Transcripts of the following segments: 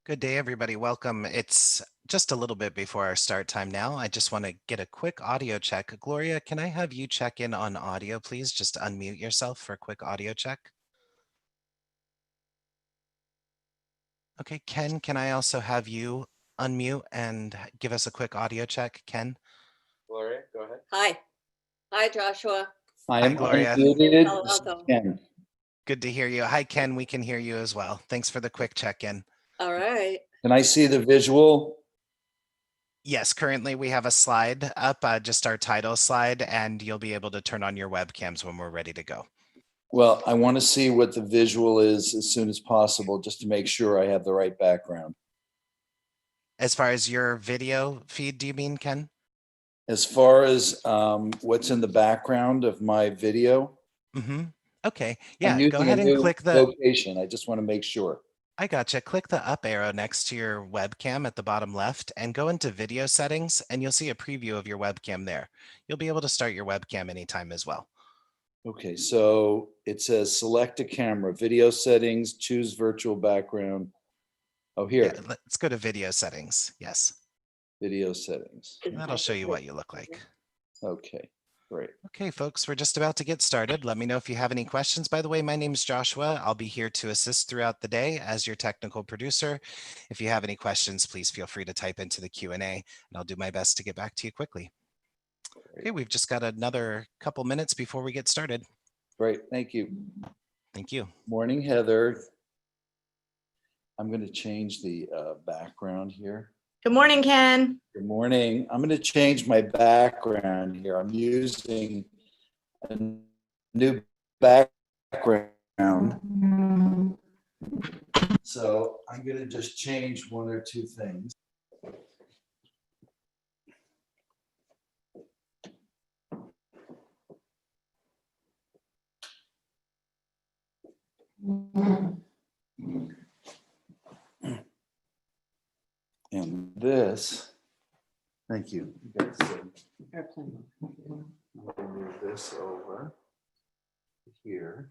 Good day, everybody. Welcome. It's just a little bit before our start time now. I just want to get a quick audio check. Gloria, can I have you check in on audio, please? Just unmute yourself for a quick audio check. Okay, Ken, can I also have you unmute and give us a quick audio check, Ken? Gloria, go ahead. Hi, Joshua. Hi, Gloria. Unmuted. This is Ken. Good to hear you. Hi, Ken. We can hear you as well. Thanks for the quick check-in. All right. Can I see the visual? Yes, currently we have a slide up, just our title slide, and you'll be able to turn on your webcams when we're ready to go. Well, I want to see what the visual is as soon as possible, just to make sure I have the right background. As far as your video feed, do you mean, Ken? As far as what's in the background of my video, Okay, I'm yeah, go ahead using a and new click the, location. I just want to make sure. I gotcha. Click the up arrow next to your webcam at the bottom left and go into video settings and you'll see a preview of your webcam there. You'll be able to start your webcam anytime as well. Okay, so it says select a camera, video settings, choose virtual background. Oh, here, Yeah, let's go to video settings. Yes, video settings. that'll show you what you look like. Okay, great. Okay, folks, we're just about to get started. Let me know if you have any questions. By the way, my name is Joshua. I'll be here to assist throughout the day as your technical producer. If you have any questions, please feel free to type into the Q&A and I'll do my best to get back to you quickly. Okay, we've just got another couple minutes before we get started. Great, thank you. Thank you. Morning, Heather. I'm going to change the background here. Good morning, Ken. Good morning. I'm going to change my background here. I'm using a new background. So I'm going to just change one or two things. And this, thank you. You guys Airplane. I'll move this over here.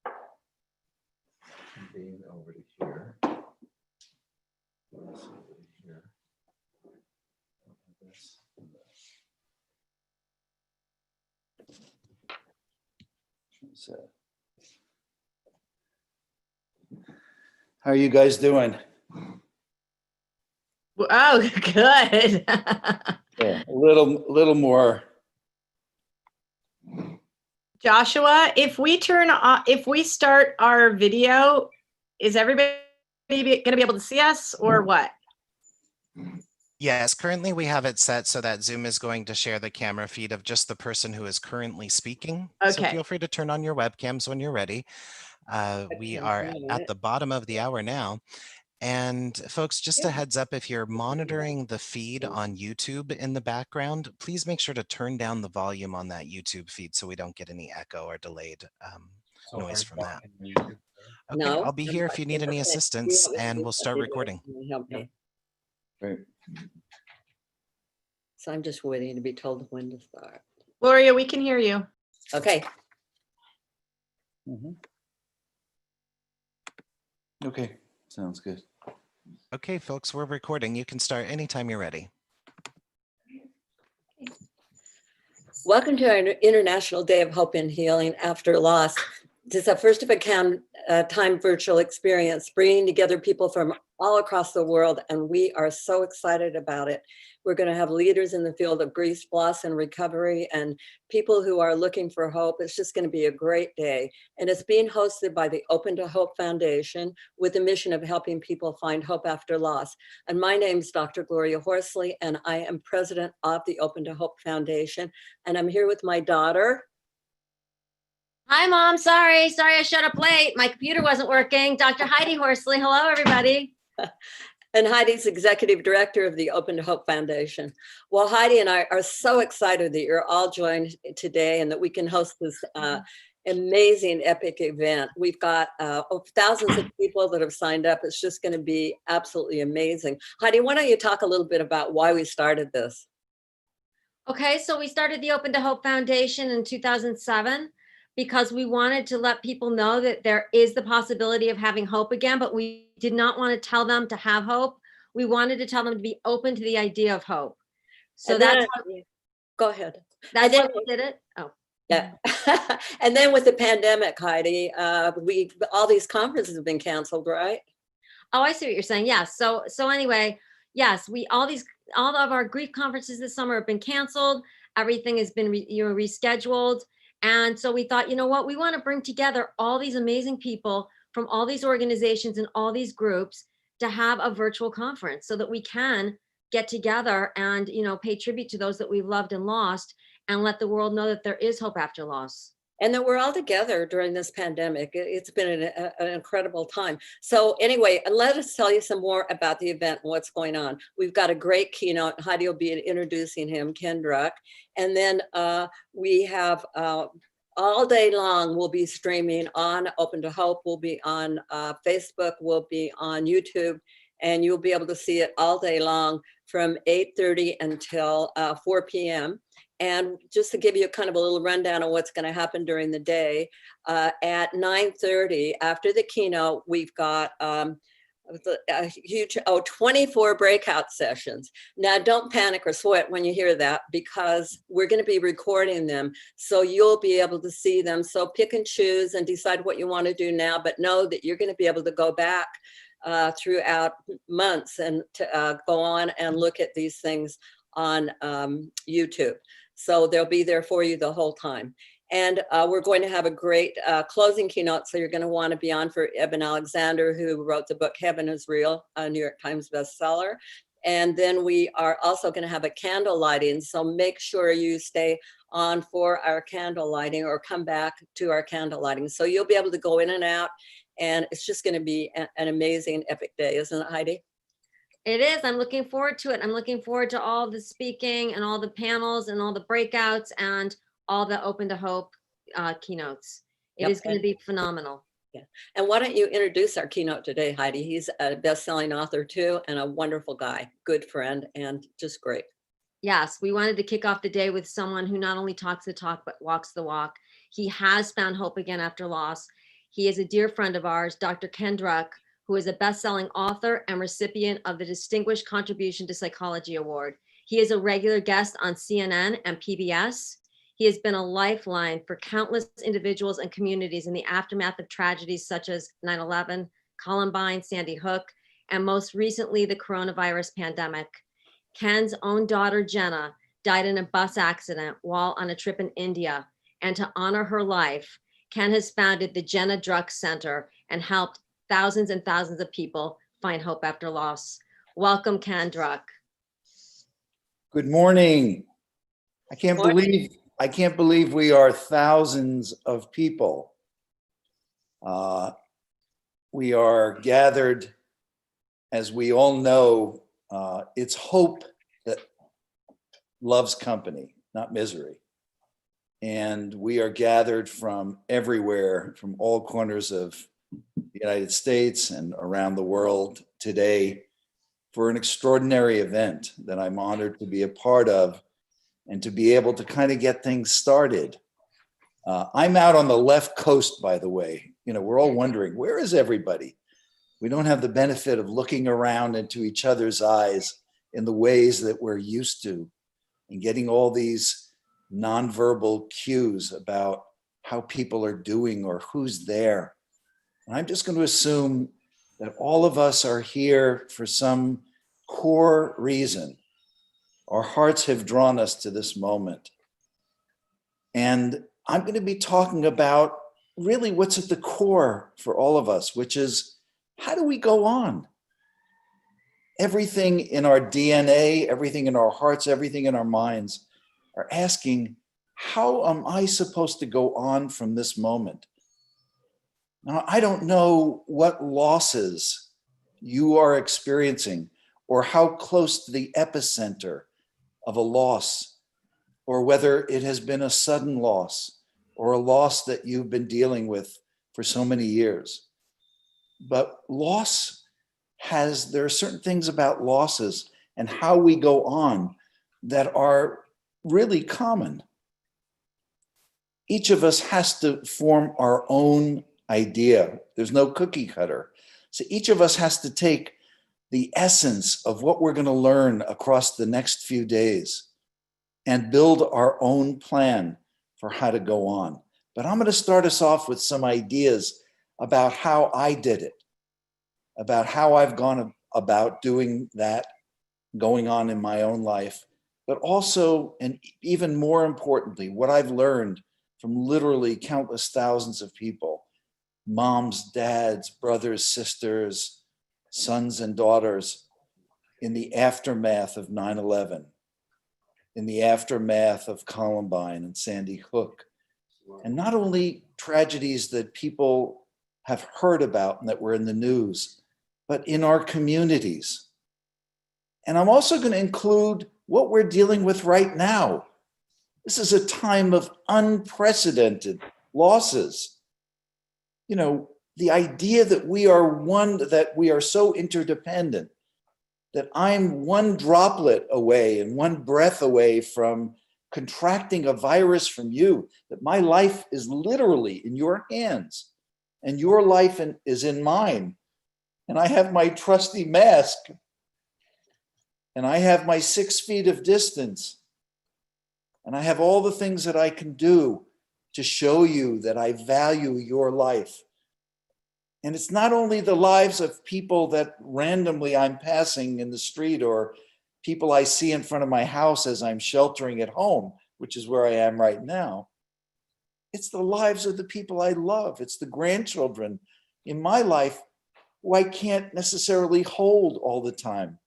And Dean over to here. This over to here. This and this. So, how are you guys doing? Oh, good. Yeah, a little more. Joshua, if we start our video, is everybody going to be able to see us or what? Yes, currently we have it set so that Zoom is going to share the camera feed of just the person who is currently speaking. So Okay. feel free to turn on your webcams when you're ready. We are at the bottom of the hour now. And folks, just a heads up, if you're monitoring the feed on YouTube in the background, please make sure to turn down the volume on that YouTube feed so we don't get any echo or delayed noise from that. Okay, No, I'll be here if you need any assistance and we'll start recording. Help me. Right. So I'm just waiting to be told when to start. Gloria, we can hear you. Okay. Okay, sounds good. Okay, folks, we're recording. You can start anytime you're ready. Welcome to our International Day of Hope and Healing After Loss. This is a first of a kind time virtual experience, bringing together people from all across the world, and we are so excited about it. We're going to have leaders in the field of grief, loss, and recovery, and people who are looking for hope. It's just going to be a great day. And it's being hosted by the Open to Hope Foundation with the mission of helping people find hope after loss. And my name is Dr. Gloria Horsley, and I am president of the Open to Hope Foundation. And I'm here with my daughter. Hi, Mom. Sorry I showed up late. My computer wasn't working. Dr. Heidi Horsley. Hello, everybody. And Heidi's executive director of the Open to Hope Foundation. Well, Heidi and I are so excited that you're all joined today and that we can host this amazing, epic event. We've got thousands of people that have signed up. It's just going to be absolutely amazing. Heidi, why don't you talk a little bit about why we started this? Okay, so we started the Open to Hope Foundation in 2007 because we wanted to let people know that there is the possibility of having hope again, but we did not want to tell them to have hope. We wanted to tell them to be open to the idea of hope. So And then, that's go ahead. that's then- why we did it. Oh. Yeah. And then with the pandemic, Heidi, all these conferences have been canceled, right? Oh, I see what you're saying. Yes. So anyway, yes, all of our grief conferences this summer have been canceled. Everything has been rescheduled. And so we thought, you know what, we want to bring together all these amazing people from all these organizations and all these groups to have a virtual conference so that we can get together and, pay tribute to those that we've loved and lost and let the world know that there is hope after loss. And that we're all together during this pandemic. It's been an incredible time. So anyway, let us tell you some more about the event and what's going on. We've got a great keynote. Heidi will be introducing him, Ken Druck. And then we have all day long, we'll be streaming on Open to Hope. We'll be on Facebook. We'll be on YouTube. And you'll be able to see it all day long from 8:30 until 4 p.m. And just to give you kind of a little rundown of what's going to happen during the day, at 9:30, after the keynote, we've got a huge 24 breakout sessions. Now, don't panic or sweat when you hear that, because we're going to be recording them. So you'll be able to see them. So pick and choose and decide what you want to do now, but know that you're going to be able to go back throughout months and to go on and look at these things on YouTube. So they'll be there for you the whole time. And we're going to have a great closing keynote. So you're going to want to be on for Eben Alexander, who wrote the book Heaven is Real, a New York Times bestseller. And then we are also going to have a candle lighting. So make sure you stay on for our candle lighting or come back to our candle lighting. So you'll be able to go in and out. And it's just going to be an amazing, epic day, isn't it, Heidi? It is. I'm looking forward to it. I'm looking forward to all the speaking and all the panels and all the breakouts and all the Open to Hope keynotes. It is going to be phenomenal. Yeah. And why don't you introduce our keynote today, Heidi? He's a best-selling author too, and a wonderful guy, good friend, and just great. Yes, we wanted to kick off the day with someone who not only talks the talk, but walks the walk. He has found hope again after loss. He is a dear friend of ours, Dr. Ken Druck, who is a best-selling author and recipient of the Distinguished Contribution to Psychology Award. He is a regular guest on CNN and PBS. He has been a lifeline for countless individuals and communities in the aftermath of tragedies such as 9/11, Columbine, Sandy Hook, and most recently, the coronavirus pandemic. Ken's own daughter, Jenna, died in a bus accident while on a trip in India. And to honor her life, Ken has founded the Jenna Druck Center and helped thousands and thousands of people find hope after loss. Welcome, Ken Druck. Good morning. I can't believe we are thousands of people. We are gathered, as we all know, it's hope that loves company, not misery. And we are gathered from everywhere, from all corners of the United States and around the world today for an extraordinary event that I'm honored to be a part of and to be able to kind of get things started. I'm out on the left coast, by the way. We're all wondering, where is everybody? We don't have the benefit of looking around into each other's eyes in the ways that we're used to and getting all these nonverbal cues about how people are doing or who's there. And I'm just going to assume that all of us are here for some core reason. Our hearts have drawn us to this moment. And I'm going to be talking about really what's at the core for all of us, which is, how do we go on? Everything in our DNA, everything in our hearts, everything in our minds are asking, how am I supposed to go on from this moment? Now, I don't know what losses you are experiencing or how close to the epicenter of a loss, or whether it has been a sudden loss or a loss that you've been dealing with for so many years. But there are certain things about losses and how we go on that are really common. each of us has to form our own idea. There's no cookie cutter. So each of us has to take the essence of what we're going to learn across the next few days and build our own plan for how to go on. But I'm going to start us off with some ideas about how I did it, about how I've gone about doing that, going on in my own life, but also, and even more importantly, what I've learned from literally countless thousands of people, moms, dads, brothers, sisters, sons and daughters, in the aftermath of 9/11, in the aftermath of Columbine and Sandy Hook. And not only tragedies that people have heard about and that were in the news, but in our communities. And I'm also going to include what we're dealing with right now. This is a time of unprecedented losses. You know, the idea that we are so interdependent, that I'm one droplet away and one breath away from contracting a virus from you, that my life is literally in your hands and your life is in mine. And I have my trusty mask and I have my 6 feet of distance and I have all the things that I can do to show you that I value your life. And it's not only the lives of people that randomly I'm passing in the street or people I see in front of my house as I'm sheltering at home, which is where I am right now. It's the lives of the people I love. It's the grandchildren in my life who I can't necessarily hold all the time.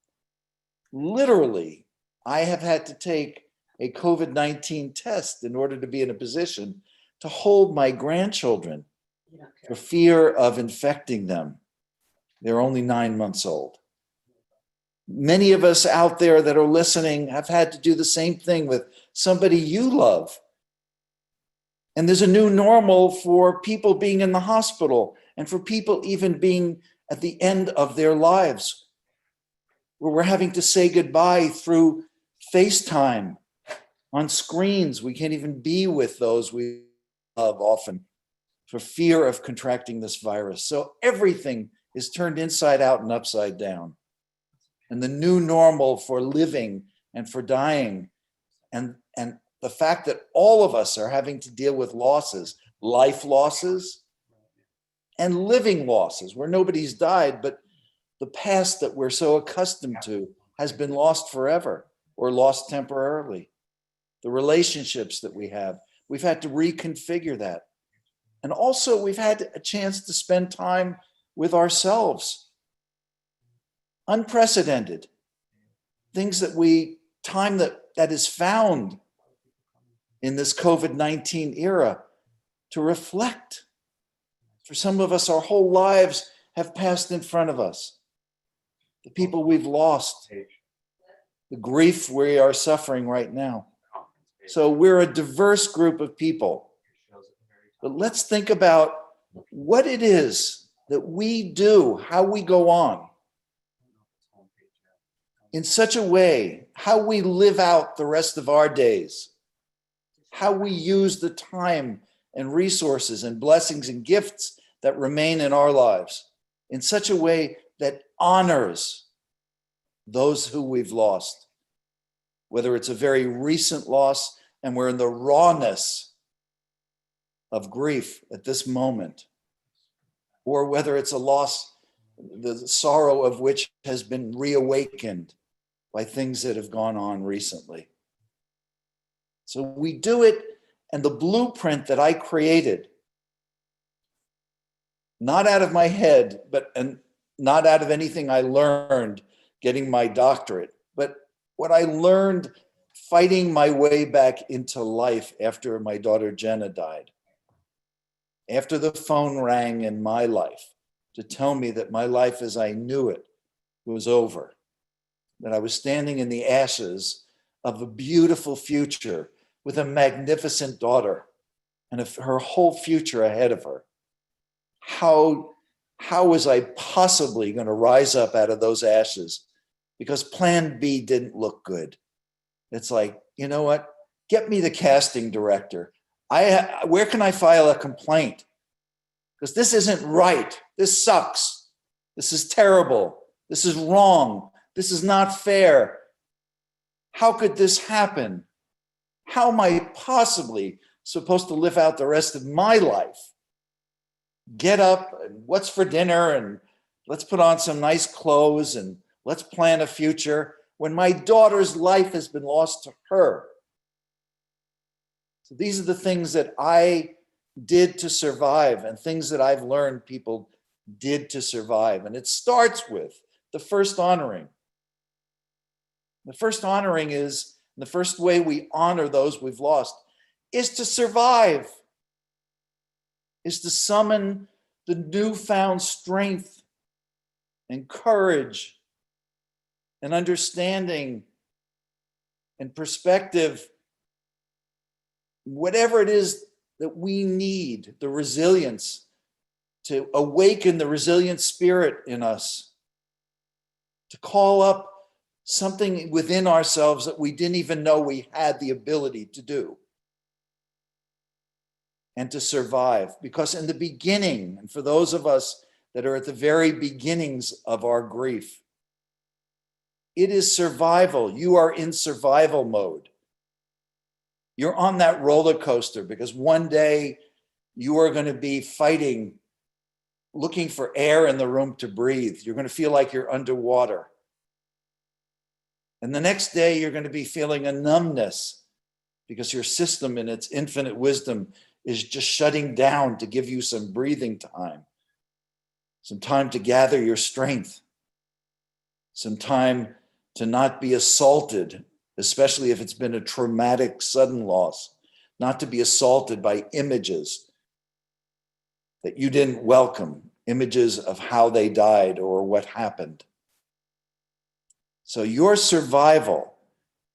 Literally, I have had to take a COVID-19 test in order to be in a position to hold my grandchildren for fear of infecting them. They're only 9 months old. Many of us out there that are listening have had to do the same thing with somebody you love. And there's a new normal for people being in the hospital and for people even being at the end of their lives, where we're having to say goodbye through FaceTime on screens. We can't even be with those we love often for fear of contracting this virus. So everything is turned inside out and upside down. And the new normal for living and for dying, and the fact that all of us are having to deal with losses, life losses and living losses, where nobody's died, but the past that we're so accustomed to has been lost forever or lost temporarily. The relationships that we have, we've had to reconfigure that. And also we've had a chance to spend time with ourselves. Unprecedented. Things time that is found in this COVID-19 era to reflect. For some of us, our whole lives have passed in front of us. The people we've lost, the grief we are suffering right now. So we're a diverse group of people. But let's think about what it is that we do, how we go on in such a way, how we live out the rest of our days, how we use the time and resources and blessings and gifts that remain in our lives in such a way that honors those who we've lost, whether it's a very recent loss and we're in the rawness of grief at this moment, or whether it's a loss, the sorrow of which has been reawakened by things that have gone on recently. So we do it, and the blueprint that I created, not out of my head, and not out of anything I learned getting my doctorate, but what I learned fighting my way back into life after my daughter Jenna died. After the phone rang in my life to tell me that my life as I knew it was over, that I was standing in the ashes of a beautiful future with a magnificent daughter and her whole future ahead of her. How was I possibly going to rise up out of those ashes? Because plan B didn't look good. It's like, you know what? Get me the casting director. Where can I file a complaint? Because this isn't right. This sucks. This is terrible. This is wrong. This is not fair. How could this happen? How am I possibly supposed to live out the rest of my life? Get up and what's for dinner and let's put on some nice clothes and let's plan a future when my daughter's life has been lost to her. So these are the things that I did to survive and things that I've learned people did to survive. And it starts with the first honoring. The first honoring is, the first way we honor those we've lost is to survive, is to summon the newfound strength and courage and understanding and perspective, whatever it is that we need, the resilience, to awaken the resilient spirit in us, to call up something within ourselves that we didn't even know we had the ability to do, and to survive. Because in the beginning, and for those of us that are at the very beginnings of our grief, it is survival. You are in survival mode. You're on that roller coaster because one day you are going to be fighting, looking for air in the room to breathe. You're going to feel like you're underwater. And the next day you're going to be feeling a numbness because your system in its infinite wisdom is just shutting down to give you some breathing time, some time to gather your strength, some time to not be assaulted, especially if it's been a traumatic sudden loss, not to be assaulted by images that you didn't welcome, images of how they died or what happened. So your survival,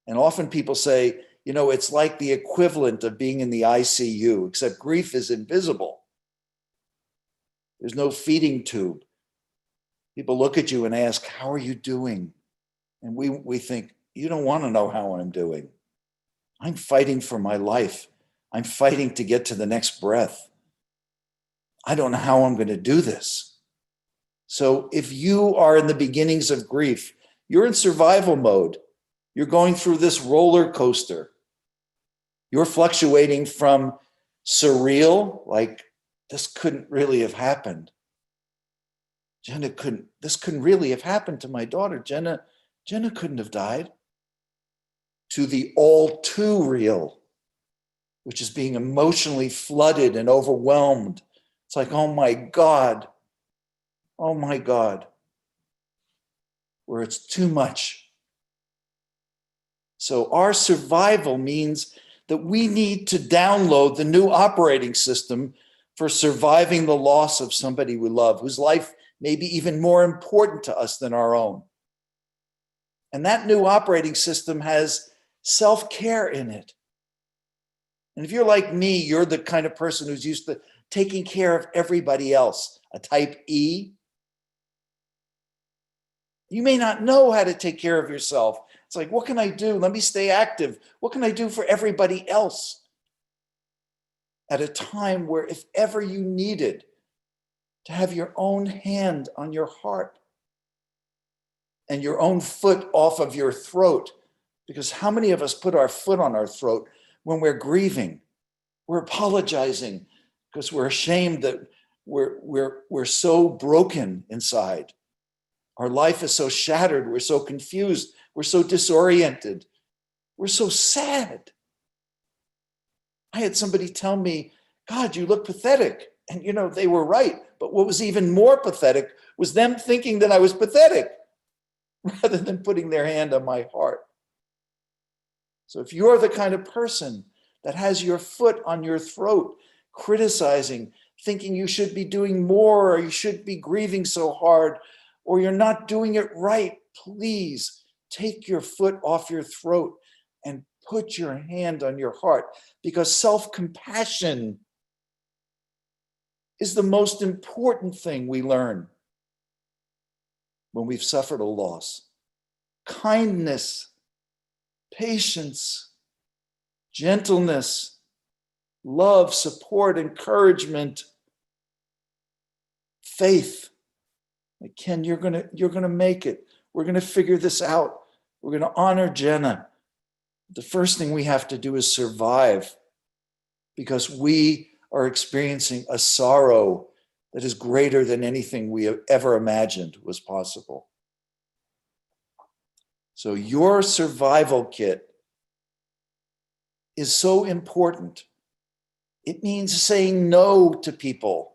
and often people say, you know, it's like the equivalent of being in the ICU, except grief is invisible. There's no feeding tube. People look at you and ask, how are you doing? And we think, you don't want to know how I'm doing. I'm fighting for my life. I'm fighting to get to the next breath. I don't know how I'm going to do this. So if you are in the beginnings of grief, you're in survival mode. You're going through this roller coaster. You're fluctuating from surreal, like this couldn't really have happened. This couldn't really have happened to my daughter. Jenna couldn't have died. To the all too real, which is being emotionally flooded and overwhelmed. It's like, oh my God, where it's too much. So our survival means that we need to download the new operating system for surviving the loss of somebody we love, whose life may be even more important to us than our own. And that new operating system has self-care in it. And if you're like me, you're the kind of person who's used to taking care of everybody else, a type E. You may not know how to take care of yourself. It's like, what can I do? Let me stay active. What can I do for everybody else? At a time where if ever you needed to have your own hand on your heart and your own foot off of your throat, because how many of us put our foot on our throat when we're grieving? We're apologizing because we're ashamed that we're so broken inside. Our life is so shattered. We're so confused. We're so disoriented. We're so sad. I had somebody tell me, God, you look pathetic. And you know, they were right. But what was even more pathetic was them thinking that I was pathetic rather than putting their hand on my heart. So if you're the kind of person that has your foot on your throat, criticizing, thinking you should be doing more, or you should be grieving so hard, or you're not doing it right, please take your foot off your throat and put your hand on your heart, because self-compassion is the most important thing we learn when we've suffered a loss. Kindness, patience, gentleness, love, support, encouragement, faith. Like, Ken, you're gonna make it. We're gonna figure this out. We're gonna honor Jenna. The first thing we have to do is survive, because we are experiencing a sorrow that is greater than anything we have ever imagined was possible. So your survival kit is so important. It means saying no to people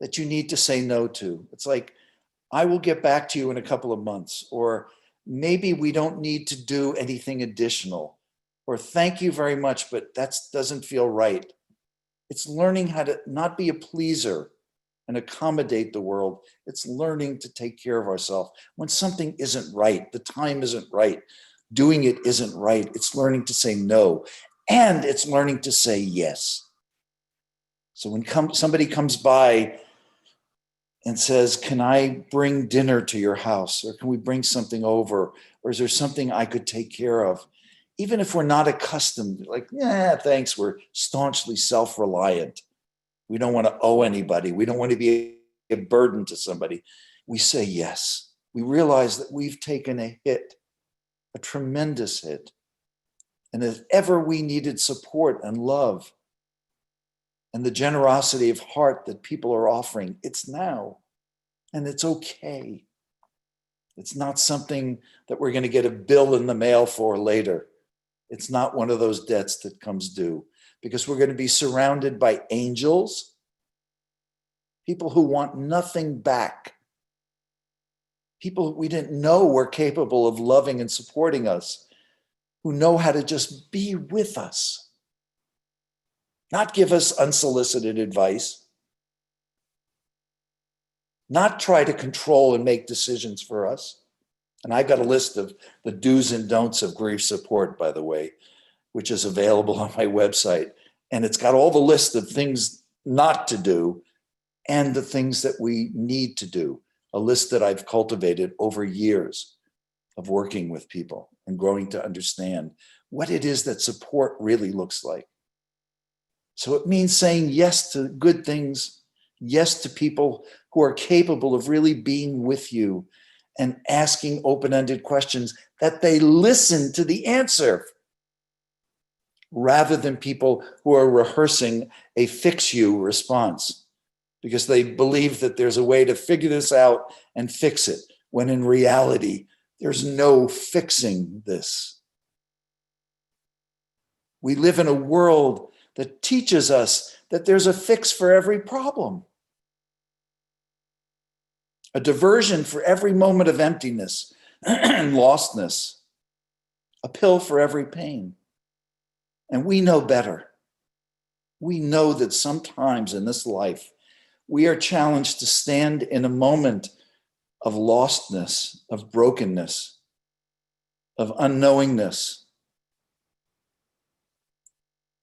that you need to say no to. It's like, I will get back to you in a couple of months, or maybe we don't need to do anything additional, or thank you very much, but that doesn't feel right. It's learning how to not be a pleaser and accommodate the world. It's learning to take care of ourselves. When something isn't right, the time isn't right, doing it isn't right, it's learning to say no, and it's learning to say yes. So when somebody comes by and says, can I bring dinner to your house? Or can we bring something over? Or is there something I could take care of? Even if we're not accustomed, like, yeah, thanks, we're staunchly self-reliant. We don't want to owe anybody. We don't want to be a burden to somebody. We say yes. We realize that we've taken a hit, a tremendous hit. And if ever we needed support and love and the generosity of heart that people are offering, it's now. And it's okay. It's not something that we're going to get a bill in the mail for later. It's not one of those debts that comes due, because we're going to be surrounded by angels, people who want nothing back, people we didn't know were capable of loving and supporting us, who know how to just be with us, not give us unsolicited advice, not try to control and make decisions for us. And I got a list of the do's and don'ts of grief support, by the way, which is available on my website. And it's got all the list of things not to do and the things that we need to do, a list that I've cultivated over years of working with people and growing to understand what it is that support really looks like. So it means saying yes to good things, yes to people who are capable of really being with you and asking open-ended questions that they listen to the answer, rather than people who are rehearsing a fix you response because they believe that there's a way to figure this out and fix it, when in reality, there's no fixing this. We live in a world that teaches us that there's a fix for every problem, a diversion for every moment of emptiness and lostness, a pill for every pain. And we know better. We know that sometimes in this life, we are challenged to stand in a moment of lostness, of brokenness, of unknowingness,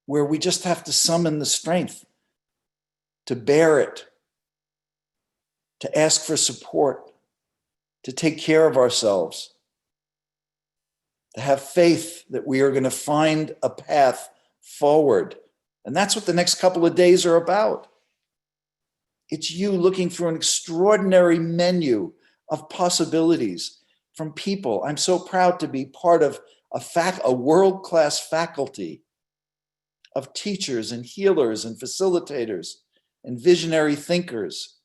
where we just have to summon the strength to bear it, to ask for support, to take care of ourselves, to have faith that we are going to find a path forward. And that's what the next couple of days are about. It's you looking through an extraordinary menu of possibilities from people. I'm so proud to be part of a world-class faculty of teachers and healers and facilitators and visionary thinkers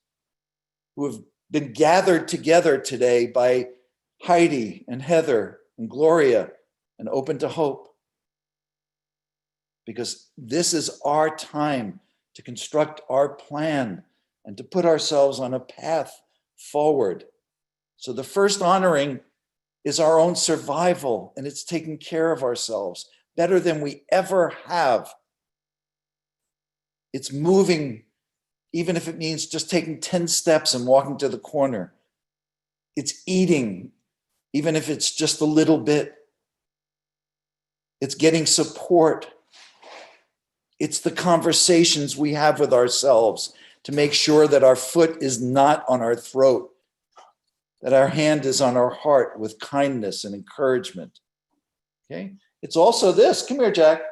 who have been gathered together today by Heidi and Heather and Gloria and Open to Hope. Because this is our time to construct our plan and to put ourselves on a path forward. So the first honoring is our own survival, and it's taking care of ourselves better than we ever have. It's moving, even if it means just taking 10 steps and walking to the corner. It's eating, even if it's just a little bit. It's getting support. It's the conversations we have with ourselves to make sure that our foot is not on our throat, that our hand is on our heart with kindness and encouragement. Okay? It's also this. Come here, Jack.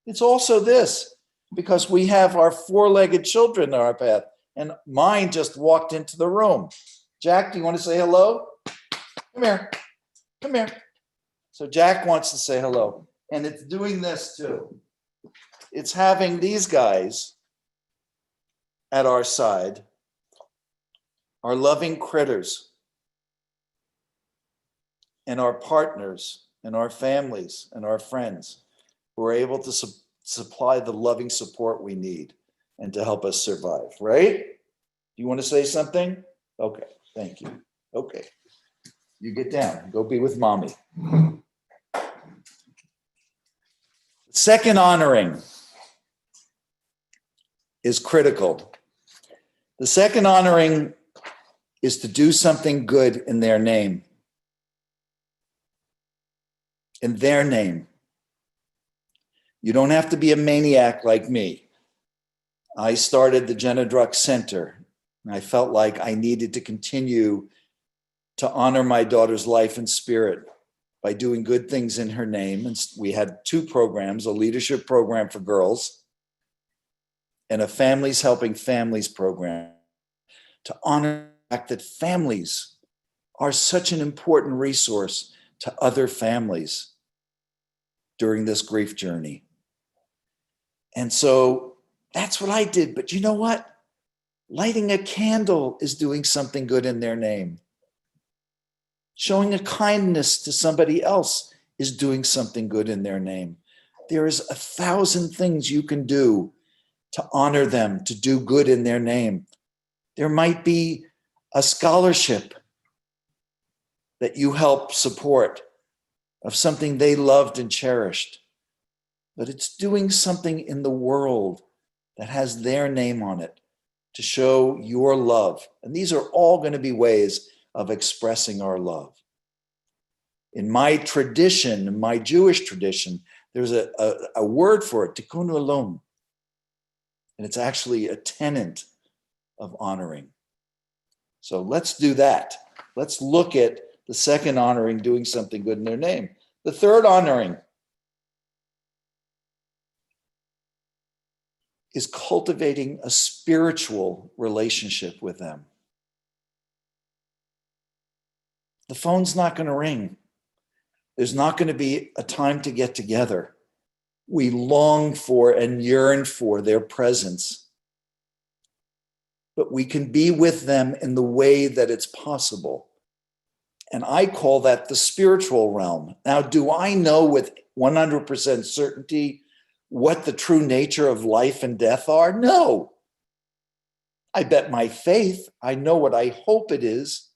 It's also this. because we have our four-legged children in our path, and mine just walked into the room. Jack, do you want to say hello? Come here. Come here. So Jack wants to say hello, and it's doing this too. It's having these guys at our side, our loving critters, and our partners, and our families, and our friends who are able to supply the loving support we need and to help us survive, right? Do you want to say something? Okay, thank you. Okay, you get down, go be with mommy. Second honoring is critical. The second honoring is to do something good in their name. In their name. You don't have to be a maniac like me. I started the Jenna Druck Center, and I felt like I needed to continue to honor my daughter's life and spirit by doing good things in her name. And we had two programs, a leadership program for girls and a Families Helping Families program, to honor the fact that families are such an important resource to other families during this grief journey. And so that's what I did. But you know what? Lighting a candle is doing something good in their name. Showing a kindness to somebody else is doing something good in their name. There is 1,000 things you can do to honor them, to do good in their name. There might be a scholarship that you help support of something they loved and cherished, but it's doing something in the world that has their name on it to show your love. And these are all going to be ways of expressing our love. In my tradition, in my Jewish tradition, there's a word for it, tikkun olam. And it's actually a tenet of honoring. So let's do that. Let's look at the second honoring, doing something good in their name. The third honoring is cultivating a spiritual relationship with them. The phone's not going to ring. There's not going to be a time to get together. We long for and yearn for their presence. But we can be with them in the way that it's possible. And I call that the spiritual realm. Now, do I know with 100% certainty what the true nature of life and death are? No. I bet my faith. I know what I hope it is.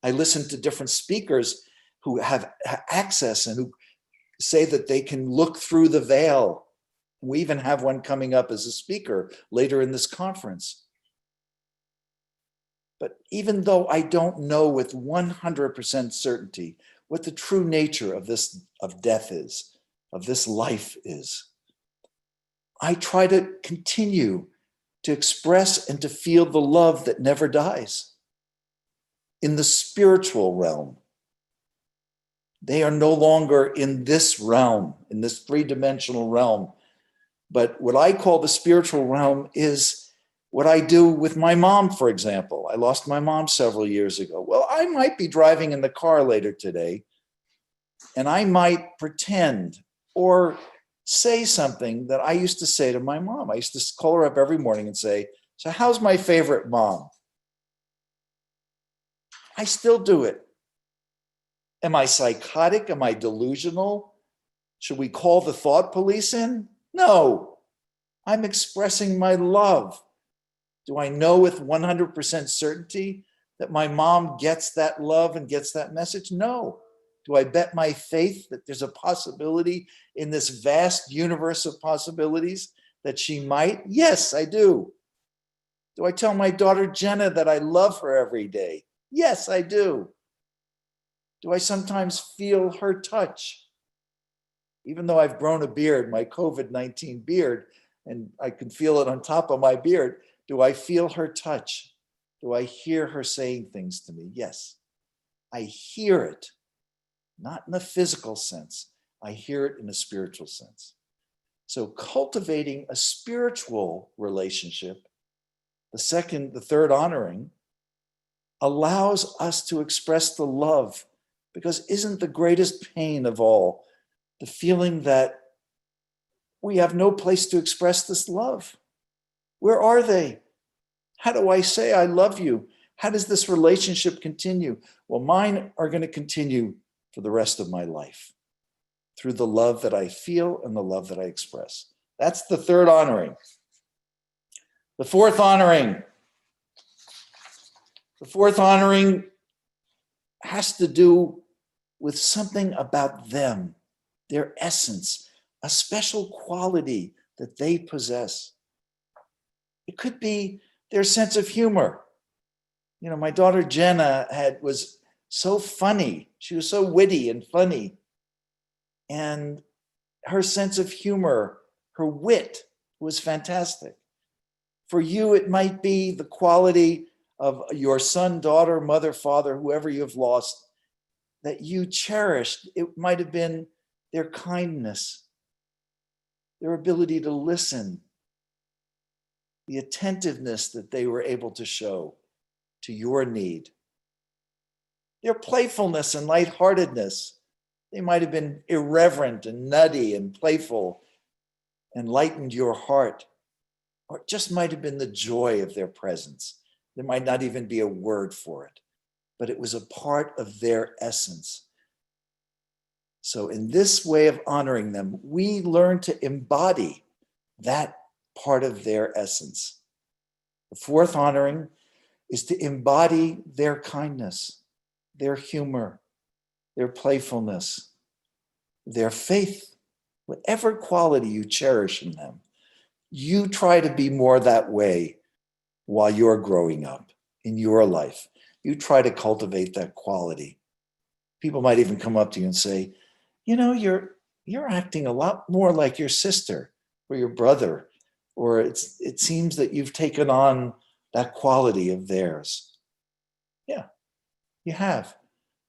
I listen to different speakers who have access and who say that they can look through the veil. We even have one coming up as a speaker later in this conference. But even though I don't know with 100% certainty what the true nature of death is, of this life is, I try to continue to express and to feel the love that never dies. In the spiritual realm, they are no longer in this realm, in this three-dimensional realm. But what I call the spiritual realm is what I do with my mom, for example. I lost my mom several years ago. Well, I might be driving in the car later today, and I might pretend or say something that I used to say to my mom. I used to call her up every morning and say, "So how's my favorite mom?" I still do it. Am I psychotic? Am I delusional? Should we call the thought police in? No. I'm expressing my love. Do I know with 100% certainty that my mom gets that love and gets that message? No. Do I bet my faith that there's a possibility in this vast universe of possibilities that she might? Yes, I do. Do I tell my daughter Jenna that I love her every day? Yes, I do. Do I sometimes feel her touch? Even though I've grown a beard, my COVID-19 beard, and I can feel it on top of my beard, do I feel her touch? Do I hear her saying things to me? Yes, I hear it, not in a physical sense. I hear it in a spiritual sense. So cultivating a spiritual relationship, the third honoring, allows us to express the love, because isn't the greatest pain of all the feeling that we have no place to express this love? Where are they? How do I say I love you? How does this relationship continue? Well, mine are going to continue for the rest of my life through the love that I feel and the love that I express. That's the third honoring. The fourth honoring. The fourth honoring has to do with something about them, their essence, a special quality that they possess. It could be their sense of humor. You know, my daughter Jenna was so funny. She was so witty and funny. And her sense of humor, her wit was fantastic. For you, it might be the quality of your son, daughter, mother, father, whoever you've lost, that you cherished. It might have been their kindness, their ability to listen, the attentiveness that they were able to show to your need, their playfulness and lightheartedness. They might have been irreverent and nutty and playful and lightened your heart, or it just might have been the joy of their presence. There might not even be a word for it, but it was a part of their essence. So in this way of honoring them, we learn to embody that part of their essence. The fourth honoring is to embody their kindness, their humor, their playfulness, their faith, whatever quality you cherish in them. You try to be more that way while you're growing up in your life. You try to cultivate that quality. People might even come up to you and say, you know, you're acting a lot more like your sister or your brother, or it seems that you've taken on that quality of theirs. Yeah, you have,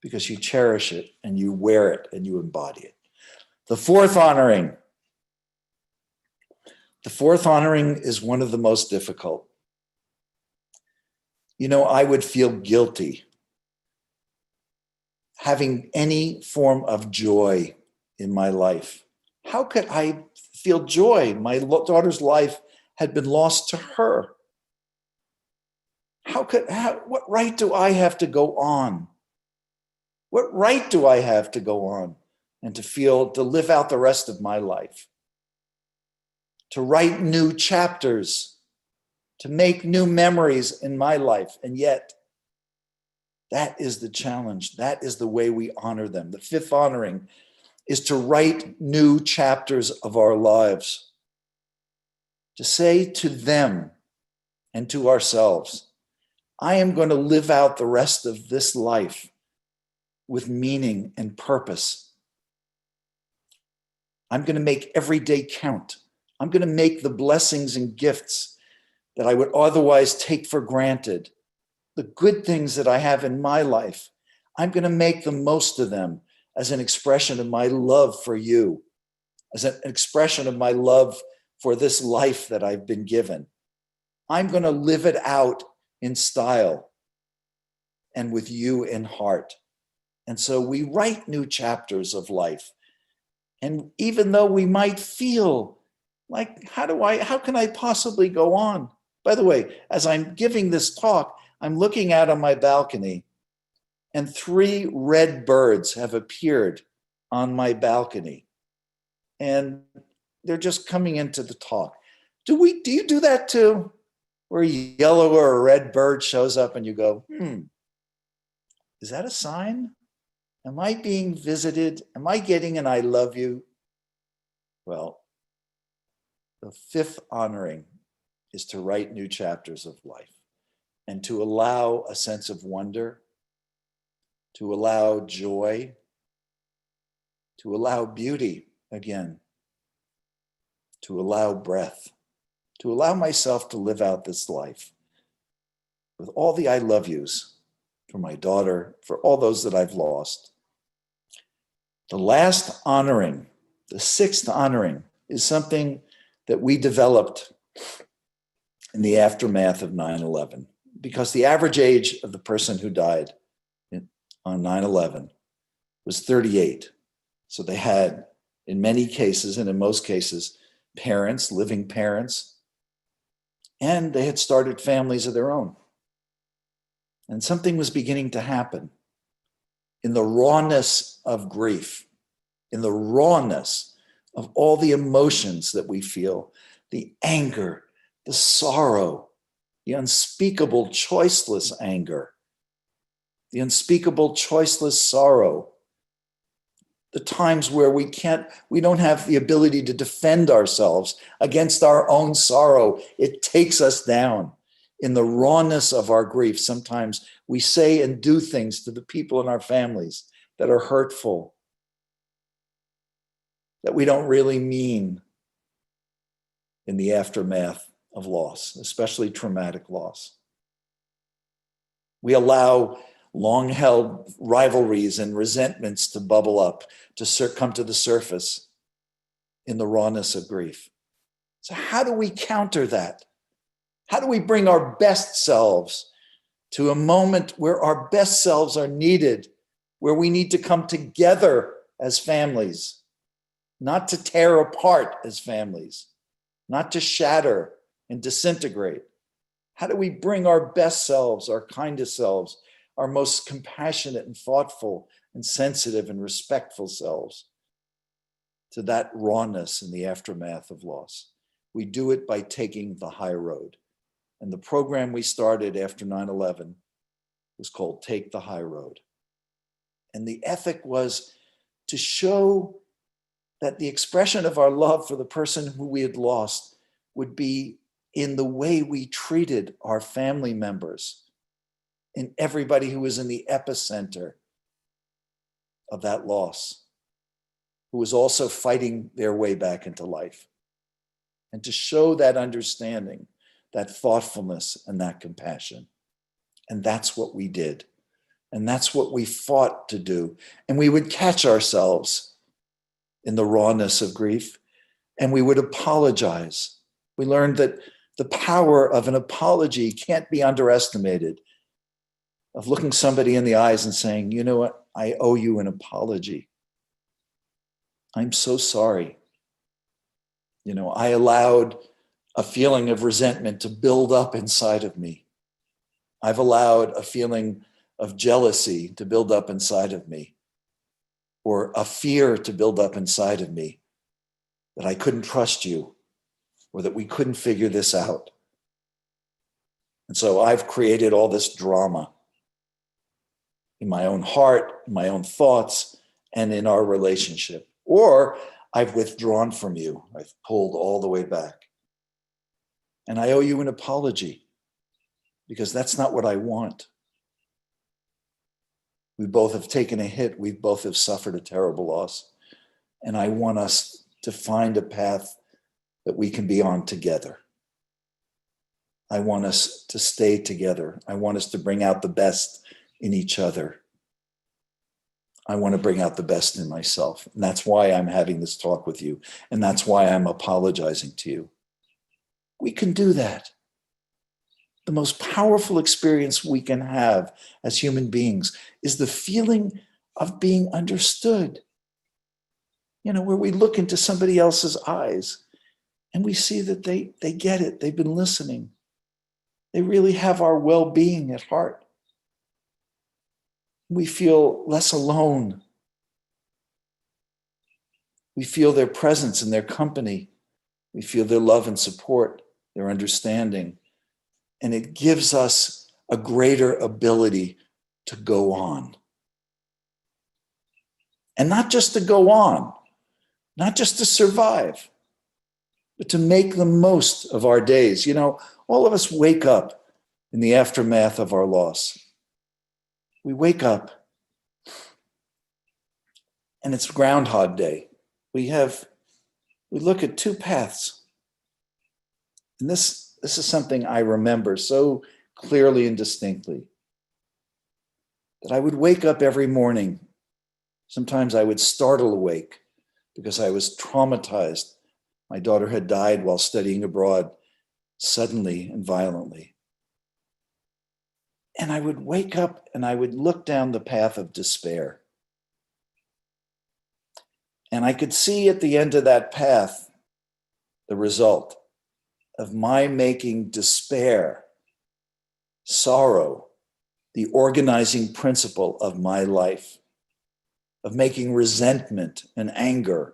because you cherish it and you wear it and you embody it. The fourth honoring. The fourth honoring is one of the most difficult. You know, I would feel guilty having any form of joy in my life. How could I feel joy? My daughter's life had been lost to her. What right do I have to go on? What right do I have to go on and to live out the rest of my life? To write new chapters, to make new memories in my life. And yet, that is the challenge. That is the way we honor them. The fifth honoring is to write new chapters of our lives. To say to them and to ourselves, I am going to live out the rest of this life with meaning and purpose. I'm going to make every day count. I'm going to make the blessings and gifts that I would otherwise take for granted, the good things that I have in my life, I'm going to make the most of them as an expression of my love for you, as an expression of my love for this life that I've been given. I'm going to live it out in style and with you in heart. And so we write new chapters of life. And even though we might feel like, how can I possibly go on? By the way, as I'm giving this talk, I'm looking out on my balcony and 3 red birds have appeared on my balcony. And they're just coming into the talk. Do you do that too? Where a yellow or a red bird shows up and you go, is that a sign? Am I being visited? Am I getting an I love you? Well, the fifth honoring is to write new chapters of life and to allow a sense of wonder, to allow joy, to allow beauty again, to allow breath, to allow myself to live out this life with all the I love yous for my daughter, for all those that I've lost. The last honoring, the sixth honoring, is something that we developed in the aftermath of 9/11, because the average age of the person who died on 9/11 was 38. So they had, in many cases, and in most cases, parents, living parents, and they had started families of their own. And something was beginning to happen in the rawness of grief, in the rawness of all the emotions that we feel, the anger, the sorrow, the unspeakable, choiceless anger, the unspeakable, choiceless sorrow, the times where we don't have the ability to defend ourselves against our own sorrow. It takes us down. In the rawness of our grief, sometimes we say and do things to the people in our families that are hurtful, that we don't really mean in the aftermath of loss, especially traumatic loss. We allow long-held rivalries and resentments to bubble up, to come to the surface in the rawness of grief. So how do we counter that? How do we bring our best selves to a moment where our best selves are needed, where we need to come together as families, not to tear apart as families, not to shatter and disintegrate? How do we bring our best selves, our kindest selves, our most compassionate and thoughtful and sensitive and respectful selves to that rawness in the aftermath of loss? We do it by taking the high road. And the program we started after 9/11 was called Take the High Road. And the ethic was to show that the expression of our love for the person who we had lost would be in the way we treated our family members and everybody who was in the epicenter of that loss, who was also fighting their way back into life. And to show that understanding, that thoughtfulness, and that compassion. And that's what we did. And that's what we fought to do. And we would catch ourselves in the rawness of grief, and we would apologize. We learned that the power of an apology can't be underestimated, of looking somebody in the eyes and saying, you know what, I owe you an apology. I'm so sorry. You know, I allowed a feeling of resentment to build up inside of me. I've allowed a feeling of jealousy to build up inside of me, or a fear to build up inside of me that I couldn't trust you, or that we couldn't figure this out. And so I've created all this drama in my own heart, in my own thoughts, and in our relationship. Or I've withdrawn from you. I've pulled all the way back. And I owe you an apology, because that's not what I want. We both have taken a hit. We both have suffered a terrible loss. And I want us to find a path that we can be on together. I want us to stay together. I want us to bring out the best in each other. I want to bring out the best in myself. And that's why I'm having this talk with you. And that's why I'm apologizing to you. We can do that. The most powerful experience we can have as human beings is the feeling of being understood. You know, where we look into somebody else's eyes and we see that they get it. They've been listening. They really have our well-being at heart. We feel less alone. We feel their presence and their company. We feel their love and support, their understanding. And it gives us a greater ability to go on. And not just to go on, not just to survive, but to make the most of our days. You know, all of us wake up in the aftermath of our loss. We wake up and it's Groundhog Day. We look at two paths. And this is something I remember so clearly and distinctly, that I would wake up every morning. Sometimes I would startle awake because I was traumatized My daughter had died while studying abroad, suddenly and violently. And I would wake up and I would look down the path of despair. And I could see at the end of that path the result of my making despair, sorrow, the organizing principle of my life, of making resentment and anger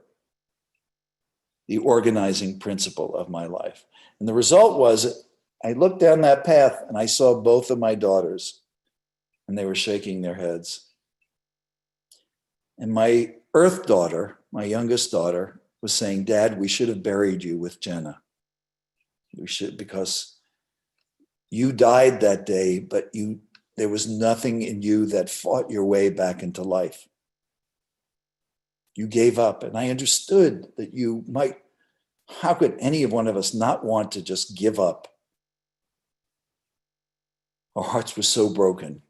the organizing principle of my life. And the result was I looked down that path and I saw both of my daughters and they were shaking their heads. And my earth daughter, my youngest daughter, was saying, Dad, we should have buried you with Jenna. We should, because you died that day, but there was nothing in you that fought your way back into life. You gave up. And I understood that you might, how could any one of us not want to just give up? Our hearts were so broken.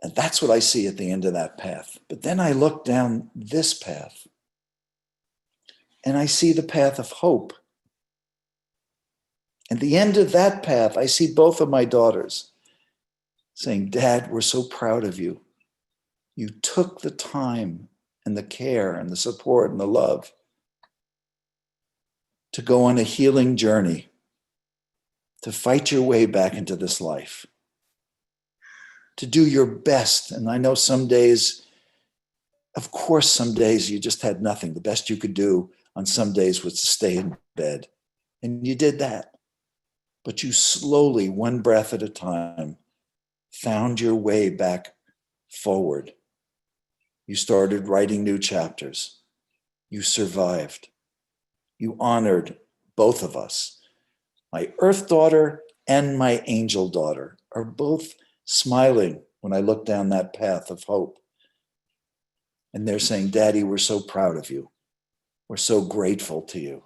And that's what I see at the end of that path. But then I look down this path and I see the path of hope. At the end of that path, I see both of my daughters saying, Dad, we're so proud of you. You took the time and the care and the support and the love to go on a healing journey, to fight your way back into this life, to do your best. And I know some days, of course, some days you just had nothing. The best you could do on some days was to stay in bed. And you did that. But you slowly, one breath at a time, found your way back forward. You started writing new chapters. You survived. You honored both of us. My earth daughter and my angel daughter are both smiling when I look down that path of hope. And they're saying, Daddy, we're so proud of you. We're so grateful to you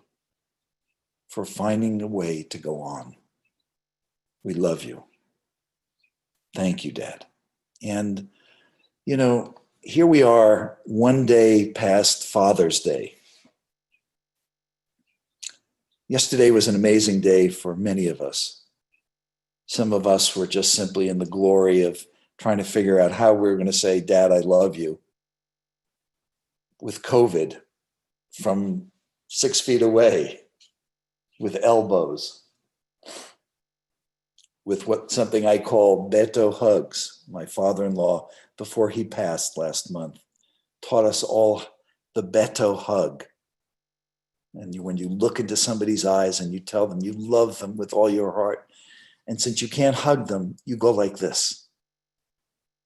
for finding a way to go on. We love you. Thank you, Dad. And, you know, here we are one day past Father's Day. Yesterday was an amazing day for many of us. Some of us were just simply in the glory of trying to figure out how we were going to say, Dad, I love you. With COVID from 6 feet away, with elbows, with something I call Beto hugs. My father-in-law, before he passed last month, taught us all the Beto hug. And when you look into somebody's eyes and you tell them you love them with all your heart, and since you can't hug them, you go like this.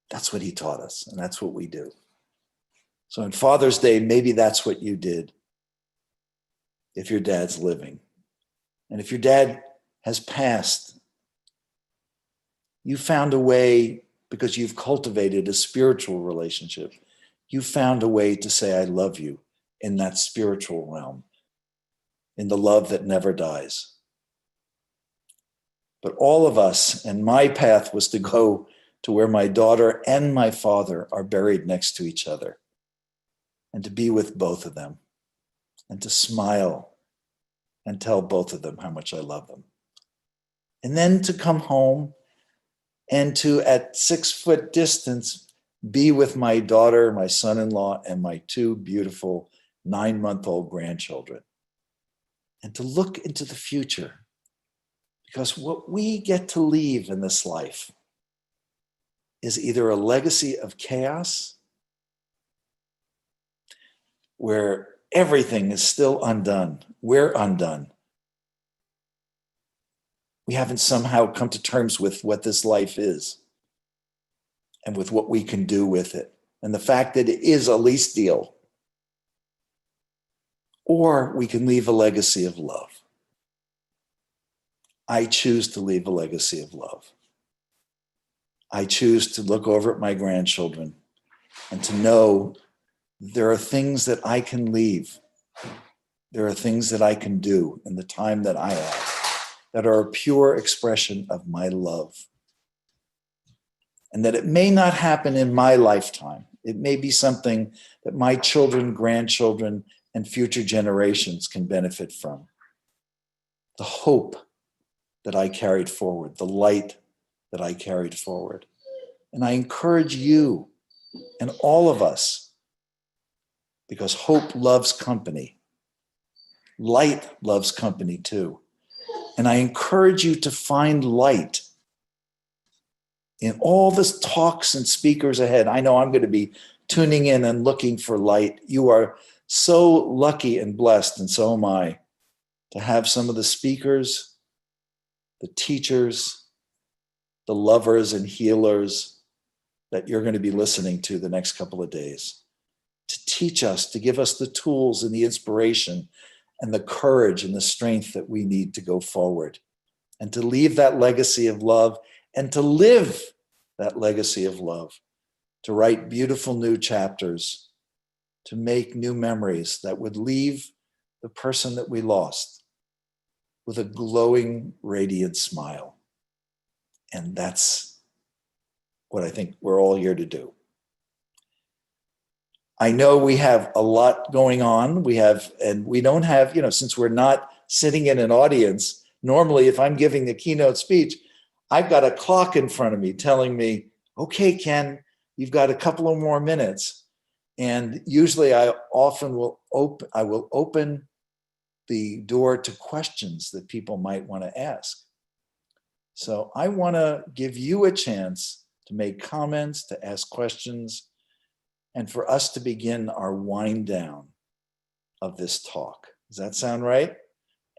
That's what he taught us, and that's what we do. So on Father's Day, maybe that's what you did if your dad's living. And if your dad has passed, you found a way, because you've cultivated a spiritual relationship, you found a way to say, I love you in that spiritual realm, in the love that never dies. But all of us, and my path was to go to where my daughter and my father are buried next to each other, and to be with both of them, and to smile and tell both of them how much I love them. And then to come home and to, at 6 foot distance, be with my daughter, my son-in-law, and my 2 beautiful 9-month-old grandchildren. And to look into the future, because what we get to leave in this life is either a legacy of chaos, where everything is still undone. We're undone. We haven't somehow come to terms with what this life is and with what we can do with it, and the fact that it is a lease deal. Or we can leave a legacy of love. I choose to leave a legacy of love. I choose to look over at my grandchildren and to know there are things that I can leave. There are things that I can do in the time that I have that are a pure expression of my love. And that it may not happen in my lifetime. It may be something that my children, grandchildren, and future generations can benefit from. The hope that I carried forward, the light that I carried forward. And I encourage you and all of us, because hope loves company. Light loves company too. And I encourage you to find light in all the talks and speakers ahead. I know I'm going to be tuning in and looking for light. You are so lucky and blessed, and so am I, to have some of the speakers, the teachers, the lovers and healers that you're going to be listening to the next couple of days, to teach us, to give us the tools and the inspiration and the courage and the strength that we need to go forward and to leave that legacy of love and to live that legacy of love, to write beautiful new chapters, to make new memories that would leave the person that we lost with a glowing, radiant smile. And that's what I think we're all here to do. I know we have a lot going on. And we don't have, since we're not sitting in an audience, normally if I'm giving the keynote speech, I've got a clock in front of me telling me, okay, Ken, you've got a couple of more minutes. And usually I will open the door to questions that people might want to ask. So I want to give you a chance to make comments, to ask questions, and for us to begin our wind down of this talk. Does that sound right?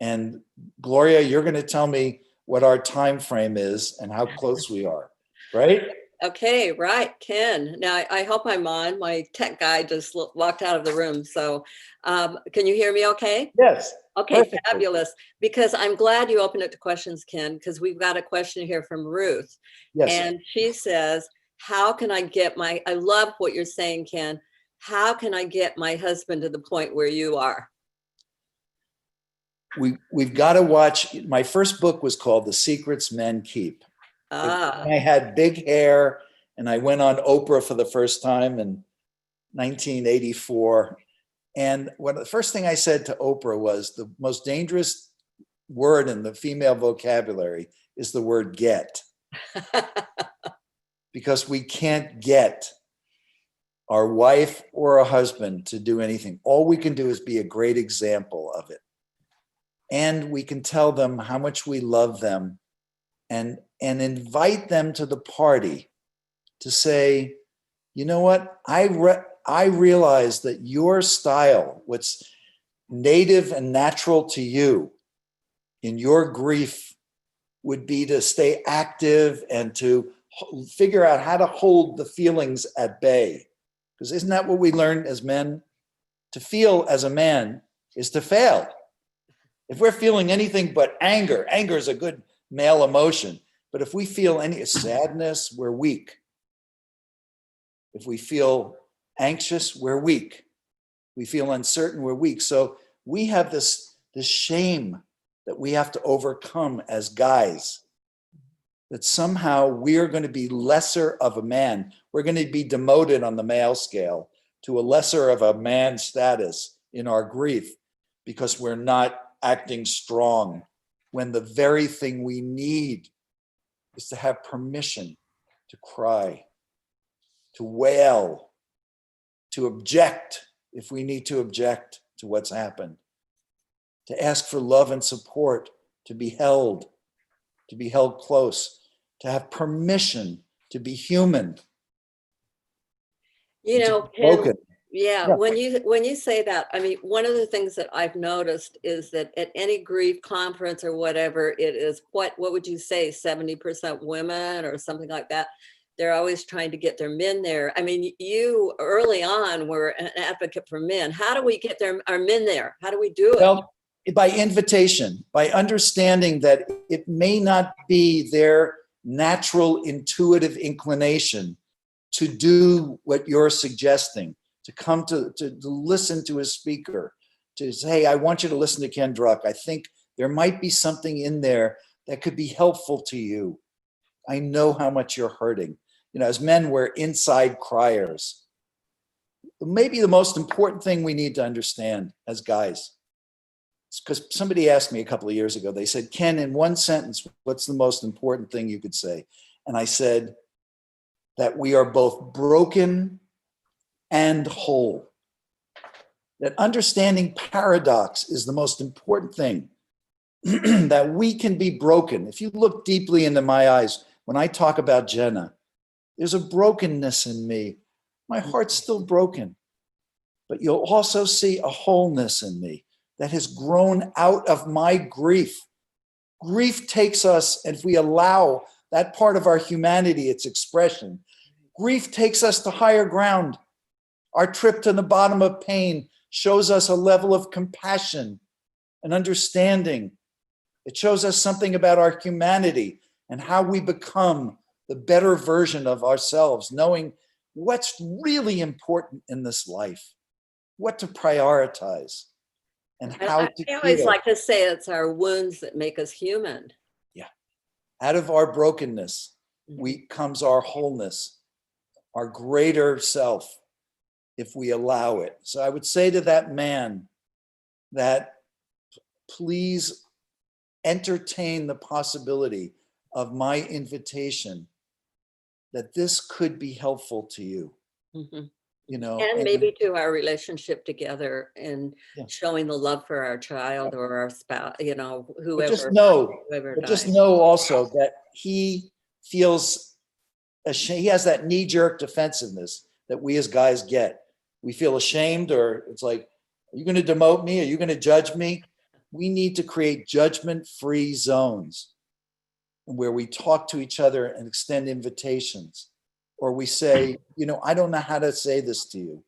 And Gloria, you're going to tell me what our time frame is and how close we are, right? Okay, right, Ken. Now, I hope I'm on. My tech guy just walked out of the room. So can you hear me okay? Yes. Okay, Perfectly. fabulous. Because I'm glad you opened it to questions, Ken, because we've got a question here from Ruth. Yes. And she says, how can I get I love what you're saying, Ken. How can I get my husband to the point where you are? We've got to watch. My first book was called The Secrets Men Keep. I had big hair and I went on Oprah for the first time in 1984. And the first thing I said to Oprah was, the most dangerous word in the female vocabulary is the word get. Because we can't get our wife or a husband to do anything. All we can do is be a great example of it. And we can tell them how much we love them and invite them to the party to say, you know what, I realize that your style, what's native and natural to you in your grief, would be to stay active and to figure out how to hold the feelings at bay. Because isn't that what we learn as men? To feel as a man is to fail. If we're feeling anything but anger is a good male emotion. But if we feel any sadness, we're weak. If we feel anxious, we're weak. We feel uncertain, we're weak. So we have this shame that we have to overcome as guys, that somehow we're going to be lesser of a man. We're going to be demoted on the male scale to a lesser of a man status in our grief because we're not acting strong, when the very thing we need is to have permission to cry, to wail, to object if we need to object to what's happened, to ask for love and support, to be held close, to have permission to be human. You know, broken. Yeah, when you say that, I mean, one of the things that I've noticed is that at any grief conference or whatever, it is what would you say, 70% women or something like that. They're always trying to get their men there. I mean, you early on were an advocate for men. How do we get our men there? How do we do it? Well, by invitation, by understanding that it may not be their natural intuitive inclination to do what you're suggesting, to come to listen to a speaker, to say, hey, I want you to listen to Ken Druck. I think there might be something in there that could be helpful to you. I know how much you're hurting. You know, as men, we're inside criers. maybe the most important thing we need to understand as guys, because somebody asked me a couple of years ago, they said, Ken, in one sentence, what's the most important thing you could say? And I said that we are both broken and whole. That understanding paradox is the most important thing. That we can be broken. If you look deeply into my eyes, when I talk about Jenna, there's a brokenness in me. My heart's still broken, but you'll also see a wholeness in me that has grown out of my grief. Grief takes us, and if we allow that part of our humanity its expression, grief takes us to higher ground. Our trip to the bottom of pain shows us a level of compassion and understanding. It shows us something about our humanity and how we become the better version of ourselves, knowing what's really important in this life, what to prioritize, and how to I always heal. like to say it's our wounds that make us human. Yeah. Out of our brokenness, comes our wholeness, our greater self, if we allow it. So I would say to that man that please entertain the possibility of my invitation that this could be helpful to you. You know, And maybe to our relationship together and Yeah. showing the love for our child or our spouse, you know, whoever. But just know also that he feels ashamed. He has that knee-jerk defensiveness that we as guys get. We feel ashamed, or it's like, are you going to demote me? Are you going to judge me? We need to create judgment-free zones where we talk to each other and extend invitations. Or we say, you know, I don't know how to say this to you.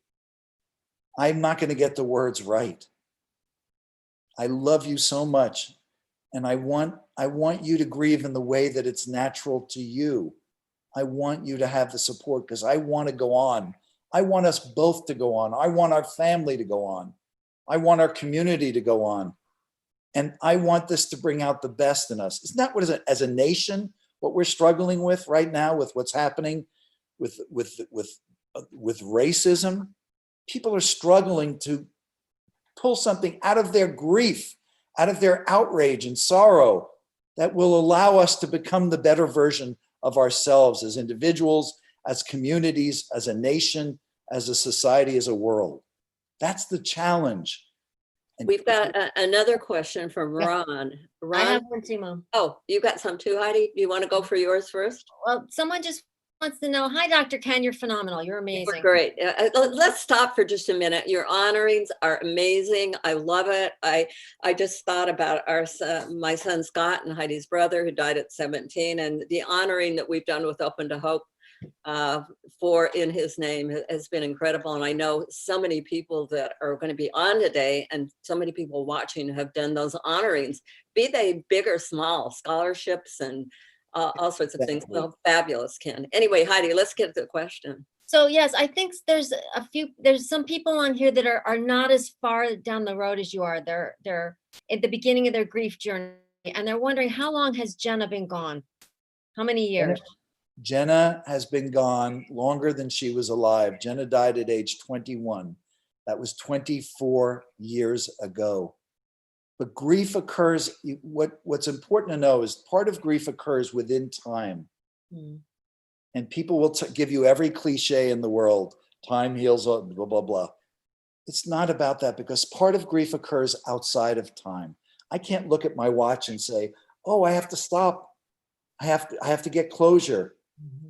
I'm not going to get the words right. I love you so much. And I want you to grieve in the way that it's natural to you. I want you to have the support because I want to go on. I want us both to go on. I want our family to go on. I want our community to go on. And I want this to bring out the best in us. Isn't that what is it, as a nation, what we're struggling with right now with what's happening with racism? People are struggling to pull something out of their grief, out of their outrage and sorrow that will allow us to become the better version of ourselves as individuals, as communities, as a nation, as a society, as a world. That's the challenge. And We've got another question from Ron. I have Ron, one too, Mom. oh, you got some too, Heidi? Do you want to go for yours first? Well, someone just wants to know, hi, Dr. Ken, you're phenomenal. You're amazing. Great. Let's stop for just a minute. Your honorings are amazing. I love it. I just thought about our son, my son Scott and Heidi's brother who died at 17, and the honoring that we've done with Open to Hope for in his name has been incredible. And I know so many people that are going to be on today and so many people watching have done those honorings, be they big or small, scholarships and all sorts of things. So fabulous, Ken. Anyway, Heidi, let's get to the question. So yes, I think there's some people on here that are not as far down the road as you are. They're at the beginning of their grief journey and they're wondering, how long has Jenna been gone? How many years? Jenna has been gone longer than she was alive. Jenna died at age 21. That was 24 years ago. But grief occurs, what's important to know is part of grief occurs within time. And people will give you every cliche in the world. Time heals, blah, blah, blah. It's not about that because part of grief occurs outside of time. I can't look at my watch and say, oh, I have to stop. I have to get closure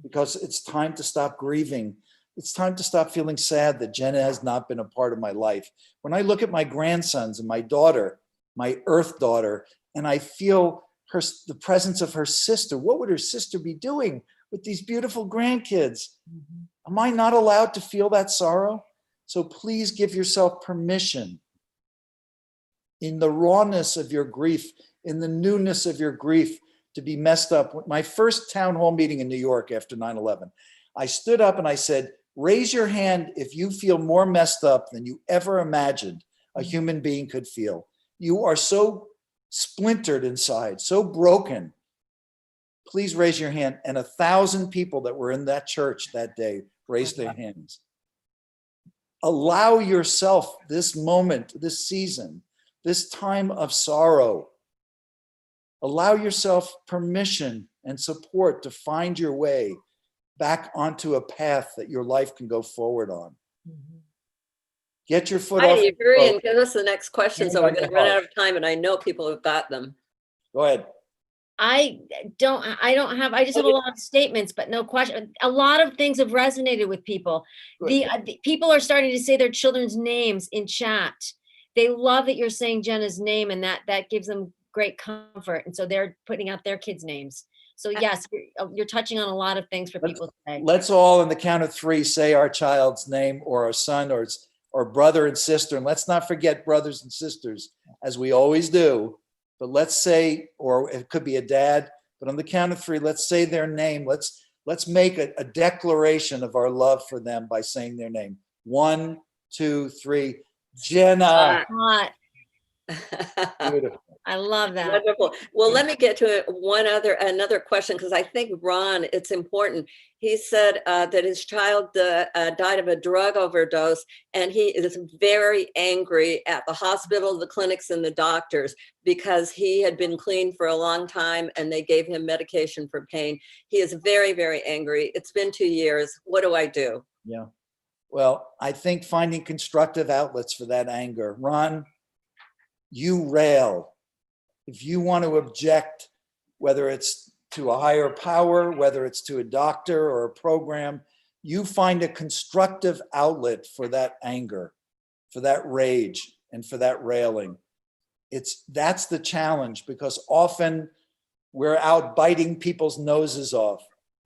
because it's time to stop grieving. It's time to stop feeling sad that Jenna has not been a part of my life. When I look at my grandsons and my daughter, my earth daughter, and I feel the presence of her sister, what would her sister be doing with these beautiful grandkids? Am I not allowed to feel that sorrow? So please give yourself permission in the rawness of your grief, in the newness of your grief, to be messed up. My first town hall meeting in New York after 9/11, I stood up and I said, raise your hand if you feel more messed up than you ever imagined a human being could feel. You are so splintered inside, so broken. Please raise your hand. And 1,000 people that were in that church that day raised their hands. allow yourself this moment, this season, this time of sorrow. Allow yourself permission and support to find your way back onto a path that your life can go forward on. Get your foot off. Heidi, hurry and give us the next question, so we're Hand on going to your run heart. out of time, and I know people have got them. Go ahead. I just have a lot of statements, but no question. A lot of things have resonated with people. The people are starting to say their children's names in chat. They love that you're saying Jenna's name, and that gives them great comfort. And so they're putting out their kids' names. So yes, you're touching on a lot of things for people today. Let's all, on the count of 3, say our child's name, or our son, or brother and sister. And let's not forget brothers and sisters, as we always do. But let's say, or it could be a dad, but on the count of 3, let's say their name. Let's make a declaration of our love for them by saying their name. 1, 2, 3. Jenna. Hot. Beautiful. I love that. Wonderful. Well, let me get to another question, because I think, Ron, it's important. He said that his child died of a drug overdose, and he is very angry at the hospital, the clinics, and the doctors, because he had been clean for a long time and they gave him medication for pain. He is very, very angry. It's been 2 years. What do I do? Yeah. Well, I think finding constructive outlets for that anger. Ron, you rail. If you want to object, whether it's to a higher power, whether it's to a doctor or a program, you find a constructive outlet for that anger, for that rage, and for that railing. That's the challenge, because often we're out biting people's noses off,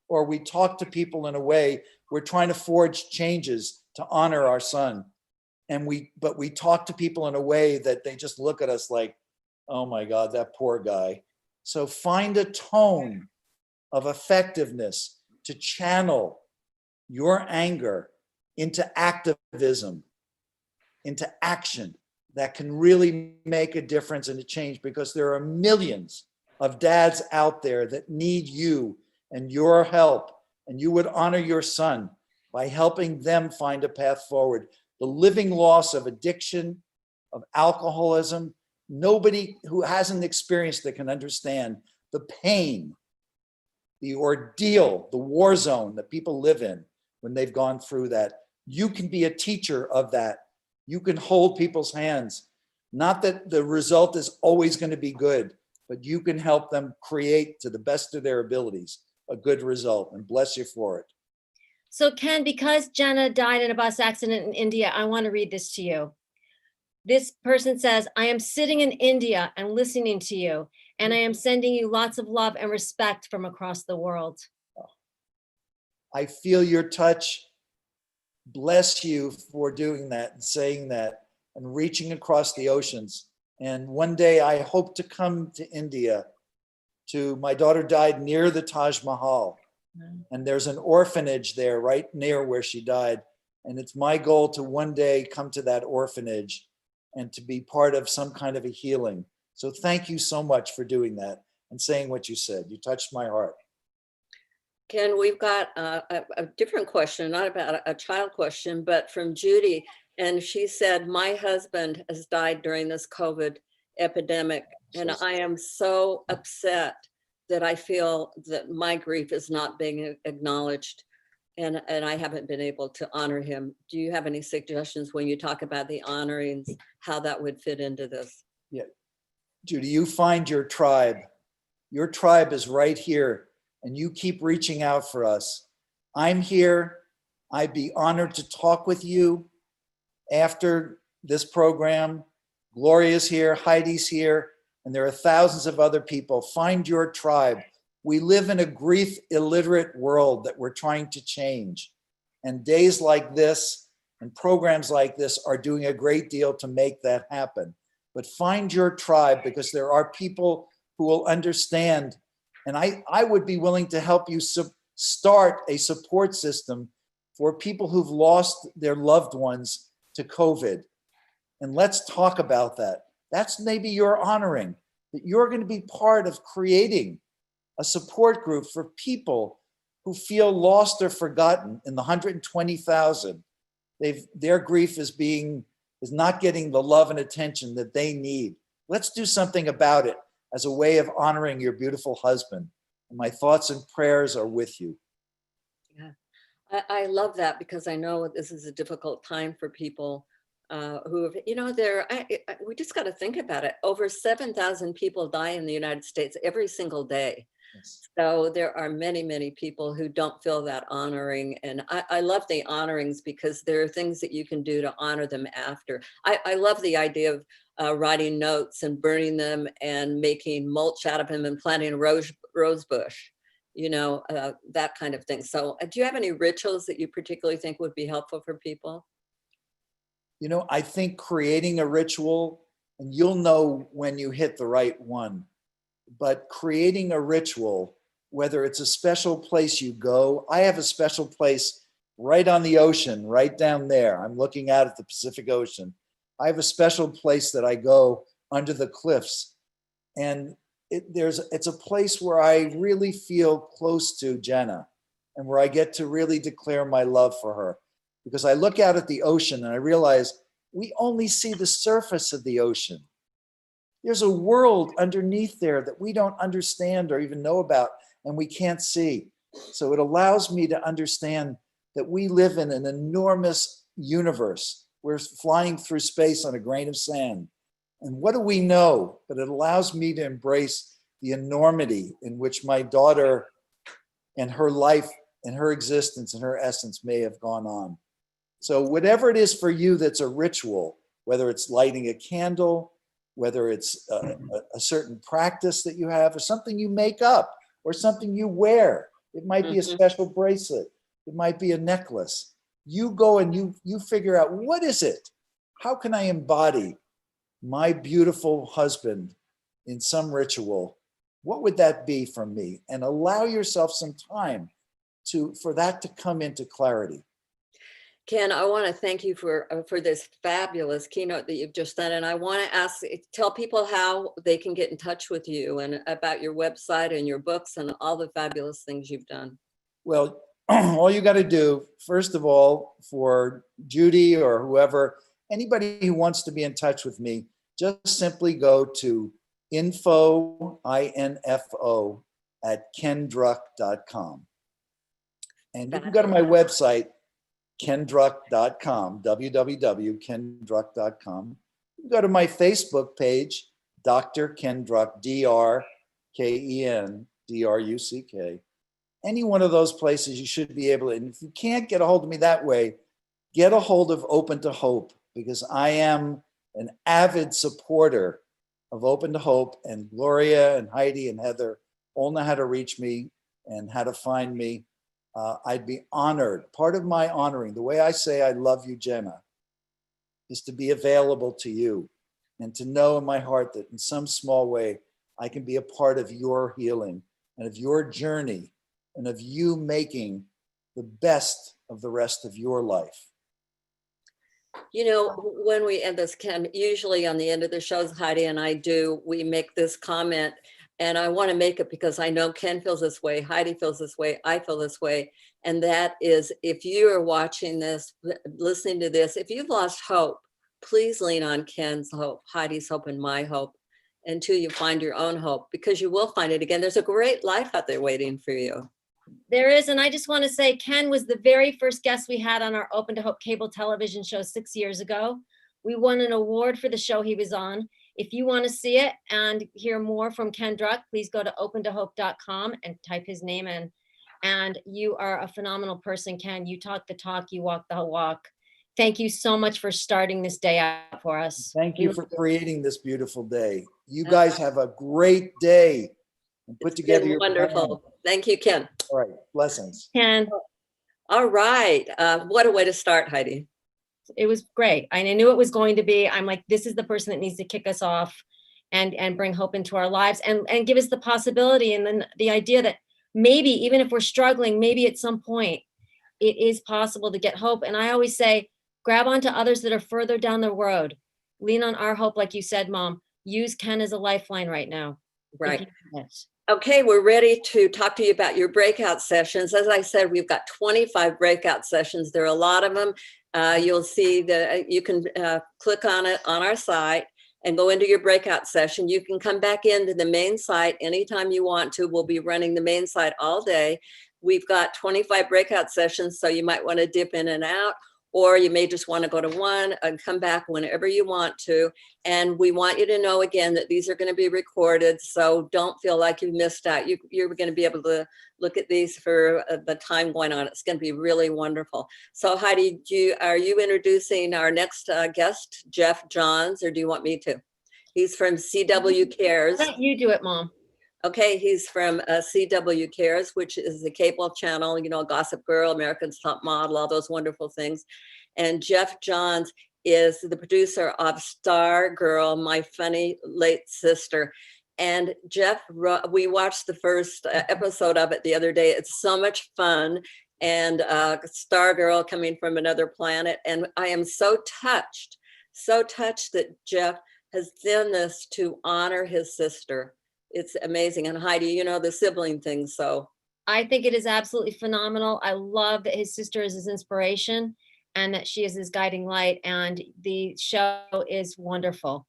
or we talk to people in a way we're trying to forge changes to honor our son. But we talk to people in a way that they just look at us like, oh my God, that poor guy. So find a tone of effectiveness to channel your anger into activism, into action that can really make a difference and a change, because there are millions of dads out there that need you and your help, and you would honor your son by helping them find a path forward. The living loss of addiction, of alcoholism, nobody who hasn't experienced it can understand the pain, the ordeal, the war zone that people live in when they've gone through that. You can be a teacher of that. You can hold people's hands. Not that the result is always going to be good, but you can help them create, to the best of their abilities, a good result, and bless you for it. So Ken, because Jenna died in a bus accident in India, I want to read this to you. This person says, I am sitting in India and listening to you, and I am sending you lots of love and respect from across the world. I feel your touch. Bless you for doing that and saying that and reaching across the oceans. And one day I hope to come to India. My daughter died near the Taj Mahal. And there's an orphanage there right near where she died. And it's my goal to one day come to that orphanage and to be part of some kind of a healing. So thank you so much for doing that and saying what you said. You touched my heart. Ken, we've got a different question, not about a child question, but from Judy. And she said, my husband has died during this COVID epidemic, and I am so upset that I feel that my grief is not being acknowledged, and I haven't been able to honor him. Do you have any suggestions when you talk about the honorings, how that would fit into this? Yeah, Judy, you find your tribe. Your tribe is right here, and you keep reaching out for us. I'm here. I'd be honored to talk with you after this program. Gloria's here, Heidi's here, and there are thousands of other people. Find your tribe. We live in a grief illiterate world that we're trying to change. And days like this and programs like this are doing a great deal to make that happen. But find your tribe, because there are people who will understand. And I would be willing to help you start a support system for people who've lost their loved ones to COVID. And let's talk about that. That's maybe your honoring, that you're going to be part of creating a support group for people who feel lost or forgotten in the 120,000 their grief is not getting the love and attention that they need. Let's do something about it as a way of honoring your beautiful husband. And my thoughts and prayers are with you. Yeah, I love that, because I know this is a difficult time for people who have, we just got to think about it. Over 7,000 people die in the United States every single day. Yes. So there are many, many people who don't feel that honoring. And I love the honorings, because there are things that you can do to honor them after. I love the idea of writing notes and burning them and making mulch out of them and planting a rose bush, that kind of thing. So do you have any rituals that you particularly think would be helpful for people? I think creating a ritual, and you'll know when you hit the right one, but creating a ritual, whether it's a special place you go. I have a special place right on the ocean, right down there. I'm looking out at the Pacific Ocean. I have a special place that I go under the cliffs. And it's a place where I really feel close to Jenna, and where I get to really declare my love for her. Because I look out at the ocean and I realize we only see the surface of the ocean. There's a world underneath there that we don't understand or even know about, and we can't see. So it allows me to understand that we live in an enormous universe. We're flying through space on a grain of sand. And what do we know? But it allows me to embrace the enormity in which my daughter and her life and her existence and her essence may have gone on. So whatever it is for you that's a ritual, whether it's lighting a candle, whether it's a certain practice that you have, or something you make up, or something you wear. It might be a special bracelet. It might be a necklace. You go and you figure out, what is it? How can I embody my beautiful husband in some ritual? What would that be for me? And allow yourself some time for that to come into clarity. Ken, I want to thank you for this fabulous keynote that you've just done. And I want to tell people how they can get in touch with you and about your website and your books and all the fabulous things you've done. Well, all you got to do, first of all, for Judy or whoever, anybody who wants to be in touch with me, just simply go to info, I-N-F-O, @kendruck.com. And you can go to my website, kendruck.com, www.kendruck.com. You can go to my Facebook page, Dr. Ken Druck, D-R-K-E-N-D-R-U-C-K. Any one of those places you should be able to, and if you can't get a hold of me that way, get a hold of Open to Hope, because I am an avid supporter of Open to Hope, and Gloria and Heidi and Heather all know how to reach me and how to find me. I'd be honored. Part of my honoring, the way I say I love you, Jenna, is to be available to you and to know in my heart that in some small way, I can be a part of your healing and of your journey and of you making the best of the rest of your life. When we end this, Ken, usually on the end of the shows, Heidi and we make this comment. And I want to make it because I know Ken feels this way, Heidi feels this way, I feel this way. And that is, if you are watching this, listening to this, if you've lost hope, please lean on Ken's hope, Heidi's hope, and my hope until you find your own hope, because you will find it again. There's a great life out there waiting for you. There is, and I just want to say, Ken was the very first guest we had on our Open to Hope cable television show 6 years ago. We won an award for the show he was on. If you want to see it and hear more from Ken Druck, please go to opentohope.com and type his name in. And you are a phenomenal person, Ken. You talk the talk, you walk the walk. Thank you so much for starting this day out for us. Thank you for creating this beautiful day. You guys have a great day and put together your wonderful plan. Thank you, Ken. All right, blessings. Ken. All right, what a way to start, Heidi. It was great. I knew it was going to be. I'm like, this is the person that needs to kick us off and bring hope into our lives and give us the possibility and then the idea that maybe even if we're struggling, maybe at some point it is possible to get hope. And I always say, grab onto others that are further down the road. Lean on our hope, like you said, Mom. Use Ken as a lifeline right now. Right. Okay, we're ready to talk to you about your breakout sessions. As I said, we've got 25 breakout sessions. There are a lot of them. You'll see that you can click on it on our site and go into your breakout session. You can come back into the main site anytime you want to. We'll be running the main site all day. We've got 25 breakout sessions, so you might want to dip in and out, or you may just want to go to one and come back whenever you want to. And we want you to know again that these are going to be recorded, so don't feel like you missed out. You're going to be able to look at these for the time going on. It's going to be really wonderful. So Heidi, are you introducing our next guest, Jeff Johns, or do you want me to? He's from CW Cares. Why don't you do it, Mom? Okay, he's from CW Cares, which is the cable channel, you know, Gossip Girl, American's Top Model, all those wonderful things. And Jeff Johns is the producer of Star Girl, My Funny Late Sister. And Jeff, we watched the first episode of it the other day. It's so much fun. And Star Girl coming from another planet. And I am so touched that Jeff has done this to honor his sister. It's amazing. And Heidi, you know, the sibling thing, so. I think it is absolutely phenomenal. I love that his sister is his inspiration and that she is his guiding light. And the show is wonderful.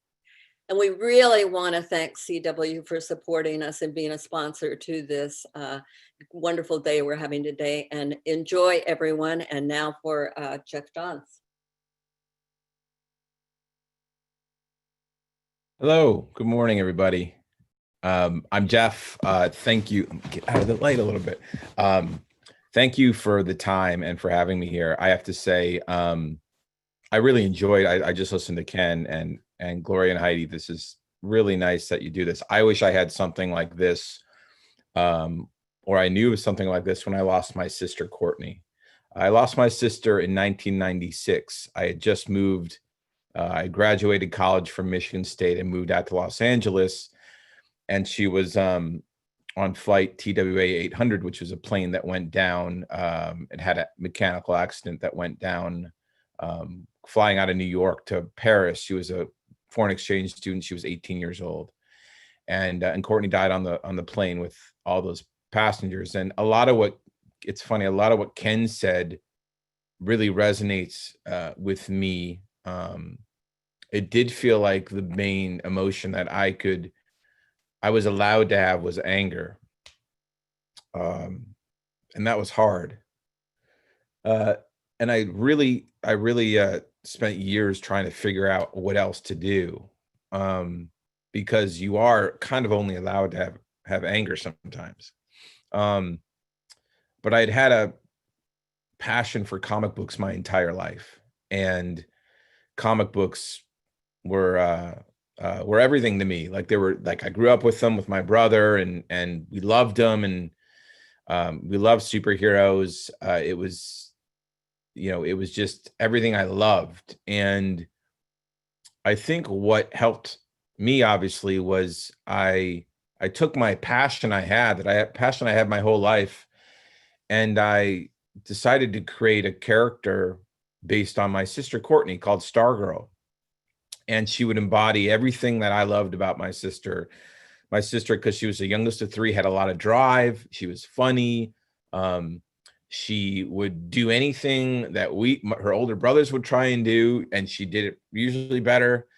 And we really want to thank CW for supporting us and being a sponsor to this wonderful day we're having today. And enjoy, everyone. And now for Jeff Johns. Hello, good morning, everybody. I'm Jeff. Thank you. Get out of the light a little bit. Thank you for the time and for having me here. I have to say, I really enjoyed. I just listened to Ken and Gloria and Heidi. This is really nice that you do this. I wish I had something like this, or I knew of something like this when I lost my sister Courtney. I lost my sister in 1996. I had just moved. I graduated college from Michigan State and moved out to Los Angeles. And she was on flight TWA 800, which was a plane that went down. It had a mechanical accident that went down, flying out of New York to Paris. She was a foreign exchange student. She was 18 years old, and Courtney died on the plane with all those passengers. And a lot of what Ken said really resonates with me. It did feel like the main emotion that I was allowed to have was anger. And that was hard. And I really spent years trying to figure out what else to do. Because you are kind of only allowed to have anger sometimes. But I'd had a passion for comic books my entire life. And comic books were everything to me. Like I grew up with them with my brother, and we loved them, and we loved superheroes. It was just everything I loved. And I think what helped me obviously was I took my passion I had my whole life, and I decided to create a character based on my sister Courtney called Stargirl. And she would embody everything that I loved about my sister. My sister, because she was the youngest of three, had a lot of drive. She was funny. She would do anything that her older brothers would try and do, and she did it usually better.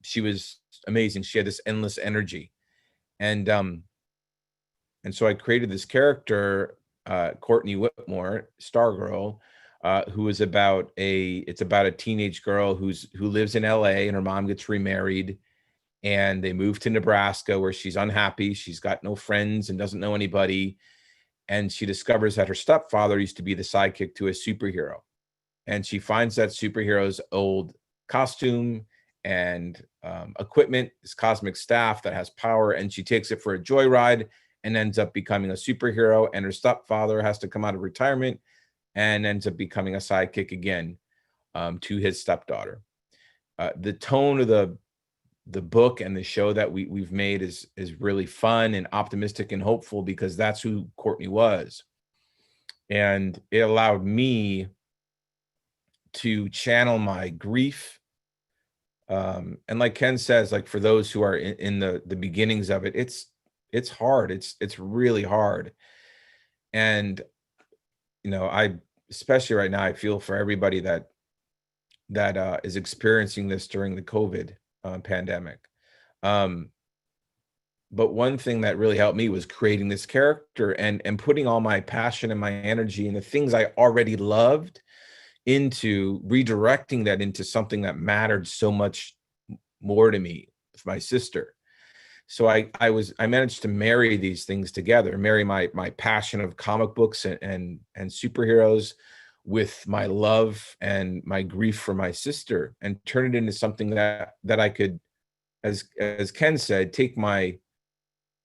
She was amazing. She had this endless energy. And so I created this character, Courtney Whitmore, Stargirl, who is about a teenage girl who lives in LA, and her mom gets remarried, and they move to Nebraska where she's unhappy. She's got no friends and doesn't know anybody. And she discovers that her stepfather used to be the sidekick to a superhero. And she finds that superhero's old costume and equipment, his cosmic staff that has power, and she takes it for a joyride and ends up becoming a superhero. And her stepfather has to come out of retirement and ends up becoming a sidekick again to his stepdaughter. The tone of the book and the show that we've made is really fun and optimistic and hopeful, because that's who Courtney was. And it allowed me to channel my grief. And like Ken says, like for those who are in the beginnings of it, it's hard. It's really hard. And, you know, I, especially right now, I feel for everybody that is experiencing this during the COVID pandemic. Um, but one thing that really helped me was creating this character and putting all my passion and my energy and the things I already loved into redirecting that into something that mattered so much more to me with my sister. So I managed to marry these things together, marry my passion of comic books and superheroes with my love and my grief for my sister, and turn it into something that I could, as Ken said, take my,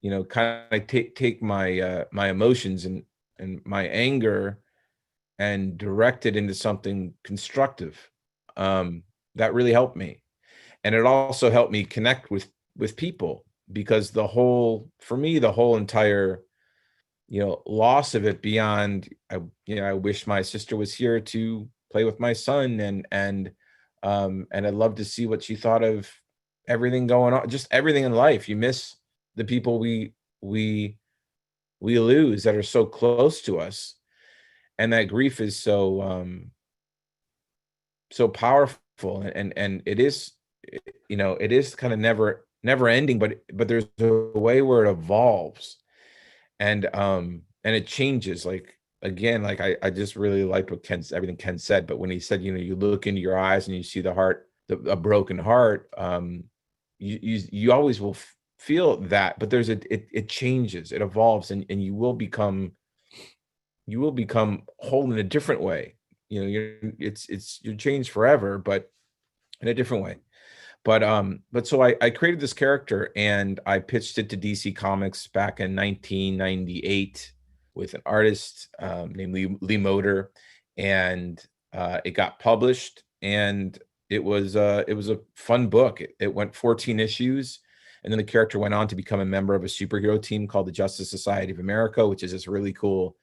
you know, kind of take my my emotions and my anger and direct it into something constructive. That really helped me. And it also helped me connect with people, because for me, the whole entire, you know, loss of it, beyond, I wish my sister was here to play with my son, and I'd love to see what she thought of everything going on, just everything in life. You miss the people we lose that are so close to us, and that grief is so powerful, and it is, you know, it is kind of never ending, but there's a way where it evolves, and it changes. Like, again, like I just really liked what everything Ken said, but when he said, you know, you look into your eyes and you see the heart, a broken heart, you always will feel that, but it changes, it evolves, and you will become whole in a different way. You know, you're changed forever, but in a different way. But so I created this character, and I pitched it to DC Comics back in 1998 with an artist named Lee Moder, and it got published, and it was a fun book. It went 14 issues, and then the character went on to become a member of a superhero team called the Justice Society of America, which is this really cool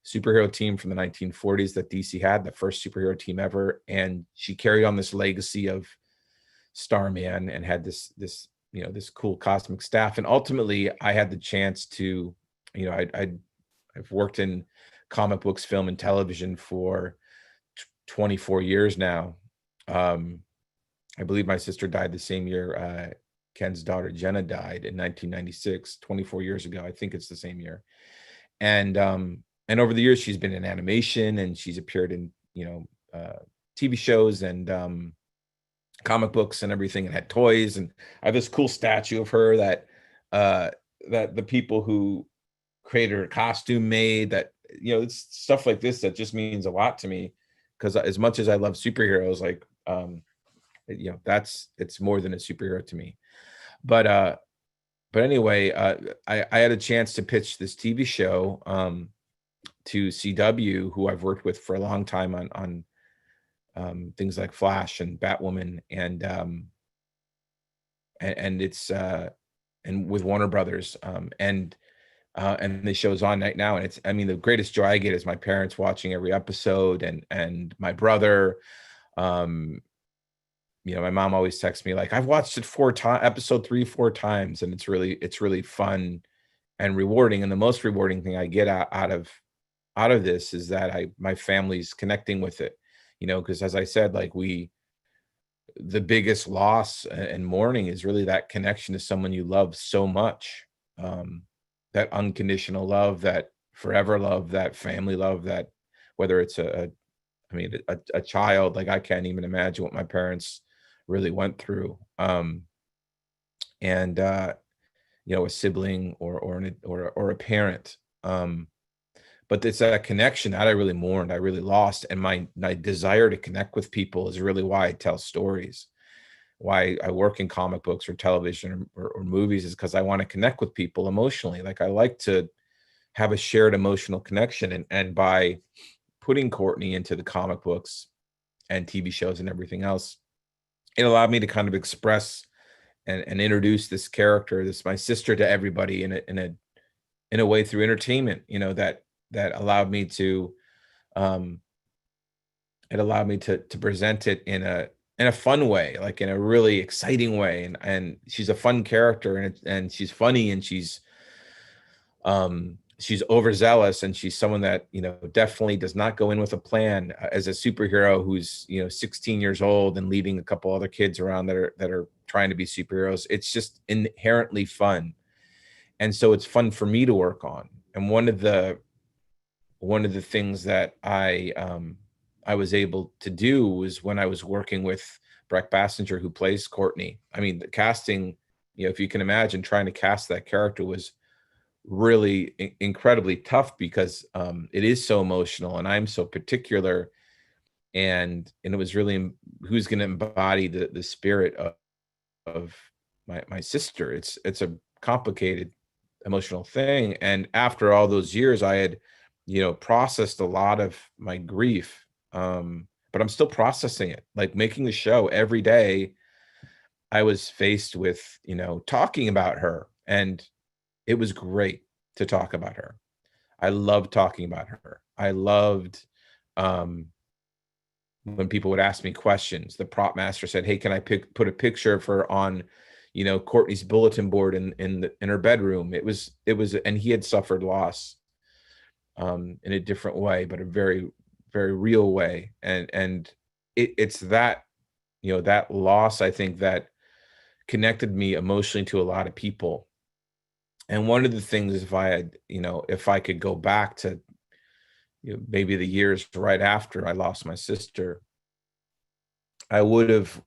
superhero team from the 1940s that DC had, the first superhero team ever. And she carried on this legacy of Starman and had this you know, this cool cosmic staff. And ultimately, I had the chance to, you know, I've worked in comic books, film, and television for 24 years now. I believe my sister died the same year Ken's daughter Jenna died in 1996, 24 years ago. I think it's the same year. And over the years, she's been in animation, and she's appeared in, you know, TV shows and comic books and everything, and had toys. And I have this cool statue of her that the people who created her costume made. That, you know, it's stuff like this that just means a lot to me, because as much as I love superheroes, like you know, it's more than a superhero to me. But anyway, I had a chance to pitch this TV show to CW, who I've worked with for a long time on things like Flash and Batwoman, and it's and with Warner Brothers, and the show's on right now. And it's, I mean, the greatest joy I get is my parents watching every episode, and my brother. You know, my mom always texts me like, I've watched it 4 times, episode 3, 4 times, and it's really fun and rewarding. And the most rewarding thing I get out of this is that my family's connecting with it, you know, because as I said, like, the biggest loss and mourning is really that connection to someone you love so much, that unconditional love, that forever love, that family love, that whether it's a child, like, I can't even imagine what my parents really went through, and you know, a sibling or a parent, but it's that connection that I really mourned, I really lost. And my desire to connect with people is really why I tell stories, why I work in comic books or television or movies, is because I want to connect with people emotionally. Like, I like to have a shared emotional connection, and by putting Courtney into the comic books and TV shows and everything else, it allowed me to kind of express and introduce this character, my sister, to everybody in a way through entertainment, you know, that allowed me to present it in a fun way, like in a really exciting way. And she's a fun character, and she's funny, and she's She's overzealous, and she's someone that, definitely does not go in with a plan, as a superhero who's, 16 years old and leading a couple other kids around that are trying to be superheroes. It's just inherently fun. And so it's fun for me to work on. And one of the things that I was able to do was when I was working with Breck Bassinger, who plays Courtney. I mean, the casting, if you can imagine, trying to cast that character was really incredibly tough, because it is so emotional and I'm so particular, and it was really who's going to embody the spirit of my sister. It's a complicated emotional thing, and after all those years I had processed a lot of my grief, but I'm still processing it. Like, making the show every day, I was faced with talking about her, and it was great to talk about her. I loved talking about her. I loved when people would ask me questions. The prop master said, "Hey, can I put a picture of her on, Courtney's bulletin board in her bedroom?" It was, and he had suffered loss in a different way, but a very, very real way. And it's that, that loss, I think, that connected me emotionally to a lot of people. And one of the things, if I could go back to maybe the years right after I lost my sister, I would have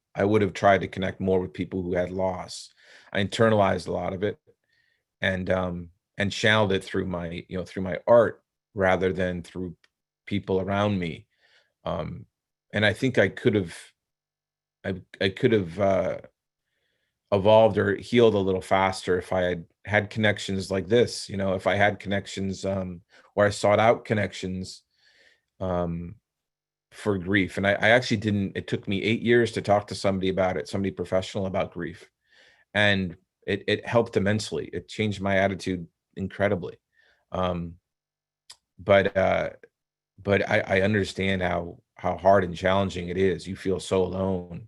tried to connect more with people who had loss. I internalized a lot of it, and channeled it through my art rather than through people around me. And I think I could have evolved or healed a little faster if I had connections like this. If I had connections, or I sought out connections for grief. And I actually didn't. It took me 8 years to talk to somebody about it, somebody professional about grief, and it helped immensely. It changed my attitude incredibly. Um, but I understand how hard and challenging it is. You feel so alone,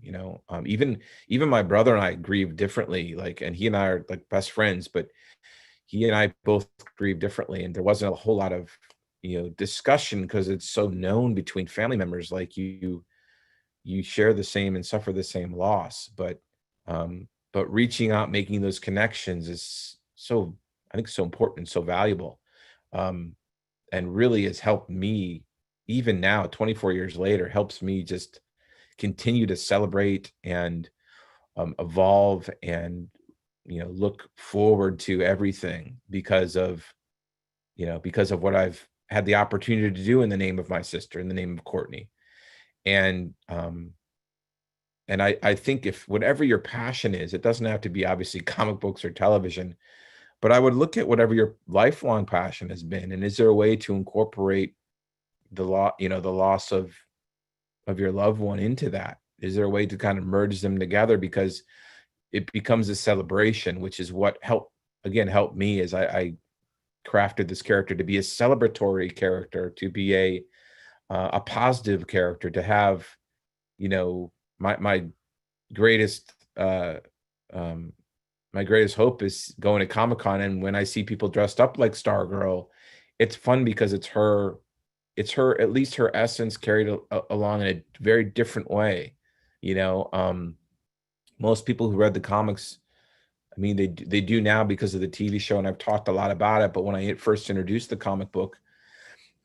even my brother and I grieve differently, and he and I are like best friends, but he and I both grieve differently. And there wasn't a whole lot of, discussion, because it's so known between family members, like you share the same and suffer the same loss. But reaching out, making those connections is so, I think, so important and so valuable. And really has helped me, even now, 24 years later, helps me just continue to celebrate and evolve and look forward to everything because of what I've had the opportunity to do in the name of my sister, in the name of Courtney. And I think, if whatever your passion is, it doesn't have to be obviously comic books or television, but I would look at whatever your lifelong passion has been, and is there a way to incorporate the loss of your loved one into that? Is there a way to kind of merge them together, because it becomes a celebration, which is what helped me as I crafted this character to be a celebratory character, to be a positive character, to have my greatest my greatest hope is going to Comic-Con, and when I see people dressed up like Stargirl, it's fun because it's her, at least her essence carried along in a very different way. Most people who read the comics, I mean, they do now because of the TV show, and I've talked a lot about it. But when I first introduced the comic book,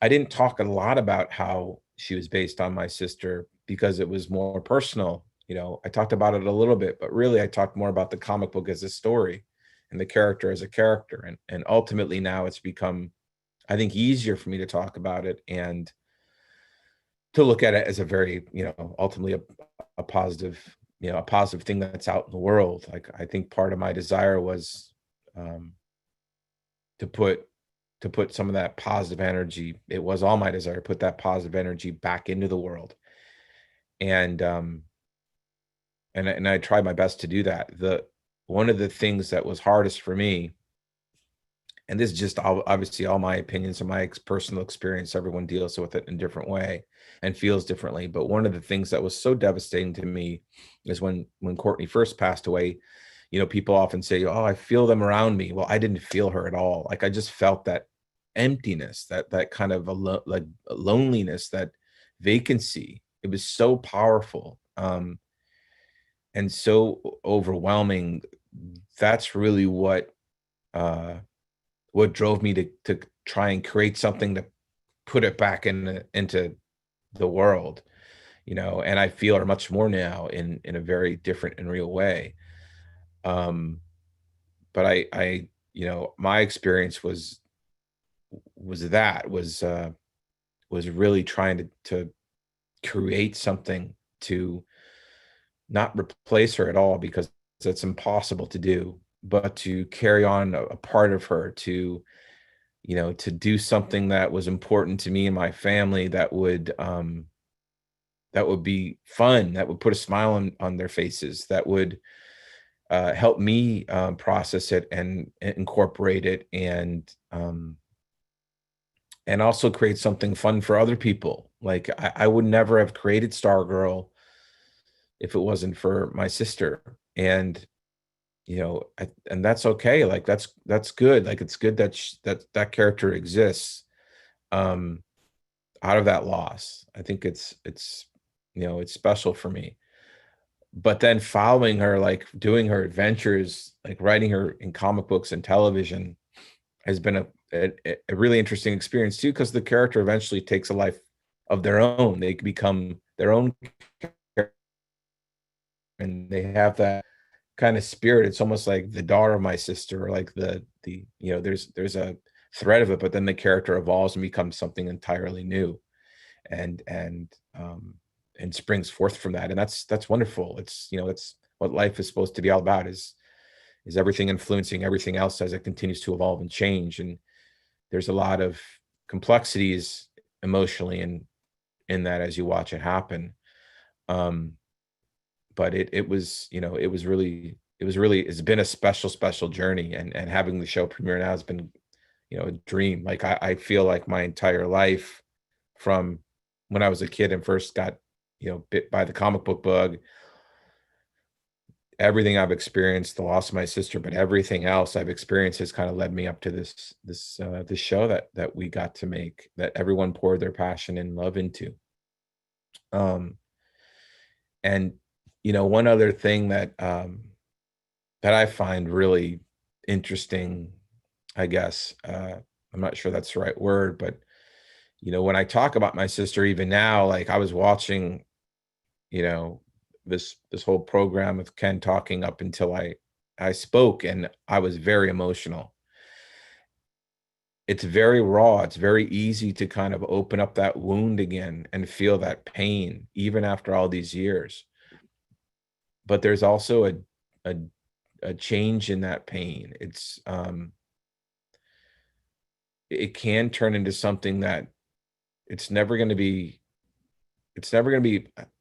I didn't talk a lot about how she was based on my sister, because it was more personal. I talked about it a little bit, but really I talked more about the comic book as a story and the character as a character. And ultimately now it's become, I think, easier for me to talk about it and to look at it as a very, ultimately a positive, a positive thing that's out in the world. Like, I think part of my desire was to put some of that positive energy. It was all my desire to put that positive energy back into the world. And I tried my best to do that. One of the things that was hardest for me, and this is just obviously all my opinions and my personal experience, everyone deals with it in a different way and feels differently. But one of the things that was so devastating to me is when Courtney first passed away, you know, people often say, oh, I feel them around me. Well, I didn't feel her at all. Like I just felt that emptiness, that kind of like loneliness, that vacancy. It was so powerful. And so overwhelming. That's really what drove me to try and create something to put it back into the world, you know, and I feel her much more now in a very different and real way. Um, but you know, my experience was really trying to create something to not replace her at all, because it's impossible to do, but to carry on a part of her, to, you know, to do something that was important to me and my family, that would be fun, that would put a smile on their faces, that would help me process it and incorporate it, and also create something fun for other people. Like I would never have created Stargirl if it wasn't for my sister. And you know, and that's okay. Like that's good. Like it's good that that character exists um out of that loss. I think it's you know, it's special for me. But then following her, like doing her adventures, like writing her in comic books and television has been a really interesting experience too, because the character eventually takes a life of their own. They become their own character, and they have that kind of spirit. It's almost like the daughter of my sister, or like the you know, there's a thread of it, but then the character evolves and becomes something entirely new, and and springs forth from that. And that's wonderful. It's, you know, it's what life is supposed to be all about, is everything influencing everything else as it continues to evolve and change. And there's a lot of complexities emotionally in that as you watch it happen. Um, but it was, you know, it's been a special journey, and having the show premiere now has been, you know, a dream. Like I feel like my entire life, from when I was a kid and first got, you know, bit by the comic book bug, everything I've experienced, the loss of my sister, but everything else I've experienced has kind of led me up to this show that we got to make, that everyone poured their passion and love into. And you know, one other thing that I find really interesting, I guess, I'm not sure that's the right word, but you know, when I talk about my sister, even now, like I was watching, you know, this whole program of Ken talking up until I spoke, and I was very emotional. It's very raw. It's very easy to kind of open up that wound again and feel that pain even after all these years. But there's also a a change in that pain. It can turn into something that it's never going to be I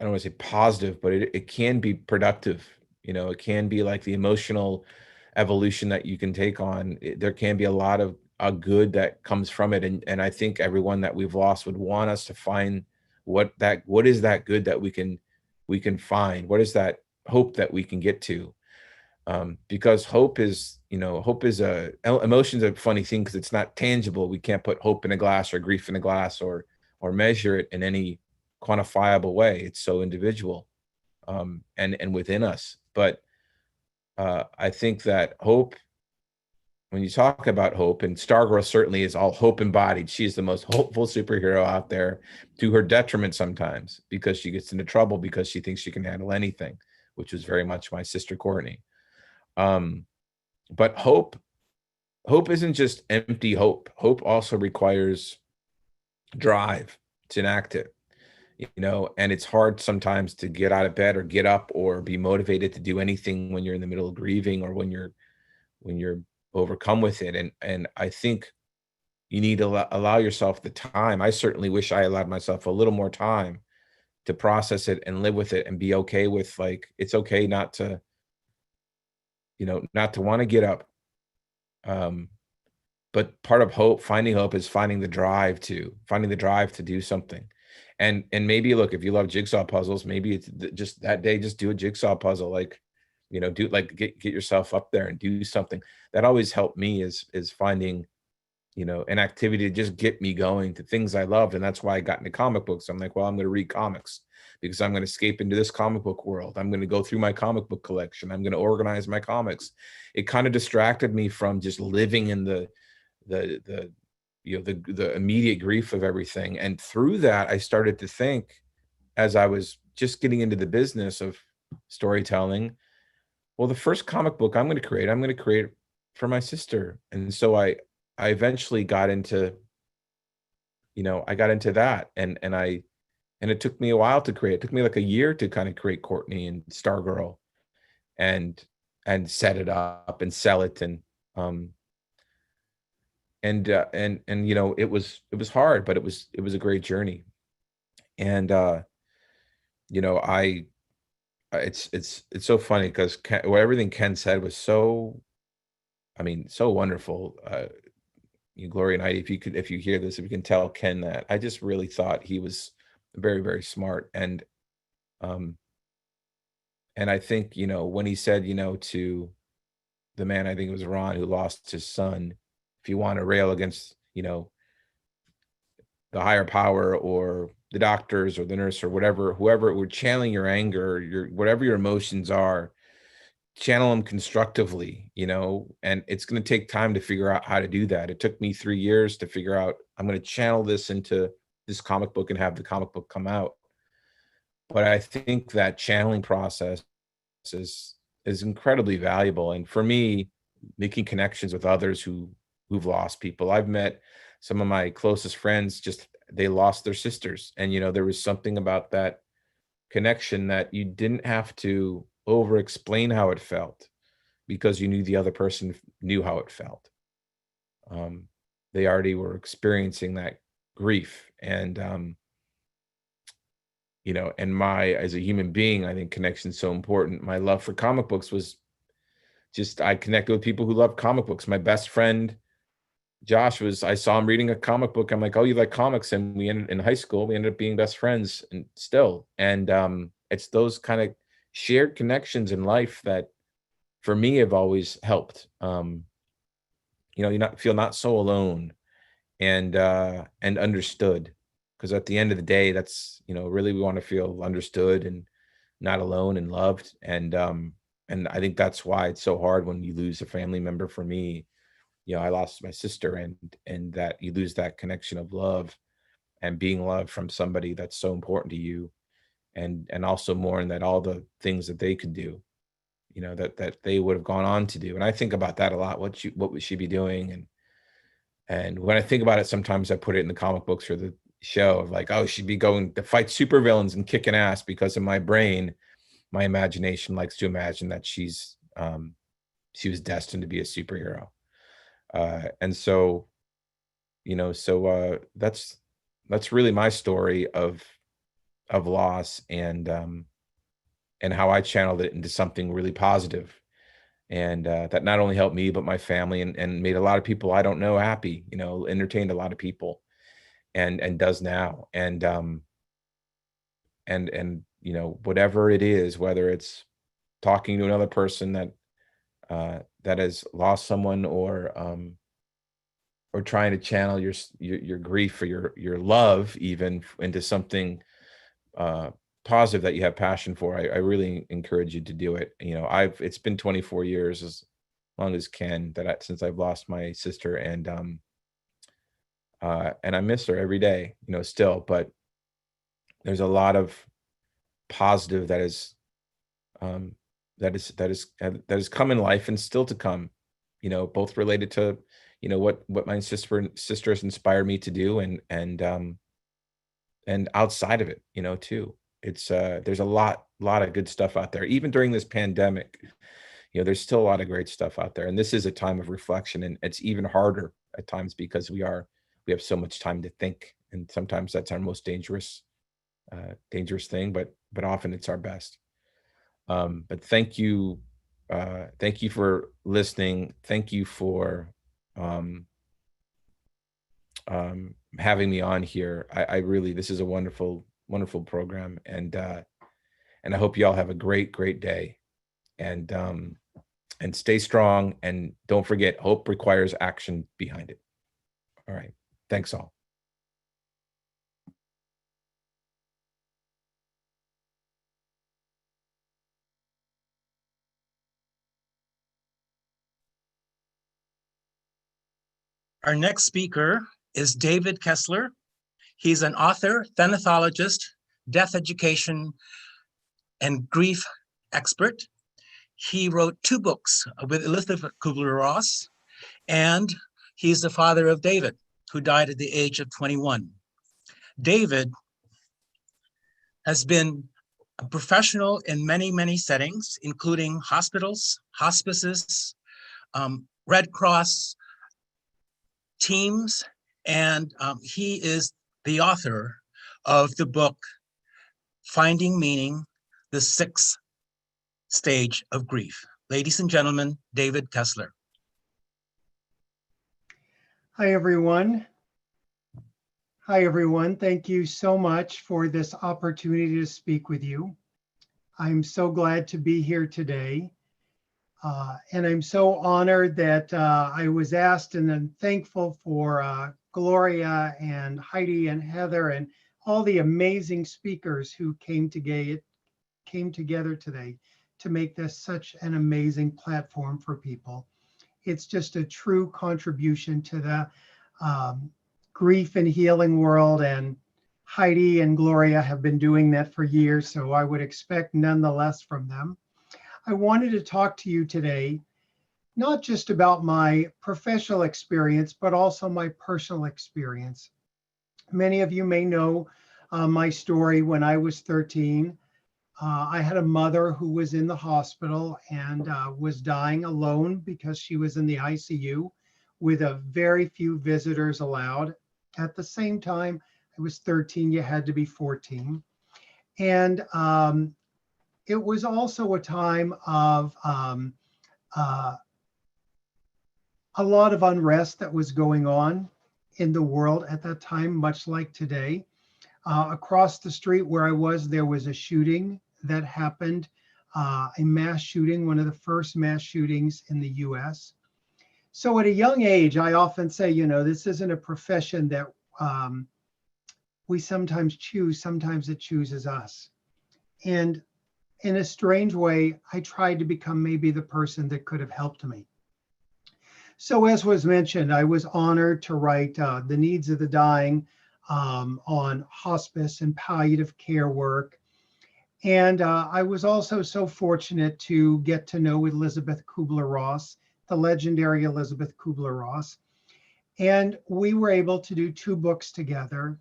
don't want to say positive, but it can be productive. You know, it can be like the emotional evolution that you can take on. There can be a lot of good that comes from it. And I think everyone that we've lost would want us to find what is that good that we can find. What is that hope that we can get to? Because hope is, you know, emotion's a funny thing because it's not tangible. We can't put hope in a glass or grief in a glass or measure it in any quantifiable way. It's so individual, and within us. But I think that hope, when you talk about hope, and Stargirl certainly is all hope embodied. She's the most hopeful superhero out there, to her detriment sometimes, because she gets into trouble because she thinks she can handle anything, which was very much my sister Courtney. But hope isn't just empty hope. Hope also requires drive to enact it, you know, and it's hard sometimes to get out of bed or get up or be motivated to do anything when you're in the middle of grieving, or when you're overcome with it. And I think you need to allow yourself the time. I certainly wish I allowed myself a little more time to process it and live with it, and be okay with, like, it's okay not to, you know, not to want to get up. But part of finding hope is finding the drive to do something. And maybe, look, if you love jigsaw puzzles, maybe it's just that day, just do a jigsaw puzzle. Like, do like get yourself up there and do something. That always helped me is finding, an activity to just get me going to things I loved. And that's why I got into comic books. I'm like, well, I'm going to read comics because I'm going to escape into this comic book world. I'm going to go through my comic book collection. I'm going to organize my comics. It kind of distracted me from just living in the immediate grief of everything. And through that, I started to think, as I was just getting into the business of storytelling, well, the first comic book I'm going to create for my sister. And so I eventually got into, I got into that, and it took me a while to create. It took me like a year to kind of create Courtney and Stargirl, and set it up and sell it, um it was hard, but it was a great journey. And I it's so funny because everything Ken said was so, so wonderful. Gloria and Heidi, if you hear this, if you can tell Ken that I just really thought he was very, very smart. Um, and I think, when he said, to the man, I think it was Ron, who lost his son, if you want to rail against, the higher power or the doctors or the nurse or whatever, whoever, we're channeling your anger, whatever your emotions are, channel them constructively, and it's going to take time to figure out how to do that. It took me 3 years to figure out, I'm going to channel this into this comic book and have the comic book come out. But I think that channeling process is incredibly valuable. And for me, making connections with others who've lost people. I've met some of my closest friends, just they lost their sisters. And there was something about that connection that you didn't have to over explain how it felt, because you knew the other person knew how it felt. They already were experiencing that grief. And and as a human being, I think connection is so important. My love for comic books was just, I connected with people who love comic books. My best friend Josh I saw him reading a comic book. I'm like, oh, you like comics? And in high school, we ended up being best friends and still. And it's those kind of shared connections in life that for me have always helped. You not feel not so alone and understood. Because at the end of the day, that's, really we want to feel understood and not alone and loved. And I think that's why it's so hard when you lose a family member. For me, I lost my sister, and that you lose that connection of love and being loved from somebody that's so important to you, and also mourn that all the things that they could do, that they would have gone on to do. And I think about that a lot. What would she be doing? And when I think about it, sometimes I put it in the comic books for the show of like, oh, she'd be going to fight supervillains and kicking ass, because in my brain, my imagination likes to imagine that she was destined to be a superhero. And so, that's really my story of loss, and how I channeled it into something really positive. And that not only helped me, but my family, and made a lot of people I don't know happy, entertained a lot of people, and does now. And whatever it is, whether it's talking to another person that has lost someone, or trying to channel your grief or your love even into something positive that you have passion for, I really encourage you to do it. It's been 24 years, as long as Ken, since I've lost my sister, and I miss her every day, still. But there's a lot of positive that has come in life and still to come, both related to what my sister has inspired me to do, and outside of it, too. It's there's a lot of good stuff out there. Even during this pandemic, there's still a lot of great stuff out there. And this is a time of reflection, and it's even harder at times because we have so much time to think, and sometimes that's our most dangerous thing, but often it's our best. But thank you for listening. Thank you for having me on here. I really, this is a wonderful program, and I hope you all have a great day. and stay strong. And don't forget, hope requires action behind it. All right. Thanks all. Our next speaker is David Kessler. He's an author, thanatologist, death education, and grief expert. He wrote 2 books with Elizabeth Kubler-Ross, and he's the father of David, who died at the age of 21. David has been a professional in many, many settings, including hospitals, hospices, Red Cross teams, and he is the author of the book, Finding Meaning, the 6th Stage of Grief. Ladies and gentlemen, David Kessler. Hi, everyone. Hi, everyone. Thank you so much for this opportunity to speak with you. I'm so glad to be here today. And I'm so honored that I was asked, and I'm thankful for Gloria and Heidi and Heather and all the amazing speakers who came together today to make this such an amazing platform for people. It's just a true contribution to the grief and healing world, and Heidi and Gloria have been doing that for years, so I would expect nonetheless from them. I wanted to talk to you today, not just about my professional experience, but also my personal experience. Many of you may know my story. When I was 13, I had a mother who was in the hospital and was dying alone because she was in the ICU with a very few visitors allowed. At the same time, I was 13, you had to be 14. And it was also a time of a lot of unrest that was going on in the world at that time, much like today. Across the street where I was, there was a shooting that happened, a mass shooting, one of the first mass shootings in the US. So at a young age, I often say, you know, this isn't a profession that we sometimes choose, sometimes it chooses us. And in a strange way, I tried to become maybe the person that could have helped me. So as was mentioned, I was honored to write The Needs of the Dying on hospice and palliative care work. And I was also so fortunate to get to know Elizabeth Kubler-Ross, the legendary Elizabeth Kubler-Ross. And we were able to do 2 books together.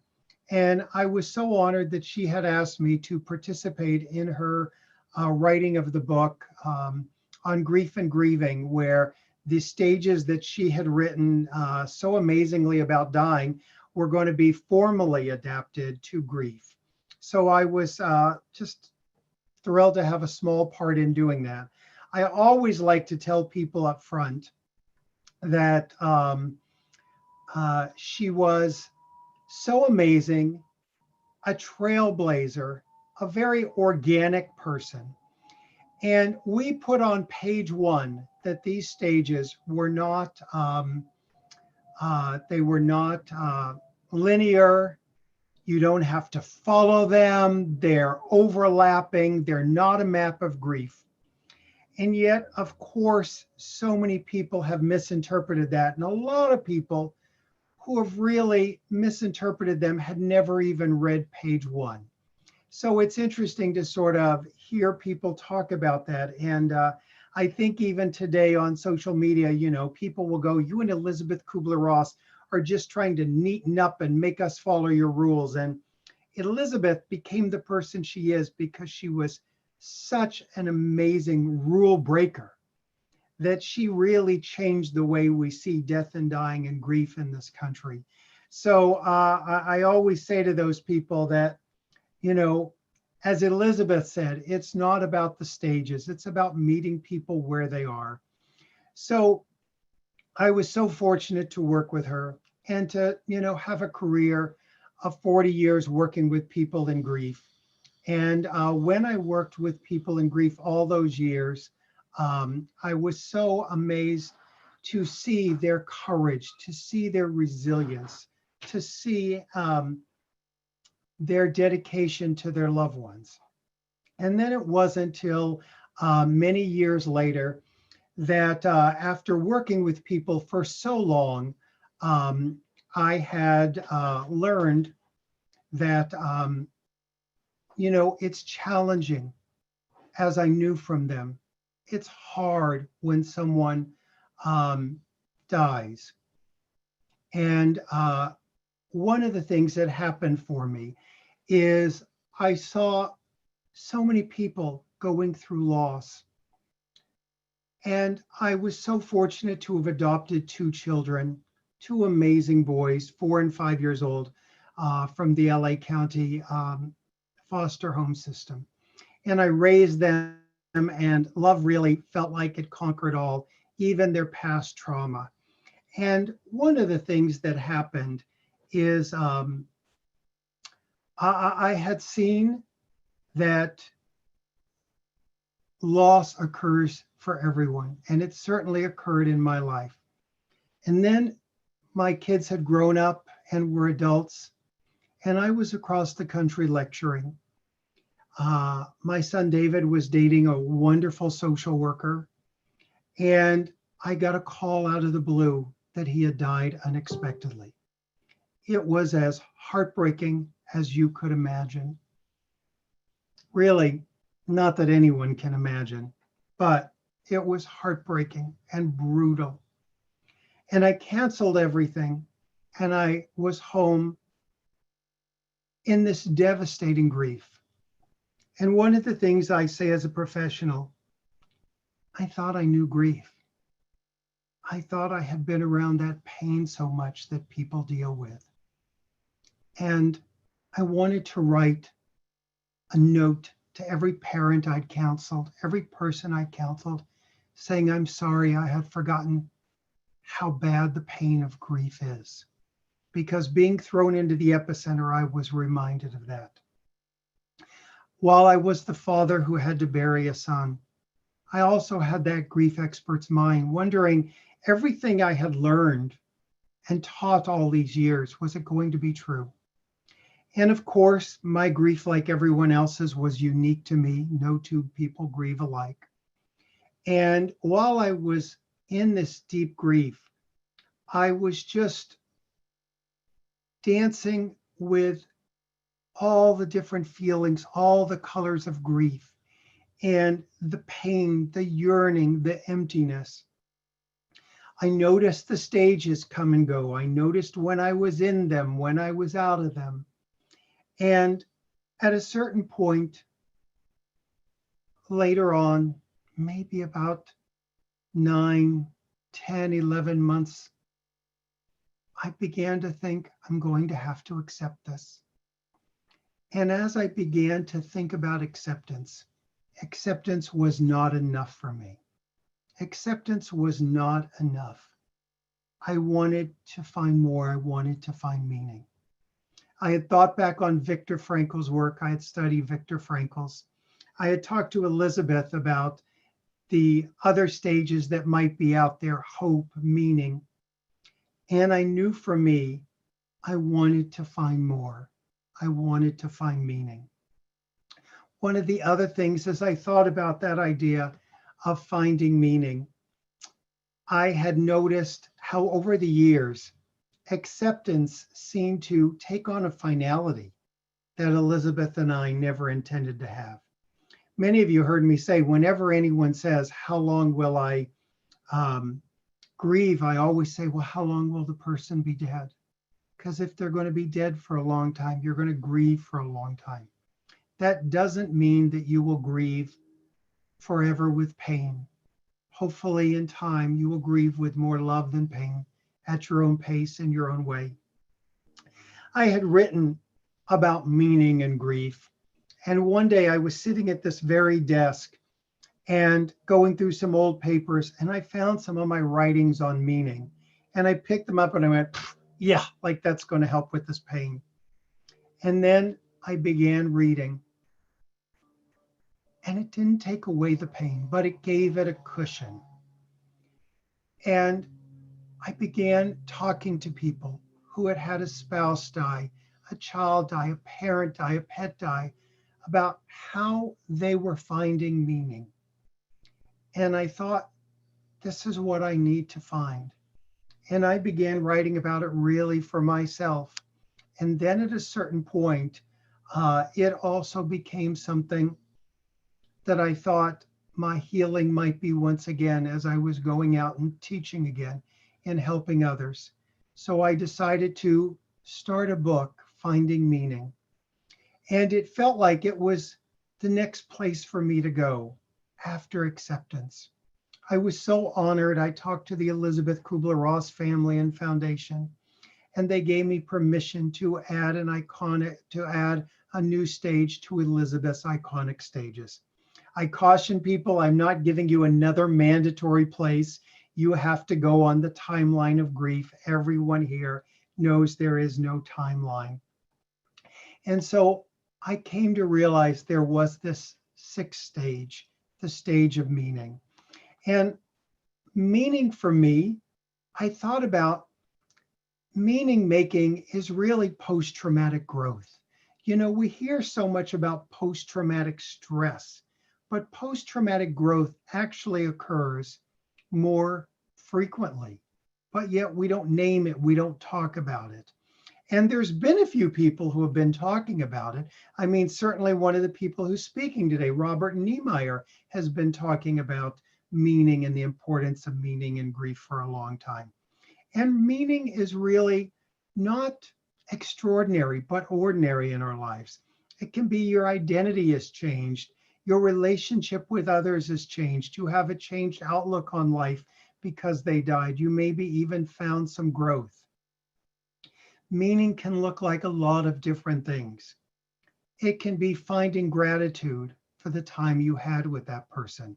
And I was so honored that she had asked me to participate in her writing of the book on grief and grieving, where the stages that she had written so amazingly about dying were going to be formally adapted to grief. So I was just thrilled to have a small part in doing that. I always like to tell people up front that she was so amazing, a trailblazer, a very organic person. And we put on page 1 that these stages were not, linear. You don't have to follow them. They're overlapping. They're not a map of grief. And yet, of course, so many people have misinterpreted that. And a lot of people who have really misinterpreted them had never even read page 1. So it's interesting to sort of hear people talk about that. And I think even today on social media, you know, people will go, you and Elizabeth Kubler-Ross are just trying to neaten up and make us follow your rules. And Elizabeth became the person she is because she was such an amazing rule breaker that she really changed the way we see death and dying and grief in this country. So I always say to those people that, you know, as Elizabeth said, it's not about the stages, it's about meeting people where they are. So I was so fortunate to work with her and to, you know, have a career of 40 years working with people in grief. And when I worked with people in grief all those years, I was so amazed to see their courage, to see their resilience, to see their dedication to their loved ones. And then it wasn't until many years later that after working with people for so long, I had learned that, it's challenging, as I knew from them. It's hard when someone dies. And one of the things that happened for me is I saw so many people going through loss. And I was so fortunate to have adopted two children, two amazing boys, 4 and 5 years old, from the LA County foster home system. And I raised them, and love really felt like it conquered all, even their past trauma. And one of the things that happened is I had seen that loss occurs for everyone, and it certainly occurred in my life. And then my kids had grown up and were adults, and I was across the country lecturing. My son David was dating a wonderful social worker, and I got a call out of the blue that he had died unexpectedly. It was as heartbreaking as you could imagine. Really, not that anyone can imagine, but it was heartbreaking and brutal. And I canceled everything, and I was home in this devastating grief. And one of the things I say as a professional, I thought I knew grief. I thought I had been around that pain so much that people deal with. And I wanted to write a note to every parent I'd counseled, every person I counseled, saying, I'm sorry, I had forgotten how bad the pain of grief is. Because being thrown into the epicenter, I was reminded of that. While I was the father who had to bury a son, I also had that grief expert's mind, wondering everything I had learned and taught all these years, was it going to be true? And of course, my grief, like everyone else's, was unique to me. No two people grieve alike. And while I was in this deep grief, I was just dancing with all the different feelings, all the colors of grief, and the pain, the yearning, the emptiness. I noticed the stages come and go. I noticed when I was in them, when I was out of them. And at a certain point, later on, maybe about 9, 10, 11 months, I began to think, I'm going to have to accept this. And as I began to think about acceptance, acceptance was not enough for me. Acceptance was not enough. I wanted to find more. I wanted to find meaning. I had thought back on Viktor Frankl's work. I had studied Viktor Frankl's. I had talked to Elizabeth about the other stages that might be out there, hope, meaning. And I knew for me, I wanted to find more. I wanted to find meaning. One of the other things, as I thought about that idea of finding meaning, I had noticed how over the years, acceptance seemed to take on a finality that Elizabeth and I never intended to have. Many of you heard me say, whenever anyone says, how long will I grieve? I always say, well, how long will the person be dead? Because if they're going to be dead for a long time, you're going to grieve for a long time. That doesn't mean that you will grieve forever with pain. Hopefully in time, you will grieve with more love than pain at your own pace in your own way. I had written about meaning and grief. And one day I was sitting at this very desk and going through some old papers, and I found some of my writings on meaning. And I picked them up and I went, yeah, like that's going to help with this pain. And then I began reading. And it didn't take away the pain, but it gave it a cushion. And I began talking to people who had had a spouse die, a child die, a parent die, a pet die, about how they were finding meaning. And I thought, this is what I need to find. And I began writing about it really for myself. And then at a certain point, it also became something that I thought my healing might be once again as I was going out and teaching again and helping others. So I decided to start a book, Finding Meaning. And it felt like it was the next place for me to go after acceptance. I was so honored. I talked to the Elizabeth Kubler-Ross family and foundation, and they gave me permission to add a new stage to Elizabeth's iconic stages. I caution people, I'm not giving you another mandatory place. You have to go on the timeline of grief. Everyone here knows there is no timeline. And so I came to realize there was this sixth stage, the stage of meaning. And meaning for me, I thought about meaning making is really post-traumatic growth. You know, we hear so much about post-traumatic stress, but post-traumatic growth actually occurs more frequently, but yet we don't name it, we don't talk about it. And there's been a few people who have been talking about it. I mean, certainly one of the people who's speaking today, Robert Niemeyer, has been talking about meaning and the importance of meaning in grief for a long time. And meaning is really not extraordinary, but ordinary in our lives. It can be your identity has changed. Your relationship with others has changed. You have a changed outlook on life because they died. You maybe even found some growth. Meaning can look like a lot of different things. It can be finding gratitude for the time you had with that person.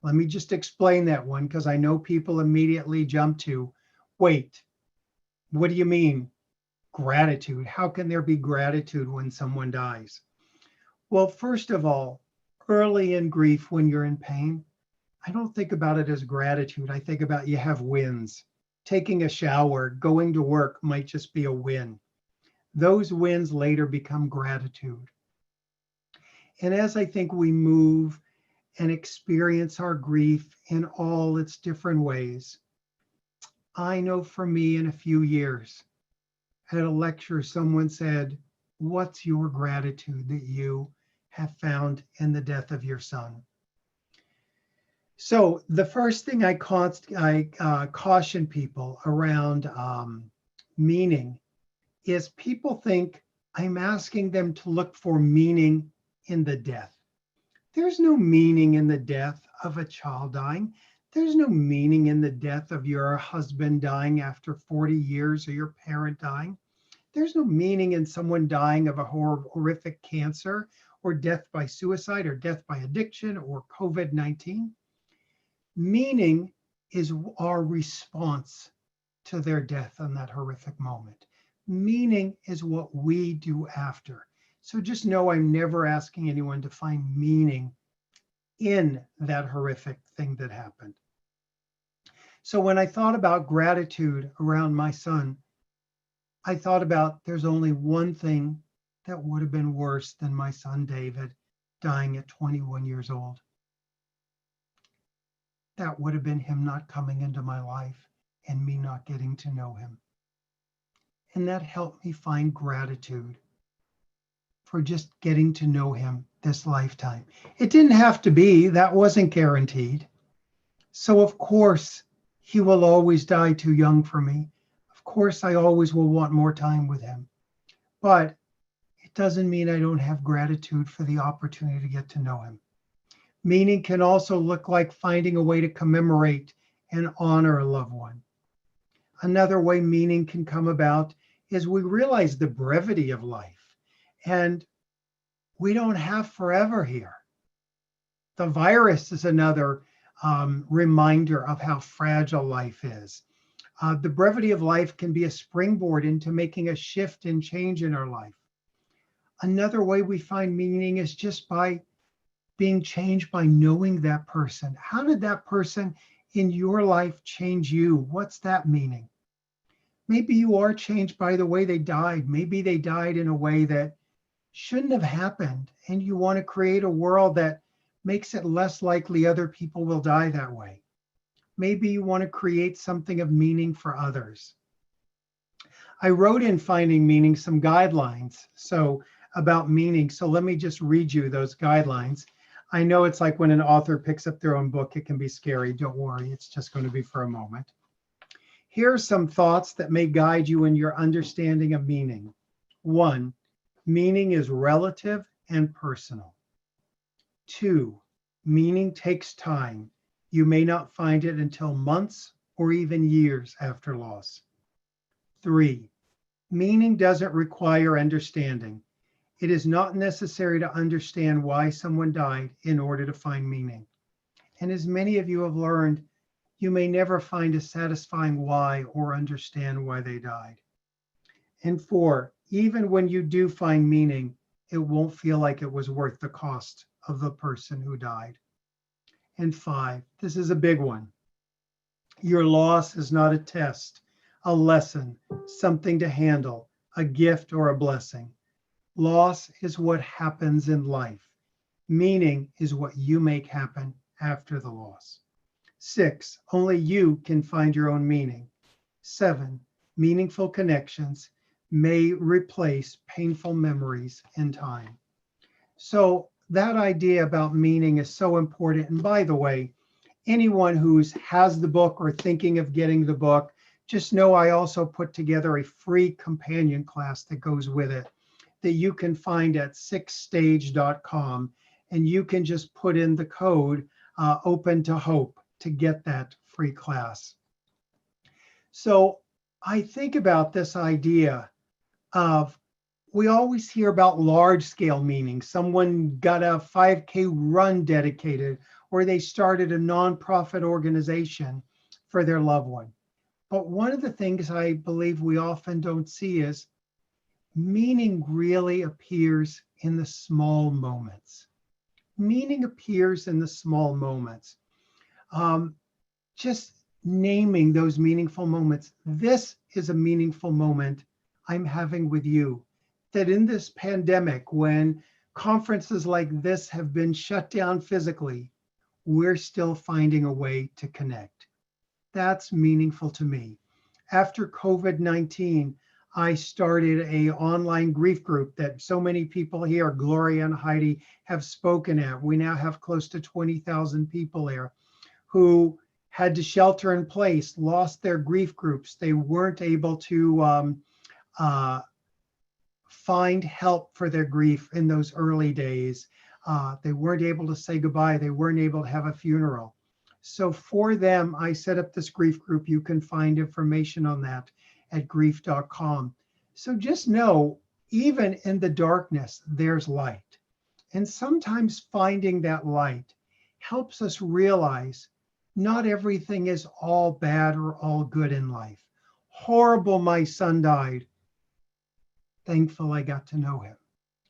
Let me just explain that one because I know people immediately jump to, wait, what do you mean gratitude? How can there be gratitude when someone dies? Well, first of all, early in grief, when you're in pain, I don't think about it as gratitude. I think about you have wins. Taking a shower, going to work might just be a win. Those wins later become gratitude. And as I think we move and experience our grief in all its different ways, I know for me in a few years, at a lecture, someone said, what's your gratitude that you have found in the death of your son? So the first thing I caution people around meaning is people think I'm asking them to look for meaning in the death. There's no meaning in the death of a child dying. There's no meaning in the death of your husband dying after 40 years or your parent dying. There's no meaning in someone dying of a horrific cancer or death by suicide or death by addiction or COVID-19. Meaning is our response to their death in that horrific moment. Meaning is what we do after. So just know I'm never asking anyone to find meaning in that horrific thing that happened. So when I thought about gratitude around my son, I thought about there's only one thing that would have been worse than my son David dying at 21 years old. That would have been him not coming into my life and me not getting to know him. And that helped me find gratitude for just getting to know him this lifetime. It didn't have to be, that wasn't guaranteed. So of course, he will always die too young for me. Of course, I always will want more time with him. But it doesn't mean I don't have gratitude for the opportunity to get to know him. Meaning can also look like finding a way to commemorate and honor a loved one. Another way meaning can come about is we realize the brevity of life, and we don't have forever here. The virus is another reminder of how fragile life is. The brevity of life can be a springboard into making a shift and change in our life. Another way we find meaning is just by being changed by knowing that person. How did that person in your life change you? What's that meaning? Maybe you are changed by the way they died. Maybe they died in a way that shouldn't have happened, and you want to create a world that makes it less likely other people will die that way. Maybe you want to create something of meaning for others. I wrote in Finding Meaning some guidelines about meaning. So let me just read you those guidelines. I know it's like when an author picks up their own book, it can be scary. Don't worry, it's just going to be for a moment. Here are some thoughts that may guide you in your understanding of meaning. 1, meaning is relative and personal. 2, meaning takes time. You may not find it until months or even years after loss. 3, meaning doesn't require understanding. It is not necessary to understand why someone died in order to find meaning. And as many of you have learned, you may never find a satisfying why or understand why they died. And 4, even when you do find meaning, it won't feel like it was worth the cost of the person who died. And 5, this is a big one. Your loss is not a test, a lesson, something to handle, a gift or a blessing. Loss is what happens in life. Meaning is what you make happen after the loss. 6, only you can find your own meaning. 7, meaningful connections may replace painful memories in time. So that idea about meaning is so important. And by the way, anyone who has the book or thinking of getting the book, just know I also put together a free companion class that goes with it that you can find at sixstage.com. And you can just put in the code open to hope to get that free class. So I think about this idea of, we always hear about large scale meaning. Someone got a 5K run dedicated, or they started a nonprofit organization for their loved one. But one of the things I believe we often don't see is meaning really appears in the small moments. Meaning appears in the small moments. Just naming those meaningful moments. This is a meaningful moment I'm having with you. That in this pandemic, when conferences like this have been shut down physically, we're still finding a way to connect. That's meaningful to me. After COVID-19, I started an online grief group that so many people here, Gloria and Heidi, have spoken at. We now have close to 20,000 people there who had to shelter in place, lost their grief groups. They weren't able to find help for their grief in those early days. They weren't able to say goodbye. They weren't able to have a funeral. So for them, I set up this grief group. You can find information on that at grief.com. So just know, even in the darkness, there's light. And sometimes finding that light helps us realize not everything is all bad or all good in life. Horrible, my son died. Thankful I got to know him.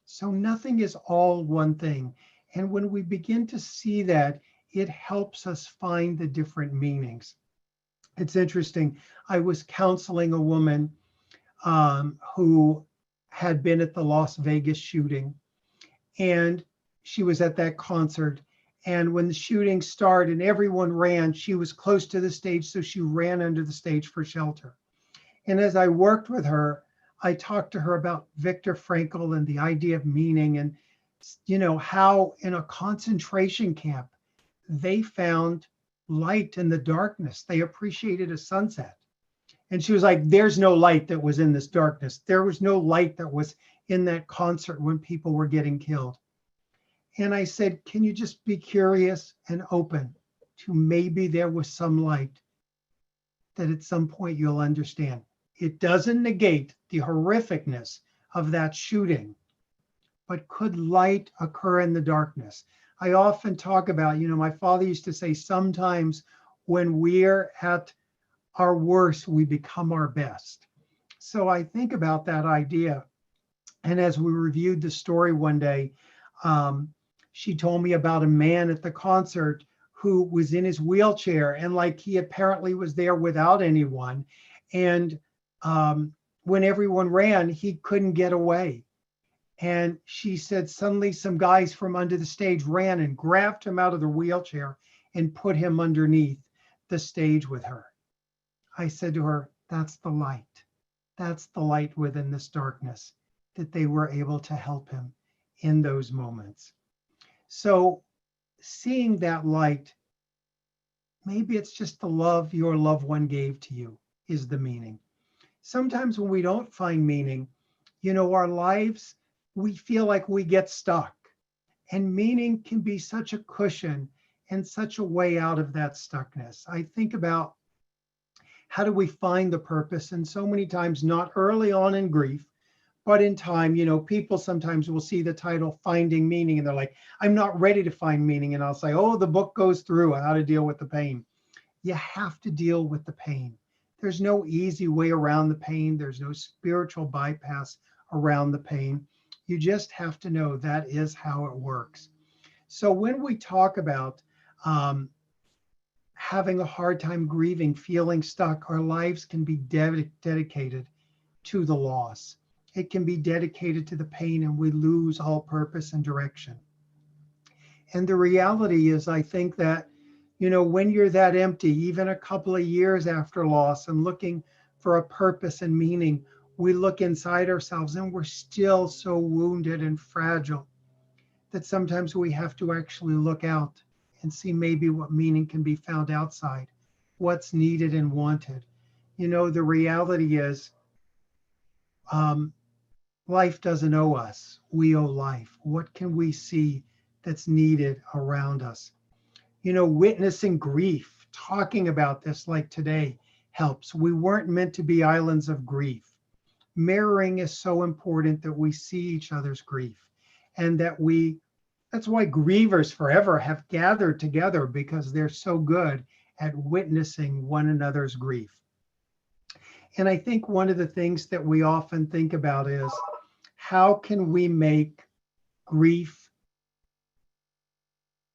So nothing is all one thing. And when we begin to see that, it helps us find the different meanings. It's interesting. I was counseling a woman who had been at the Las Vegas shooting, and she was at that concert. And when the shooting started and everyone ran, she was close to the stage, so she ran under the stage for shelter. And as I worked with her, I talked to her about Viktor Frankl and the idea of meaning, and how in a concentration camp, they found light in the darkness. They appreciated a sunset. And she was like, there's no light that was in this darkness. There was no light that was in that concert when people were getting killed. And I said, can you just be curious and open to maybe there was some light that at some point you'll understand. It doesn't negate the horrificness of that shooting, but could light occur in the darkness? I often talk about, my father used to say, sometimes when we're at our worst, we become our best. So I think about that idea. And as we reviewed the story one day, She told me about a man at the concert who was in his wheelchair, and like he apparently was there without anyone. And when everyone ran, he couldn't get away. And she said suddenly some guys from under the stage ran and grabbed him out of the wheelchair and put him underneath the stage with her. I said to her, that's the light. That's the light within this darkness, that they were able to help him in those moments. So seeing that light, maybe it's just the love your loved one gave to you is the meaning. Sometimes when we don't find meaning, our lives, we feel like we get stuck. And meaning can be such a cushion and such a way out of that stuckness. I think about how do we find the purpose? And so many times, not early on in grief, but in time, people sometimes will see the title Finding Meaning and they're like, I'm not ready to find meaning. And I'll say, oh, the book goes through how to deal with the pain. You have to deal with the pain. There's no easy way around the pain. There's no spiritual bypass around the pain. You just have to know that is how it works. So when we talk about having a hard time grieving, feeling stuck, our lives can be dedicated to the loss. It can be dedicated to the pain, and we lose all purpose and direction. And the reality is, I think that, when you're that empty, even a couple of years after loss and looking for a purpose and meaning, we look inside ourselves and we're still so wounded and fragile that sometimes we have to actually look out and see maybe what meaning can be found outside, what's needed and wanted. The reality is, life doesn't owe us. We owe life. What can we see that's needed around us? Witnessing grief, talking about this like today helps. We weren't meant to be islands of grief. Mirroring is so important that we see each other's grief, and that's why grievers forever have gathered together, because they're so good at witnessing one another's grief. And I think one of the things that we often think about is, how can we make grief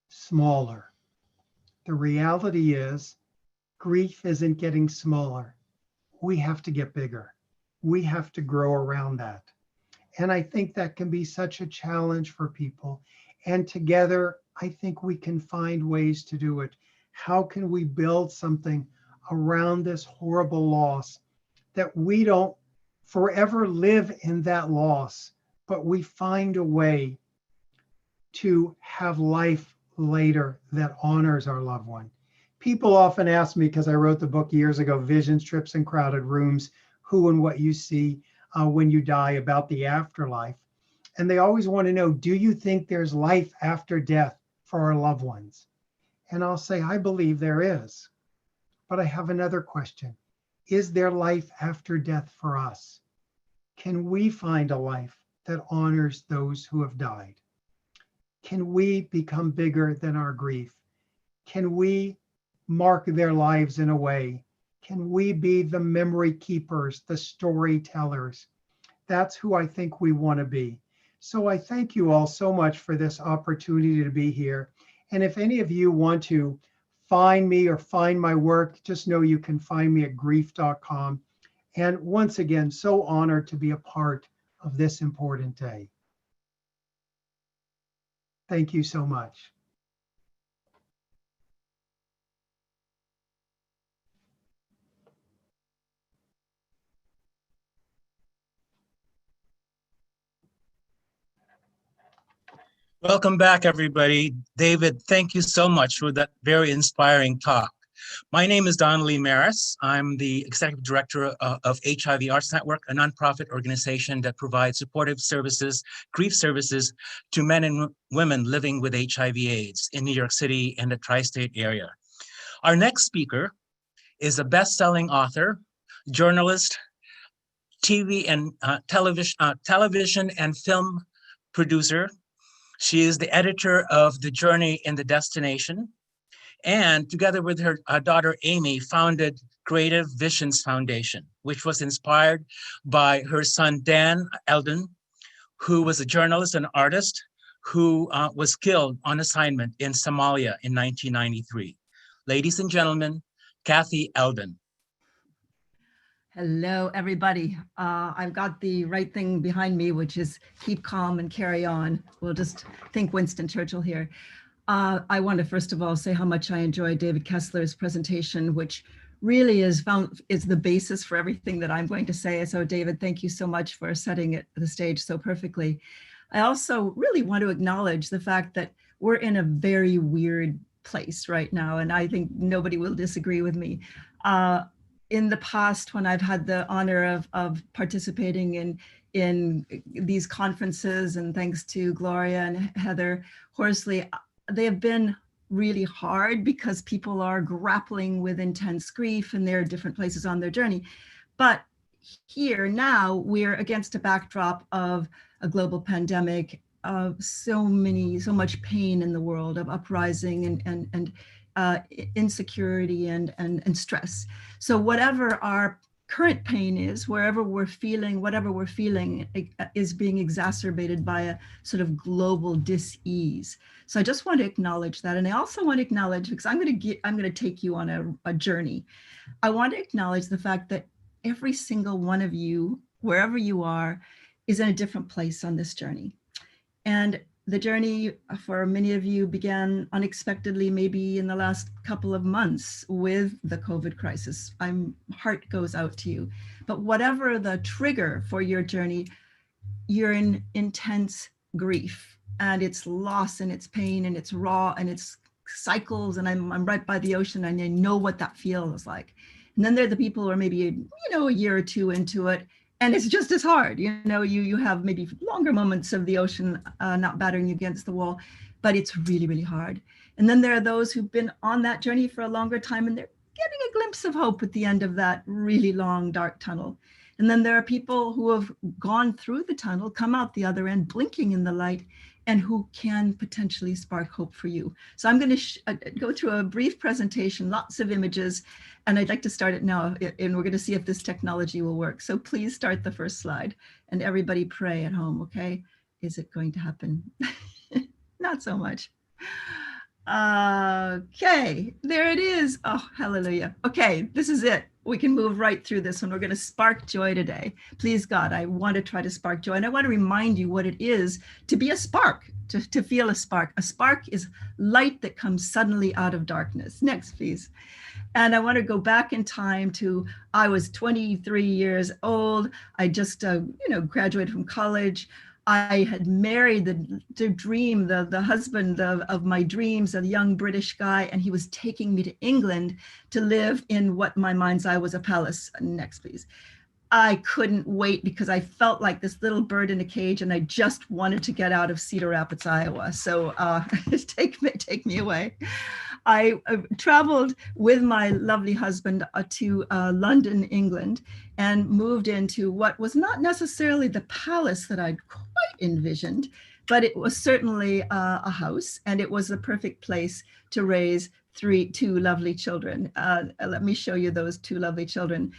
smaller? The reality is, grief isn't getting smaller. We have to get bigger. We have to grow around that. And I think that can be such a challenge for people. And together, I think we can find ways to do it. How can we build something around this horrible loss, that we don't forever live in that loss, but we find a way to have life later that honors our loved one? People often ask me, because I wrote the book years ago, Visions, Trips, and Crowded Rooms, Who and What You See When You Die, about the afterlife. And they always want to know, do you think there's life after death for our loved ones? And I'll say, I believe there is. But I have another question. Is there life after death for us? Can we find a life that honors those who have died? Can we become bigger than our grief? Can we mark their lives in a way? Can we be the memory keepers, the storytellers? That's who I think we want to be. So I thank you all so much for this opportunity to be here. And if any of you want to find me or find my work, just know you can find me at grief.com. And once again, so honored to be a part of this important day. Thank you so much. Welcome back, everybody. David, thank you so much for that very inspiring talk. My name is Don Lee Maris. I'm the Executive Director of HIV Arts Network, a nonprofit organization that provides supportive services, grief services to men and women living with HIV/AIDS in New York City and the tri-state area. Our next speaker is a best-selling author, journalist, TV and television and film producer. She is the editor of The Journey and the Destination, and together with her daughter Amy, founded Creative Visions Foundation, which was inspired by her son Dan Eldon, who was a journalist and artist who was killed on assignment in Somalia in 1993. Ladies and gentlemen, Kathy Eldon. Hello, everybody. I've got the right thing behind me, which is keep calm and carry on. We'll just think Winston Churchill here. I want to first of all say how much I enjoyed David Kessler's presentation, which really is the basis for everything that I'm going to say. So David, thank you so much for setting it the stage so perfectly. I also really want to acknowledge the fact that we're in a very weird place right now, and I think nobody will disagree with me. In the past, when I've had the honor of participating in these conferences, and thanks to Gloria and Heather Horsley, they have been really hard because people are grappling with intense grief and they're at different places on their journey. But here now, we're against a backdrop of a global pandemic, of so much pain in the world, of uprising and insecurity and stress. So whatever our current pain is, whatever we're feeling is being exacerbated by a sort of global dis-ease. So I just want to acknowledge that. And I also want to acknowledge, because I'm going to take you on a journey. I want to acknowledge the fact that every single one of you, wherever you are, is in a different place on this journey. And the journey for many of you began unexpectedly, maybe in the last couple of months with the COVID crisis. Heart goes out to you. But whatever the trigger for your journey, you're in intense grief, and it's loss and it's pain and it's raw and it's cycles. And I'm right by the ocean and I know what that feels like. And then there are the people who are maybe, a year or two into it, and it's just as hard. You have maybe longer moments of the ocean not battering you against the wall, but it's really, really hard. And then there are those who've been on that journey for a longer time, and they're getting a glimpse of hope at the end of that really long, dark tunnel. And then there are people who have gone through the tunnel, come out the other end, blinking in the light, and who can potentially spark hope for you. So I'm going to go through a brief presentation, lots of images, and I'd like to start it now, and we're going to see if this technology will work. So please start the first slide, and everybody pray at home, okay? Is it going to happen? Not so much. Okay, there it is. Oh, hallelujah. Okay, this is it. We can move right through this one. We're going to spark joy today. Please, God, I want to try to spark joy. And I want to remind you what it is to be a spark, to feel a spark. A spark is light that comes suddenly out of darkness. Next, please. And I want to go back in time to, I was 23 years old. I just, graduated from college. I had married the dream, the husband of my dreams, a young British guy, and he was taking me to England to live in what my mind's eye was a palace. Next, please. I couldn't wait because I felt like this little bird in a cage, and I just wanted to get out of Cedar Rapids, Iowa. So take me away. I traveled with my lovely husband to London, England, and moved into what was not necessarily the palace that I'd quite envisioned, but it was certainly a house, and it was the perfect place to raise two lovely children. Let me show you those two lovely children.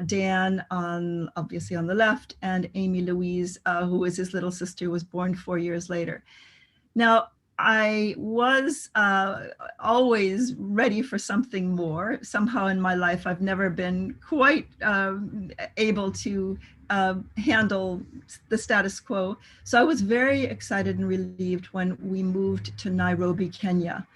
Dan, obviously on the left, and Amy Louise, who is his little sister, was born 4 years later. Now, I was always ready for something more. Somehow in my life, I've never been quite able to handle the status quo. So I was very excited and relieved when we moved to Nairobi, Kenya,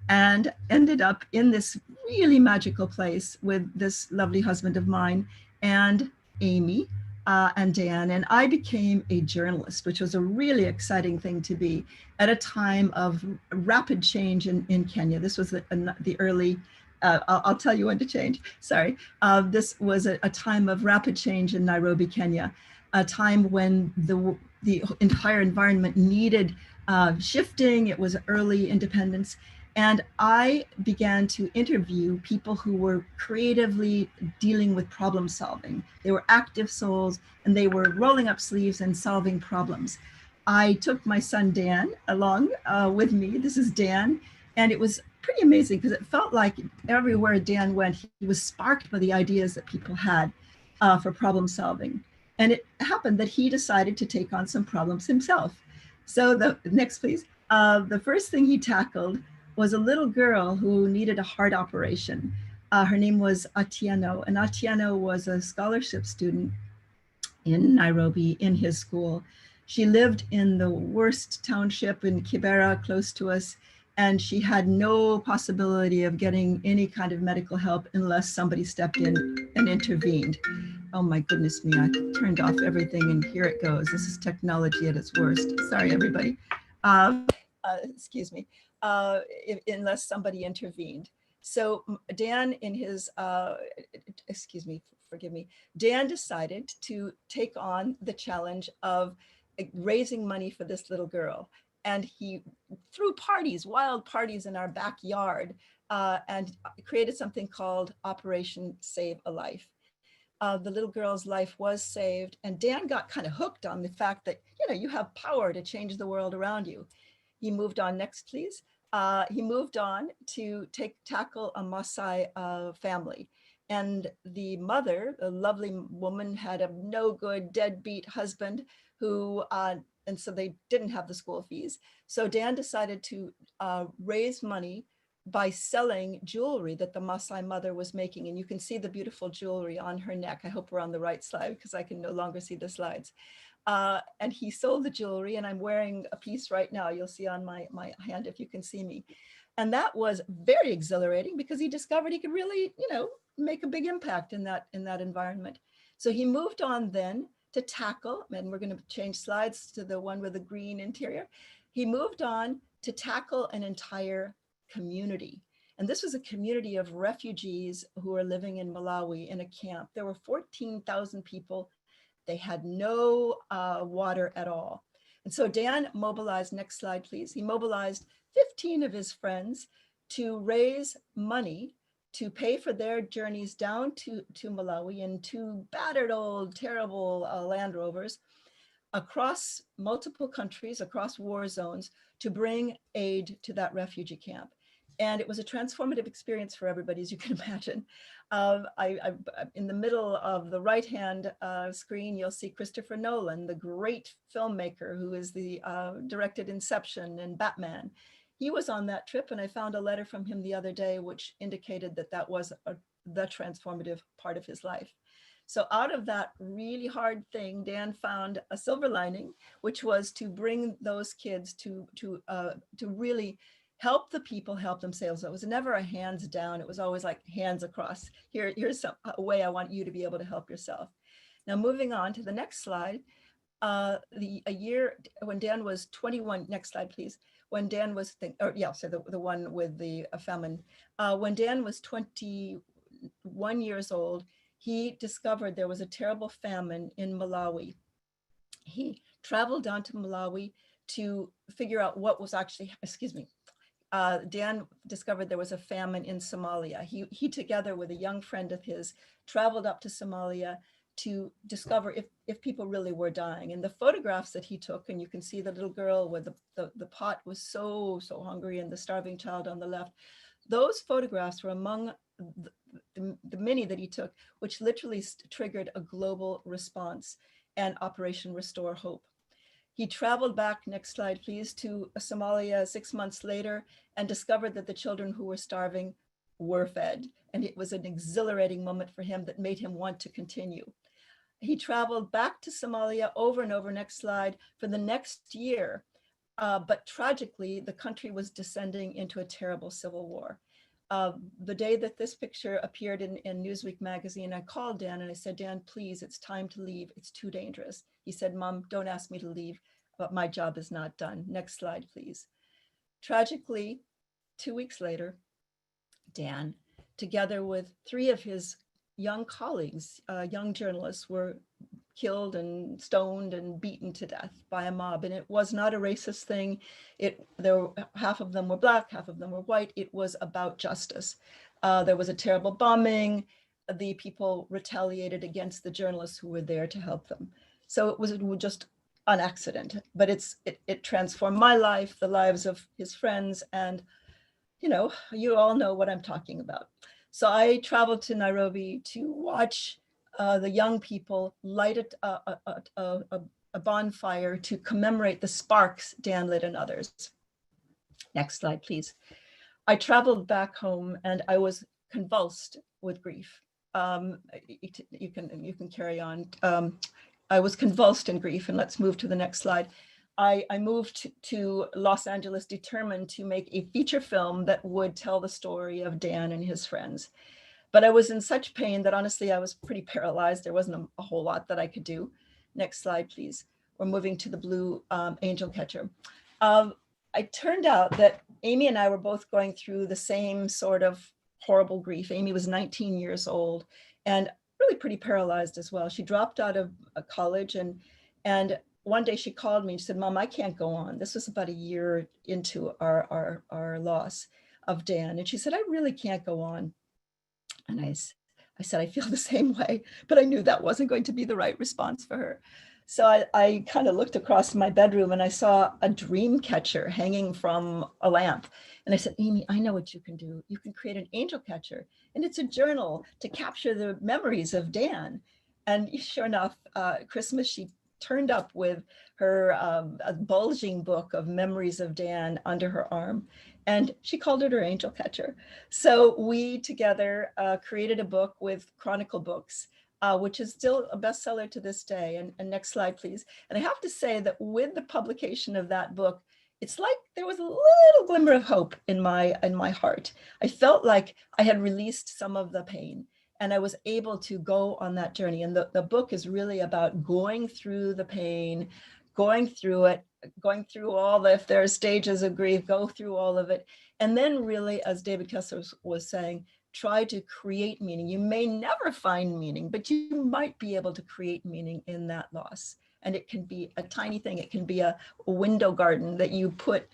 and ended up in this really magical place with this lovely husband of mine and Amy and Dan. And I became a journalist, which was a really exciting thing to be at a time of rapid change in Kenya. This was the early, I'll tell you when to change, sorry. This was a time of rapid change in Nairobi, Kenya, a time when the entire environment needed shifting. It was early independence. And I began to interview people who were creatively dealing with problem solving. They were active souls, and they were rolling up sleeves and solving problems. I took my son Dan along with me. This is Dan. And it was pretty amazing because it felt like everywhere Dan went, he was sparked by the ideas that people had for problem solving. And it happened that he decided to take on some problems himself. So the next, please. The first thing he tackled was a little girl who needed a heart operation. Her name was Atieno, and Atieno was a scholarship student in Nairobi in his school. She lived in the worst township in Kibera, close to us, and she had no possibility of getting any kind of medical help unless somebody stepped in and intervened. Oh my goodness me, I turned off everything and here it goes. This is technology at its worst. Sorry, everybody. Excuse me, unless somebody intervened. So Dan in his, excuse me, forgive me, Dan decided to take on the challenge of raising money for this little girl. And he threw parties, wild parties in our backyard, and created something called Operation Save a Life. The little girl's life was saved, and Dan got kind of hooked on the fact that, you know, you have power to change the world around you. He moved on, next please. He moved on to tackle a Maasai family. And the mother, a lovely woman, had a no good deadbeat husband who, and so they didn't have the school fees. So Dan decided to raise money by selling jewelry that the Maasai mother was making. And you can see the beautiful jewelry on her neck. I hope we're on the right slide because I can no longer see the slides. And he sold the jewelry, and I'm wearing a piece right now. You'll see on my hand if you can see me. And that was very exhilarating because he discovered he could really, you know, make a big impact in that environment. So he moved on then to tackle, and we're going to change slides to the one with the green interior. He moved on to tackle an entire community. And this was a community of refugees who are living in Malawi in a camp. There were 14,000 people. They had no water at all. And so Dan mobilized, next slide, please. He mobilized 15 of his friends to raise money to pay for their journeys down to Malawi in two battered old, terrible Land Rovers across multiple countries, across war zones, to bring aid to that refugee camp. And it was a transformative experience for everybody, as you can imagine. In the middle of the right-hand screen, you'll see Christopher Nolan, the great filmmaker who is the directed Inception and Batman. He was on that trip, and I found a letter from him the other day, which indicated that that was the transformative part of his life. So out of that really hard thing, Dan found a silver lining, which was to bring those kids to really help the people help themselves. It was never a hands down. It was always like hands across. Here's a way I want you to be able to help yourself. Now, moving on to the next slide. A year when Dan was 21, next slide, please. When Dan was, the one with the famine. When Dan was 21 years old, he discovered there was a terrible famine in Malawi. He traveled down to Malawi to figure out what was actually, Dan discovered there was a famine in Somalia. He together with a young friend of his traveled up to Somalia to discover if people really were dying. And the photographs that he took, and you can see the little girl with the pot was so hungry and the starving child on the left. Those photographs were among the many that he took, which literally triggered a global response and Operation Restore Hope. He traveled back, next slide please, to Somalia 6 months later and discovered that the children who were starving were fed. And it was an exhilarating moment for him that made him want to continue. He traveled back to Somalia over and over, next slide, for the next year. But tragically, the country was descending into a terrible civil war. The day that this picture appeared in Newsweek magazine, I called Dan and I said, Dan, please, it's time to leave. It's too dangerous. He said, Mom, don't ask me to leave, but my job is not done. Next slide, please. Tragically, 2 weeks later, Dan, together with 3 of his young colleagues, young journalists, were killed and stoned and beaten to death by a mob. And it was not a racist thing. Half of them were Black, half of them were white. It was about justice. There was a terrible bombing. The people retaliated against the journalists who were there to help them. So it was just an accident, but it transformed my life, the lives of his friends, and you all know what I'm talking about. So I traveled to Nairobi to watch the young people light a a bonfire to commemorate the sparks Dan lit in others. Next slide, please. I traveled back home and I was convulsed with grief. You can carry on. I was convulsed in grief, and let's move to the next slide. I moved to Los Angeles determined to make a feature film that would tell the story of Dan and his friends. But I was in such pain that honestly, I was pretty paralyzed. There wasn't a whole lot that I could do. Next slide, please. We're moving to the blue angel catcher. It turned out that Amy and I were both going through the same sort of horrible grief. Amy was 19 years old and really pretty paralyzed as well. She dropped out of college, and one day she called me and she said, "Mom, I can't go on." This was about a year into our loss of Dan. And she said, "I really can't go on." And I said, "I feel the same way," but I knew that wasn't going to be the right response for her. So I kind of looked across my bedroom and I saw a dream catcher hanging from a lamp. And I said, "Amy, I know what you can do. You can create an angel catcher. And it's a journal to capture the memories of Dan." And sure enough, Christmas, she turned up with her a bulging book of memories of Dan under her arm. And she called it her angel catcher. So we together created a book with Chronicle Books, which is still a bestseller to this day. And next slide, please. And I have to say that with the publication of that book, it's like there was a little glimmer of hope in my heart. I felt like I had released some of the pain and I was able to go on that journey. And the book is really about going through the pain, going through it, going through if there are stages of grief, go through all of it. And then really, as David Kessler was saying, try to create meaning. You may never find meaning, but you might be able to create meaning in that loss. And it can be a tiny thing. It can be a window garden that you put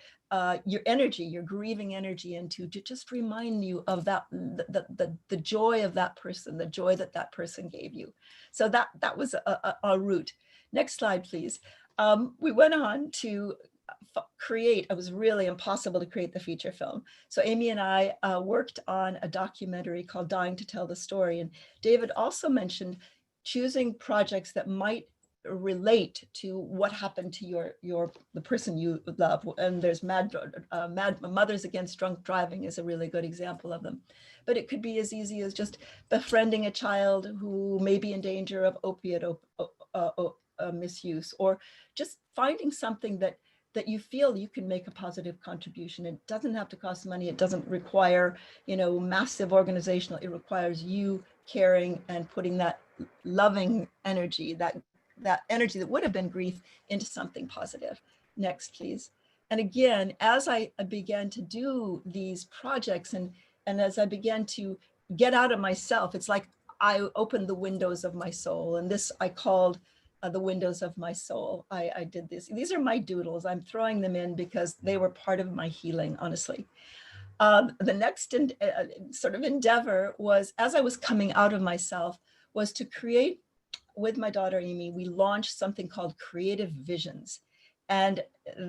your energy, your grieving energy into to just remind you of that, the joy of that person, the joy that that person gave you. So that was a route. Next slide, please. We went on to create, it was really impossible to create the feature film. So Amy and I worked on a documentary called Dying to Tell the Story. And David also mentioned choosing projects that might relate to what happened to the person you love. And there's Mad Mothers Against Drunk Driving is a really good example of them. But it could be as easy as just befriending a child who may be in danger of opiate misuse, or just finding something that you feel you can make a positive contribution. It doesn't have to cost money. It doesn't require, massive organizational. It requires you caring and putting that loving energy, that energy that would have been grief, into something positive. Next, please. And again, as I began to do these projects and as I began to get out of myself, it's like I opened the windows of my soul. And this I called the windows of my soul. I did this. These are my doodles. I'm throwing them in because they were part of my healing, honestly. The next sort of endeavor was, as I was coming out of myself, was to create, with my daughter Amy, we launched something called Creative Visions. And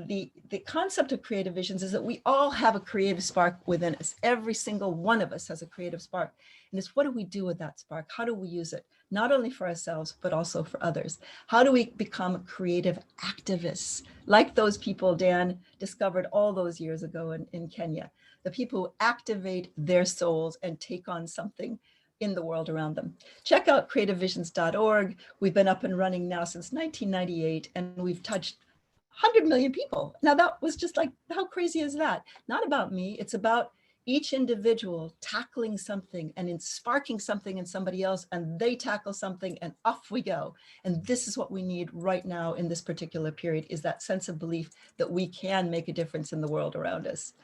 the concept of Creative Visions is that we all have a creative spark within us. Every single one of us has a creative spark. And it's, what do we do with that spark? How do we use it? Not only for ourselves, but also for others. How do we become creative activists? Like those people Dan discovered all those years ago in Kenya, the people who activate their souls and take on something in the world around them. Check out creativevisions.org. We've been up and running now since 1998, and we've touched 100 million people. Now that was just like, how crazy is that? Not about me, it's about each individual tackling something and sparking something in somebody else, and they tackle something and off we go. And this is what we need right now in this particular period, is that sense of belief that we can make a difference in the world around us.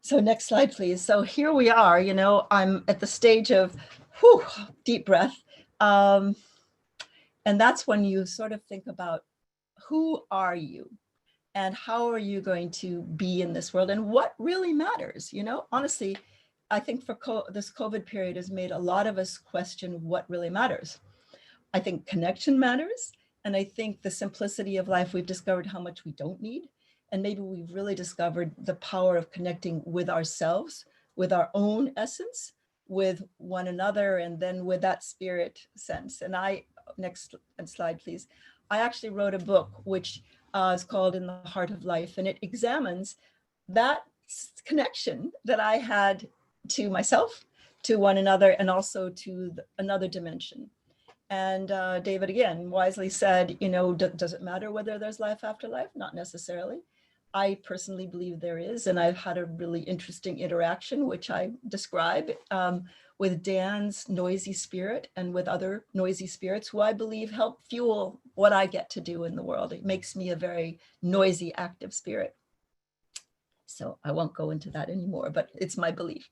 So next slide, please. So here we are, I'm at the stage of deep breath. And that's when you sort of think about, who are you? And how are you going to be in this world? And what really matters? Honestly, I think this COVID period has made a lot of us question what really matters. I think connection matters. And I think the simplicity of life, we've discovered how much we don't need. And maybe we've really discovered the power of connecting with ourselves, with our own essence, with one another, and then with that spirit sense. And next slide, please. I actually wrote a book which is called In the Heart of Life, and it examines that connection that I had to myself, to one another, and also to another dimension. And David again wisely said, you know, does it matter whether there's life after life? Not necessarily. I personally believe there is, and I've had a really interesting interaction, which I describe with Dan's noisy spirit and with other noisy spirits who I believe help fuel what I get to do in the world. It makes me a very noisy, active spirit. So I won't go into that anymore, but it's my belief.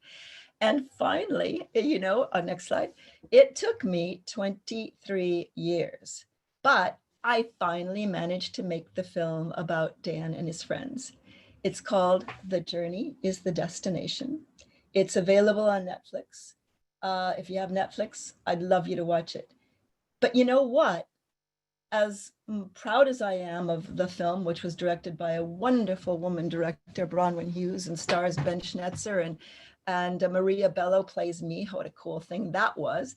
And finally, you know, next slide, it took me 23 years, but I finally managed to make the film about Dan and his friends. It's called The Journey is the Destination. It's available on Netflix. If you have Netflix, I'd love you to watch it. But you know what? As proud as I am of the film, which was directed by a wonderful woman director, Bronwyn Hughes, and stars Ben Schnetzer, and Maria Bello plays me. What a cool thing that was.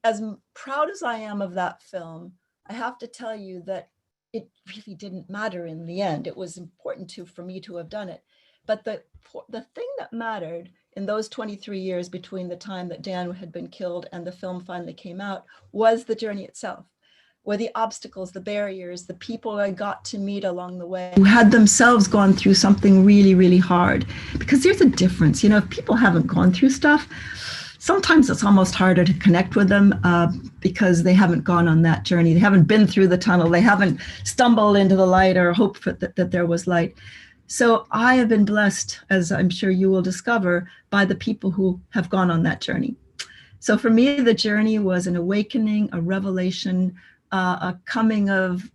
As proud as I am of that film, I have to tell you that it really didn't matter in the end. It was important for me to have done it. But the thing that mattered in those 23 years between the time that Dan had been killed and the film finally came out was the journey itself. Were the obstacles, the barriers, the people I got to meet along the way who had themselves gone through something really, really hard. Because there's a difference, you know, if people haven't gone through stuff, sometimes it's almost harder to connect with them because they haven't gone on that journey. They haven't been through the tunnel. They haven't stumbled into the light or hoped that there was light. So I have been blessed, as I'm sure you will discover, by the people who have gone on that journey. So for me, the journey was an awakening, a revelation, a coming of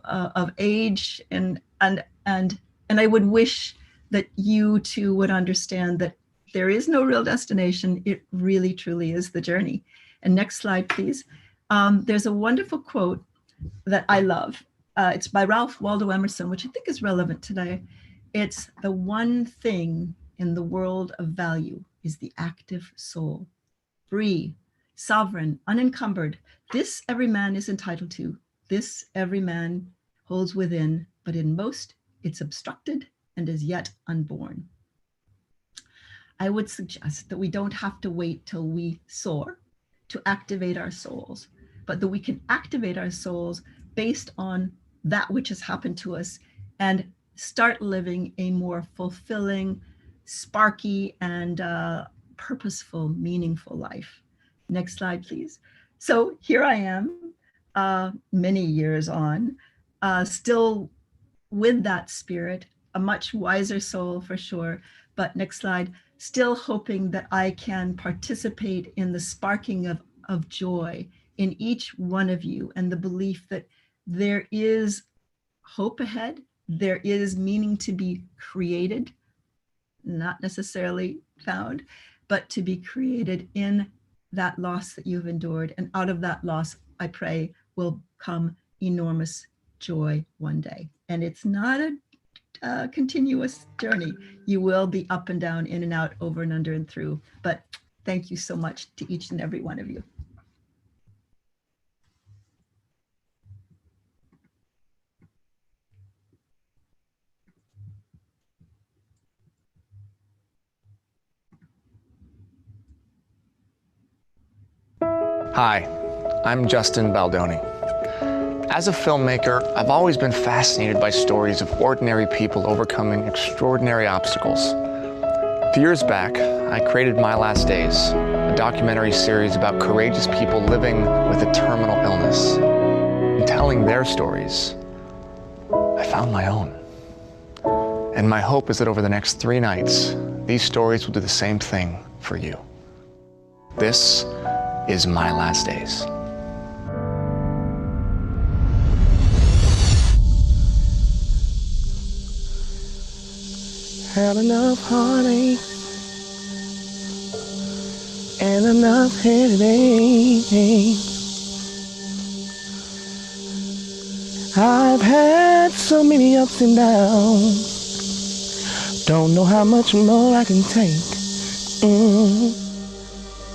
age, and I would wish that you too would understand that there is no real destination. It really, truly is the journey. And next slide, please. There's a wonderful quote that I love. It's by Ralph Waldo Emerson, which I think is relevant today. It's the one thing in the world of value is the active soul, free, sovereign, unencumbered. This every man is entitled to. This every man holds within, but in most it's obstructed and is yet unborn. I would suggest that we don't have to wait till we soar to activate our souls, but that we can activate our souls based on that which has happened to us and start living a more fulfilling, sparky, and purposeful, meaningful life. Next slide, please. So here I am, many years on, still with that spirit, a much wiser soul for sure, but next slide, still hoping that I can participate in the sparking of joy in each one of you and the belief that there is hope ahead, there is meaning to be created, not necessarily found, but to be created in that loss that you've endured. And out of that loss, I pray, will come enormous joy one day. And it's not a continuous journey. You will be up and down, in and out, over and under and through. But thank you so much to each and every one of you. Hi, I'm Justin Baldoni. As a filmmaker, I've always been fascinated by stories of ordinary people overcoming extraordinary obstacles. A few years back, I created My Last Days, a documentary series about courageous people living with a terminal illness. In telling their stories, I found my own. And my hope is that over the next 3 nights, these stories will do the same thing for you. This is My Last Days. Had enough heartache and enough headache. I've had so many ups and downs. Don't know how much more I can take.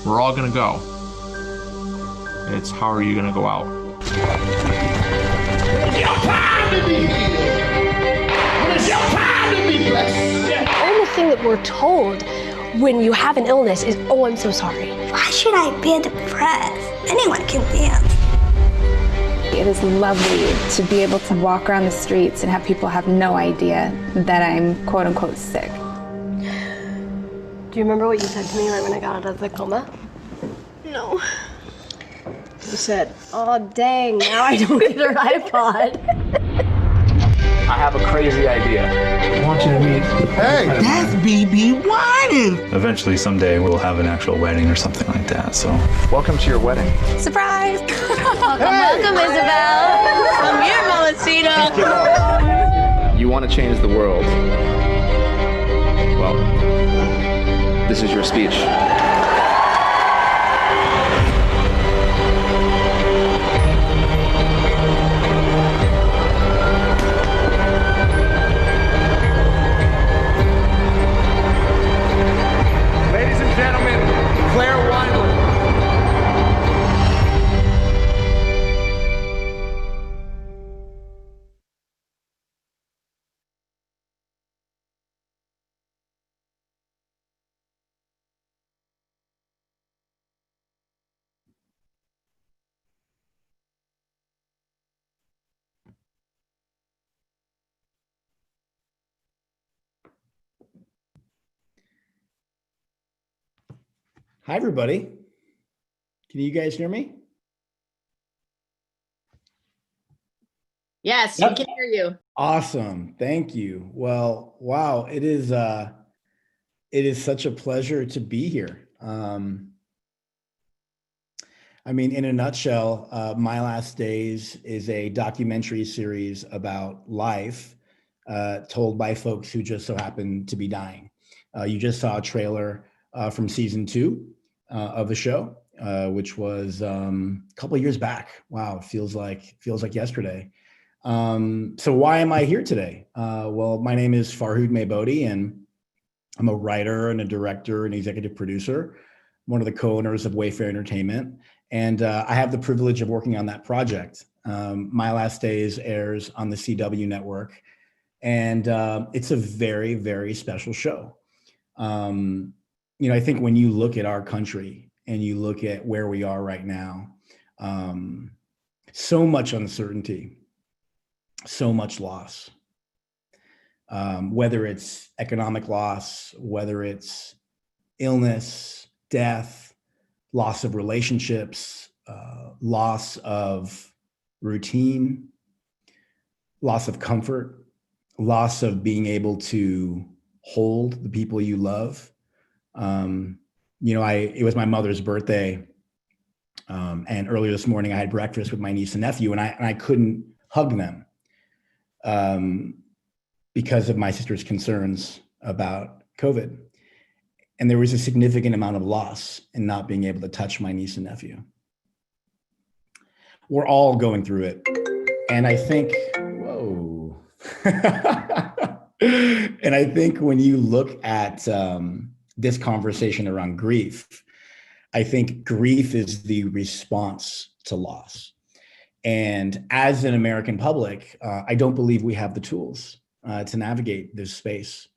We're all gonna go. It's how are you gonna go out? time to be healed. When it's your time to be blessed. The only thing that we're told when you have an illness is, oh, I'm so sorry. Why should I be depressed? Anyone can dance. It is lovely to be able to walk around the streets and have people have no idea that I'm quote unquote sick. Do you remember what you said to me right when I got out of the coma? No. You said, oh, dang, now I don't get her iPod. I have a crazy idea. I want you to meet. Hey, that's BB Whining. Eventually, someday, we'll have an actual wedding or something like that, so. Welcome to your wedding. Surprise! Welcome, Isabel. Come here, Mamacita. You want to change the world. Well, this is your speech. Hi, everybody. Can you guys hear me? Yes, Yep. we can hear you. Awesome. Thank you. Well, wow, it is such a pleasure to be here. I mean, in a nutshell, My Last Days is a documentary series about life told by folks who just so happen to be dying. You just saw a trailer from season 2 of the show, which was a couple of years back. Wow, it feels like yesterday. So why am I here today? Well, my name is Farhood Maybodi, and I'm a writer and a director and executive producer, one of the co-owners of Wayfair Entertainment. And I have the privilege of working on that project. My Last Days airs on the CW network. And it's a very, very special show. I think when you look at our country and you look at where we are right now, so much uncertainty, so much loss, whether it's economic loss, whether it's illness, death, loss of relationships, loss of routine, loss of comfort, loss of being able to hold the people you love. It was my mother's birthday. And earlier this morning I had breakfast with my niece and nephew, and I couldn't hug them because of my sister's concerns about COVID. And there was a significant amount of loss in not being able to touch my niece and nephew. We're all going through it. And I think, whoa. And I think when you look at this conversation around grief, I think grief is the response to loss. And as an American public, I don't believe we have the tools to navigate this space.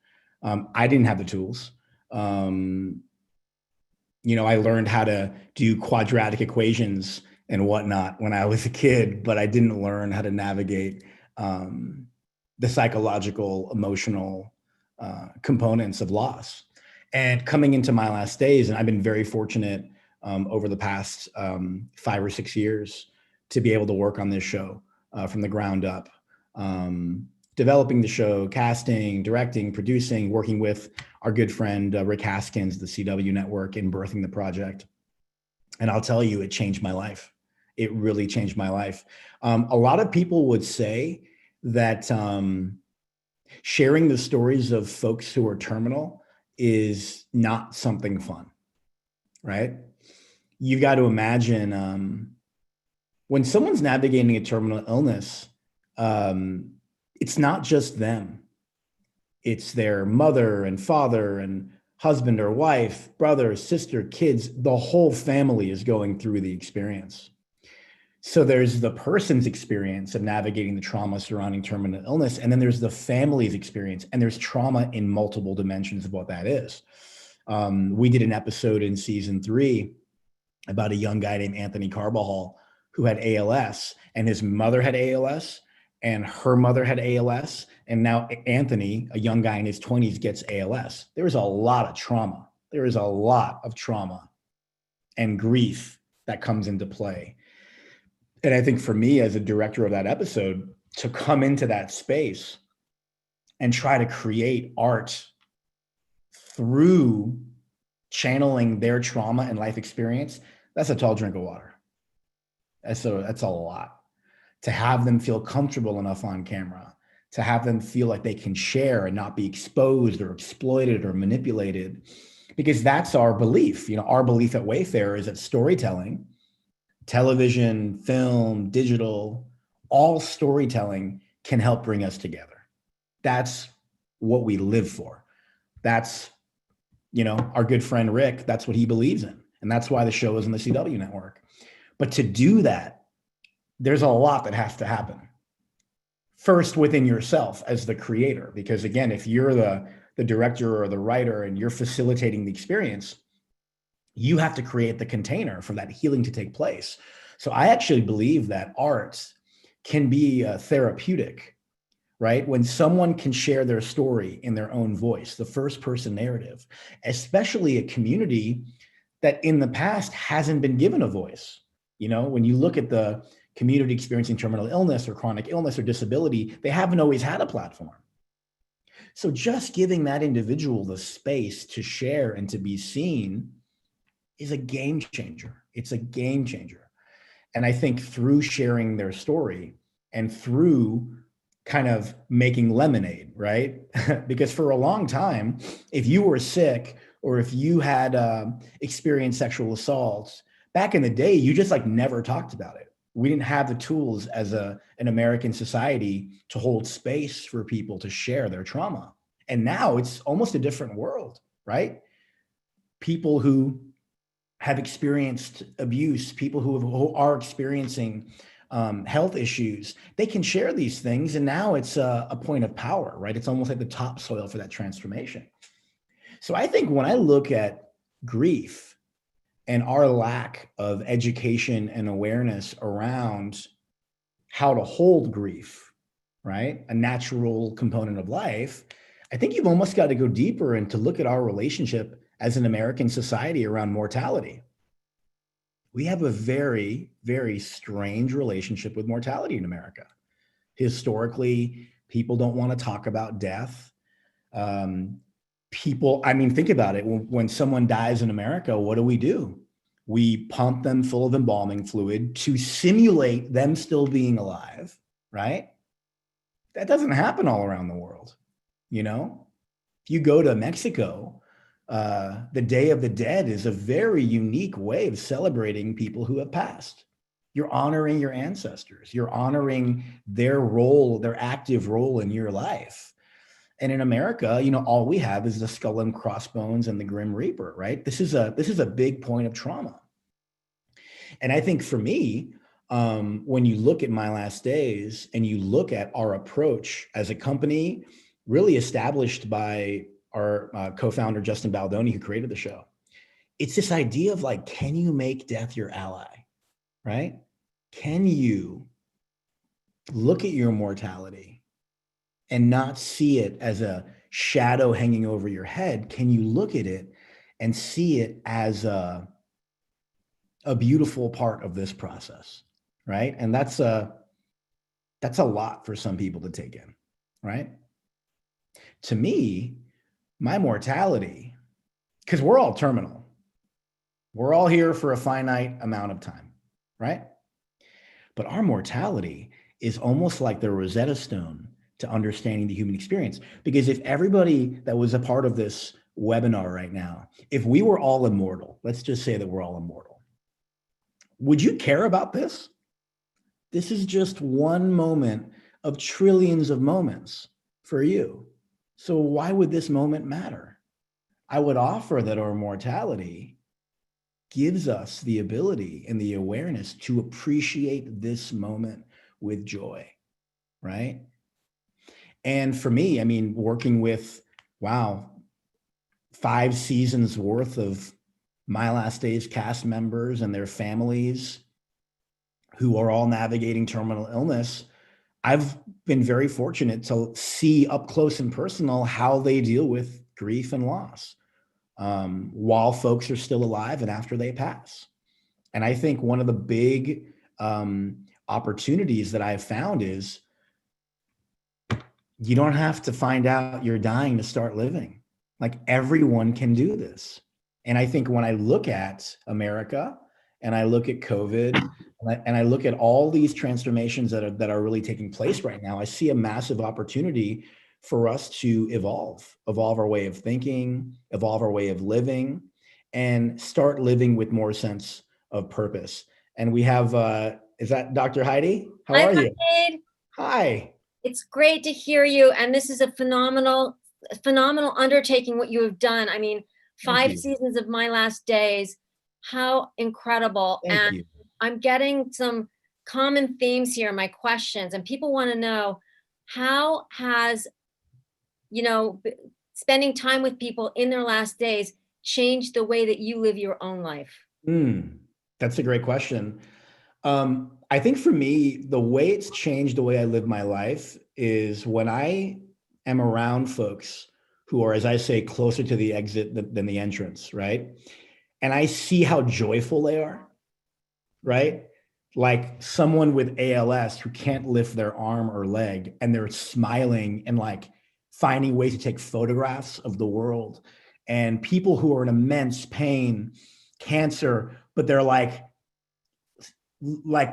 I didn't have the tools. I learned how to do quadratic equations and whatnot when I was a kid, but I didn't learn how to navigate the psychological, emotional components of loss. And coming into My Last Days, and I've been very fortunate over the past 5 or 6 years to be able to work on this show from the ground up, developing the show, casting, directing, producing, working with our good friend Rick Haskins, the CW network, in birthing the project. And I'll tell you, it changed my life. It really changed my life. A lot of people would say that sharing the stories of folks who are terminal is not something fun, right? You got to imagine when someone's navigating a terminal illness, it's not just them. It's their mother and father and husband or wife, brother, sister, kids. The whole family is going through the experience. So there's the person's experience of navigating the trauma surrounding terminal illness, and then there's the family's experience, and there's trauma in multiple dimensions of what that is. We did an episode in season 3 about a young guy named Anthony Carbajal who had ALS, and his mother had ALS, and her mother had ALS, and now Anthony, a young guy in his 20s, gets ALS. There is a lot of trauma. There is a lot of trauma and grief that comes into play. And I think for me as a director of that episode, to come into that space and try to create art through channeling their trauma and life experience, that's a tall drink of water. That's a lot. To have them feel comfortable enough on camera, to have them feel like they can share and not be exposed or exploited or manipulated, because that's our belief. You know, our belief at Wayfair is that storytelling, television, film, digital, all storytelling can help bring us together. That's what we live for. That's, you know, our good friend Rick, that's what he believes in. And that's why the show is on the CW network. But to do that, there's a lot that has to happen. First, within yourself as the creator, because again, if you're the director or the writer and you're facilitating the experience, you have to create the container for that healing to take place. So I actually believe that art can be therapeutic, right? When someone can share their story in their own voice, the first person narrative, especially a community that in the past hasn't been given a voice. You know, when you look at the community experiencing terminal illness or chronic illness or disability, they haven't always had a platform. So just giving that individual the space to share and to be seen is a game changer. It's a game changer. And I think through sharing their story and through kind of making lemonade, right? Because for a long time, if you were sick or if you had experienced sexual assaults, back in the day, you just like never talked about it. We didn't have the tools as an American society to hold space for people to share their trauma. And now it's almost a different world, right? People who have experienced abuse, people who are experiencing health issues, they can share these things. And now it's a point of power, right? It's almost like the topsoil for that transformation. So I think when I look at grief and our lack of education and awareness around how to hold grief, right? A natural component of life, I think you've almost got to go deeper and to look at our relationship as an American society around mortality. We have a very, very strange relationship with mortality in America. Historically, people don't want to talk about death. Think about it. When someone dies in America, what do? We pump them full of embalming fluid to simulate them still being alive, right? That doesn't happen all around the world. You know, if you go to Mexico, the Day of the Dead is a very unique way of celebrating people who have passed. You're honoring your ancestors. You're honoring their role, their active role in your life. And in America, you know, all we have is the skull and crossbones and the Grim Reaper, right? This is a big point of trauma. And I think for me, when you look at My Last Days and you look at our approach as a company, really established by our co-founder, Justin Baldoni, who created the show, it's this idea of like, can you make death your ally, right? Can you look at your mortality and not see it as a shadow hanging over your head? Can you look at it and see it as a beautiful part of this process, right? And that's a lot for some people to take in, right? To me, my mortality, because we're all terminal. We're all here for a finite amount of time, right? But our mortality is almost like the Rosetta Stone to understanding the human experience. Because if everybody that was a part of this webinar right now, if we were all immortal, let's just say that we're all immortal, would you care about this? This is just one moment of trillions of moments for you. So why would this moment matter? I would offer that our mortality gives us the ability and the awareness to appreciate this moment with joy, right? And for me, I mean, working with, wow, 5 seasons worth of My Last Days cast members and their families who are all navigating terminal illness, I've been very fortunate to see up close and personal how they deal with grief and loss while folks are still alive and after they pass. And I think one of the big opportunities that I've found is you don't have to find out you're dying to start living. Like, everyone can do this. And I think when I look at America and I look at COVID and I look at all these transformations that are really taking place right now, I see a massive opportunity for us to evolve our way of thinking, evolve our way of living, and start living with more sense of purpose. And we have, is that Dr. Heidi? How are you? Hi. Hi. It's great to hear you. And this is a phenomenal undertaking, what you have done. I mean, 5 seasons of My Last Days. How incredible. Thank you. I'm getting some common themes here, my questions, and people want to know, how has, spending time with people in their last days changed the way that you live your own life? That's a great question. I think for me, the way it's changed the way I live my life is when I am around folks who are, as I say, closer to the exit than the entrance, right? And I see how joyful they are, right? Like someone with ALS who can't lift their arm or leg, and they're smiling and like finding ways to take photographs of the world. And people who are in immense pain, cancer, but they're like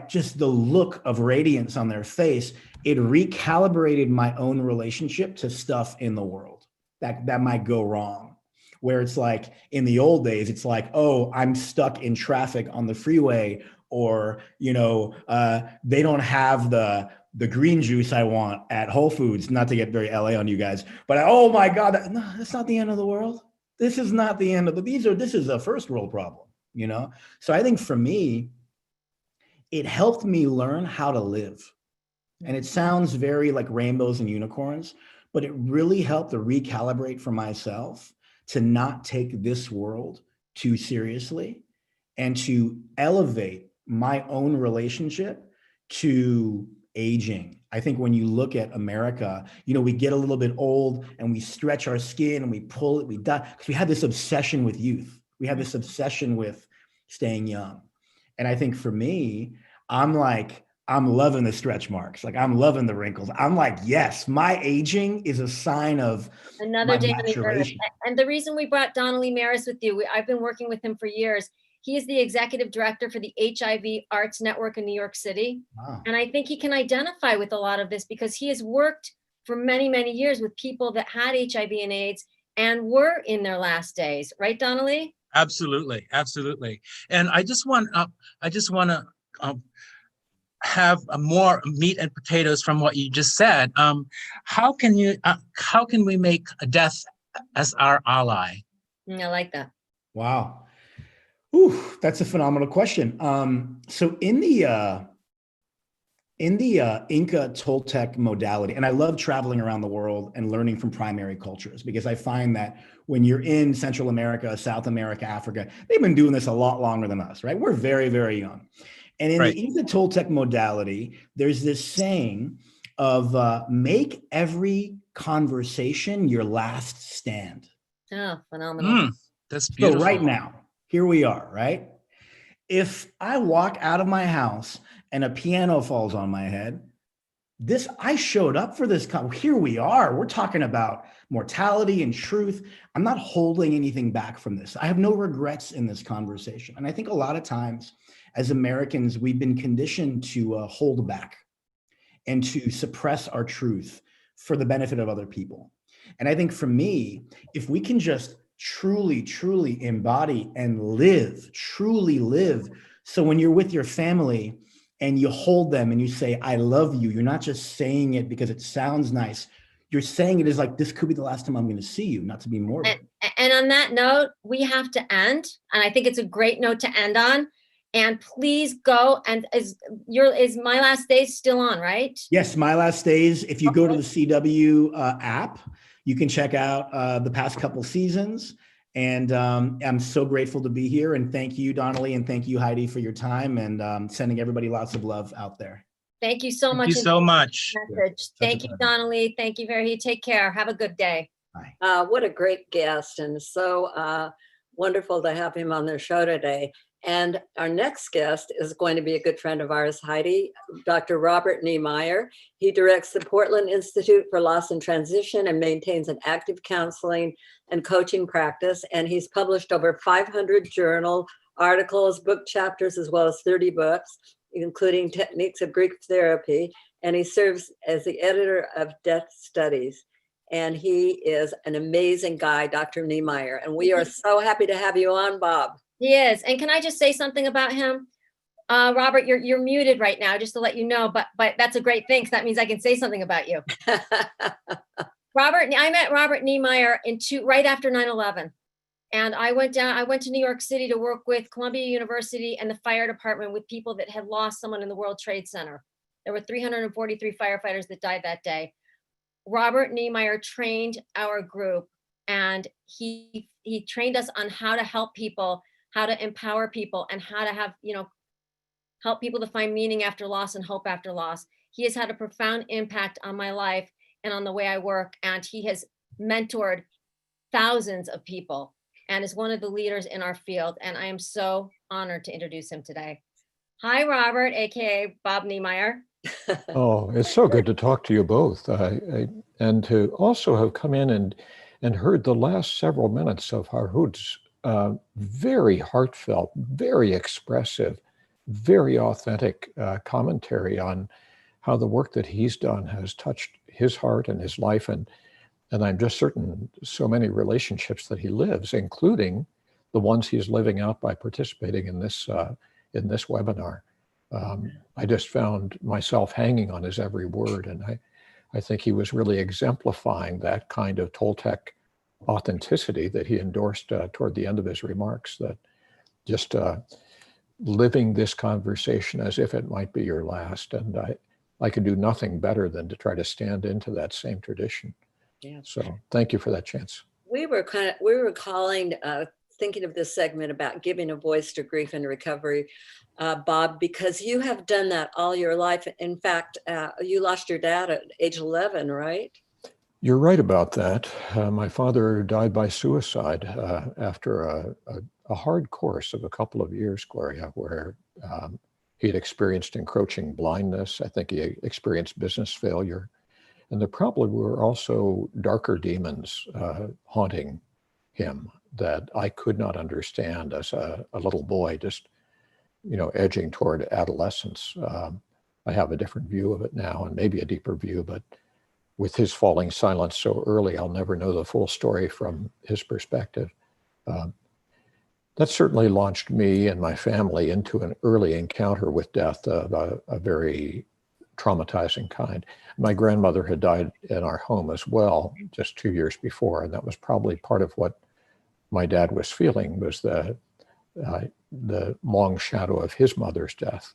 just the look of radiance on their face, it recalibrated my own relationship to stuff in the world that might go wrong. Where it's like in the old days, it's like, oh, I'm stuck in traffic on the freeway, or, they don't have the green juice I want at Whole Foods, not to get very LA on you guys, but oh my God, that's not the end of the world. This is not the end of this is a first world problem, So I think for me, it helped me learn how to live. And it sounds very like rainbows and unicorns, but it really helped to recalibrate for myself to not take this world too seriously and to elevate my own relationship to aging. I think when you look at America, we get a little bit old and we stretch our skin and we pull it, we die, because we have this obsession with youth. We have this obsession with staying young. And I think for me, I'm loving the stretch marks. Like, I'm loving the wrinkles. I'm like, yes, my aging is a sign of another day on the earth. maturation. And the reason we brought Donnelly Maris with you, I've been working with him for years. He is the executive director for the HIV Arts Network in New York City. Wow. And I think he can identify with a lot of this because he has worked for many, many years with people that had HIV and AIDS and were in their last days. Right, Donnelly? Absolutely. Absolutely. And I just want to have more meat and potatoes from what you just said. How can we make death as our ally? I like that. Wow. Ooh, that's a phenomenal question. So in the Inca Toltec modality, and I love traveling around the world and learning from primary cultures, because I find that when you're in Central America, South America, Africa, they've been doing this a lot longer than us, right? We're very, very young. And in the Inca Toltec modality, there's this saying of make every conversation your last stand. Oh, phenomenal. That's beautiful. So right now, here we are, right? If I walk out of my house and a piano falls on my head, I showed up for this. Here we are. We're talking about mortality and truth. I'm not holding anything back from this. I have no regrets in this conversation. And I think a lot of times as Americans, we've been conditioned to hold back and to suppress our truth for the benefit of other people. And I think for me, if we can just truly, truly embody and live, truly live. So when you're with your family and you hold them and you say, I love you, you're not just saying it because it sounds nice. you're saying it is like, this could be the last time I'm going to see you, not to be morbid. And on that note, we have to end. And I think it's a great note to end on. And please go, and is My Last Days still on, right? Yes, My Last Days. If you go to the CW app, you can check out the past couple seasons. And I'm so grateful to be here. And thank you, Donnelly, and thank you, Heidi, for your time, and sending everybody lots of love out there. Thank you so much. Thank you so much. Message. Thank you, Donnelly. Thank you very much. Take care. Have a good day. Bye. What a great guest, and so wonderful to have him on their show today. And our next guest is going to be a good friend of ours, Heidi, Dr. Robert Niemeyer. He directs the Portland Institute for Loss and Transition and maintains an active counseling and coaching practice. And he's published over 500 journal articles, book chapters, as well as 30 books, including Techniques of Grief Therapy. And he serves as the editor of Death Studies. And he is an amazing guy, Dr. Niemeyer. And we are so happy to have you on, Bob. He is. And can I just say something about him? Robert, you're muted right now, just to let you know, but that's a great thing, because that means I can say something about you. I met Robert Niemeyer right after 9/11. And I went to New York City to work with Columbia University and the fire department with people that had lost someone in the World Trade Center. There were 343 firefighters that died that day. Robert Niemeyer trained our group, and he trained us on how to help people, how to empower people, and how to have, help people to find meaning after loss and hope after loss. He has had a profound impact on my life and on the way I work. And he has mentored thousands of people and is one of the leaders in our field. And I am so honored to introduce him today. Hi, Robert, AKA Bob Niemeyer. Oh, it's so good to talk to you both. And to also have come in and heard the last several minutes of Harhud's very heartfelt, very expressive, very authentic commentary on how the work that he's done has touched his heart and his life. And I'm just certain so many relationships that he lives, including the ones he's living out by participating in this webinar. I just found myself hanging on his every word. And I think he was really exemplifying that kind of Toltec authenticity that he endorsed toward the end of his remarks, that just living this conversation as if it might be your last. And I could do nothing better than to try to stand into that same tradition. Yeah. So thank you for that chance. We were thinking of this segment about giving a voice to grief and recovery, Bob, because you have done that all your life. In fact, you lost your dad at age 11, right? You're right about that. My father died by suicide after a hard course of a couple of years, Gloria, where he had experienced encroaching blindness. I think he experienced business failure. And there probably were also darker demons haunting him that I could not understand as a little boy, just, edging toward adolescence. I have a different view of it now, and maybe a deeper view, but with his falling silence so early, I'll never know the full story from his perspective. That certainly launched me and my family into an early encounter with death of a very traumatizing kind. My grandmother had died in our home as well, just 2 years before, and that was probably part of what my dad was feeling, was the long shadow of his mother's death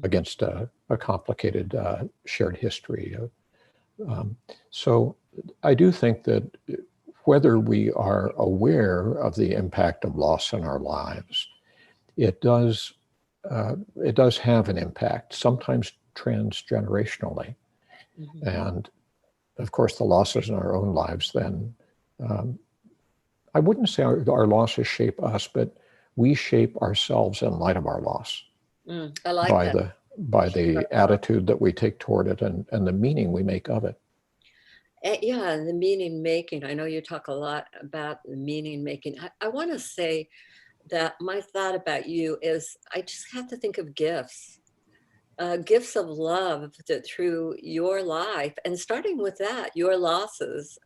against a complicated shared history. So I do think that whether we are aware of the impact of loss in our lives, it does have an impact, sometimes transgenerationally. Mm-hmm. And of course, the losses in our own lives then, I wouldn't say our losses shape us, but we shape ourselves in light of our loss. I like that. By the attitude that we take toward it and the meaning we make of it. Yeah, the meaning making. I know you talk a lot about the meaning making. I want to say that my thought about you is I just have to think of gifts. Gifts of love that through your life, and starting with that, your losses,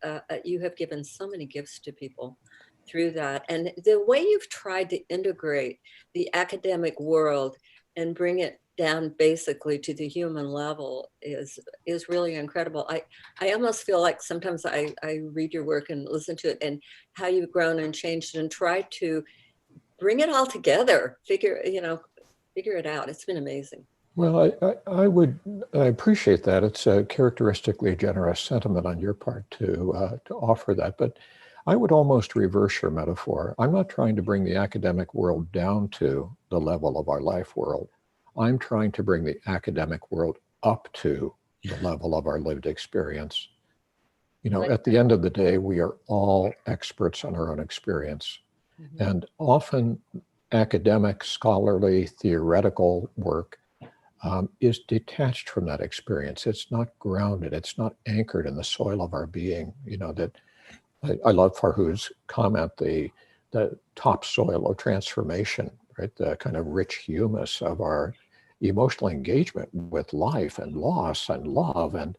you have given so many gifts to people through that. And the way you've tried to integrate the academic world and bring it down basically to the human level is really incredible. I almost feel like sometimes I read your work and listen to it and how you've grown and changed and tried to bring it all together, figure it out. It's been amazing. Well, I appreciate that. It's a characteristically generous sentiment on your part to offer that, but I would almost reverse your metaphor. I'm not trying to bring the academic world down to the level of our life world. I'm trying to bring the academic world up to the level of our lived experience. You know, at the end of the day, we are all experts on our own experience. Mm-hmm. And often academic, scholarly, theoretical work is detached from that experience. It's not grounded. It's not anchored in the soil of our being. You know, that I love Farhud's comment, the topsoil of transformation, right? The kind of rich humus of our emotional engagement with life and loss and love. And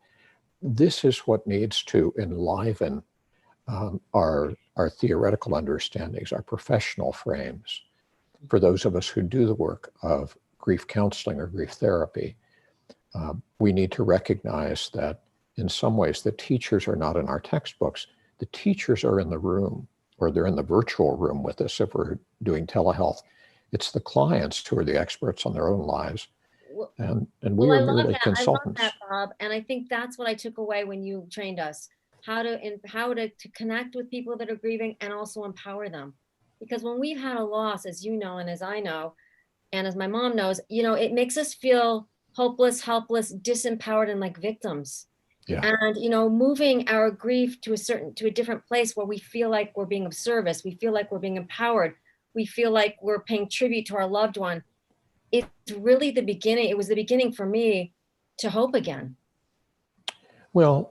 this is what needs to enliven our theoretical understandings, our professional frames. For those of us who do the work of grief counseling or grief therapy, we need to recognize that in some ways the teachers are not in our textbooks. The teachers are in the room, or they're in the virtual room with us if we're doing telehealth. It's the clients who are the experts on their own lives. And we are merely consultants. I love that, Bob. And I think that's what I took away when you trained us, how to connect with people that are grieving and also empower them. Because when we've had a loss, as you know, and as I know, and as my mom knows, you know, it makes us feel hopeless, helpless, disempowered, and like victims. Yeah. And, you know, moving our grief to a different place where we feel like we're being of service, we feel like we're being empowered, we feel like we're paying tribute to our loved one. It's really the beginning. It was the beginning for me to hope again. Well,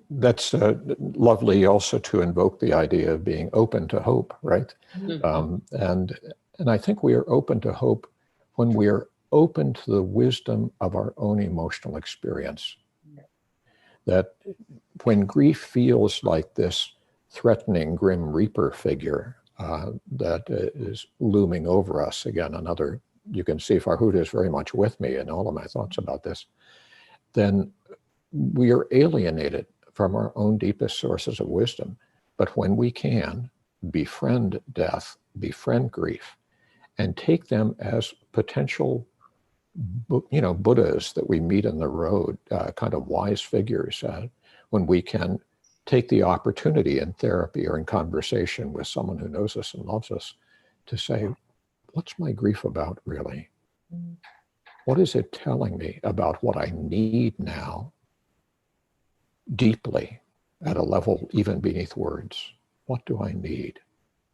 that's lovely also to invoke the idea of being open to hope, right? Mm-hmm. And I think we are open to hope when we are open to the wisdom of our own emotional experience. That when grief feels like this threatening grim reaper figure that is looming over us, again, another, you can see Farhud is very much with me in all of my thoughts about this, then we are alienated from our own deepest sources of wisdom. But when we can befriend death, befriend grief, and take them as potential, you know, Buddhas that we meet in the road, kind of wise figures, when we can take the opportunity in therapy or in conversation with someone who knows us and loves us to say, what's my grief about really? What is it telling me about what I need now deeply at a level even beneath words? What do I need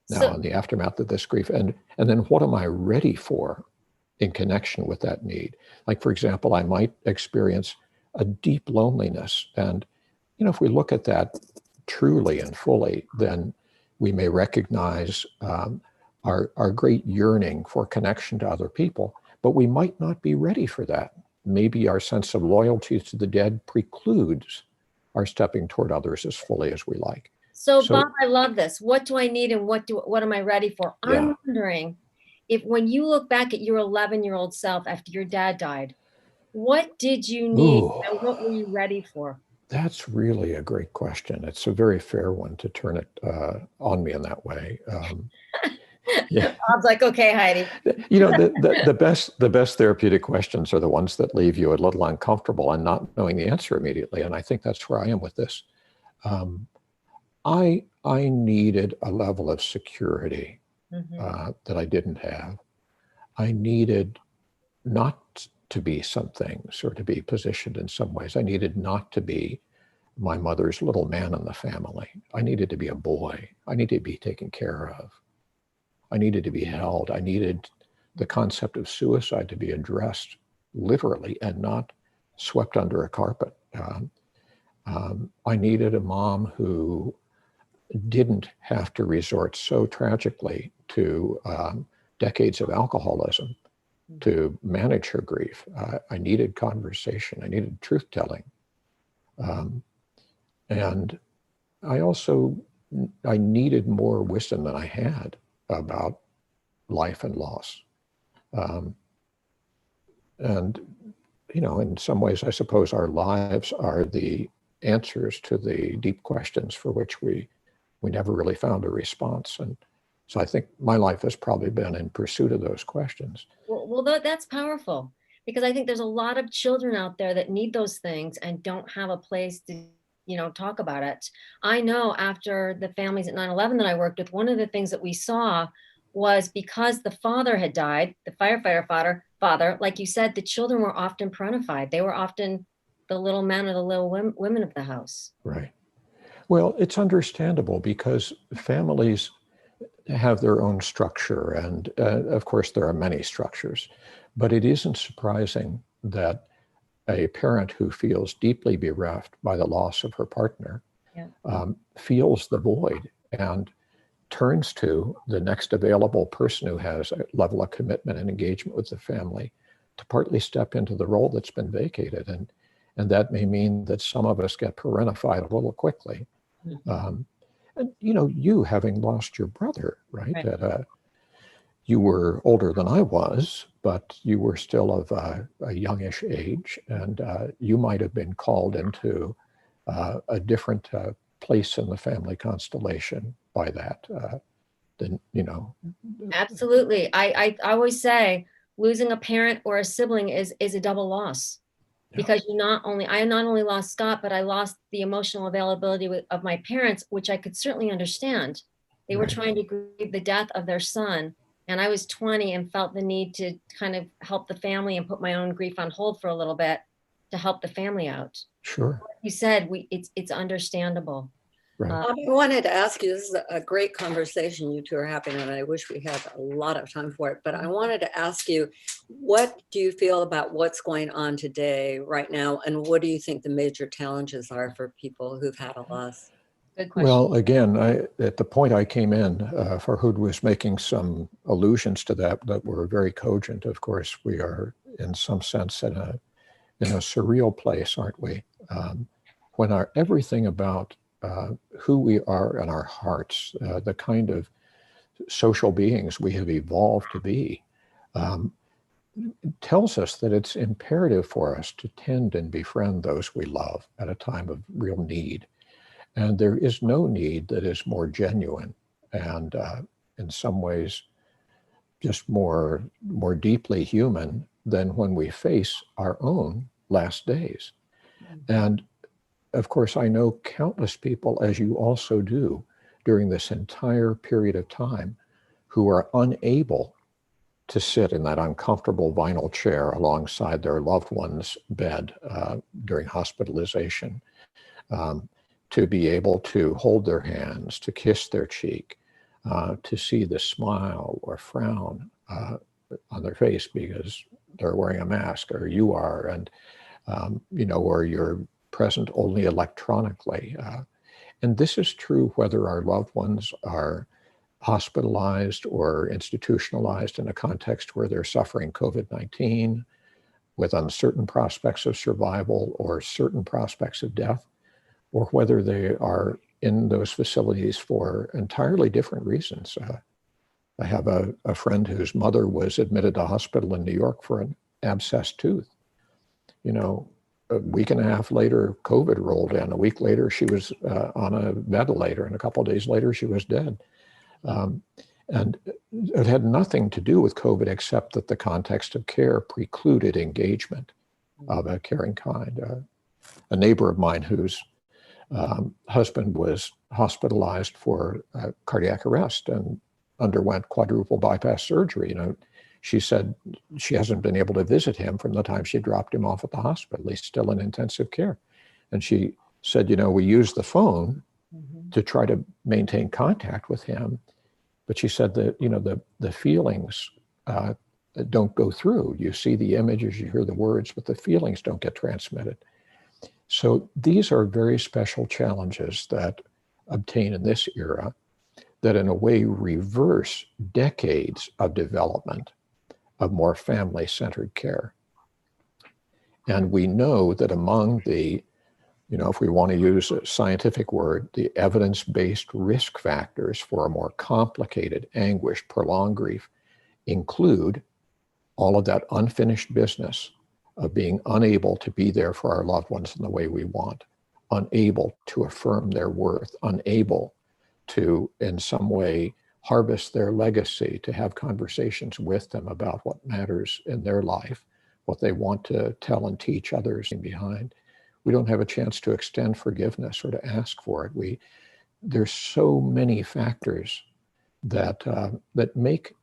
now in the aftermath of this grief? And then what am I ready for in connection with that need? Like, for example, I might experience a deep loneliness. And, you know, if we look at that truly and fully, then we may recognize our great yearning for connection to other people, but we might not be ready for that. Maybe our sense of loyalty to the dead precludes our stepping toward others as fully as we like. So Bob, I love this. What do I need and what am I ready for? Yeah. I'm wondering if when you look back at your 11-year-old self after your dad died, what did you need and what were you ready for? That's really a great question. It's a very fair one to turn it on me in that way. Yeah. I was like, okay, Heidi. You know, the best therapeutic questions are the ones that leave you a little uncomfortable and not knowing the answer immediately. And I think that's where I am with this. I needed a level of security that I didn't have. I needed not to be some things or to be positioned in some ways. I needed not to be my mother's little man in the family. I needed to be a boy. I needed to be taken care of. I needed to be held. I needed the concept of suicide to be addressed literally and not swept under a carpet. I needed a mom who didn't have to resort so tragically to decades of alcoholism to manage her grief. I needed conversation. I needed truth-telling. And I needed more wisdom than I had about life and loss. And, in some ways, I suppose our lives are the answers to the deep questions for which we never really found a response. And so I think my life has probably been in pursuit of those questions. Well, that's powerful, because I think there's a lot of children out there that need those things and don't have a place to, talk about it. I know after the families at 9/11 that I worked with, one of the things that we saw was because the father had died, the firefighter father, like you said, the children were often parentified. They were often the little men or the little women of the house. Right. Well, it's understandable because families have their own structure. And of course, there are many structures. But it isn't surprising that a parent who feels deeply bereft by the loss of her partner feels the void and turns to the next available person who has a level of commitment and engagement with the family to partly step into the role that's been vacated. And that may mean that some of us get parentified a little quickly. And you having lost your brother, right? You were older than I was, but you were still of a youngish age, and you might have been called into a different place in the family constellation by that. Absolutely. I always say losing a parent or a sibling is a double loss. Because I not only lost Scott, but I lost the emotional availability of my parents, which I could certainly understand. They were trying to grieve the death of their son. And I was 20 and felt the need to kind of help the family and put my own grief on hold for a little bit to help the family out. Sure. Like you said, it's understandable. Right. I wanted to ask you, this is a great conversation you two are having, and I wish we had a lot of time for it, but I wanted to ask you, what do you feel about what's going on today, right now, and what do you think the major challenges are for people who've had a loss? Good question. Well, again, at the point I came in, Farhud was making some allusions to that were very cogent. Of course, we are in some sense in a surreal place, aren't we? When everything about who we are in our hearts, the kind of social beings we have evolved to be, tells us that it's imperative for us to tend and befriend those we love at a time of real need. And there is no need that is more genuine and in some ways just more deeply human than when we face our own last days. And of course, I know countless people, as you also do, during this entire period of time, who are unable to sit in that uncomfortable vinyl chair alongside their loved one's bed during hospitalization, to be able to hold their hands, to kiss their cheek, to see the smile or frown on their face because they're wearing a mask, or you are, and or you're present only electronically. And this is true whether our loved ones are hospitalized or institutionalized in a context where they're suffering COVID-19 with uncertain prospects of survival or certain prospects of death, or whether they are in those facilities for entirely different reasons. I have a friend whose mother was admitted to hospital in New York for an abscessed tooth. A week and a half later, COVID rolled in. A week later, she was on a ventilator, and a couple of days later, she was dead. And it had nothing to do with COVID except that the context of care precluded engagement of a caring kind. A neighbor of mine whose husband was hospitalized for cardiac arrest and underwent quadruple bypass surgery. She said she hasn't been able to visit him from the time she dropped him off at the hospital. He's still in intensive care. And she said, we use the phone to try to maintain contact with him. But she said that, the feelings don't go through. You see the images, you hear the words, but the feelings don't get transmitted. So these are very special challenges that obtain in this era that in a way reverse decades of development of more family-centered care. And we know that among the, if we want to use a scientific word, the evidence-based risk factors for a more complicated, anguished, prolonged grief include all of that unfinished business of being unable to be there for our loved ones in the way we want, unable to affirm their worth, unable to, in some way, harvest their legacy, to have conversations with them about what matters in their life, what they want to tell and teach others behind. We don't have a chance to extend forgiveness or to ask for it. There's so many factors that that make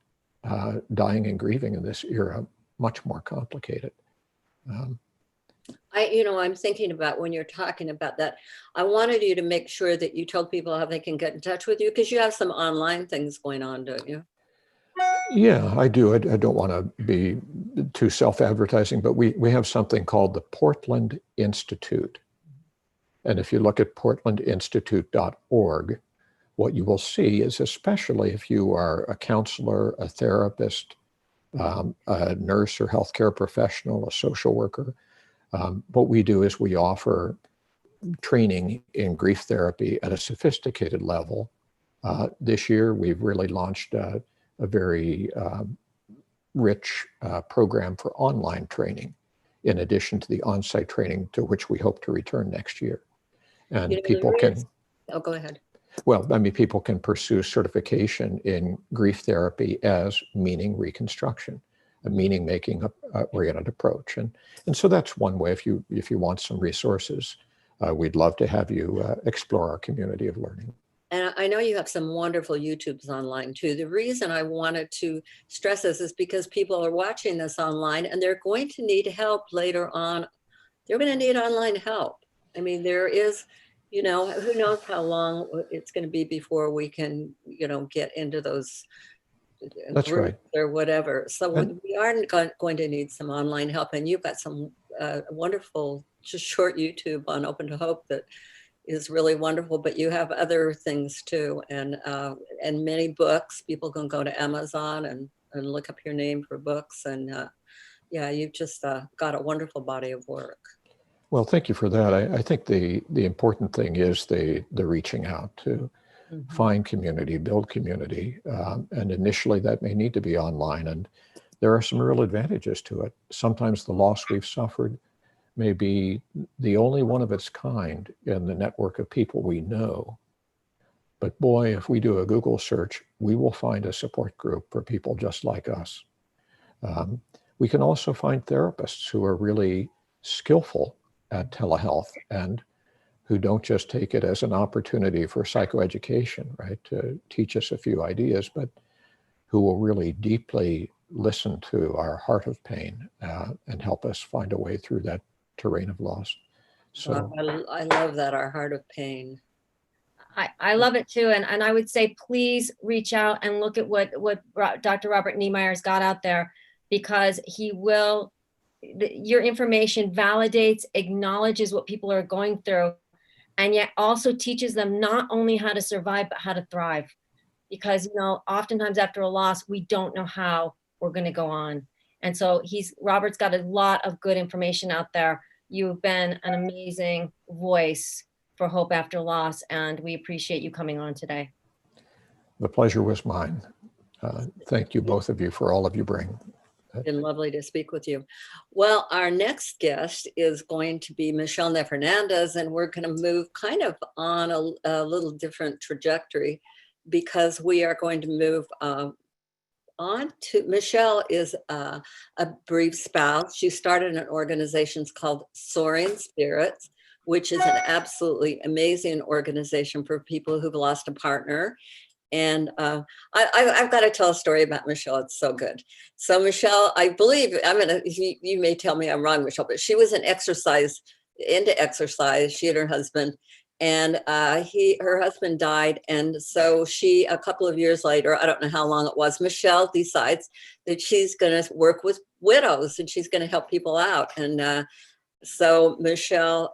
dying and grieving in this era much more complicated. I'm thinking about when you're talking about that, I wanted you to make sure that you told people how they can get in touch with you, because you have some online things going on, don't you? Yeah, I do. I don't want to be too self-advertising, but we have something called the Portland Institute. And if you look at portlandinstitute.org, what you will see is, especially if you are a counselor, a therapist, a nurse or healthcare professional, a social worker, what we do is we offer training in grief therapy at a sophisticated level. This year, we've really launched a very rich program for online training, in addition to the on-site training to which we hope to return next year. And people can... Oh, go ahead. Well, I mean, people can pursue certification in grief therapy as meaning reconstruction, a meaning-making oriented approach. And so that's one way. If you want some resources, we'd love to have you explore our community of learning. And I know you have some wonderful YouTubes online too. The reason I wanted to stress this is because people are watching this online and they're going to need help later on. They're going to need online help. I mean, there is, who knows how long it's going to be before we can, get into those That's groups right. or whatever. So we are going to need some online help. And you've got some wonderful, just short YouTube on Open to Hope that is really wonderful, but you have other things too, and many books. People can go to Amazon and look up your name for books, and you've just got a wonderful body of work. Well, thank you for that. I think the important thing is the reaching out to find community, build community, and initially that may need to be online, and there are some real advantages to it. Sometimes the loss we've suffered may be the only one of its kind in the network of people we know. But boy, if we do a Google search, we will find a support group for people just like us. We can also find therapists who are really skillful at telehealth and who don't just take it as an opportunity for psychoeducation, right, to teach us a few ideas, but who will really deeply listen to our heart of pain and help us find a way through that terrain of loss. So I love that, our heart of pain. I love it too. And I would say, please reach out and look at what Dr. Robert Niemeyer's got out there, because he will, your information validates, acknowledges what people are going through, and yet also teaches them not only how to survive, but how to thrive. Because, oftentimes after a loss, we don't know how we're going to go on. And so Robert's got a lot of good information out there. You've been an amazing voice for Hope After Loss, and we appreciate you coming on today. The pleasure was mine. Thank you, both of you, for all of you bring. It's been lovely to speak with you. Well, our next guest is going to be Michelle Fernandez, and we're going to move kind of on a little different trajectory, because we are going to move on to, Michelle is a bereaved spouse. She started an organization called Soaring Spirits, which is an absolutely amazing organization for people who've lost a partner. And I've got to tell a story about Michelle. It's so good. So Michelle, I believe, you may tell me I'm wrong, Michelle, but she was into exercise, she and her husband. And her husband died. And so she, a couple of years later, I don't know how long it was, Michelle decides that she's going to work with widows and she's going to help people out. And so Michelle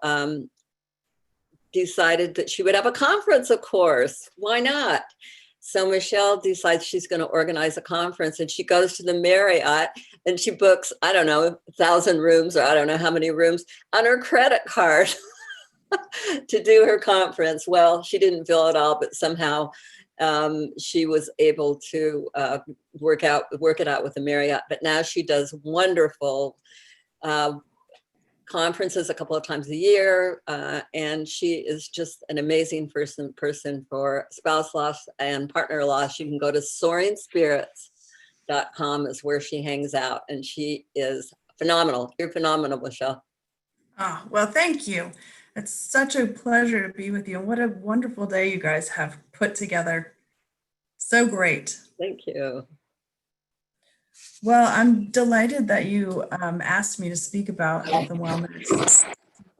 decided that she would have a conference, of course. Why not? So Michelle decides she's going to organize a conference, and she goes to the Marriott and she books, 1,000 rooms, or I don't know how many rooms, on her credit card. To do her conference. Well, she didn't fill it all, but somehow She was able to work it out with the Marriott, but now she does wonderful conferences a couple of times a year, and she is just an amazing person for spouse loss and partner loss. You can go to soaringspirits.com is where she hangs out, and she is phenomenal. You're phenomenal, Michelle. Oh, well, thank you. It's such a pleasure to be with you. And what a wonderful day you guys have put together. So great. Thank you. Well, I'm delighted that you asked me to speak about health and wellness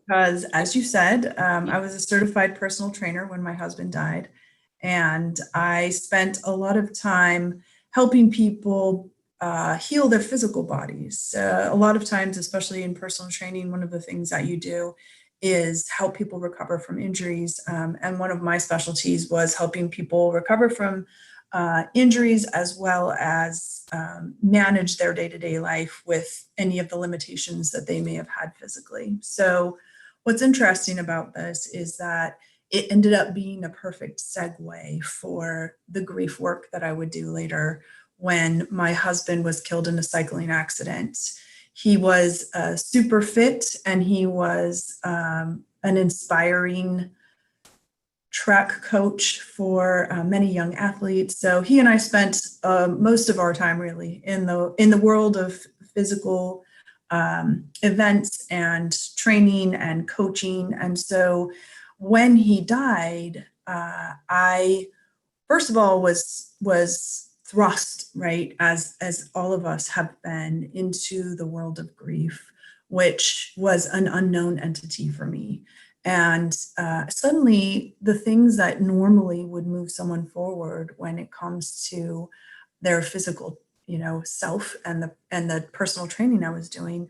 because, as you said, I was a certified personal trainer when my husband died. And I spent a lot of time helping people heal their physical bodies. A lot of times, especially in personal training, one of the things that you do is help people recover from injuries. And one of my specialties was helping people recover from injuries as well as manage their day-to-day life with any of the limitations that they may have had physically. So what's interesting about this is that it ended up being a perfect segue for the grief work that I would do later when my husband was killed in a cycling accident. He was super fit and he was an inspiring track coach for many young athletes. So he and I spent most of our time really in the world of physical events and training and coaching. And so when he died, I first of all was thrust, right, as all of us have been, into the world of grief, which was an unknown entity for me. And suddenly the things that normally would move someone forward when it comes to their physical, self and the personal training I was doing,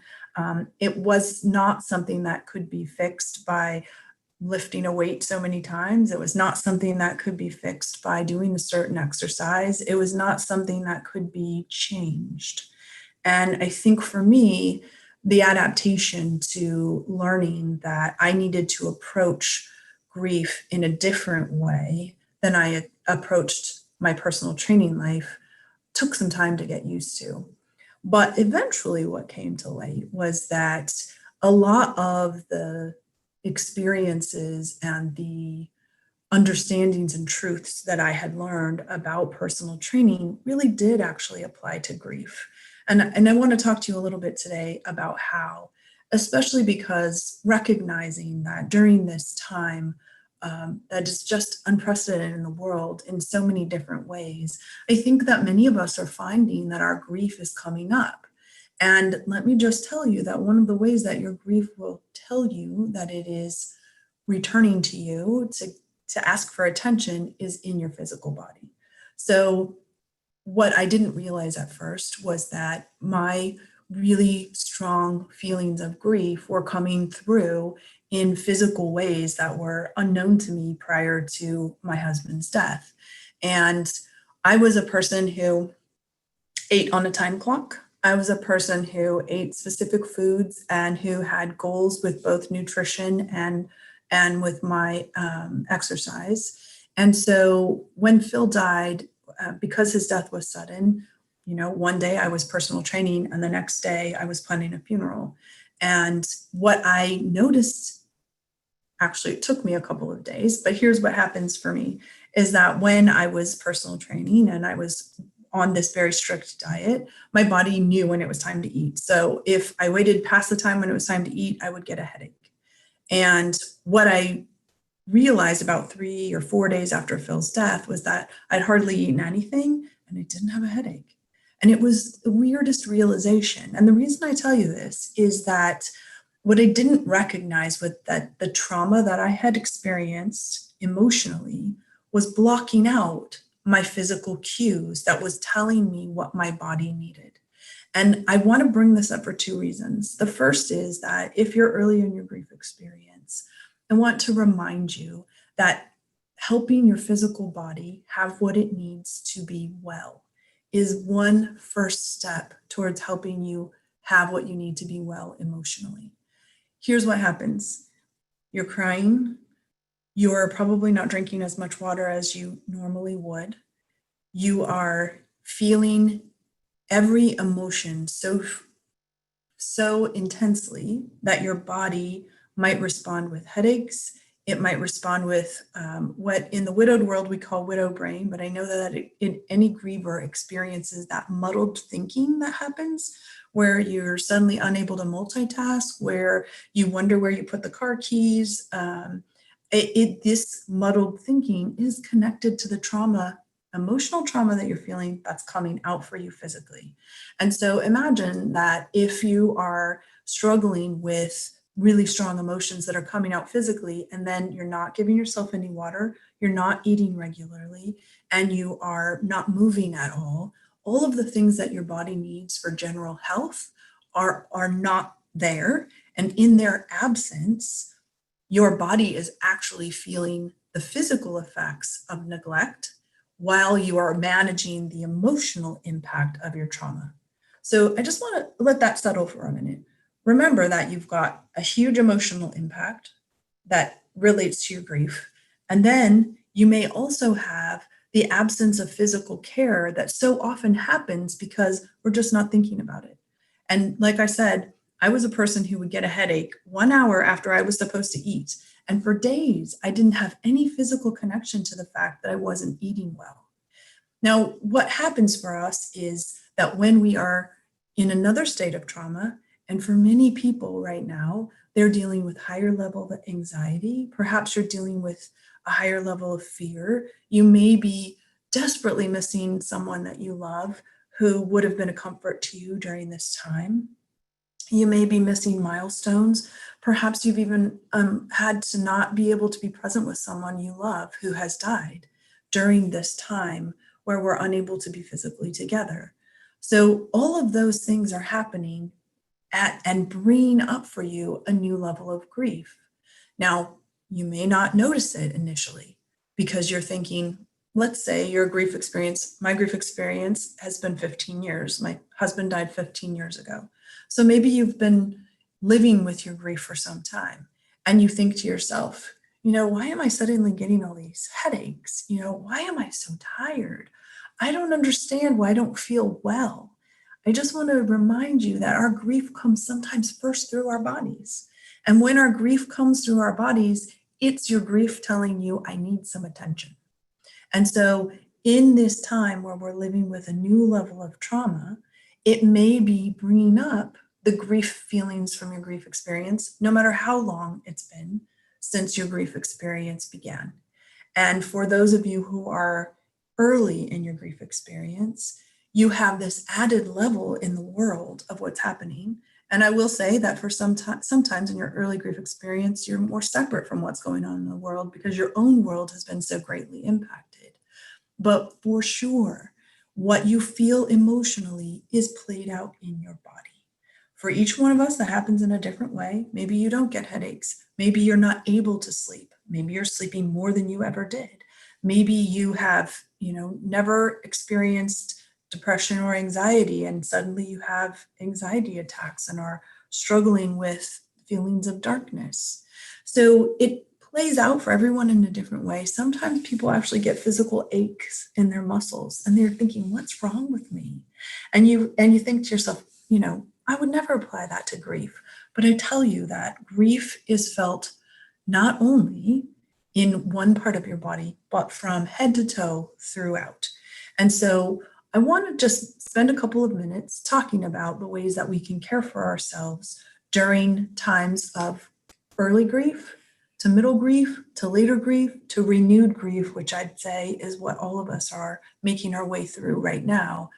it was not something that could be fixed by lifting a weight so many times. It was not something that could be fixed by doing a certain exercise. It was not something that could be changed. And I think for me, the adaptation to learning that I needed to approach grief in a different way than I approached my personal training life took some time to get used to. But eventually what came to light was that a lot of the experiences and the understandings and truths that I had learned about personal training really did actually apply to grief. And I want to talk to you a little bit today about how, especially because recognizing that during this time that is just unprecedented in the world in so many different ways, I think that many of us are finding that our grief is coming up. And let me just tell you that one of the ways that your grief will tell you that it is returning to you to ask for attention is in your physical body. So what I didn't realize at first was that my really strong feelings of grief were coming through in physical ways that were unknown to me prior to my husband's death. And I was a person who ate on a time clock. I was a person who ate specific foods and who had goals with both nutrition and with my exercise. And so when Phil died, because his death was sudden, one day I was personal training and the next day I was planning a funeral. And what I noticed, actually it took me a couple of days, but here's what happens for me, is that when I was personal training and I was on this very strict diet, my body knew when it was time to eat. So if I waited past the time when it was time to eat, I would get a headache. And what I realized about 3 or 4 days after Phil's death was that I'd hardly eaten anything and I didn't have a headache. And it was the weirdest realization. And the reason I tell you this is that what I didn't recognize was that the trauma that I had experienced emotionally was blocking out my physical cues that was telling me what my body needed. And I want to bring this up for two reasons. The first is that if you're early in your grief experience, I want to remind you that helping your physical body have what it needs to be well is one first step towards helping you have what you need to be well emotionally. Here's what happens. You're crying, You're probably not drinking as much water as you normally would. You are feeling every emotion so intensely that your body might respond with headaches. It might respond with what in the widowed world we call widow brain, but I know that any griever experiences that muddled thinking that happens where you're suddenly unable to multitask, where you wonder where you put the car keys. This muddled thinking is connected to the trauma, emotional trauma that you're feeling that's coming out for you physically. And so imagine that if you are struggling with really strong emotions that are coming out physically, and then you're not giving yourself any water, you're not eating regularly, and you are not moving at all of the things that your body needs for general health are not there. And in their absence, your body is actually feeling the physical effects of neglect while you are managing the emotional impact of your trauma. So I just want to let that settle for a minute. Remember that you've got a huge emotional impact that relates to your grief. And then you may also have the absence of physical care that so often happens because we're just not thinking about it. And like I said, I was a person who would get a headache 1 hour after I was supposed to eat. And for days, I didn't have any physical connection to the fact that I wasn't eating well. Now, what happens for us is that when we are in another state of trauma, and for many people right now, they're dealing with higher level of anxiety. Perhaps you're dealing with a higher level of fear. You may be desperately missing someone that you love who would have been a comfort to you during this time. You may be missing milestones. Perhaps you've even had to not be able to be present with someone you love who has died during this time where we're unable to be physically together. So all of those things are happening and bringing up for you a new level of grief. Now, you may not notice it initially because you're thinking, let's say your grief experience, my grief experience has been 15 years. My husband died 15 years ago. So maybe you've been living with your grief for some time and you think to yourself, why am I suddenly getting all these headaches? Why am I so tired? I don't understand why I don't feel well. I just want to remind you that our grief comes sometimes first through our bodies. And when our grief comes through our bodies, it's your grief telling you, I need some attention. And so in this time where we're living with a new level of trauma, it may be bringing up the grief feelings from your grief experience, no matter how long it's been since your grief experience began. And for those of you who are early in your grief experience, you have this added level in the world of what's happening. And I will say that for sometimes in your early grief experience, you're more separate from what's going on in the world because your own world has been so greatly impacted. But for sure, what you feel emotionally is played out in your body. For each one of us, that happens in a different way. Maybe you don't get headaches. Maybe you're not able to sleep. Maybe you're sleeping more than you ever did. Maybe you have, never experienced depression or anxiety, and suddenly you have anxiety attacks and are struggling with feelings of darkness. So it plays out for everyone in a different way. Sometimes people actually get physical aches in their muscles and they're thinking, what's wrong with me? And you think to yourself, I would never apply that to grief. But I tell you that grief is felt not only in one part of your body, but from head to toe throughout. And so I want to just spend a couple of minutes talking about the ways that we can care for ourselves during times of early grief, to middle grief, to later grief, to renewed grief, which I'd say is what all of us are making our way through right now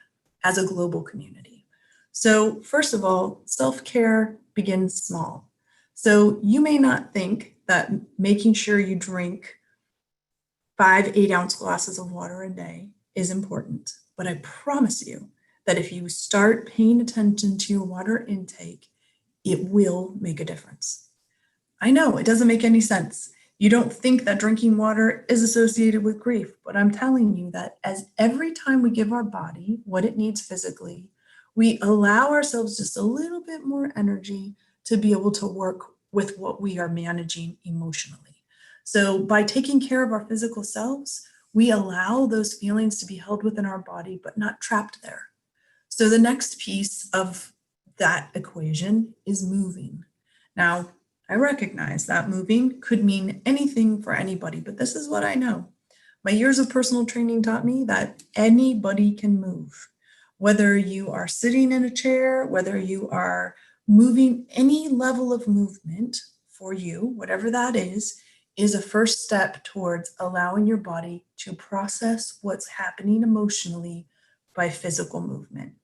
as a global community. So first of all, self-care begins small. So you may not think that making sure you drink 5 8-ounce glasses of water a day is important, but I promise you that if you start paying attention to your water intake, it will make a difference. I know it doesn't make any sense. You don't think that drinking water is associated with grief, but I'm telling you that as every time we give our body what it needs physically, we allow ourselves just a little bit more energy to be able to work with what we are managing emotionally. So by taking care of our physical selves, we allow those feelings to be held within our body, but not trapped there. So the next piece of that equation is moving. Now, I recognize that moving could mean anything for anybody, but this is what I know. My years of personal training taught me that anybody can move. Whether you are sitting in a chair, whether you are moving, any level of movement for you, whatever that is a first step towards allowing your body to process what's happening emotionally by physical movement.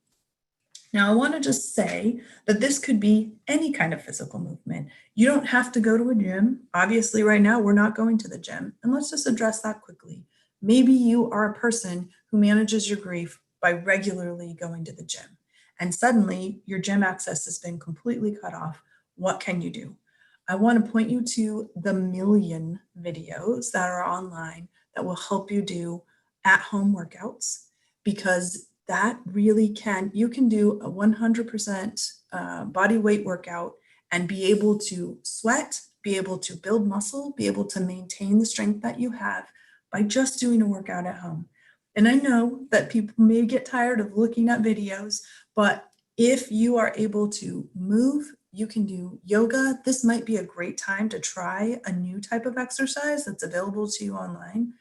Now, I want to just say that this could be any kind of physical movement. You don't have to go to a gym. Obviously, right now, we're not going to the gym. And let's just address that quickly. Maybe you are a person who manages your grief by regularly going to the gym. And suddenly, your gym access has been completely cut off. What can you do? I want to point you to the million videos that are online that will help you do at-home workouts, because that really you can do a 100% body weight workout and be able to sweat, be able to build muscle, be able to maintain the strength that you have by just doing a workout at home. And I know that people may get tired of looking at videos, but if you are able to move, you can do yoga. This might be a great time to try a new type of exercise that's available to you online.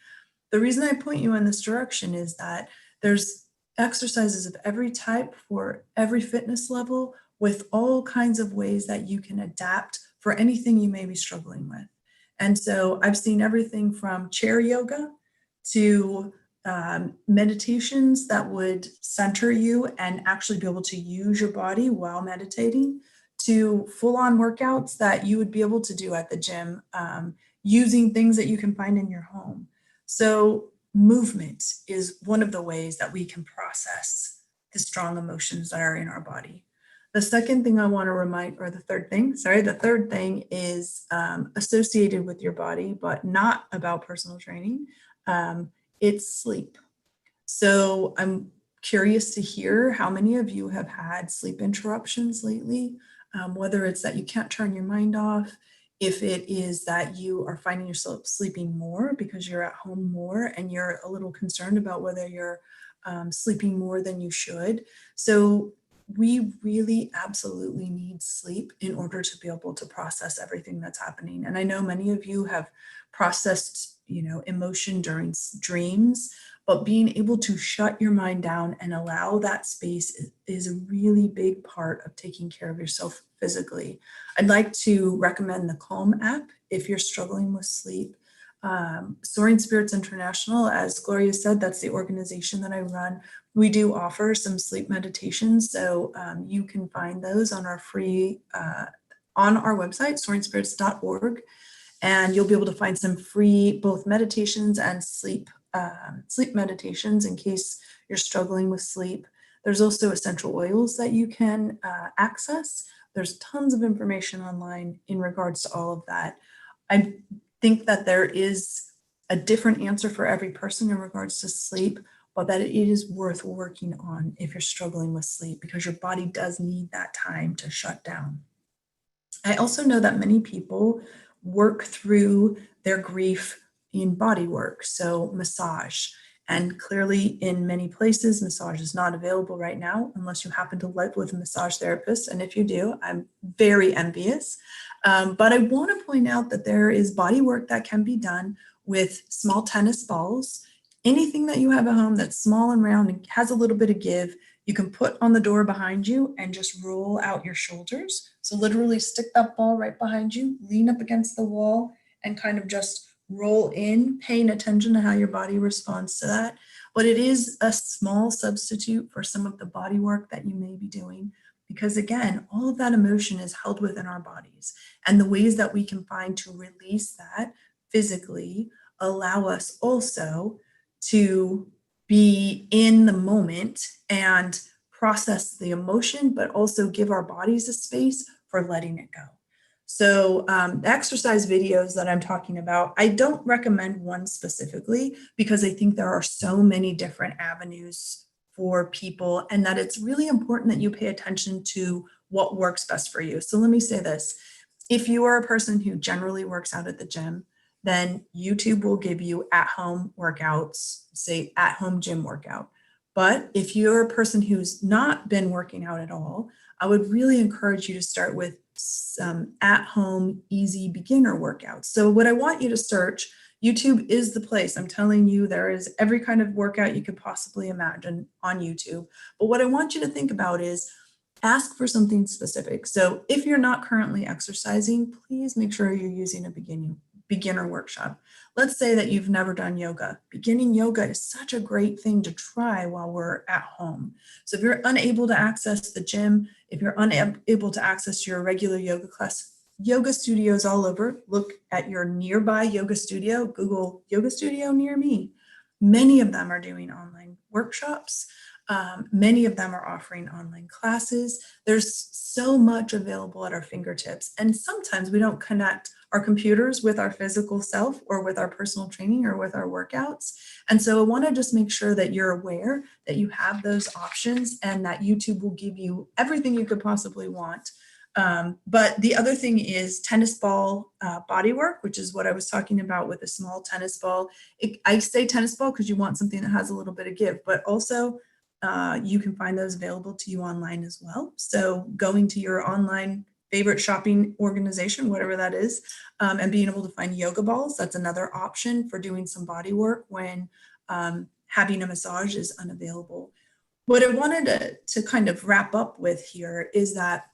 The reason I point you in this direction is that there's exercises of every type for every fitness level, with all kinds of ways that you can adapt for anything you may be struggling with. And so I've seen everything from chair yoga to meditations that would center you and actually be able to use your body while meditating, to full-on workouts that you would be able to do at the gym, using things that you can find in your home. So movement is one of the ways that we can process the strong emotions that are in our body. The second thing I want to remind, or the third thing is associated with your body, but not about personal training. It's sleep. So I'm curious to hear how many of you have had sleep interruptions lately, whether it's that you can't turn your mind off, if it is that you are finding yourself sleeping more because you're at home more and you're a little concerned about whether you're sleeping more than you should. So we really absolutely need sleep in order to be able to process everything that's happening. And I know many of you have processed, emotion during dreams, but being able to shut your mind down and allow that space is a really big part of taking care of yourself physically. I'd like to recommend the Calm app if you're struggling with sleep. Soaring Spirits International, as Gloria said, that's the organization that I run. We do offer some sleep meditations, so you can find those on our free, on our website, soaringspirits.org, and you'll be able to find some free both meditations and sleep meditations in case you're struggling with sleep. There's also essential oils that you can access. There's tons of information online in regards to all of that. I think that there is a different answer for every person in regards to sleep, but that it is worth working on if you're struggling with sleep, because your body does need that time to shut down. I also know that many people work through their grief in body work, so massage. And clearly in many places, massage is not available right now unless you happen to live with a massage therapist. And if you do, I'm very envious. But I want to point out that there is body work that can be done with small tennis balls. Anything that you have at home that's small and round and has a little bit of give, you can put on the door behind you and just roll out your shoulders. So literally stick that ball right behind you, lean up against the wall, and kind of just roll in, paying attention to how your body responds to that. But it is a small substitute for some of the body work that you may be doing, because again, all of that emotion is held within our bodies, and the ways that we can find to release that physically allow us also to be in the moment and process the emotion, but also give our bodies a space for letting it go. So the exercise videos that I'm talking about, I don't recommend one specifically because I think there are so many different avenues for people, and that it's really important that you pay attention to what works best for you. So let me say this. If you are a person who generally works out at the gym, then YouTube will give you at-home workouts, say at-home gym workout. But if you're a person who's not been working out at all, I would really encourage you to start with some at-home easy beginner workouts. So what I want you to search, YouTube is the place. I'm telling you, there is every kind of workout you could possibly imagine on YouTube. But what I want you to think about is ask for something specific. So if you're not currently exercising, please make sure you're using a beginner workshop. Let's say that you've never done yoga. Beginning yoga is such a great thing to try while we're at home. So if you're unable to access the gym, if you're unable to access your regular yoga class, yoga studios all over, look at your nearby yoga studio, Google yoga studio near me. Many of them are doing online workshops. Many of them are offering online classes. There's so much available at our fingertips. And sometimes we don't connect our computers with our physical self or with our personal training or with our workouts. And so I want to just make sure that you're aware that you have those options and that YouTube will give you everything you could possibly want. But the other thing is tennis ball body work, which is what I was talking about with a small tennis ball. I say tennis ball because you want something that has a little bit of give, but also you can find those available to you online as well. So going to your online favorite shopping organization, whatever that is, and being able to find yoga balls, that's another option for doing some body work when having a massage is unavailable. What I wanted to kind of wrap up with here is that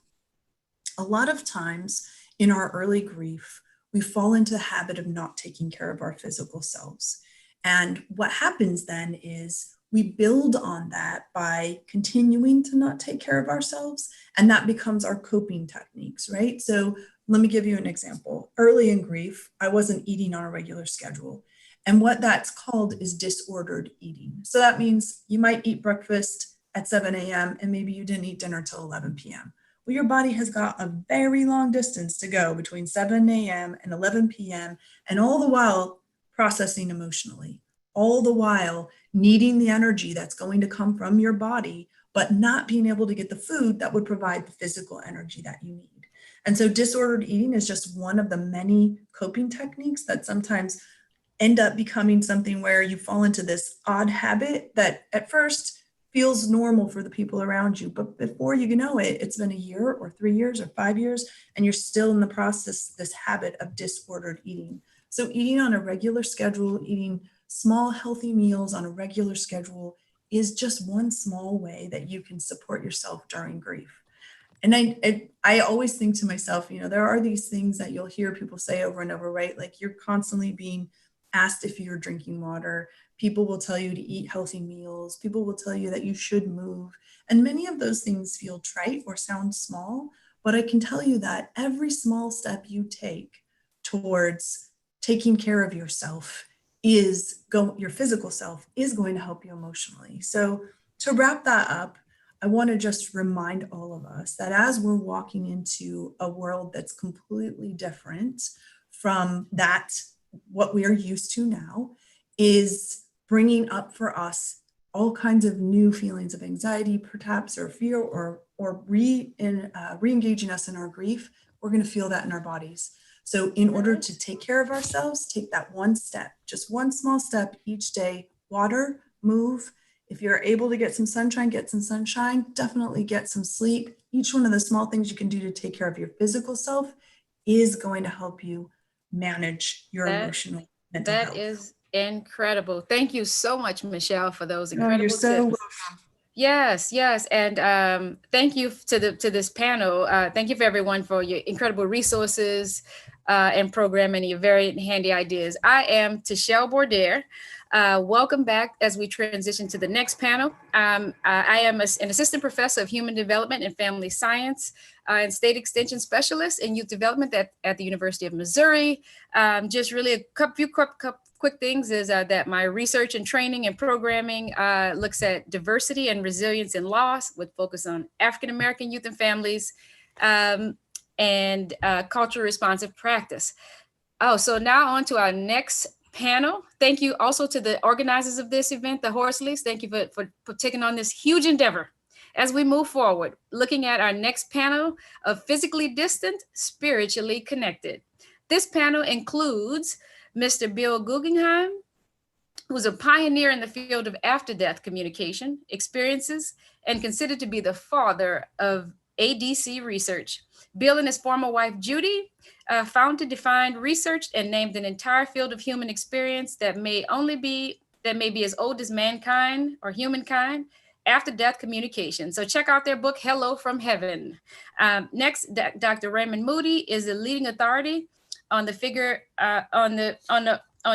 a lot of times in our early grief, we fall into the habit of not taking care of our physical selves. And what happens then is we build on that by continuing to not take care of ourselves, and that becomes our coping techniques, right? So let me give you an example. Early in grief, I wasn't eating on a regular schedule. And what that's called is disordered eating. So that means you might eat breakfast at 7 a.m. and maybe you didn't eat dinner till 11 p.m. Well, your body has got a very long distance to go between 7 a.m. and 11 p.m. and all the while processing emotionally, all the while needing the energy that's going to come from your body, but not being able to get the food that would provide the physical energy that you need. And so disordered eating is just one of the many coping techniques that sometimes end up becoming something where you fall into this odd habit that at first feels normal for the people around you, but before you know it, it's been a year or 3 years or 5 years, and you're still in the process, this habit of disordered eating. So eating on a regular schedule, eating small healthy meals on a regular schedule is just one small way that you can support yourself during grief. And I always think to myself, there are these things that you'll hear people say over and over, right? Like you're constantly being asked if you're drinking water. People will tell you to eat healthy meals. People will tell you that you should move. And many of those things feel trite or sound small, but I can tell you that every small step you take towards taking care of yourself your physical self is going to help you emotionally. So to wrap that up, I want to just remind all of us that as we're walking into a world that's completely different from what we are used to now, is bringing up for us all kinds of new feelings of anxiety, perhaps, or fear, or re-engaging us in our grief. We're going to feel that in our bodies. So in order to take care of ourselves, take that one step, just one small step each day. Water, move. If you're able to get some sunshine, get some sunshine. Definitely get some sleep. Each one of the small things you can do to take care of your physical self is going to help you manage your emotional mental health. That is incredible. Thank you so much, Michelle, for those incredible you're tips. so welcome. Yes, and thank you to this panel. Thank you for everyone for your incredible resources and programming, your very handy ideas. I am Tashelle Bourdaire. Welcome back as we transition to the next panel. I am an assistant professor of human development and family science and state extension specialist in youth development at the University of Missouri. Just really a few quick things is that my research and training and programming looks at diversity and resilience in loss with focus on African-American youth and families and culturally responsive practice. Oh, so now on to our next panel. Thank you also to the organizers of this event, the Horsleys. Thank you for taking on this huge endeavor. As we move forward, looking at our next panel of physically distant, spiritually connected. This panel includes Mr. Bill Guggenheim, who's a pioneer in the field of after-death communication, experiences, and considered to be the father of ADC research. Bill and his former wife, Judy, founded, defined, researched, and named an entire field of human experience that may be as old as mankind or humankind, after-death communication. So check out their book, Hello from Heaven. Next, Dr. Raymond Moody is the leading authority on the figure on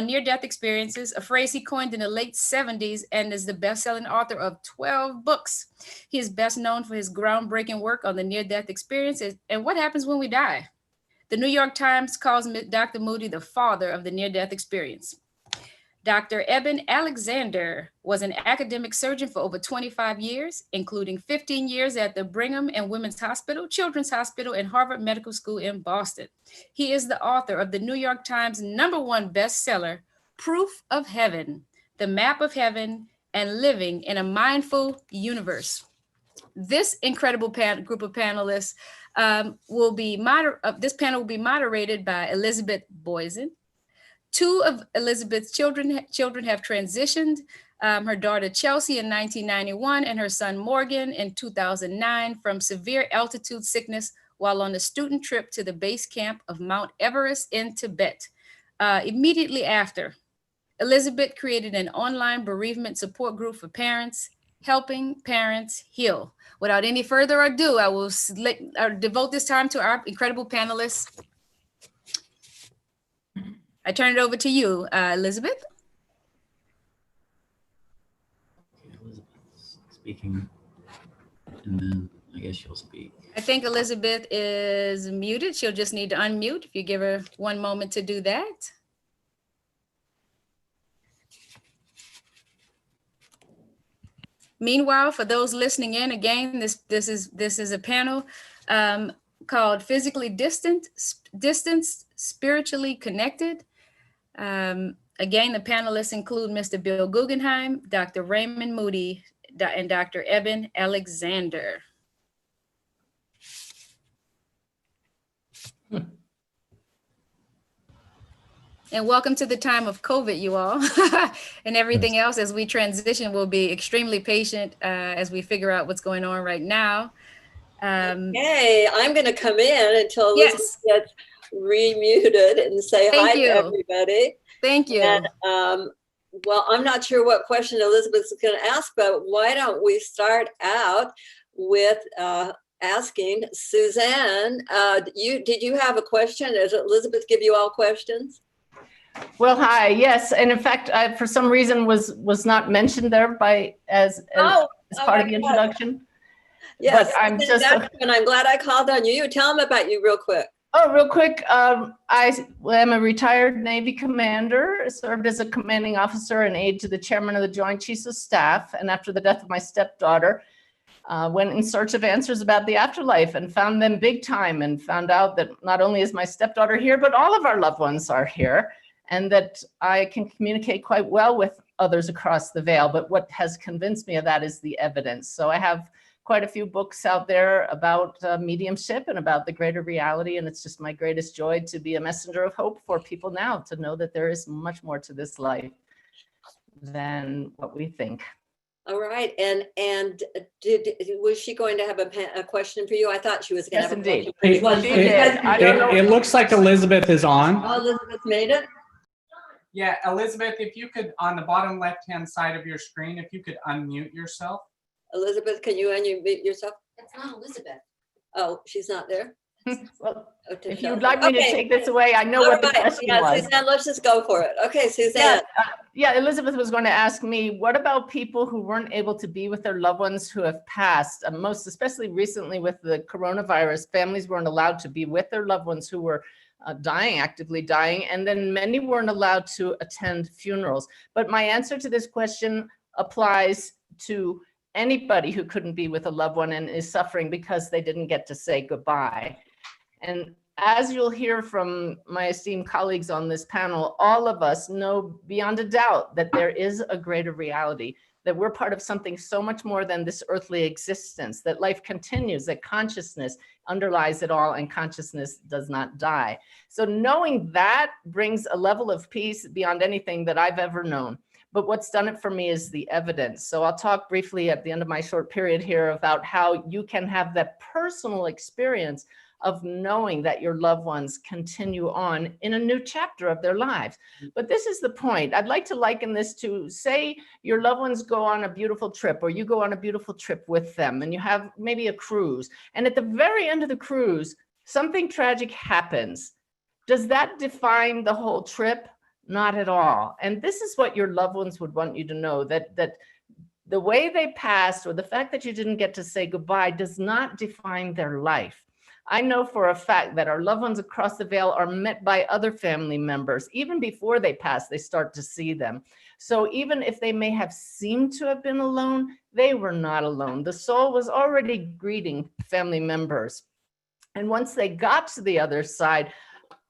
near-death experiences, a phrase he coined in the late 70s and is the best-selling author of 12 books. He is best known for his groundbreaking work on the near-death experiences and what happens when we die. The New York Times calls Dr. Moody the father of the near-death experience. Dr. Eben Alexander was an academic surgeon for over 25 years, including 15 years at the Brigham and Women's Hospital, Children's Hospital, and Harvard Medical School in Boston. He is the author of the New York Times #1 bestseller, Proof of Heaven, The Map of Heaven, and Living in a Mindful Universe. This incredible group of panelists this panel will be moderated by Elizabeth Boysen. 2 of Elizabeth's children have transitioned, her daughter Chelsea in 1991 and her son Morgan in 2009 from severe altitude sickness while on a student trip to the base camp of Mount Everest in Tibet. Immediately after, Elizabeth created an online bereavement support group for parents, helping parents heal. Without any further ado, I will devote this time to our incredible panelists. I turn it over to you, Elizabeth. Okay, Elizabeth's speaking, and then I guess you'll speak. I think Elizabeth is muted. She'll just need to unmute if you give her one moment to do that. Meanwhile, for those listening in, again, this is a panel called Physically Distanced, Spiritually Connected. Again, the panelists include Mr. Bill Guggenheim, Dr. Raymond Moody, and Dr. Eben Alexander. And welcome to the time of COVID, you all, and everything else. As we transition, we'll be extremely patient as we figure out what's going on right now. Okay, I'm going to come in until Elizabeth gets remuted and say hi to everybody. Thank you. And, well, I'm not sure what question Elizabeth's going to ask, but why don't we start out with asking Suzanne, did you have a question? Did Elizabeth give you all questions? Well, hi. Yes, and in fact, I, for some reason, was not mentioned there as part of the introduction. Yes, but I'm just. And I'm glad I called on you. Tell them about you real quick. Oh, real quick. I am a retired Navy commander. Served as a commanding officer and aide to the chairman of the Joint Chiefs of Staff. And after the death of my stepdaughter, went in search of answers about the afterlife and found them big time, and found out that not only is my stepdaughter here, but all of our loved ones are here, and that I can communicate quite well with others across the veil. But what has convinced me of that is the evidence. So I have quite a few books out there about mediumship and about the greater reality. And it's just my greatest joy to be a messenger of hope for people now, to know that there is much more to this life than what we think. All right. And was she going to have a question for you? I thought she was going to have a question for you. Well, it looks like Elizabeth is on. Oh, Elizabeth made it? Yeah, Elizabeth, if you could, on the bottom left-hand side of your screen, if you could unmute yourself. Elizabeth, can you unmute yourself? It's not Elizabeth. Oh, she's not there? Well, if you would like me to take this away, I know what the question was. Suzanne, let's just go for it. Okay, Suzanne. Yeah, Elizabeth was going to ask me, what about people who weren't able to be with their loved ones who have passed? Most especially recently with the coronavirus, families weren't allowed to be with their loved ones who were actively dying, and then many weren't allowed to attend funerals. But my answer to this question applies to anybody who couldn't be with a loved one and is suffering because they didn't get to say goodbye. And as you'll hear from my esteemed colleagues on this panel, all of us know beyond a doubt that there is a greater reality. that we're part of something so much more than this earthly existence, that life continues, that consciousness underlies it all and consciousness does not die. So knowing that brings a level of peace beyond anything that I've ever known. But what's done it for me is the evidence. So I'll talk briefly at the end of my short period here about how you can have that personal experience of knowing that your loved ones continue on in a new chapter of their lives. But this is the point. I'd like to liken this to, say your loved ones go on a beautiful trip, or you go on a beautiful trip with them, and you have maybe a cruise. And at the very end of the cruise, something tragic happens. Does that define the whole trip? Not at all. And this is what your loved ones would want you to know, that the way they passed, or the fact that you didn't get to say goodbye, does not define their life. I know for a fact that our loved ones across the veil are met by other family members. Even before they pass, they start to see them. So even if they may have seemed to have been alone, they were not alone. The soul was already greeting family members. And once they got to the other side,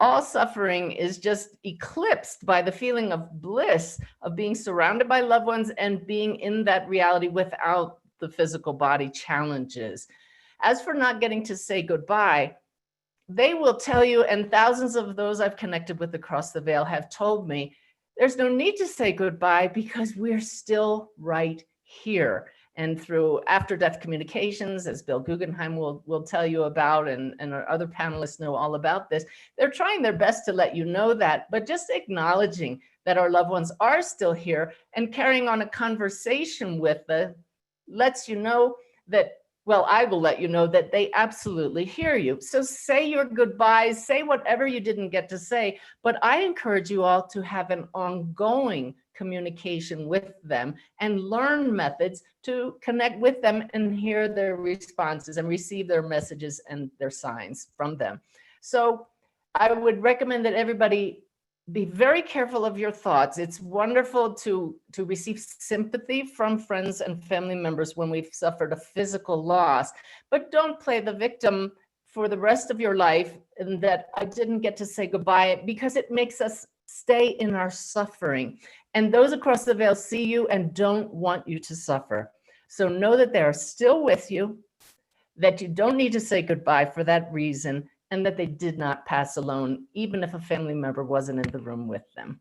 all suffering is just eclipsed by the feeling of bliss of being surrounded by loved ones and being in that reality without the physical body challenges. As for not getting to say goodbye, they will tell you, and thousands of those I've connected with across the veil have told me, there's no need to say goodbye because we're still right here. And through after-death communications, as Bill Guggenheim will tell you about, and our other panelists know all about this, they're trying their best to let you know that, but just acknowledging that our loved ones are still here and carrying on a conversation with them lets you know that, well, I will let you know that they absolutely hear you. So say your goodbyes, say whatever you didn't get to say, but I encourage you all to have an ongoing communication with them and learn methods to connect with them and hear their responses and receive their messages and their signs from them. So I would recommend that everybody be very careful of your thoughts. It's wonderful to receive sympathy from friends and family members when we've suffered a physical loss, but don't play the victim for the rest of your life and that I didn't get to say goodbye, because it makes us stay in our suffering. And those across the veil see you and don't want you to suffer. So know that they are still with you, that you don't need to say goodbye for that reason, and that they did not pass alone, even if a family member wasn't in the room with them.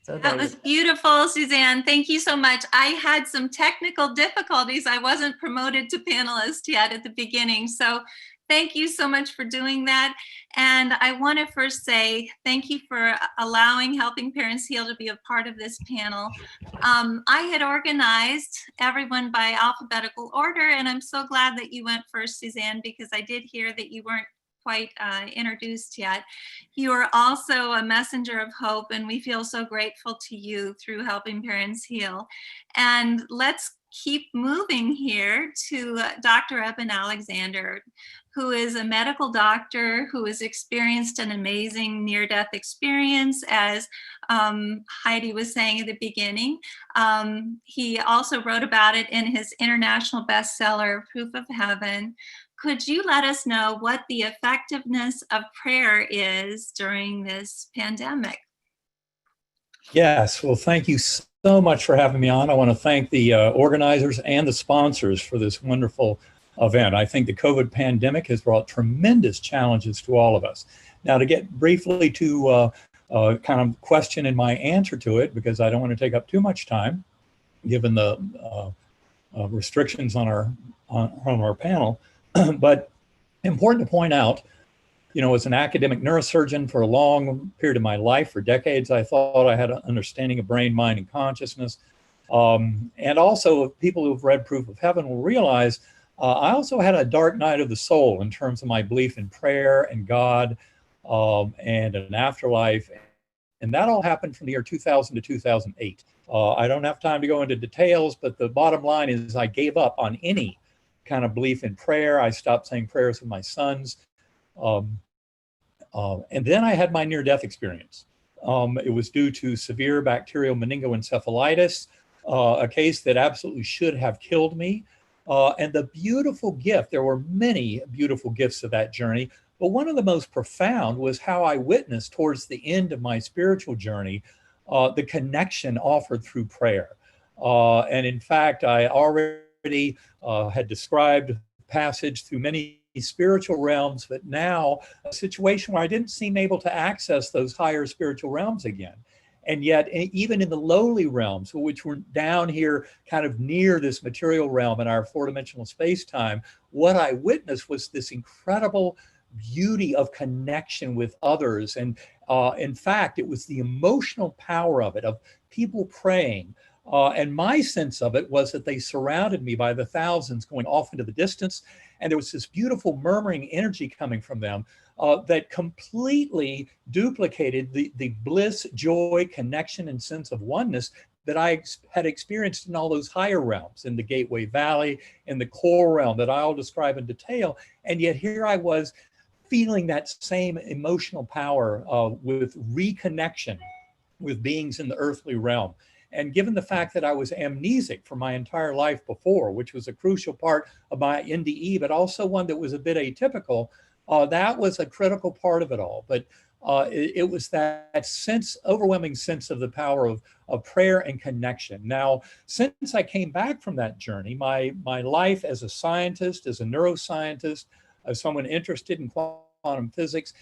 So that was beautiful, Suzanne. Thank you so much. I had some technical difficulties. I wasn't promoted to panelist yet at the beginning. So thank you so much for doing that. And I want to first say thank you for allowing Helping Parents Heal to be a part of this panel. I had organized everyone by alphabetical order, and I'm so glad that you went first, Suzanne, because I did hear that you weren't quite introduced yet. You are also a messenger of hope, and we feel so grateful to you through Helping Parents Heal. And let's keep moving here to Dr. Eben Alexander, who is a medical doctor who has experienced an amazing near-death experience, as Heidi was saying at the beginning. He also wrote about it in his international bestseller, Proof of Heaven. Could you let us know what the effectiveness of prayer is during this pandemic? Yes, well, thank you so much for having me on. I want to thank the organizers and the sponsors for this wonderful event. I think the COVID pandemic has brought tremendous challenges to all of us. Now, to get briefly to kind of question and my answer to it, because I don't want to take up too much time, given the restrictions on our panel. But important to point out, you know, as an academic neurosurgeon for a long period of my life, for decades, I thought I had an understanding of brain, mind, and consciousness. And also, people who've read Proof of Heaven will realize I also had a dark night of the soul in terms of my belief in prayer and God and an afterlife. And that all happened from the year 2000 to 2008. I don't have time to go into details, but the bottom line is I gave up on any kind of belief in prayer. I stopped saying prayers with my sons. And then I had my near-death experience. It was due to severe bacterial meningoencephalitis, a case that absolutely should have killed me. And the beautiful gift, there were many beautiful gifts of that journey, but one of the most profound was how I witnessed towards the end of my spiritual journey, the connection offered through prayer. And in fact, I already had described passage through many spiritual realms, but now a situation where I didn't seem able to access those higher spiritual realms again. And yet, even in the lowly realms, which were down here kind of near this material realm in our four-dimensional space-time, what I witnessed was this incredible beauty of connection with others. And in fact, it was the emotional power of it, of people praying. And my sense of it was that they surrounded me by the thousands going off into the distance. And there was this beautiful murmuring energy coming from them that completely duplicated the bliss, joy, connection, and sense of oneness that I had experienced in all those higher realms, in the Gateway Valley, in the core realm that I'll describe in detail. And yet here I was feeling that same emotional power with reconnection with beings in the earthly realm. And given the fact that I was amnesic for my entire life before, which was a crucial part of my NDE, but also one that was a bit atypical, that was a critical part of it all. But it was that sense, overwhelming sense of the power of prayer and connection. Now, since I came back from that journey, my life as a scientist, as a neuroscientist, as someone interested in quantum physics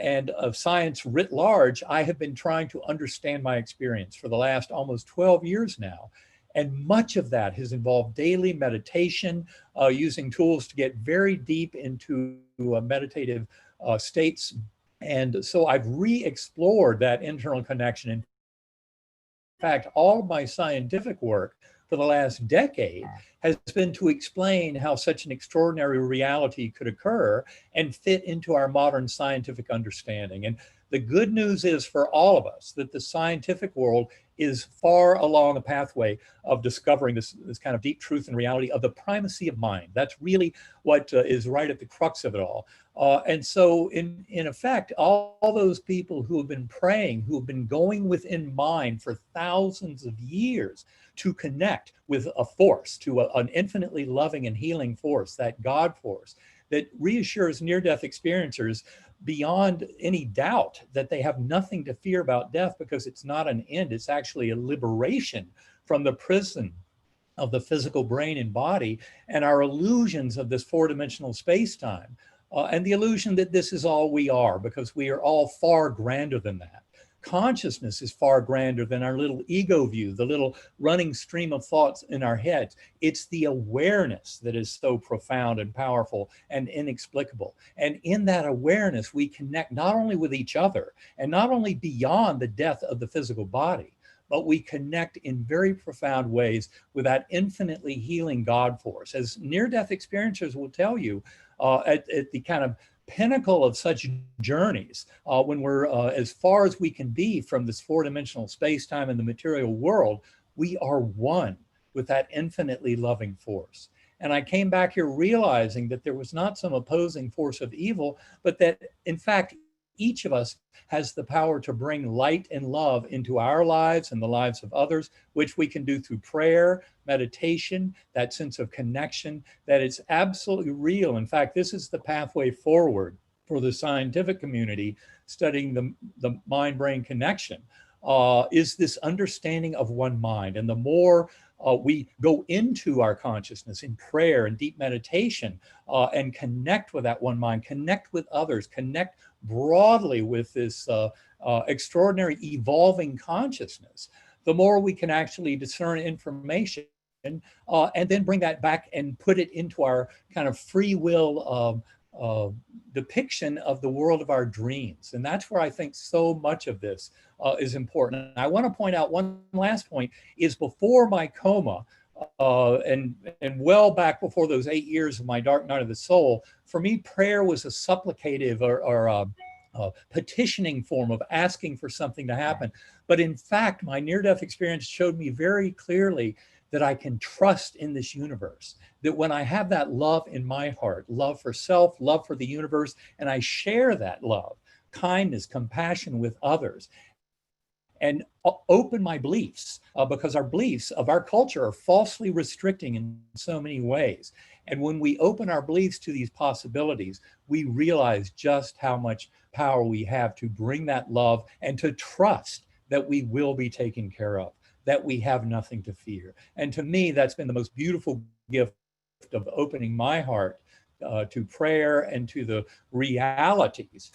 and of science writ large, I have been trying to understand my experience for the last almost 12 years now. And much of that has involved daily meditation, using tools to get very deep into meditative states. And so I've re-explored that internal connection. In fact, all of my scientific work for the last decade has been to explain how such an extraordinary reality could occur and fit into our modern scientific understanding. And the good news is for all of us that the scientific world is far along a pathway of discovering this kind of deep truth and reality of the primacy of mind. That's really what is right at the crux of it all. And so in effect, all those people who have been praying, who have been going within mind for thousands of years to connect with a force, to an infinitely loving and healing force, that God force, that reassures near-death experiencers beyond any doubt that they have nothing to fear about death because it's not an end, it's actually a liberation from the prison of the physical brain and body and our illusions of this four-dimensional space-time. And the illusion that this is all we are, because we are all far grander than that. Consciousness is far grander than our little ego view, the little running stream of thoughts in our heads. It's the awareness that is so profound and powerful and inexplicable. And in that awareness, we connect not only with each other and not only beyond the death of the physical body, but we connect in very profound ways with that infinitely healing God force. As near-death experiencers will tell you, at the kind of pinnacle of such journeys, when we're as far as we can be from this four-dimensional space-time and the material world, we are one with that infinitely loving force. And I came back here realizing that there was not some opposing force of evil, but that in fact, each of us has the power to bring light and love into our lives and the lives of others, which we can do through prayer, meditation, that sense of connection, that it's absolutely real. In fact, this is the pathway forward for the scientific community studying the mind-brain connection, is this understanding of one mind. And the more we go into our consciousness in prayer and deep meditation and connect with that one mind, connect with others, connect broadly with this extraordinary evolving consciousness, the more we can actually discern information and then bring that back and put it into our kind of free will depiction of the world of our dreams. And that's where I think so much of this is important. And I want to point out one last point is before my coma, and well back before those 8 years of my dark night of the soul, for me, prayer was a supplicative or petitioning form of asking for something to happen. But in fact, my near-death experience showed me very clearly that I can trust in this universe, that when I have that love in my heart, love for self, love for the universe, and I share that love, kindness, compassion with others, and open my beliefs, because our beliefs of our culture are falsely restricting in so many ways. And when we open our beliefs to these possibilities, we realize just how much power we have to bring that love and to trust that we will be taken care of. that we have nothing to fear. And to me, that's been the most beautiful gift of opening my heart to prayer and to the realities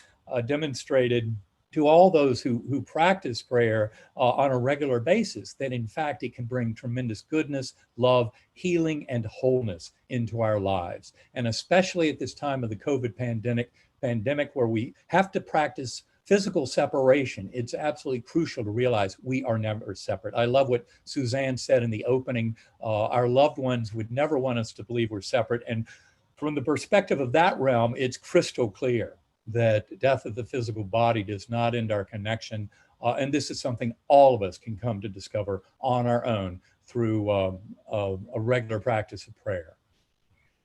demonstrated to all those who practice prayer on a regular basis, that in fact it can bring tremendous goodness, love, healing, and wholeness into our lives. And especially at this time of the COVID pandemic where we have to practice physical separation, it's absolutely crucial to realize we are never separate. I love what Suzanne said in the opening. Our loved ones would never want us to believe we're separate. And from the perspective of that realm, it's crystal clear that death of the physical body does not end our connection. And this is something all of us can come to discover on our own through a regular practice of prayer.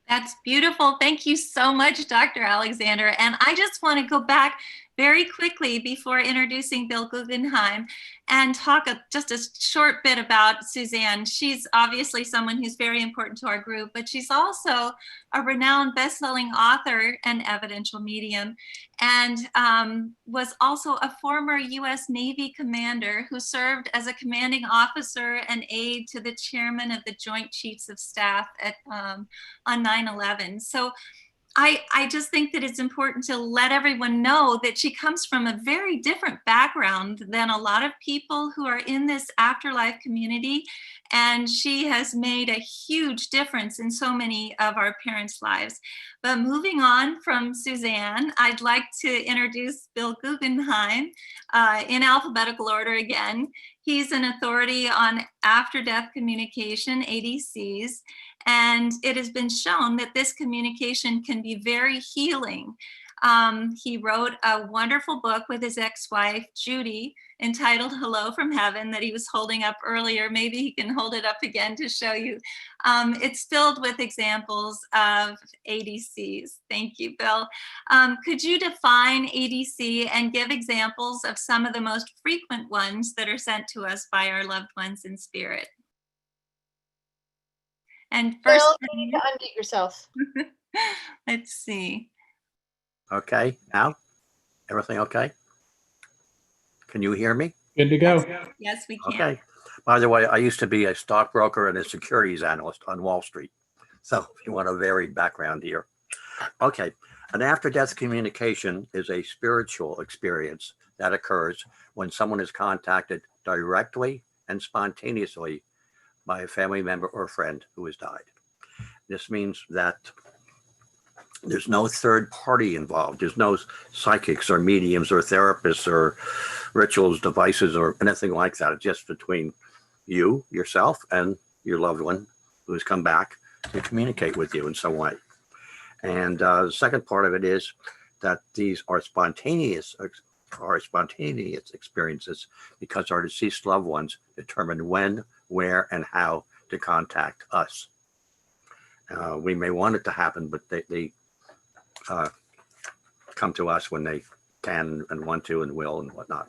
That's beautiful. Thank you so much, Dr. Alexander. And I just want to go back very quickly before introducing Bill Guggenheim and talk just a short bit about Suzanne. She's obviously someone who's very important to our group, but she's also a renowned best-selling author and evidential medium, and was also a former U.S. Navy commander who served as a commanding officer and aide to the chairman of the Joint Chiefs of Staff at, on 9/11. So I just think that it's important to let everyone know that she comes from a very different background than a lot of people who are in this afterlife community. And she has made a huge difference in so many of our parents' lives. But moving on from Suzanne, I'd like to introduce Bill Guggenheim in alphabetical order again. He's an authority on after-death communication, ADCs, and it has been shown that this communication can be very healing. He wrote a wonderful book with his ex-wife, Judy, entitled Hello from Heaven, that he was holding up earlier. Maybe he can hold it up again to show you. It's filled with examples of ADCs. Thank you, Bill. Could you define ADC and give examples of some of the most frequent ones that are sent to us by our loved ones in spirit? And first, Bill, you need to unmute yourself. Let's see. Okay, now, everything okay? Can you hear me? Good to go. Yes, we can. Okay. By the way, I used to be a stockbroker and a securities analyst on Wall Street. So if you want a varied background here. Okay, an after-death communication is a spiritual experience that occurs when someone is contacted directly and spontaneously by a family member or friend who has died. This means that there's no third party involved. There's no psychics or mediums or therapists or rituals, devices, or anything like that. It's just between you, yourself, and your loved one who has come back to communicate with you in some way. And the second part of it is that these are spontaneous experiences because our deceased loved ones determine when, where, and how to contact us. We may want it to happen, but they come to us when they can and want to and will and whatnot.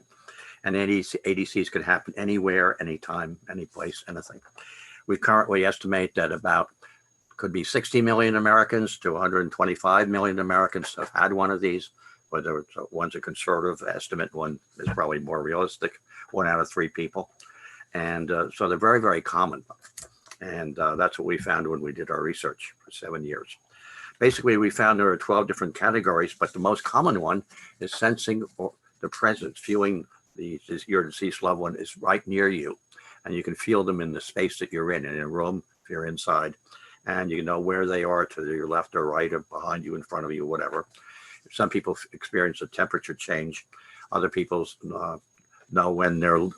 And ADCs could happen anywhere, anytime, any place, anything. We currently estimate that about could be 60 million Americans to 125 million Americans have had one of these. Whether one's a conservative estimate, one is probably more realistic, 1 out of 3 people. And so they're very, very common. And that's what we found when we did our research for 7 years. Basically, we found there are 12 different categories, but the most common one is sensing the presence, feeling your deceased loved one is right near you. And you can feel them in the space that you're in a room, if you're inside. And you know where they are to your left or right or behind you, in front of you, whatever. Some people experience a temperature change. Other people know when they're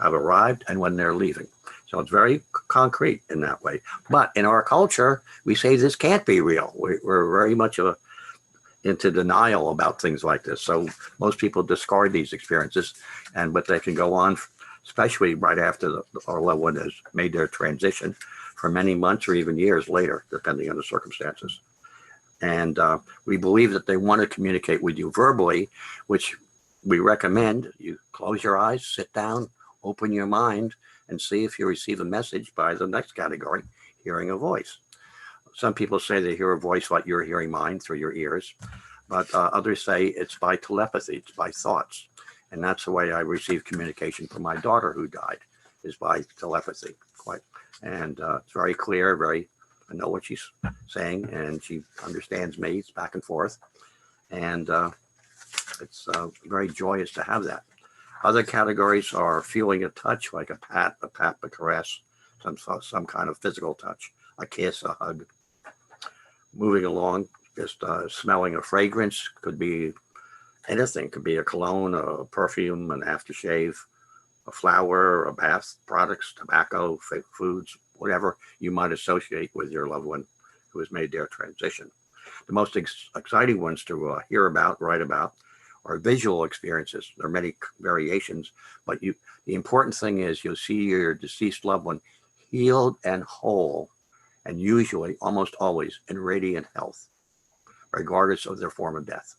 have arrived and when they're leaving. So it's very concrete in that way. But in our culture, we say this can't be real. We're very much into denial about things like this. So most people discard these experiences, but they can go on, especially right after our loved one has made their transition, for many months or even years later, depending on the circumstances. And we believe that they want to communicate with you verbally, which we recommend you close your eyes, sit down, open your mind, and see if you receive a message by the next category, hearing a voice. Some people say they hear a voice like you're hearing mine through your ears, but others say it's by telepathy, it's by thoughts. And that's the way I received communication from my daughter who died. is by telepathy, quite, and it's very clear. I know what she's saying, and she understands me. It's back and forth, and it's very joyous to have that. Other categories are feeling a touch, like a pat, a caress, some kind of physical touch, a kiss, a hug. Moving along, just smelling a fragrance, could be anything, could be a cologne, a perfume, an aftershave, a flower, a bath products, tobacco, foods, whatever you might associate with your loved one who has made their transition. The most exciting ones to hear about, write about, are visual experiences. There are many variations, but the important thing is you'll see your deceased loved one healed and whole, and usually, almost always, in radiant health, regardless of their form of death.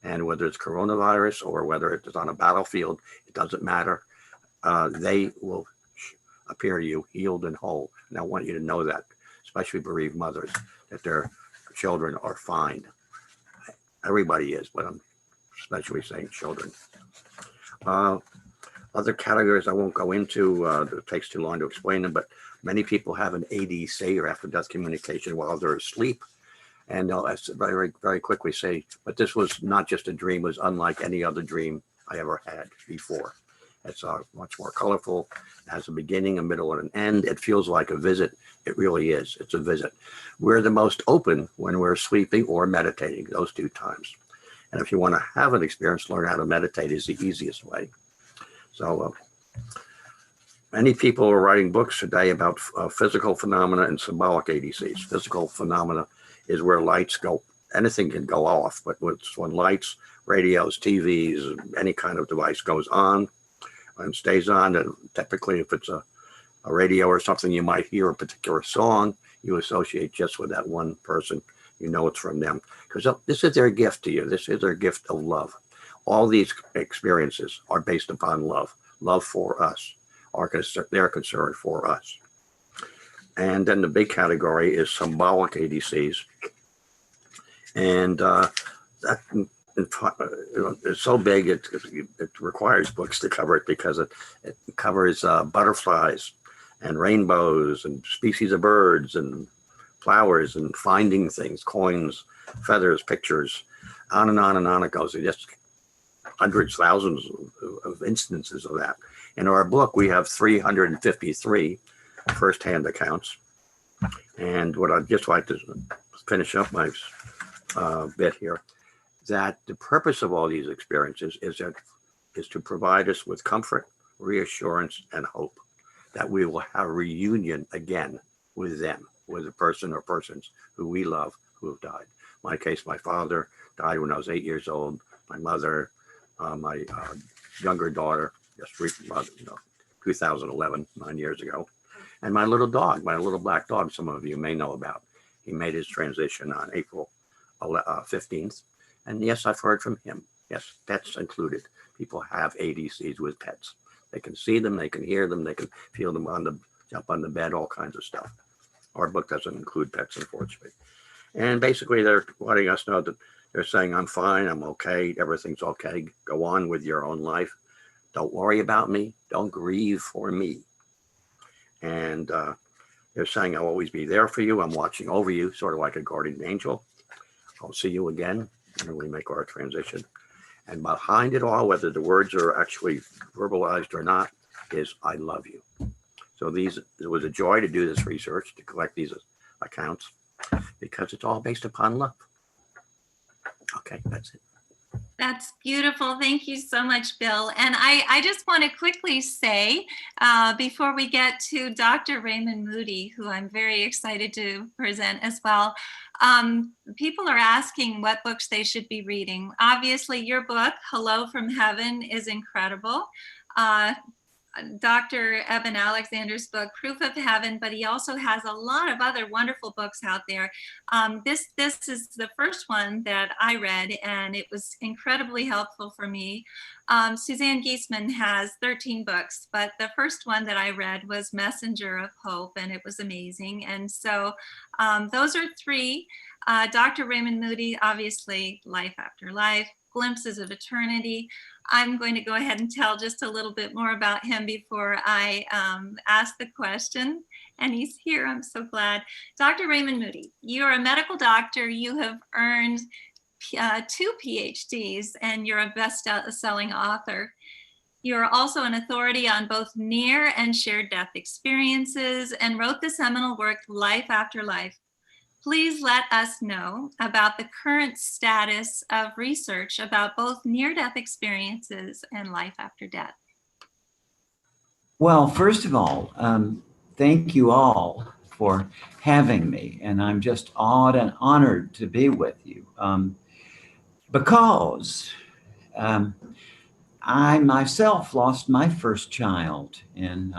And whether it's coronavirus or whether it's on a battlefield, it doesn't matter. They will appear to you healed and whole. And I want you to know that, especially bereaved mothers, that their children are fine. Everybody is, but I'm especially saying children. Other categories I won't go into, it takes too long to explain them, but many people have an ADC, or after death communication, while they're asleep. And they'll very, very quickly say, but this was not just a dream, it was unlike any other dream I ever had before. It's much more colorful. It has a beginning, a middle, and an end. It feels like a visit. It really is. It's a visit. We're the most open when we're sleeping or meditating, those two times. And if you want to have an experience, learn how to meditate is the easiest way. So many people are writing books today about physical phenomena and symbolic ADCs. Physical phenomena is where lights go. Anything can go off, but when lights, radios, TVs, any kind of device goes on and stays on, and typically if it's a radio or something, you might hear a particular song you associate just with that one person. You know it's from them, because this is their gift to you. This is their gift of love. All these experiences are based upon love for us, their concern for us. And then the big category is symbolic ADCs. And that it's so big, it requires books to cover it, because it covers butterflies and rainbows and species of birds and flowers and finding things, coins, feathers, pictures, on and on and on it goes. Just hundreds, thousands of instances of that. In our book, we have 353 firsthand accounts. And what I'd just like to finish up my bit here, that the purpose of all these experiences is to provide us with comfort, reassurance, and hope that we will have a reunion again with them, with a person or persons who we love, who have died. In my case, my father died when I was 8 years old. My mother, my younger daughter, just 2011, 9 years ago. And my little dog, my little black dog, some of you may know about. He made his transition on April 15th. And yes, I've heard from him. Yes, pets included. People have ADCs with pets. They can see them, they can hear them, they can feel them jump on the bed, all kinds of stuff. Our book doesn't include pets, unfortunately. And basically they're letting us know that they're saying, I'm fine, I'm okay, everything's okay. Go on with your own life. Don't worry about me. Don't grieve for me. And they're saying, I'll always be there for you. I'm watching over you, sort of like a guardian angel. I'll see you again when we make our transition. And behind it all, whether the words are actually verbalized or not, is I love you. So it was a joy to do this research, to collect these accounts, because it's all based upon love. Okay, that's it. That's beautiful. Thank you so much, Bill. And I just want to quickly say, before we get to Dr. Raymond Moody, who I'm very excited to present as well, people are asking what books they should be reading. Obviously, your book, Hello from Heaven, is incredible. Dr. Eben Alexander's book, Proof of Heaven, but he also has a lot of other wonderful books out there. This is the first one that I read, and it was incredibly helpful for me. Suzanne Giesemann has 13 books, but the first one that I read was Messenger of Hope, and it was amazing. And so those are three. Dr. Raymond Moody, obviously, Life After Life, Glimpses of Eternity. I'm going to go ahead and tell just a little bit more about him before I ask the question. And he's here, I'm so glad. Dr. Raymond Moody, you're a medical doctor. You have earned 2 PhDs and you're a best-selling author. You're also an authority on both near and shared death experiences and wrote the seminal work, Life After Life. Please let us know about the current status of research about both near-death experiences and life after death. Well, first of all, thank you all for having me. And I'm just awed and honored to be with you because I myself lost my first child in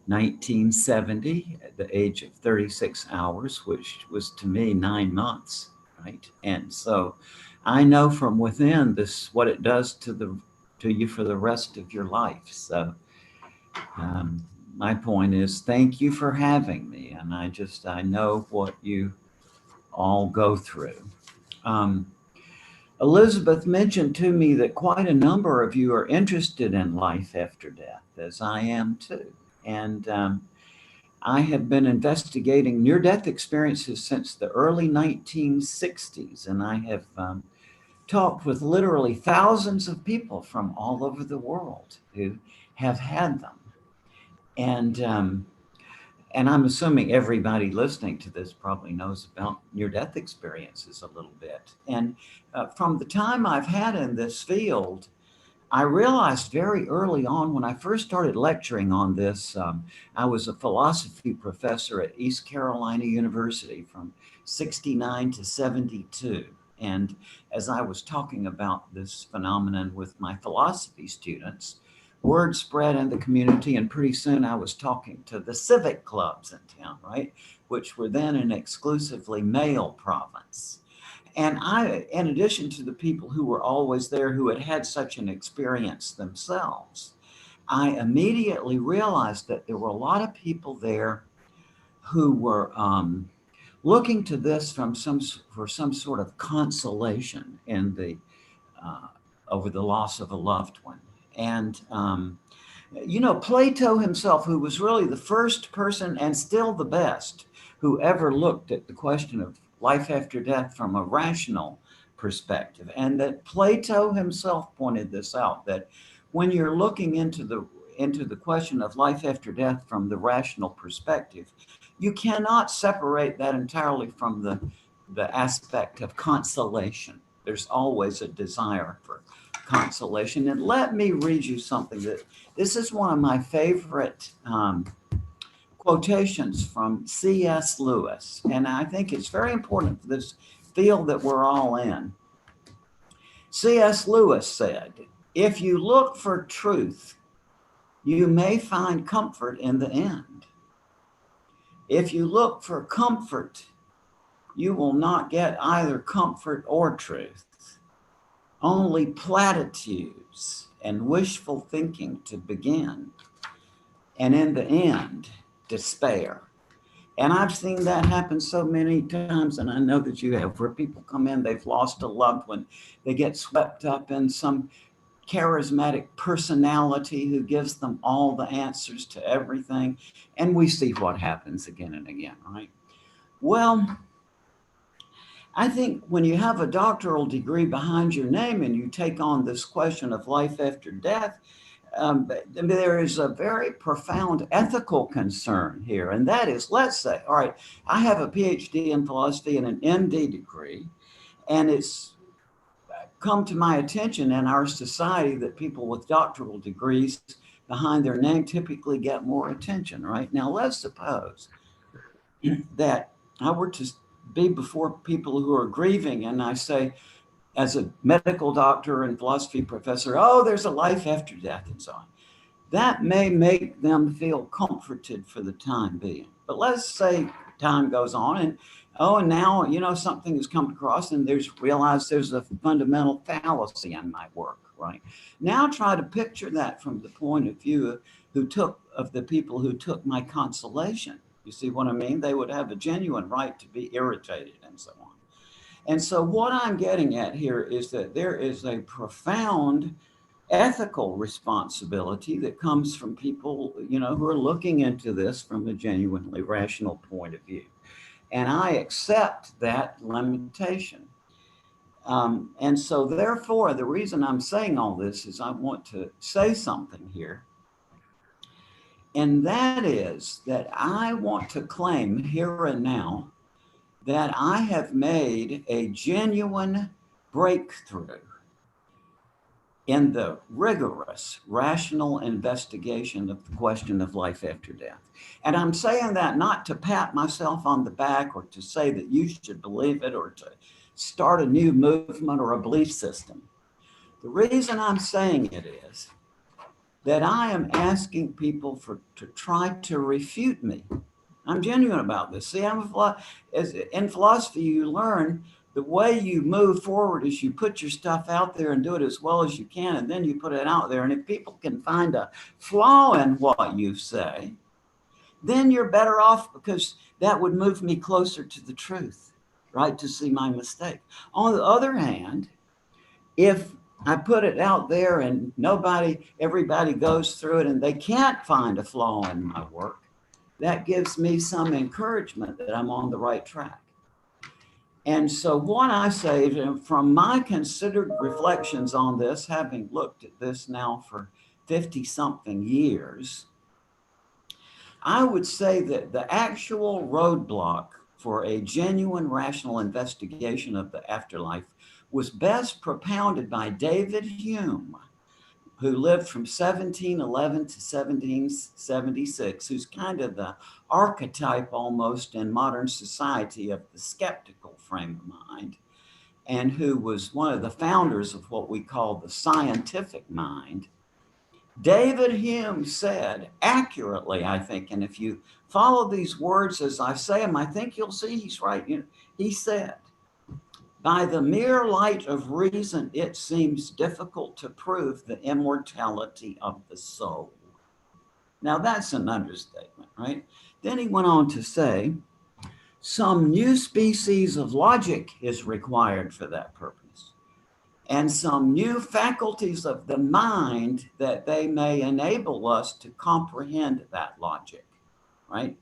1970 at the age of 36 hours, which was to me 9 months, right? And so I know from within this what it does to you for the rest of your life. So my point is, thank you for having me, and I know what you all go through. Elizabeth mentioned to me that quite a number of you are interested in life after death, as I am too. And I have been investigating near-death experiences since the early 1960s, and I have talked with literally thousands of people from all over the world who have had them. And I'm assuming everybody listening to this probably knows about near-death experiences a little bit. And from the time I've had in this field, I realized very early on when I first started lecturing on this, I was a philosophy professor at East Carolina University from 69 to 72. And as I was talking about this phenomenon with my philosophy students, word spread in the community, and pretty soon I was talking to the civic clubs in town, right? Which were then an exclusively male province. And I, in addition to the people who were always there who had had such an experience themselves, I immediately realized that there were a lot of people there who were looking to this for some sort of consolation in over the loss of a loved one. And you know, Plato himself, who was really the first person and still the best who ever looked at the question of life after death from a rational perspective, and that Plato himself pointed this out, that when you're looking into the question of life after death from the rational perspective, you cannot separate that entirely from the aspect of consolation. There's always a desire for consolation. And let me read you something this is one of my favorite quotations from C.S. Lewis. And I think it's very important for this field that we're all in. C.S. Lewis said, "If you look for truth, you may find comfort in the end. If you look for comfort, you will not get either comfort or truth. Only platitudes and wishful thinking to begin, and in the end, despair." And I've seen that happen so many times, and I know that you have, where people come in, they've lost a loved one, they get swept up in some charismatic personality who gives them all the answers to everything, and we see what happens again and again, right? Well, I think when you have a doctoral degree behind your name and you take on this question of life after death, there is a very profound ethical concern here. And that is, let's say, all right, I have a PhD in philosophy and an MD degree, and it's come to my attention in our society that people with doctoral degrees behind their name typically get more attention, right? Now, let's suppose that I were to be before people who are grieving, and I say, as a medical doctor and philosophy professor, oh, there's a life after death and so on. That may make them feel comforted for the time being. But let's say time goes on and, oh, and now, you know, something has come across and realized there's a fundamental fallacy in my work, right? Now try to picture that from the point of view of the people who took my consolation. You see what I mean? They would have a genuine right to be irritated and so on. And so what I'm getting at here is that there is a profound ethical responsibility that comes from people, you know, who are looking into this from a genuinely rational point of view. And I accept that limitation. And so therefore, the reason I'm saying all this is I want to say something here. And that is that I want to claim here and now that I have made a genuine breakthrough in the rigorous, rational investigation of the question of life after death. And I'm saying that not to pat myself on the back or to say that you should believe it or to start a new movement or a belief system. The reason I'm saying it is that I am asking people to try to refute me. I'm genuine about this. See, in philosophy, you learn the way you move forward is you put your stuff out there and do it as well as you can, and then you put it out there. And if people can find a flaw in what you say, then you're better off, because that would move me closer to the truth, right? To see my mistake. On the other hand, if I put it out there and everybody goes through it and they can't find a flaw in my work, that gives me some encouragement that I'm on the right track. And so what I say from my considered reflections on this, having looked at this now for 50-something years, I would say that the actual roadblock for a genuine rational investigation of the afterlife was best propounded by David Hume, who lived from 1711 to 1776, who's kind of the archetype almost in modern society of the skeptical frame of mind, and who was one of the founders of what we call the scientific mind. David Hume said accurately, I think, and if you follow these words as I say them, I think you'll see he's right. You know, he said, "By the mere light of reason, it seems difficult to prove the immortality of the soul." Now that's an understatement, right? Then he went on to say, "Some new species of logic is required for that purpose, and some new faculties of the mind that they may enable us to comprehend that logic," right?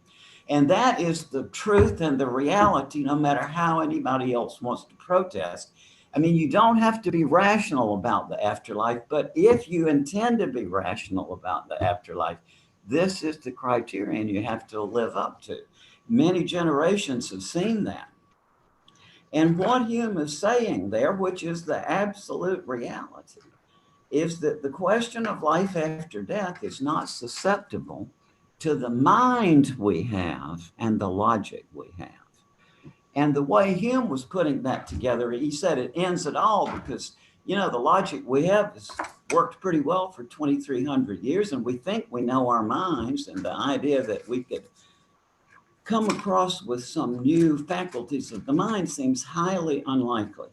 And that is the truth and the reality, no matter how anybody else wants to protest. I mean, you don't have to be rational about the afterlife, but if you intend to be rational about the afterlife, this is the criterion you have to live up to. Many generations have seen that. And what Hume is saying there, which is the absolute reality, is that the question of life after death is not susceptible to the mind we have and the logic we have. And the way Hume was putting that together, he said it ends it all because, you know, the logic we have has worked pretty well for 2,300 years, and we think we know our minds, and the idea that we could come across with some new faculties of the mind seems highly unlikely.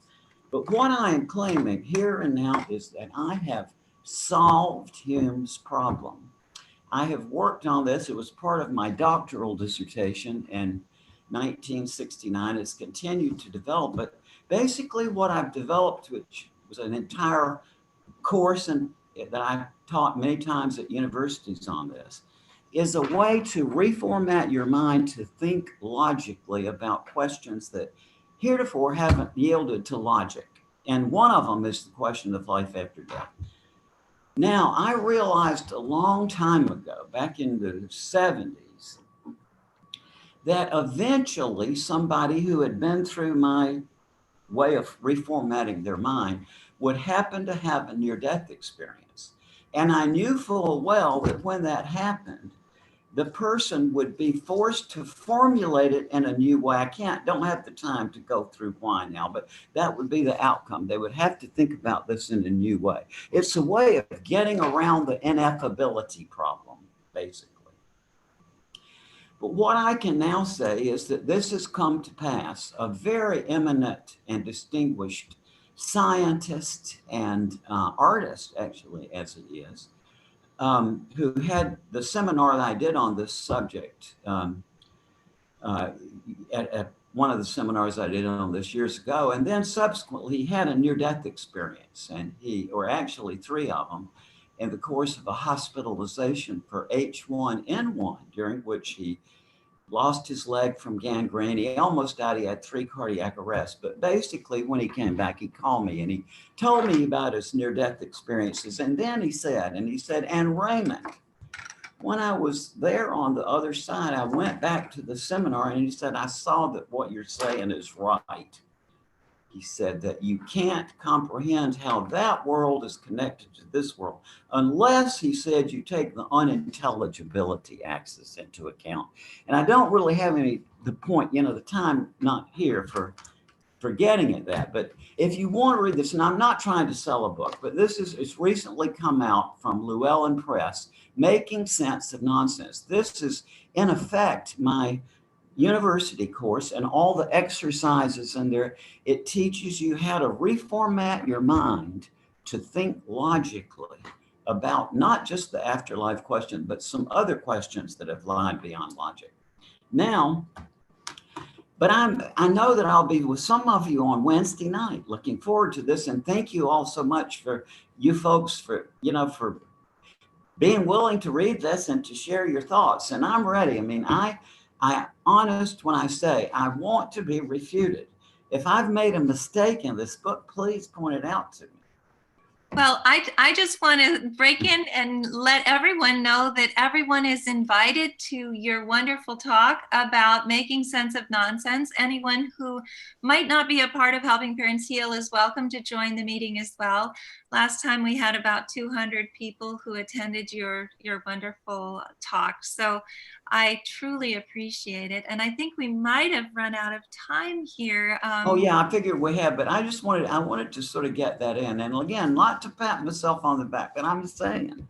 But what I am claiming here and now is that I have solved Hume's problem. I have worked on this. It was part of my doctoral dissertation in 1969. It's continued to develop, but basically what I've developed, which was an entire course that I've taught many times at universities on this, is a way to reformat your mind to think logically about questions that heretofore haven't yielded to logic. And one of them is the question of life after death. Now, I realized a long time ago, back in the 70s, that eventually somebody who had been through my way of reformatting their mind would happen to have a near-death experience. And I knew full well that when that happened, the person would be forced to formulate it in a new way. Don't have the time to go through why now, but that would be the outcome. They would have to think about this in a new way. It's a way of getting around the ineffability problem, basically. But what I can now say is that this has come to pass. A very eminent and distinguished scientist and artist, actually, as it is, who had the seminar that I did on this subject at a one of the seminars I did on this years ago. And then subsequently, he had a near-death experience, and or actually 3 of them, in the course of a hospitalization for H1N1, during which he lost his leg from gangrene. He almost died. He had 3 cardiac arrests. But basically, when he came back, he called me and he told me about his near-death experiences. And then he said, and Raymond, when I was there on the other side, I went back to the seminar and he said, I saw that what you're saying is right. He said that you can't comprehend how that world is connected to this world unless, he said, you take the unintelligibility axis into account. And I don't really have the point, the time not here for getting at that. But if you want to read this, and I'm not trying to sell a book, but it's recently come out from Llewellyn Press, Making Sense of Nonsense. This is, in effect, my university course, and all the exercises in there. It teaches you how to reformat your mind to think logically about not just the afterlife question, but some other questions that have lied beyond logic. Now, but I know that I'll be with some of you on Wednesday night. Looking forward to this, and thank you all so much for you folks for being willing to read this and to share your thoughts. And I'm ready. I mean, I'm honest when I say I want to be refuted. If I've made a mistake in this book, please point it out to me. Well, I just want to break in and let everyone know that everyone is invited to your wonderful talk about making sense of nonsense. Anyone who might not be a part of Helping Parents Heal is welcome to join the meeting as well. Last time we had about 200 people who attended your wonderful talk. So I truly appreciate it. And I think we might have run out of time here. Oh yeah, I figured we have, but I wanted to sort of get that in. And again, not to pat myself on the back, but I'm saying,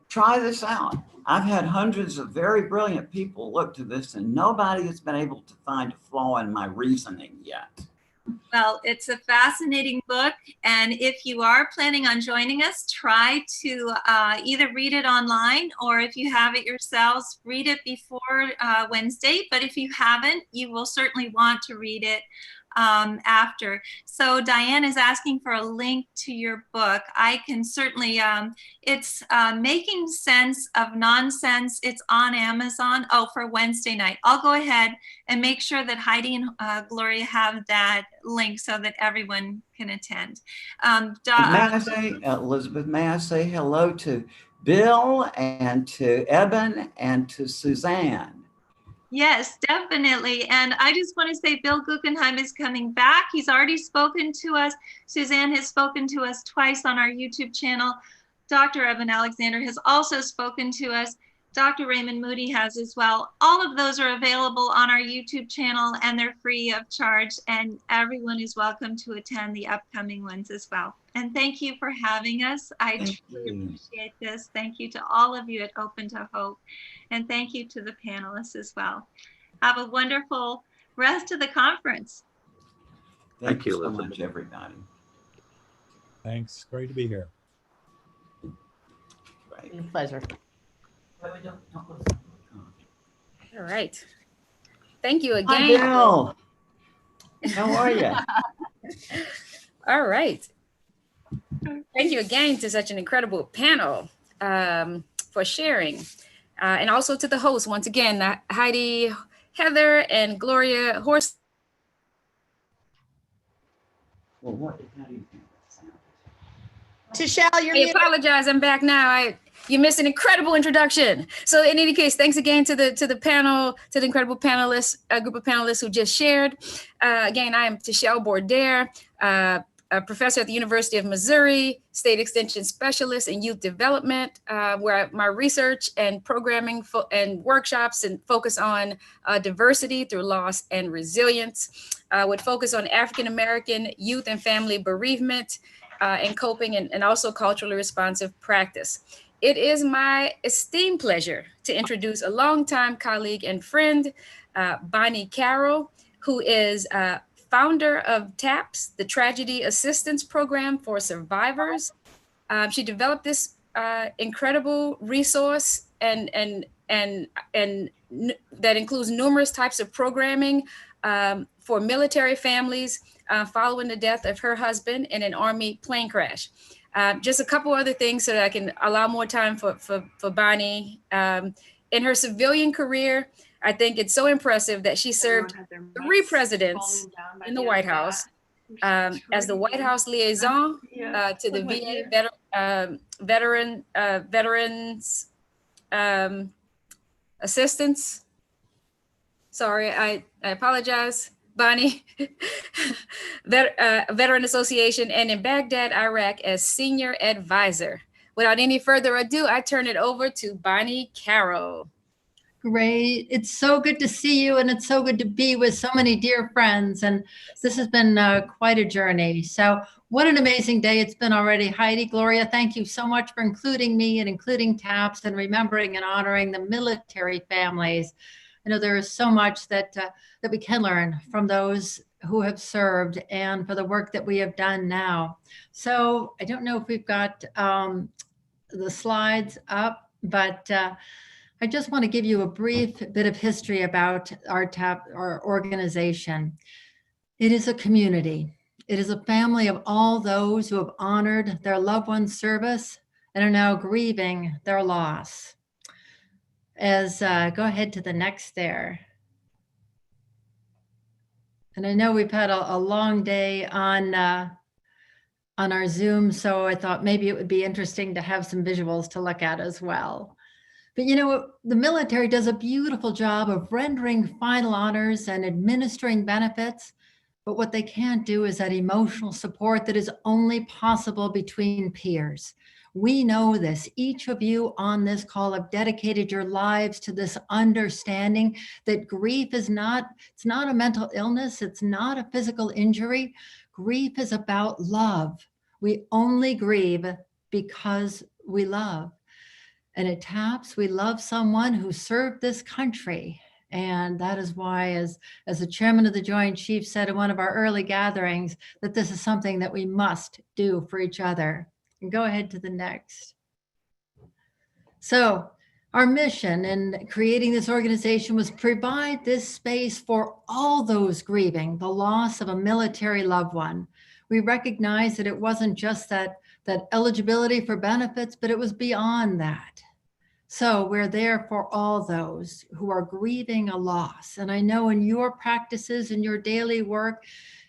try this out. I've had hundreds of very brilliant people look to this, and nobody has been able to find a flaw in my reasoning yet. Well, it's a fascinating book, and if you are planning on joining us, try to either read it online, or if you have it yourselves, read it before Wednesday. But if you haven't, you will certainly want to read it after. So Diane is asking for a link to your book. I can certainly, it's Making Sense of Nonsense. It's on Amazon. Oh, for Wednesday night. I'll go ahead and make sure that Heidi and Gloria have that link so that everyone can attend. May I say, Elizabeth, may I say hello to Bill and to Eben and to Suzanne? Yes, definitely. And I just want to say Bill Guggenheim is coming back. He's already spoken to us. Suzanne has spoken to us twice on our YouTube channel. Dr. Evan Alexander has also spoken to us. Dr. Raymond Moody has as well. All of those are available on our YouTube channel, and they're free of charge, and everyone is welcome to attend the upcoming ones as well. And thank you for having us. I truly appreciate this. Thank you to all of you at Open to Hope, and thank you to the panelists as well. Have a wonderful rest of the conference. Thank you so much, everybody. Thanks. Great to be here. Right. Pleasure. All right. Thank you again. Hi, Bill. How are you? All right. Thank you again to such an incredible panel for sharing. And also to the hosts, once again, Heidi, Heather, and Gloria Horst. Well, how do you think that sounds? Tishelle, you're muted. I apologize. I'm back now. You missed an incredible introduction. So in any case, thanks again to the panel, to the incredible panelists, a group of panelists who just shared. Again, I am Tishelle Bourdaire, a professor at the University of Missouri, State Extension Specialist in Youth Development, where my research and programming and workshops and focus on diversity through loss and resilience, would focus on African-American youth and family bereavement and coping, and also culturally responsive practice. It is my esteemed pleasure to introduce a longtime colleague and friend, Bonnie Carroll, who is founder of TAPS, the Tragedy Assistance Program for Survivors. She developed this incredible resource and that includes numerous types of programming for military families following the death of her husband in an Army plane crash. Just a couple other things so that I can allow more time for Bonnie. In her civilian career, I think it's so impressive that she served 3 presidents in the White House as the White House liaison to the VA veterans assistance. Sorry, I apologize, Bonnie. Veteran Association, and in Baghdad, Iraq as senior advisor. Without any further ado, I turn it over to Bonnie Carroll. Great. It's so good to see you, and it's so good to be with so many dear friends. And this has been quite a journey. So what an amazing day it's been already. Heidi, Gloria, thank you so much for including me and including TAPS and remembering and honoring the military families. I know there is so much that we can learn from those who have served and for the work that we have done now. So I don't know if we've got the slides up, but I just want to give you a brief bit of history about our organization. It is a community. It is a family of all those who have honored their loved one's service and are now grieving their loss. Go ahead to the next there. And I know we've had a long day on our Zoom, so I thought maybe it would be interesting to have some visuals to look at as well. But you know, the military does a beautiful job of rendering final honors and administering benefits, but what they can't do is that emotional support that is only possible between peers. We know this. Each of you on this call have dedicated your lives to this understanding that grief is it's not a mental illness. It's not a physical injury. Grief is about love. We only grieve because we love. And at TAPS, we love someone who served this country. And that is why, as the chairman of the Joint Chiefs said in one of our early gatherings, that this is something that we must do for each other. And go ahead to the next. So our mission in creating this organization was provide this space for all those grieving the loss of a military loved one. We recognize that it wasn't just that eligibility for benefits, but it was beyond that. So we're there for all those who are grieving a loss. And I know in your practices, in your daily work,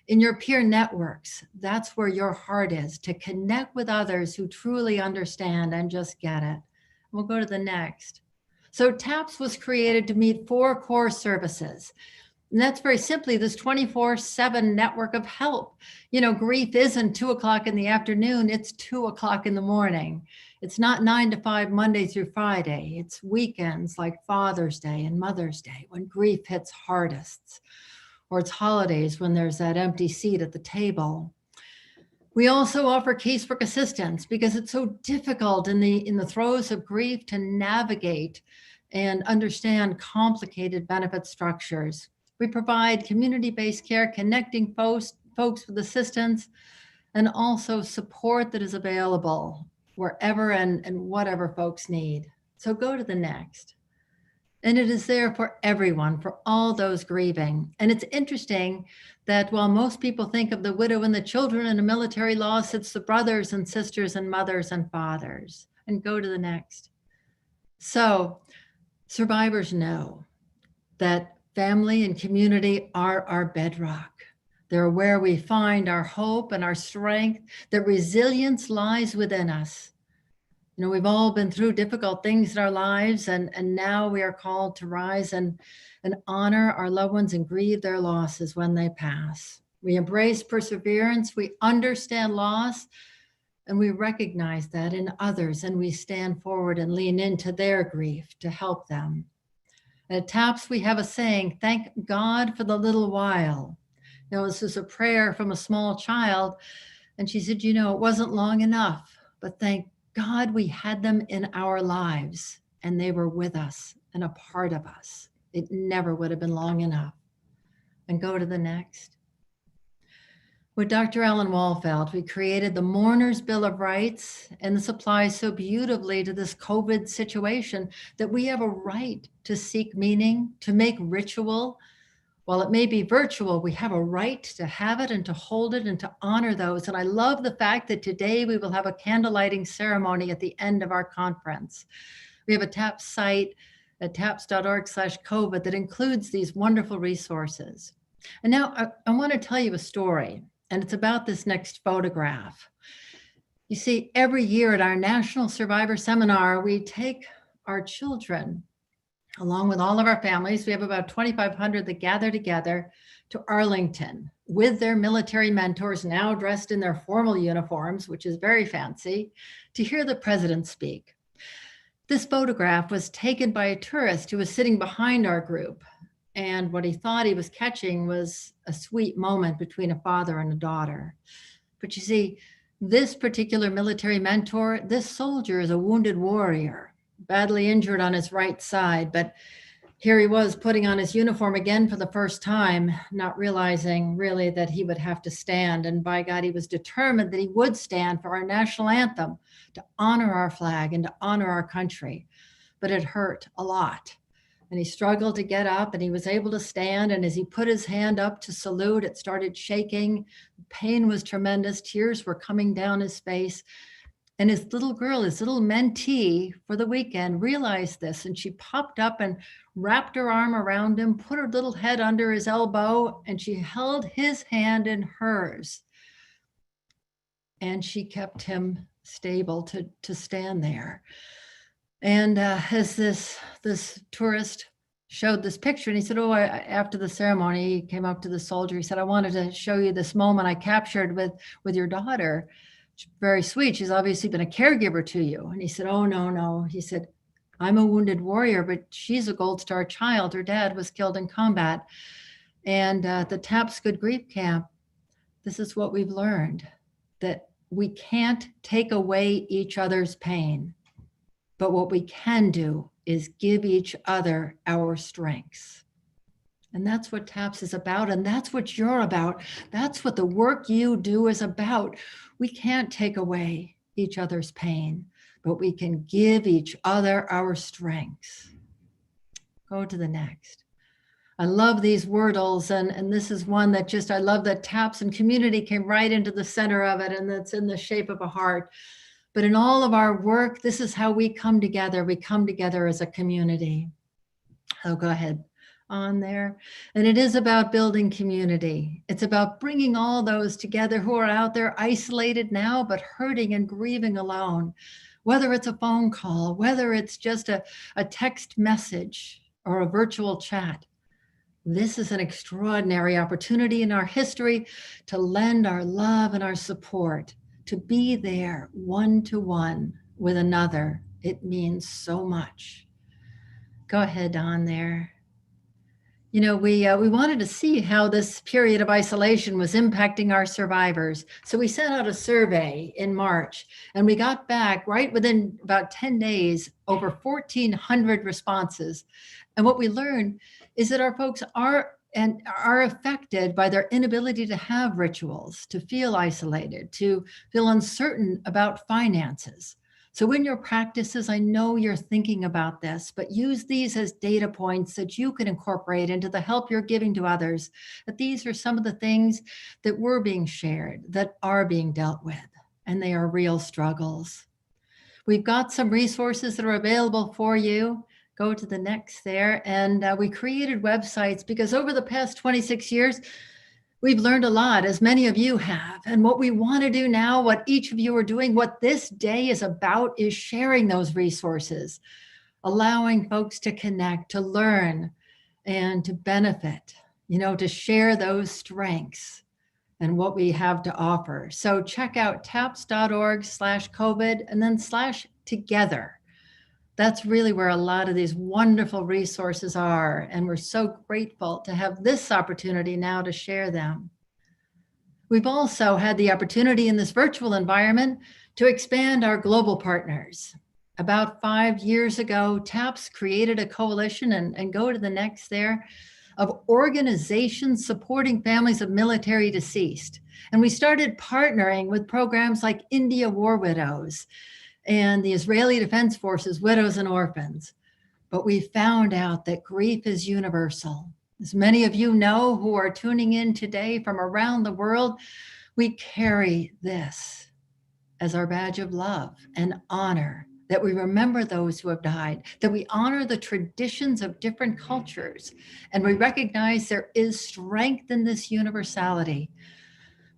in your peer networks, that's where your heart is, to connect with others who truly understand and just get it. We'll go to the next. So TAPS was created to meet 4 core services. And that's very simply this 24/7 network of help. You know, grief isn't 2 o'clock in the afternoon, it's 2 o'clock in the morning. It's not 9 to 5 Monday through Friday. It's weekends like Father's Day and Mother's Day when grief hits hardest, or it's holidays when there's that empty seat at the table. We also offer casework assistance because it's so difficult in the throes of grief to navigate and understand complicated benefit structures. We provide community-based care, connecting folks with assistance, and also support that is available wherever and whatever folks need. So go to the next. And it is there for everyone, for all those grieving. And it's interesting that while most people think of the widow and the children in a military loss, it's the brothers and sisters and mothers and fathers. And go to the next. So survivors know that family and community are our bedrock. They're where we find our hope and our strength, that resilience lies within us. You know, we've all been through difficult things in our lives, and now we are called to rise and honor our loved ones and grieve their losses when they pass. We embrace perseverance, we understand loss, and we recognize that in others, and we stand forward and lean into their grief to help them. At TAPS, we have a saying, thank God for the little while. You know, this is a prayer from a small child. And she said, you know, it wasn't long enough, but thank God we had them in our lives and they were with us and a part of us. It never would have been long enough. And go to the next. With Dr. Ellen Walfeld, we created the Mourner's Bill of Rights, and this applies so beautifully to this COVID situation that we have a right to seek meaning, to make ritual While it may be virtual, we have a right to have it and to hold it and to honor those. And I love the fact that today we will have a candlelighting ceremony at the end of our conference. We have a TAPS site at taps.org/COVID that includes these wonderful resources. And now I want to tell you a story, and it's about this next photograph. You see, every year at our National Survivor Seminar, we take our children, along with all of our families. We have about 2,500 that gather together to Arlington with their military mentors, now dressed in their formal uniforms, which is very fancy, to hear the president speak. This photograph was taken by a tourist who was sitting behind our group. And what he thought he was catching was a sweet moment between a father and a daughter. But you see, this particular military mentor, this soldier is a wounded warrior, badly injured on his right side. But here he was putting on his uniform again for the first time, not realizing really that he would have to stand. And by God, he was determined that he would stand for our national anthem, to honor our flag and to honor our country. But it hurt a lot. And he struggled to get up, and he was able to stand. And as he put his hand up to salute, it started shaking. Pain was tremendous. Tears were coming down his face. And his little girl, his little mentee for the weekend, realized this. And she popped up and wrapped her arm around him, put her little head under his elbow, and she held his hand in hers. And she kept him stable to stand there. And as this tourist showed this picture, and he said, after the ceremony, he came up to the soldier. He said, I wanted to show you this moment I captured with your daughter. She's very sweet. She's obviously been a caregiver to you. And he said, oh, no. He said, I'm a wounded warrior, but she's a Gold Star child. Her dad was killed in combat. And at the TAPS Good Grief Camp, this is what we've learned, that we can't take away each other's pain. But what we can do is give each other our strengths. And that's what TAPS is about. And that's what you're about. That's what the work you do is about. We can't take away each other's pain, but we can give each other our strengths. Go to the next. I love these wordles. And this is one that I love that TAPS and community came right into the center of it. And that's in the shape of a heart. But in all of our work, this is how we come together. We come together as a community. Oh, go ahead on there. And it is about building community. It's about bringing all those together who are out there isolated now, but hurting and grieving alone. Whether it's a phone call, whether it's just a text message or a virtual chat. This is an extraordinary opportunity in our history to lend our love and our support, to be there one-to-one with another. It means so much. Go ahead on there. You know, we wanted to see how this period of isolation was impacting our survivors. So we sent out a survey in March, and we got back right within about 10 days, over 1,400 responses. And what we learned is that our folks are affected by their inability to have rituals, to feel isolated, to feel uncertain about finances. So in your practices, I know you're thinking about this, but use these as data points that you can incorporate into the help you're giving to others. That these are some of the things that were being shared, that are being dealt with, and they are real struggles. We've got some resources that are available for you. Go to the next there. And we created websites because over the past 26 years, we've learned a lot, as many of you have. And what we want to do now, what each of you are doing, what this day is about, is sharing those resources, allowing folks to connect, to learn, and to benefit, to share those strengths and what we have to offer. So check out taps.org/COVID and then /together. That's really where a lot of these wonderful resources are. And we're so grateful to have this opportunity now to share them. We've also had the opportunity in this virtual environment to expand our global partners. About 5 years ago, TAPS created a coalition, and go to the next there, of organizations supporting families of military deceased. And we started partnering with programs like India War Widows and the Israeli Defense Forces Widows and Orphans. But we found out that grief is universal. As many of you know who are tuning in today from around the world, we carry this as our badge of love and honor, that we remember those who have died, that we honor the traditions of different cultures, and we recognize there is strength in this universality.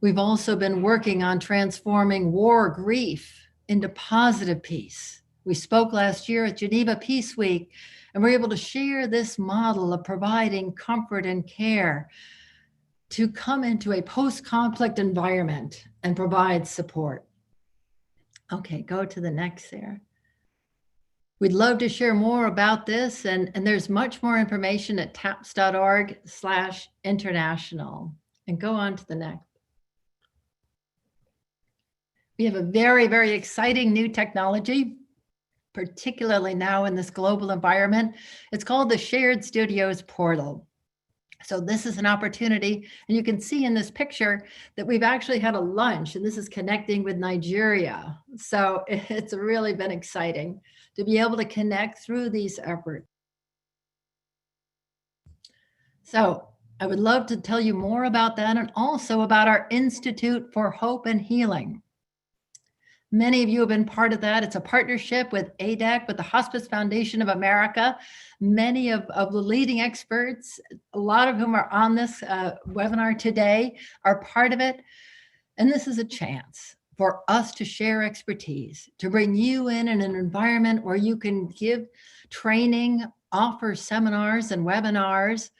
We've also been working on transforming war grief into positive peace. We spoke last year at Geneva Peace Week, and we're able to share this model of providing comfort and care to come into a post-conflict environment and provide support. Okay, go to the next there. We'd love to share more about this, and there's much more information at taps.org/international. And go on to the next. We have a very, very exciting new technology, particularly now in this global environment. It's called the Shared Studios Portal. So this is an opportunity, and you can see in this picture that we've actually had a lunch, and this is connecting with Nigeria. So it's really been exciting to be able to connect through these efforts. So I would love to tell you more about that, and also about our Institute for Hope and Healing. Many of you have been part of that. It's a partnership with ADEC, with the Hospice Foundation of America. Many of the leading experts, a lot of whom are on this webinar today, are part of it. And this is a chance for us to share expertise, to bring you in an environment where you can give training, offer seminars and webinars.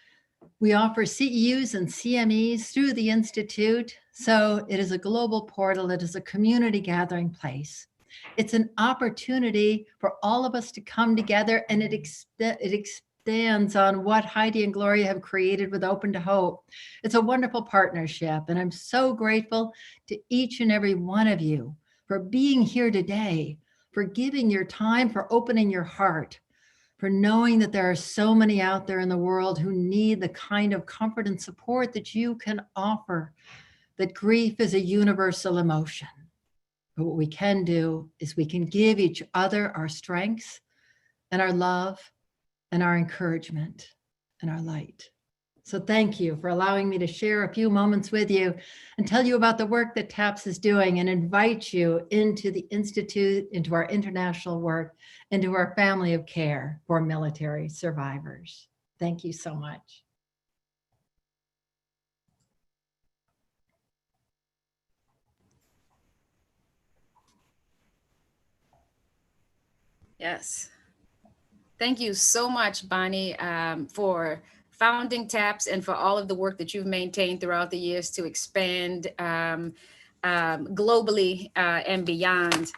We offer CEUs and CMEs through the Institute. So it is a global portal. It is a community gathering place. It's an opportunity for all of us to come together, and it expands on what Heidi and Gloria have created with Open to Hope. It's a wonderful partnership, and I'm so grateful to each and every one of you for being here today, for giving your time, for opening your heart, for knowing that there are so many out there in the world who need the kind of comfort and support that you can offer, that grief is a universal emotion. But what we can do is we can give each other our strengths and our love and our encouragement and our light. So thank you for allowing me to share a few moments with you and tell you about the work that TAPS is doing, and invite you into the Institute, into our international work, into our family of care for military survivors. Thank you so much. Yes. Thank you so much, Bonnie, for founding TAPS and for all of the work that you've maintained throughout the years to expand globally and beyond.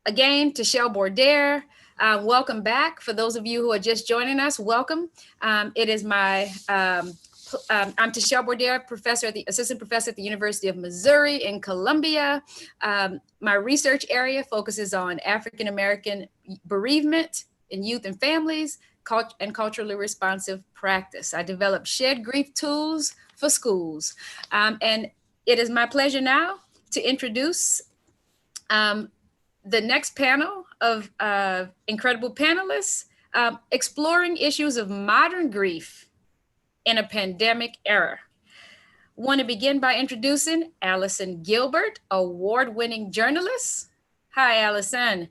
Again, to Shel Bourdaire, welcome back. For those of you who are just joining us, welcome. It is my, I'm Shel Bourdaire, assistant professor at the University of Missouri in Columbia. My research area focuses on African-American bereavement in youth and families, and culturally responsive practice. I develop shared grief tools for schools. And it is my pleasure now to introduce the next panel of incredible panelists, exploring issues of modern grief in a pandemic era. Want to begin by introducing Allison Gilbert, award-winning journalist. Hi, Allison.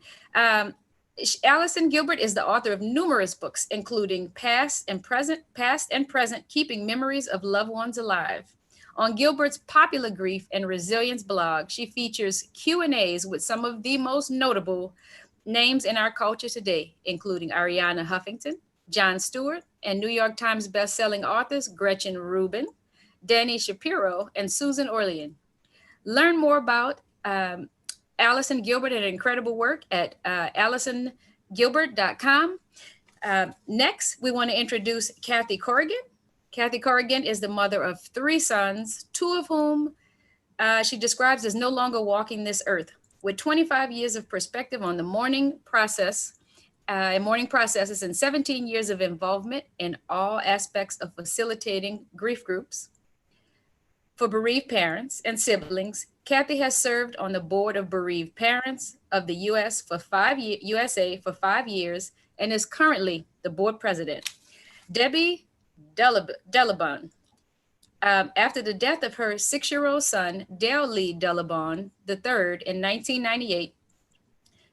Allison Gilbert is the author of numerous books, including Past and Present, Keeping Memories of Loved Ones Alive. On Gilbert's Popular Grief and Resilience blog, she features Q&As with some of the most notable names in our culture today, including Ariana Huffington, Jon Stewart, and New York Times bestselling authors Gretchen Rubin, Dani Shapiro, and Susan Orlean. Learn more about Allison Gilbert and her incredible work at AllisonGilbert.com. Next, we want to introduce Kathy Corrigan. Kathy Corrigan is the mother of 3 sons, 2 of whom she describes as no longer walking this earth. With 25 years of perspective on the mourning process and mourning processes, and 17 years of involvement in all aspects of facilitating grief groups for bereaved parents and siblings, Kathy has served on the board of bereaved parents of the USA for 5 years, and is currently the board president. Debbie Delabon. After the death of her 6-year-old son, Dale Lee Delabon III, in 1998,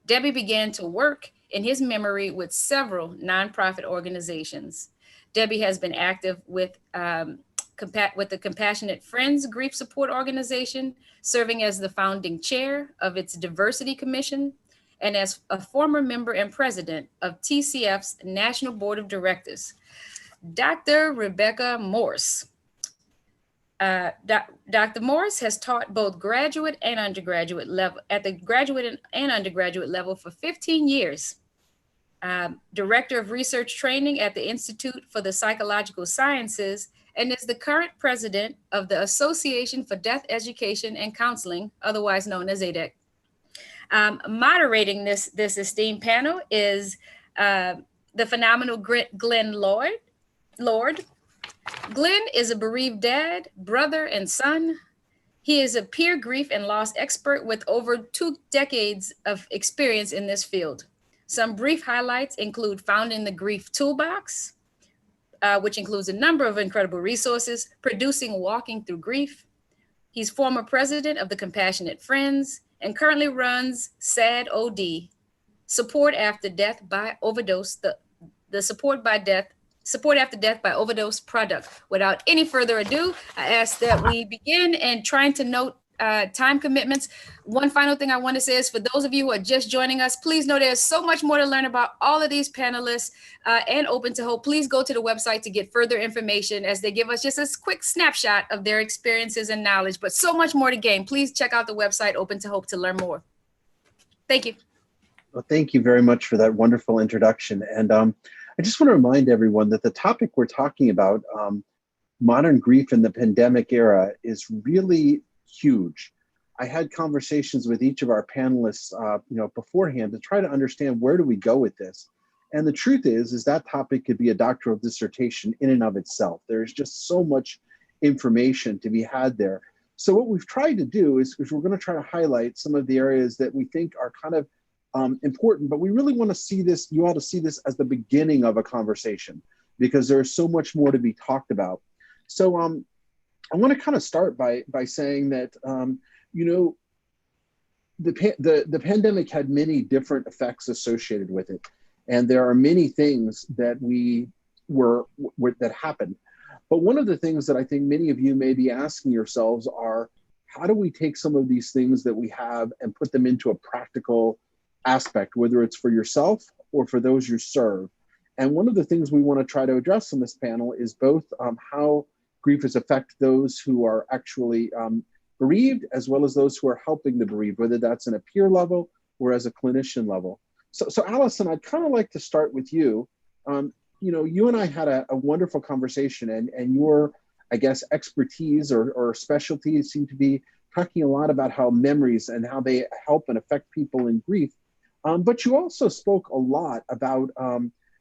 Debbie began to work in his memory with several nonprofit organizations. Debbie has been active with the Compassionate Friends Grief Support Organization, serving as the founding chair of its Diversity Commission, and as a former member and president of TCF's National Board of Directors. Dr. Rebecca Morse. Dr. Morse has taught both graduate and undergraduate level at the graduate and undergraduate level for 15 years. Director of Research Training at the Institute for the Psychological Sciences, and is the current president of the Association for Death Education and Counseling, otherwise known as ADEC. Moderating this esteemed panel is the phenomenal Glenn Lord. Glenn is a bereaved dad, brother, and son. He is a peer grief and loss expert with over 2 decades of experience in this field. Some brief highlights include founding the Grief Toolbox, which includes a number of incredible resources, producing Walking Through Grief. He's former president of the Compassionate Friends and currently runs SAD OD, Support After Death by Overdose, the Support After Death by Overdose product. Without any further ado, I ask that we begin, and trying to note time commitments. One final thing I want to say is, for those of you who are just joining us, please know there's so much more to learn about all of these panelists and Open to Hope. Please go to the website to get further information, as they give us just a quick snapshot of their experiences and knowledge, but so much more to gain. Please check out the website Open to Hope to learn more. Thank you. Well, thank you very much for that wonderful introduction. And I just want to remind everyone that the topic we're talking about, modern grief in the pandemic era, is really huge. I had conversations with each of our panelists, beforehand to try to understand, where do we go with this? And the truth is that topic could be a doctoral dissertation in and of itself. There's just so much information to be had there. So what we've tried to do is we're going to try to highlight some of the areas that we think are kind of important, but we really want to see this, you all to see this as the beginning of a conversation, because there's so much more to be talked about. So I want to kind of start by saying that, the pandemic had many different effects associated with it. And there are many things that that happened. But one of the things that I think many of you may be asking yourselves are, how do we take some of these things that we have and put them into a practical aspect, whether it's for yourself or for those you serve? And one of the things we want to try to address in this panel is both how grief has affected those who are actually bereaved, as well as those who are helping the bereaved, whether that's in a peer level or as a clinician level. So Allison, I'd kind of like to start with you. You and I had a wonderful conversation, and your, I guess, expertise or specialty seem to be talking a lot about how memories and how they help and affect people in grief. But you also spoke a lot about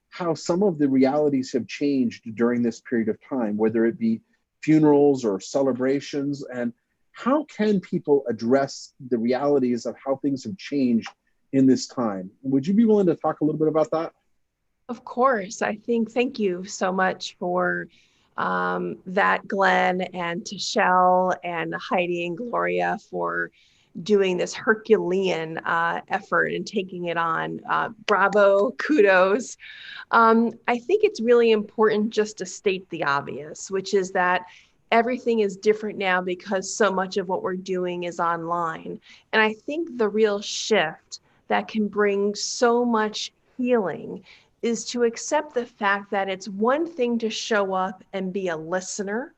how some of the realities have changed during this period of time, whether it be funerals or celebrations, and how can people address the realities of how things have changed in this time? Would you be willing to talk a little bit about that? Of course. Thank you so much for that, Glenn, and Tashelle and Heidi and Gloria for doing this Herculean effort and taking it on. Bravo, kudos. I think it's really important just to state the obvious, which is that everything is different now because so much of what we're doing is online. And I think the real shift that can bring so much healing is to accept the fact that it's one thing to show up and be a listener,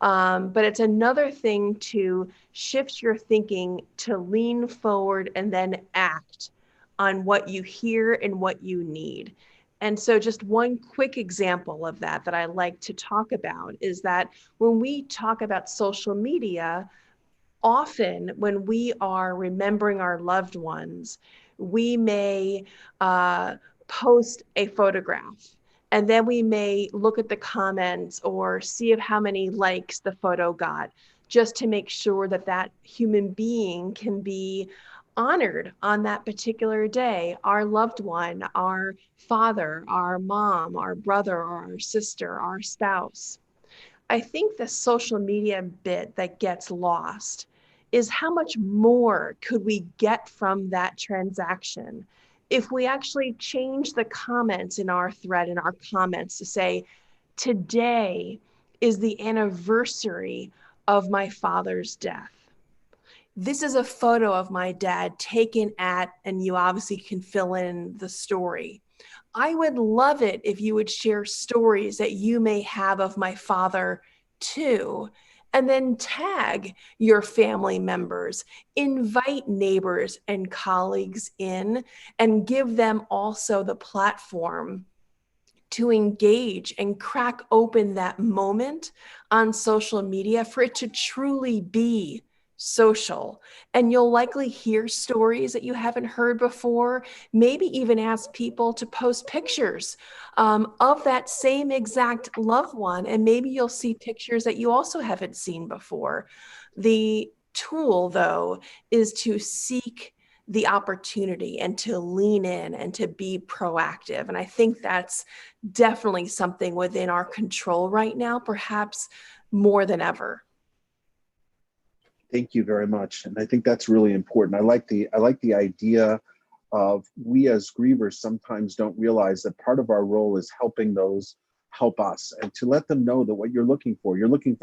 but it's another thing to shift your thinking to lean forward and then act on what you hear and what you need. And so just one quick example of that I like to talk about is that when we talk about social media, often when we are remembering our loved ones, we may post a photograph, and then we may look at the comments or see how many likes the photo got, just to make sure that that human being can be honored on that particular day, our loved one, our father, our mom, our brother, or our sister, our spouse. I think the social media bit that gets lost is how much more could we get from that transaction if we actually change the comments in our thread, in our comments, to say, today is the anniversary of my father's death. This is a photo of my dad taken at, and you obviously can fill in the story. I would love it if you would share stories that you may have of my father too, and then tag your family members, invite neighbors and colleagues in, and give them also the platform to engage and crack open that moment on social media for it to truly be social. And you'll likely hear stories that you haven't heard before, maybe even ask people to post pictures of that same exact loved one. And maybe you'll see pictures that you also haven't seen before. The tool, though, is to seek the opportunity and to lean in and to be proactive. And I think that's definitely something within our control right now, perhaps more than ever. Thank you very much. And I think that's really important. I like the idea of, we as grievers sometimes don't realize that part of our role is helping those help us, and to let them know that what you're looking for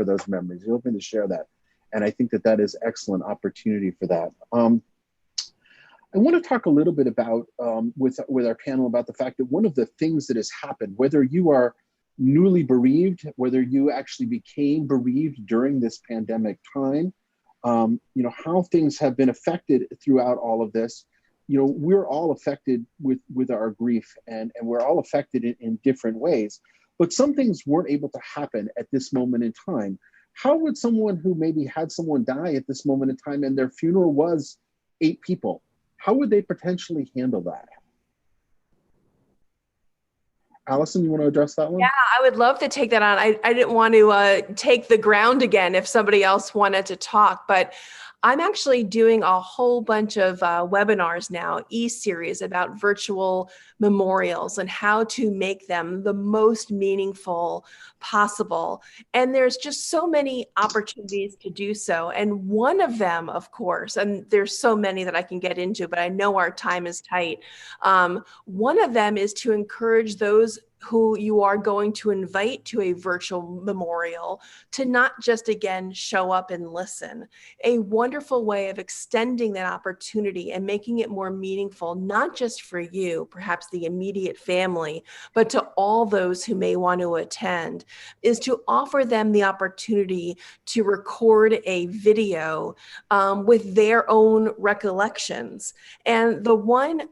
those memories, you're looking to share that. And I think that that is excellent opportunity for that. I want to talk a little bit about, with our panel, about the fact that one of the things that has happened, whether you are newly bereaved, whether you actually became bereaved during this pandemic time, how things have been affected throughout all of this. We're all affected with our grief, and we're all affected in different ways, but some things weren't able to happen at this moment in time. How would someone who maybe had someone die at this moment in time and their funeral was 8 people, how would they potentially handle that? Allison, you want to address that one? Yeah, I would love to take that on. I didn't want to take the ground again if somebody else wanted to talk, but I'm actually doing a whole bunch of webinars now, e-series, about virtual memorials and how to make them the most meaningful possible. And there's just so many opportunities to do so. And one of them, of course, and there's so many that I can get into, but I know our time is tight. One of them is to encourage those who you are going to invite to a virtual memorial to not just, again, show up and listen. A wonderful way of extending that opportunity and making it more meaningful, not just for you, perhaps the immediate family, but to all those who may want to attend, is to offer them the opportunity to record a video with their own recollections. And the one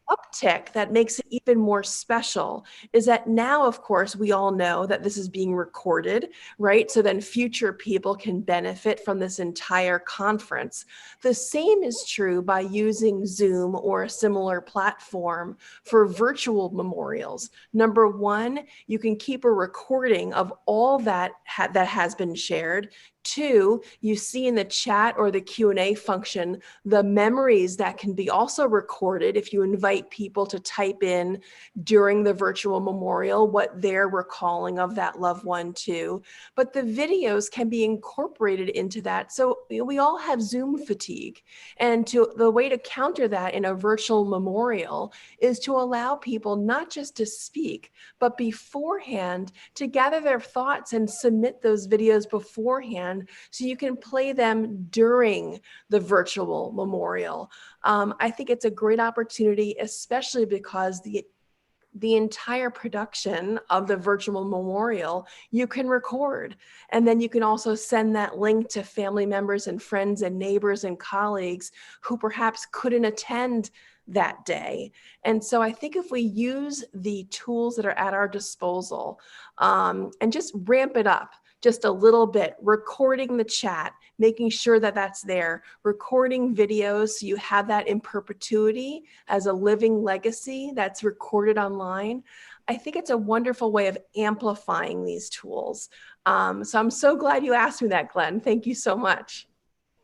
uptick that makes it even more special is that now, of course, we all know that this is being recorded, right? So then future people can benefit from this entire conference. The same is true by using Zoom or a similar platform for virtual memorials. Number one, you can keep a recording of all that has been shared. 2, you see in the chat or the Q&A function the memories that can be also recorded if you invite people to type in during the virtual memorial what they're recalling of that loved one too. But the videos can be incorporated into that. So we all have Zoom fatigue. And the way to counter that in a virtual memorial is to allow people not just to speak, but beforehand to gather their thoughts and submit those videos beforehand, so you can play them during the virtual memorial. I think it's a great opportunity, especially because the entire production of the virtual memorial you can record. And then you can also send that link to family members and friends and neighbors and colleagues who perhaps couldn't attend that day. And so I think if we use the tools that are at our disposal and just ramp it up just a little bit, recording the chat, making sure that that's there, recording videos so you have that in perpetuity as a living legacy that's recorded online. I think it's a wonderful way of amplifying these tools. So I'm so glad you asked me that, Glenn. Thank you so much.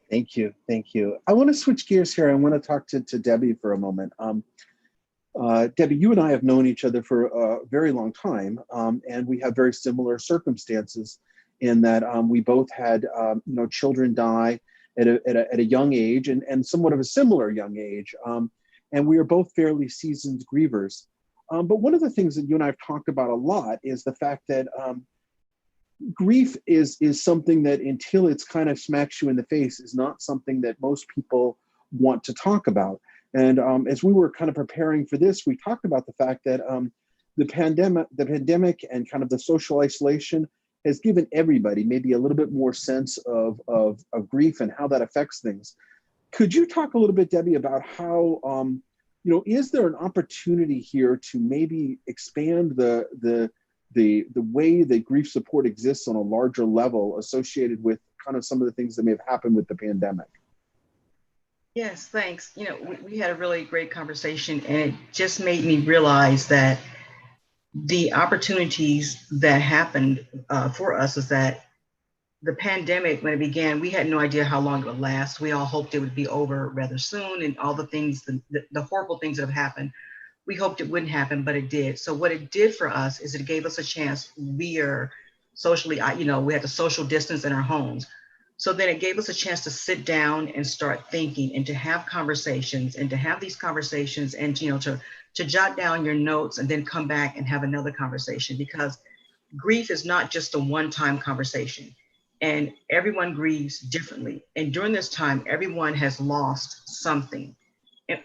Thank you. Thank you. I want to switch gears here. I want to talk to Debbie for a moment. Debbie, you and I have known each other for a very long time, and we have very similar circumstances in that we both had children die at a young age and somewhat of a similar young age. And we are both fairly seasoned grievers. But one of the things that you and I have talked about a lot is the fact that grief is something that, until it's kind of smacks you in the face, is not something that most people want to talk about. And as we were kind of preparing for this, we talked about the fact that the pandemic and kind of the social isolation has given everybody maybe a little bit more sense of grief and how that affects things. Could you talk a little bit, Debbie, about how is there an opportunity here to maybe expand the way that grief support exists on a larger level associated with kind of some of the things that may have happened with the pandemic? Yes, thanks. We had a really great conversation, and it just made me realize that the opportunities that happened for us is that the pandemic, when it began, we had no idea how long it would last. We all hoped it would be over rather soon, and all the things, the horrible things that have happened, we hoped it wouldn't happen, but it did. So what it did for us is it gave us a chance. We are socially, we had to social distance in our homes. So then it gave us a chance to sit down and start thinking and to have conversations and to have these conversations and, to jot down your notes and then come back and have another conversation, because grief is not just a one-time conversation, and everyone grieves differently. And during this time, everyone has lost something.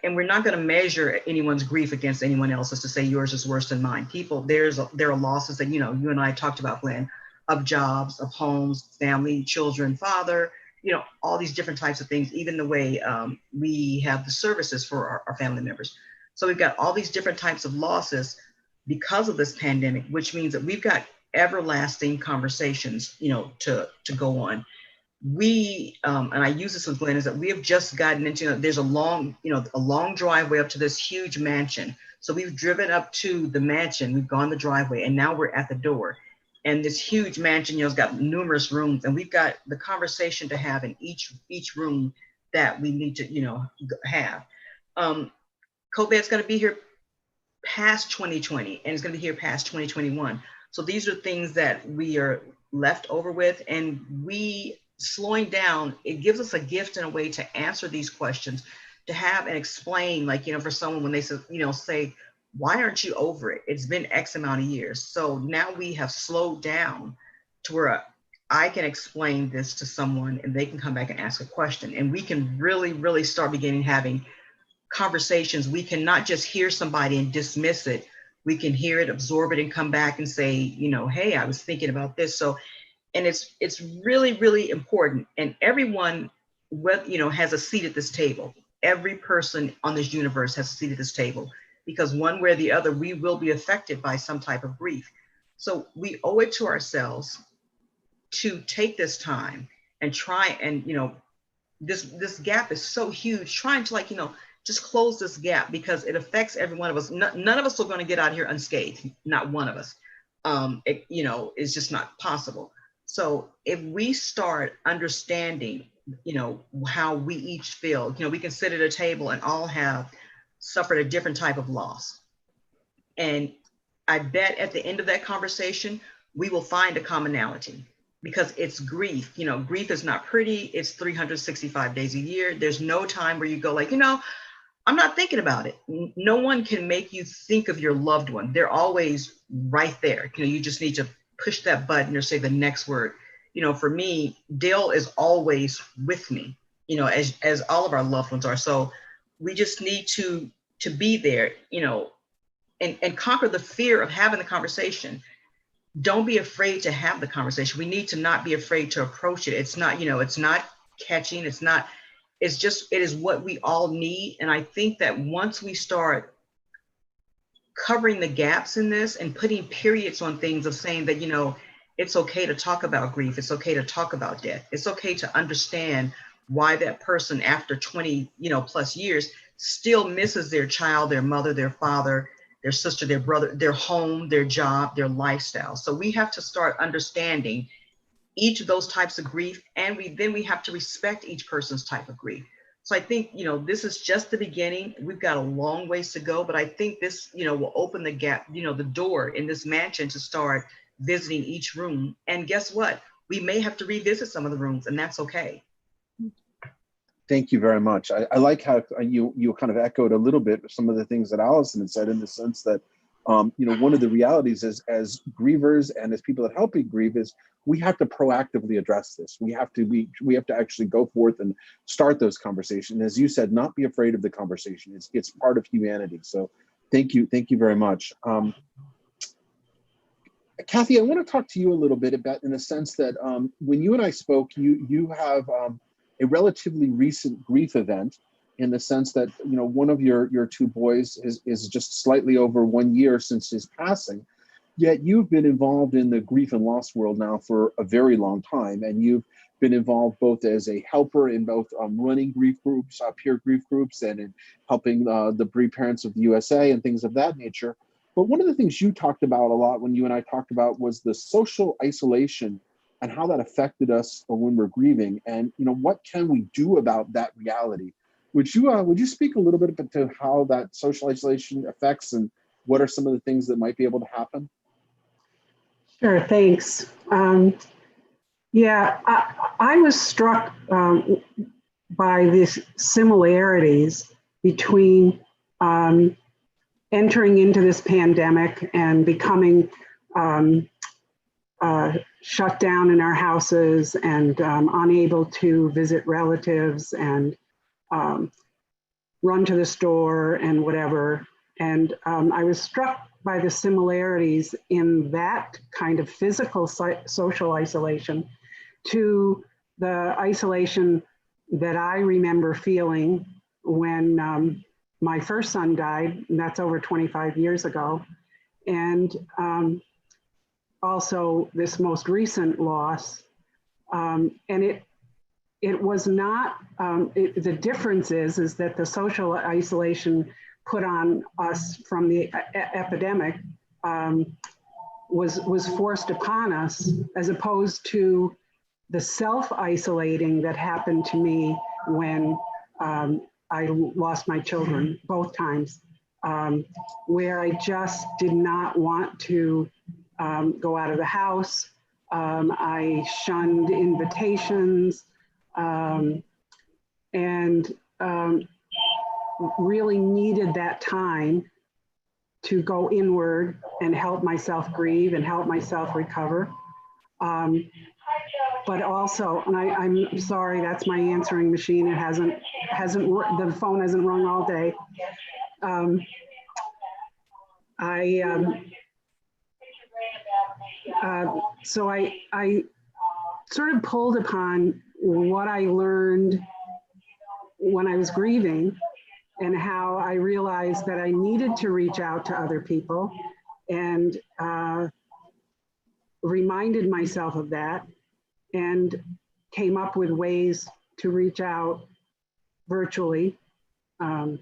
And we're not going to measure anyone's grief against anyone else's to say yours is worse than mine. There are losses that, you and I talked about, Glenn, of jobs, of homes, family, children, father, all these different types of things, even the way we have the services for our family members. So we've got all these different types of losses because of this pandemic, which means that we've got everlasting conversations, to go on. We, and I use this with Glenn, is that we have just gotten into, there's a long driveway up to this huge mansion. So we've driven up to the mansion, we've gone the driveway, and now we're at the door. And this huge mansion, has got numerous rooms, and we've got the conversation to have in each room that we need to, have. COVID's going to be here past 2020, and it's going to be here past 2021. So these are things that we are left over with, and we slowing down, it gives us a gift in a way to answer these questions, to have and explain, like, for someone when they say, why aren't you over it? It's been X amount of years. So now we have slowed down to where I can explain this to someone and they can come back and ask a question. And we can really, really start having conversations. We can not just hear somebody and dismiss it. We can hear it, absorb it, and come back and say, hey, I was thinking about this. So, and it's really, really important. And everyone, has a seat at this table. Every person on this universe has a seat at this table, because one way or the other, we will be affected by some type of grief. So we owe it to ourselves to take this time and try and, this gap is so huge, trying to just close this gap, because it affects every one of us. None of us are going to get out here unscathed, not one of us. It's just not possible. So if we start understanding, how we each feel, we can sit at a table and all have suffered a different type of loss. And I bet at the end of that conversation, we will find a commonality, because it's grief. Grief is not pretty. It's 365 days a year. There's no time where you go like, I'm not thinking about it. No one can make you think of your loved one. They're always right there. You just need to push that button or say the next word. For me, Dale is always with me, as all of our loved ones are. So we just need to be there, and conquer the fear of having the conversation. Don't be afraid to have the conversation. We need to not be afraid to approach it. It's not, it's not catching. It is what we all need. And I think that once we start covering the gaps in this and putting periods on things of saying that, it's okay to talk about grief. It's okay to talk about death. It's okay to understand why that person after 20, plus years still misses their child, their mother, their father, their sister, their brother, their home, their job, their lifestyle. So we have to start understanding each of those types of grief, and we have to respect each person's type of grief. So I think, this is just the beginning. We've got a long ways to go, but I think this, will open the gap, the door in this mansion to start visiting each room. And guess what? We may have to revisit some of the rooms, and that's okay. Thank you very much. I like how you kind of echoed a little bit some of the things that Allison had said, in the sense that, one of the realities is, as grievers and as people that help you grieve, is we have to proactively address this. We have to actually go forth and start those conversations. As you said, not be afraid of the conversation. It's part of humanity. So thank you very much. Kathy, I want to talk to you a little bit about, in the sense that when you and I spoke, you have a relatively recent grief event, in the sense that, one of your two boys is just slightly over 1 year since his passing. Yet you've been involved in the grief and loss world now for a very long time, and you've been involved both as a helper in both running grief groups, peer grief groups, and in helping the bereaved parents of the USA and things of that nature. But one of the things you talked about a lot when you and I talked about was the social isolation and how that affected us when we're grieving, and what can we do about that reality? Would you speak a little bit to how that social isolation affects, and what are some of the things that might be able to happen? Sure, thanks. Yeah, I was struck by these similarities between entering into this pandemic and becoming shut down in our houses and unable to visit relatives and run to the store and whatever. And I was struck by the similarities in that kind of physical social isolation to the isolation that I remember feeling when my first son died, and that's over 25 years ago. And also this most recent loss. And it was not, the difference is that the social isolation put on us from the epidemic was forced upon us, as opposed to the self-isolating that happened to me when I lost my children both times, where I just did not want to go out of the house. I shunned invitations and really needed that time to go inward and help myself grieve and help myself recover. But also, and I'm sorry, that's my answering machine. It the phone hasn't rung all day. So I sort of pulled upon what I learned when I was grieving, and how I realized that I needed to reach out to other people, and reminded myself of that, and came up with ways to reach out virtually and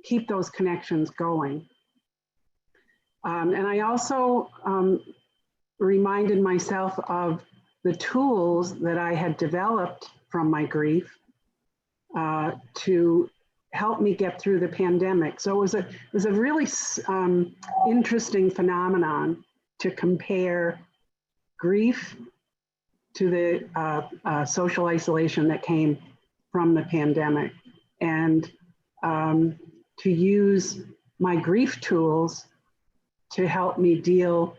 keep those connections going. And I also reminded myself of the tools that I had developed from my grief to help me get through the pandemic. So it was a really interesting phenomenon to compare grief to the social isolation that came from the pandemic, and to use my grief tools to help me deal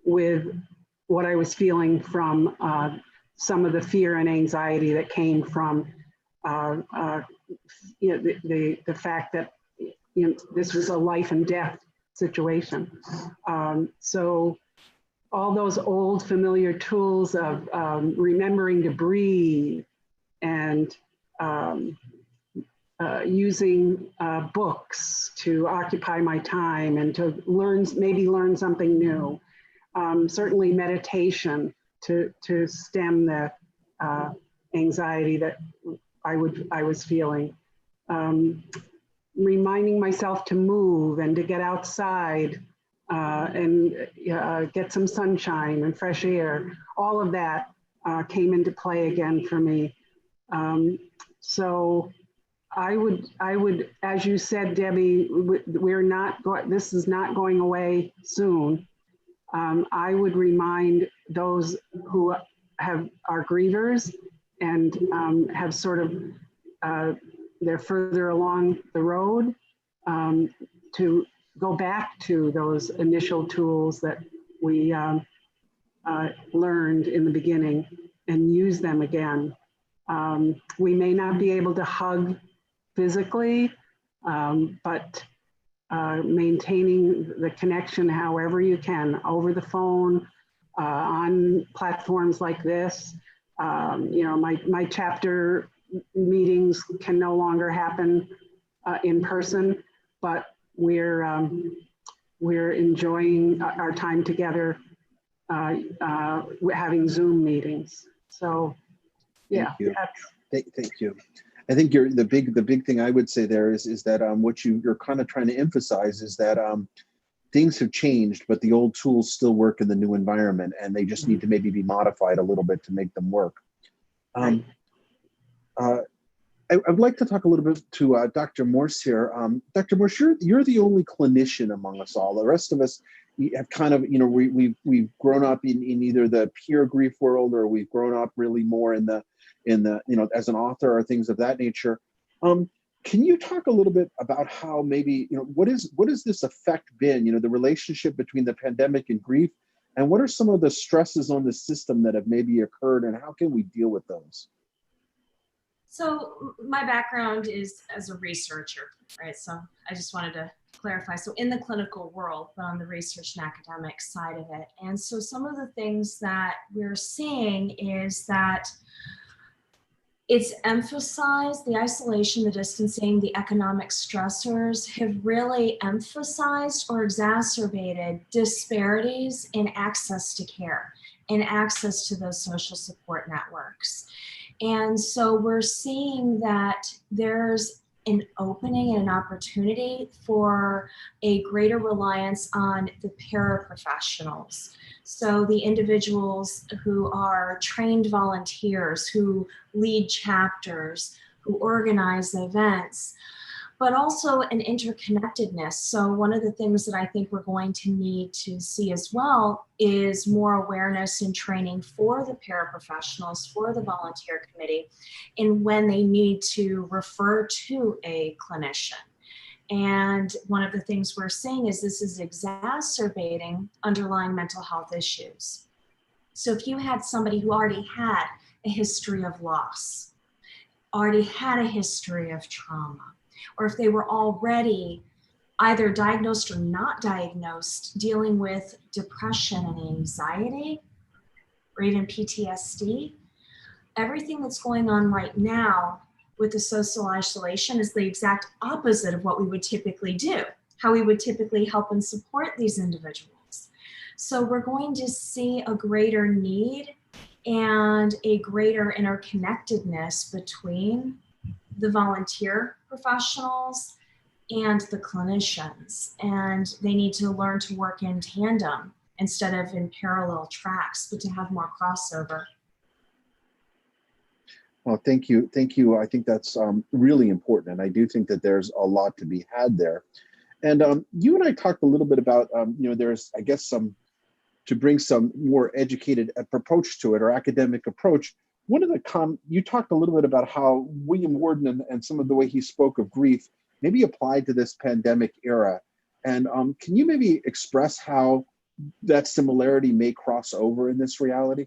with what I was feeling from some of the fear and anxiety that came from the fact that this was a life and death situation. So all those old familiar tools of remembering to breathe and using books to occupy my time and to maybe learn something new. Certainly meditation to stem the anxiety that I was feeling. Reminding myself to move and to get outside and get some sunshine and fresh air. All of that came into play again for me. So I would, as you said, Debbie, this is not going away soon. I would remind those who are grievers and have sort of, they're further along the road, to go back to those initial tools that we learned in the beginning and use them again. We may not be able to hug physically, but maintaining the connection however you can, over the phone, on platforms like this. My chapter meetings can no longer happen in person, but we're enjoying our time together, having Zoom meetings. So, yeah. Thank you. I think the big thing I would say there is that what you're kind of trying to emphasize is that things have changed, but the old tools still work in the new environment, and they just need to maybe be modified a little bit to make them work. I'd like to talk a little bit to Dr. Morse here. Dr. Morse, you're the only clinician among us all. The rest of us have kind of, we've grown up in either the peer grief world, or we've grown up really more in the as an author or things of that nature. Can you talk a little bit about how maybe, what has this effect been, the relationship between the pandemic and grief, and what are some of the stresses on the system that have maybe occurred, and how can we deal with those? So my background is as a researcher, right? So I just wanted to clarify. So in the clinical world, but on the research and academic side of it. And so some of the things that we're seeing is that it's emphasized, the isolation, the distancing, the economic stressors have really emphasized or exacerbated disparities in access to care and access to those social support networks. And so we're seeing that there's an opening and an opportunity for a greater reliance on the paraprofessionals. So the individuals who are trained volunteers, who lead chapters, who organize events, but also an interconnectedness. So one of the things that I think we're going to need to see as well is more awareness and training for the paraprofessionals, for the volunteer committee, and when they need to refer to a clinician. And one of the things we're seeing is this is exacerbating underlying mental health issues. So if you had somebody who already had a history of loss, already had a history of trauma, or if they were already either diagnosed or not diagnosed, dealing with depression and anxiety, or even PTSD, everything that's going on right now with the social isolation is the exact opposite of what we would typically do, how we would typically help and support these individuals. So we're going to see a greater need and a greater interconnectedness between the volunteer professionals and the clinicians. And they need to learn to work in tandem instead of in parallel tracks, but to have more crossover. Well, thank you. Thank you. I think that's really important. And I do think that there's a lot to be had there. And you and I talked a little bit about, there's, I guess, to bring some more educated approach to it, or academic approach. One of the you talked a little bit about how William Worden and some of the way he spoke of grief maybe applied to this pandemic era. And can you maybe express how that similarity may cross over in this reality?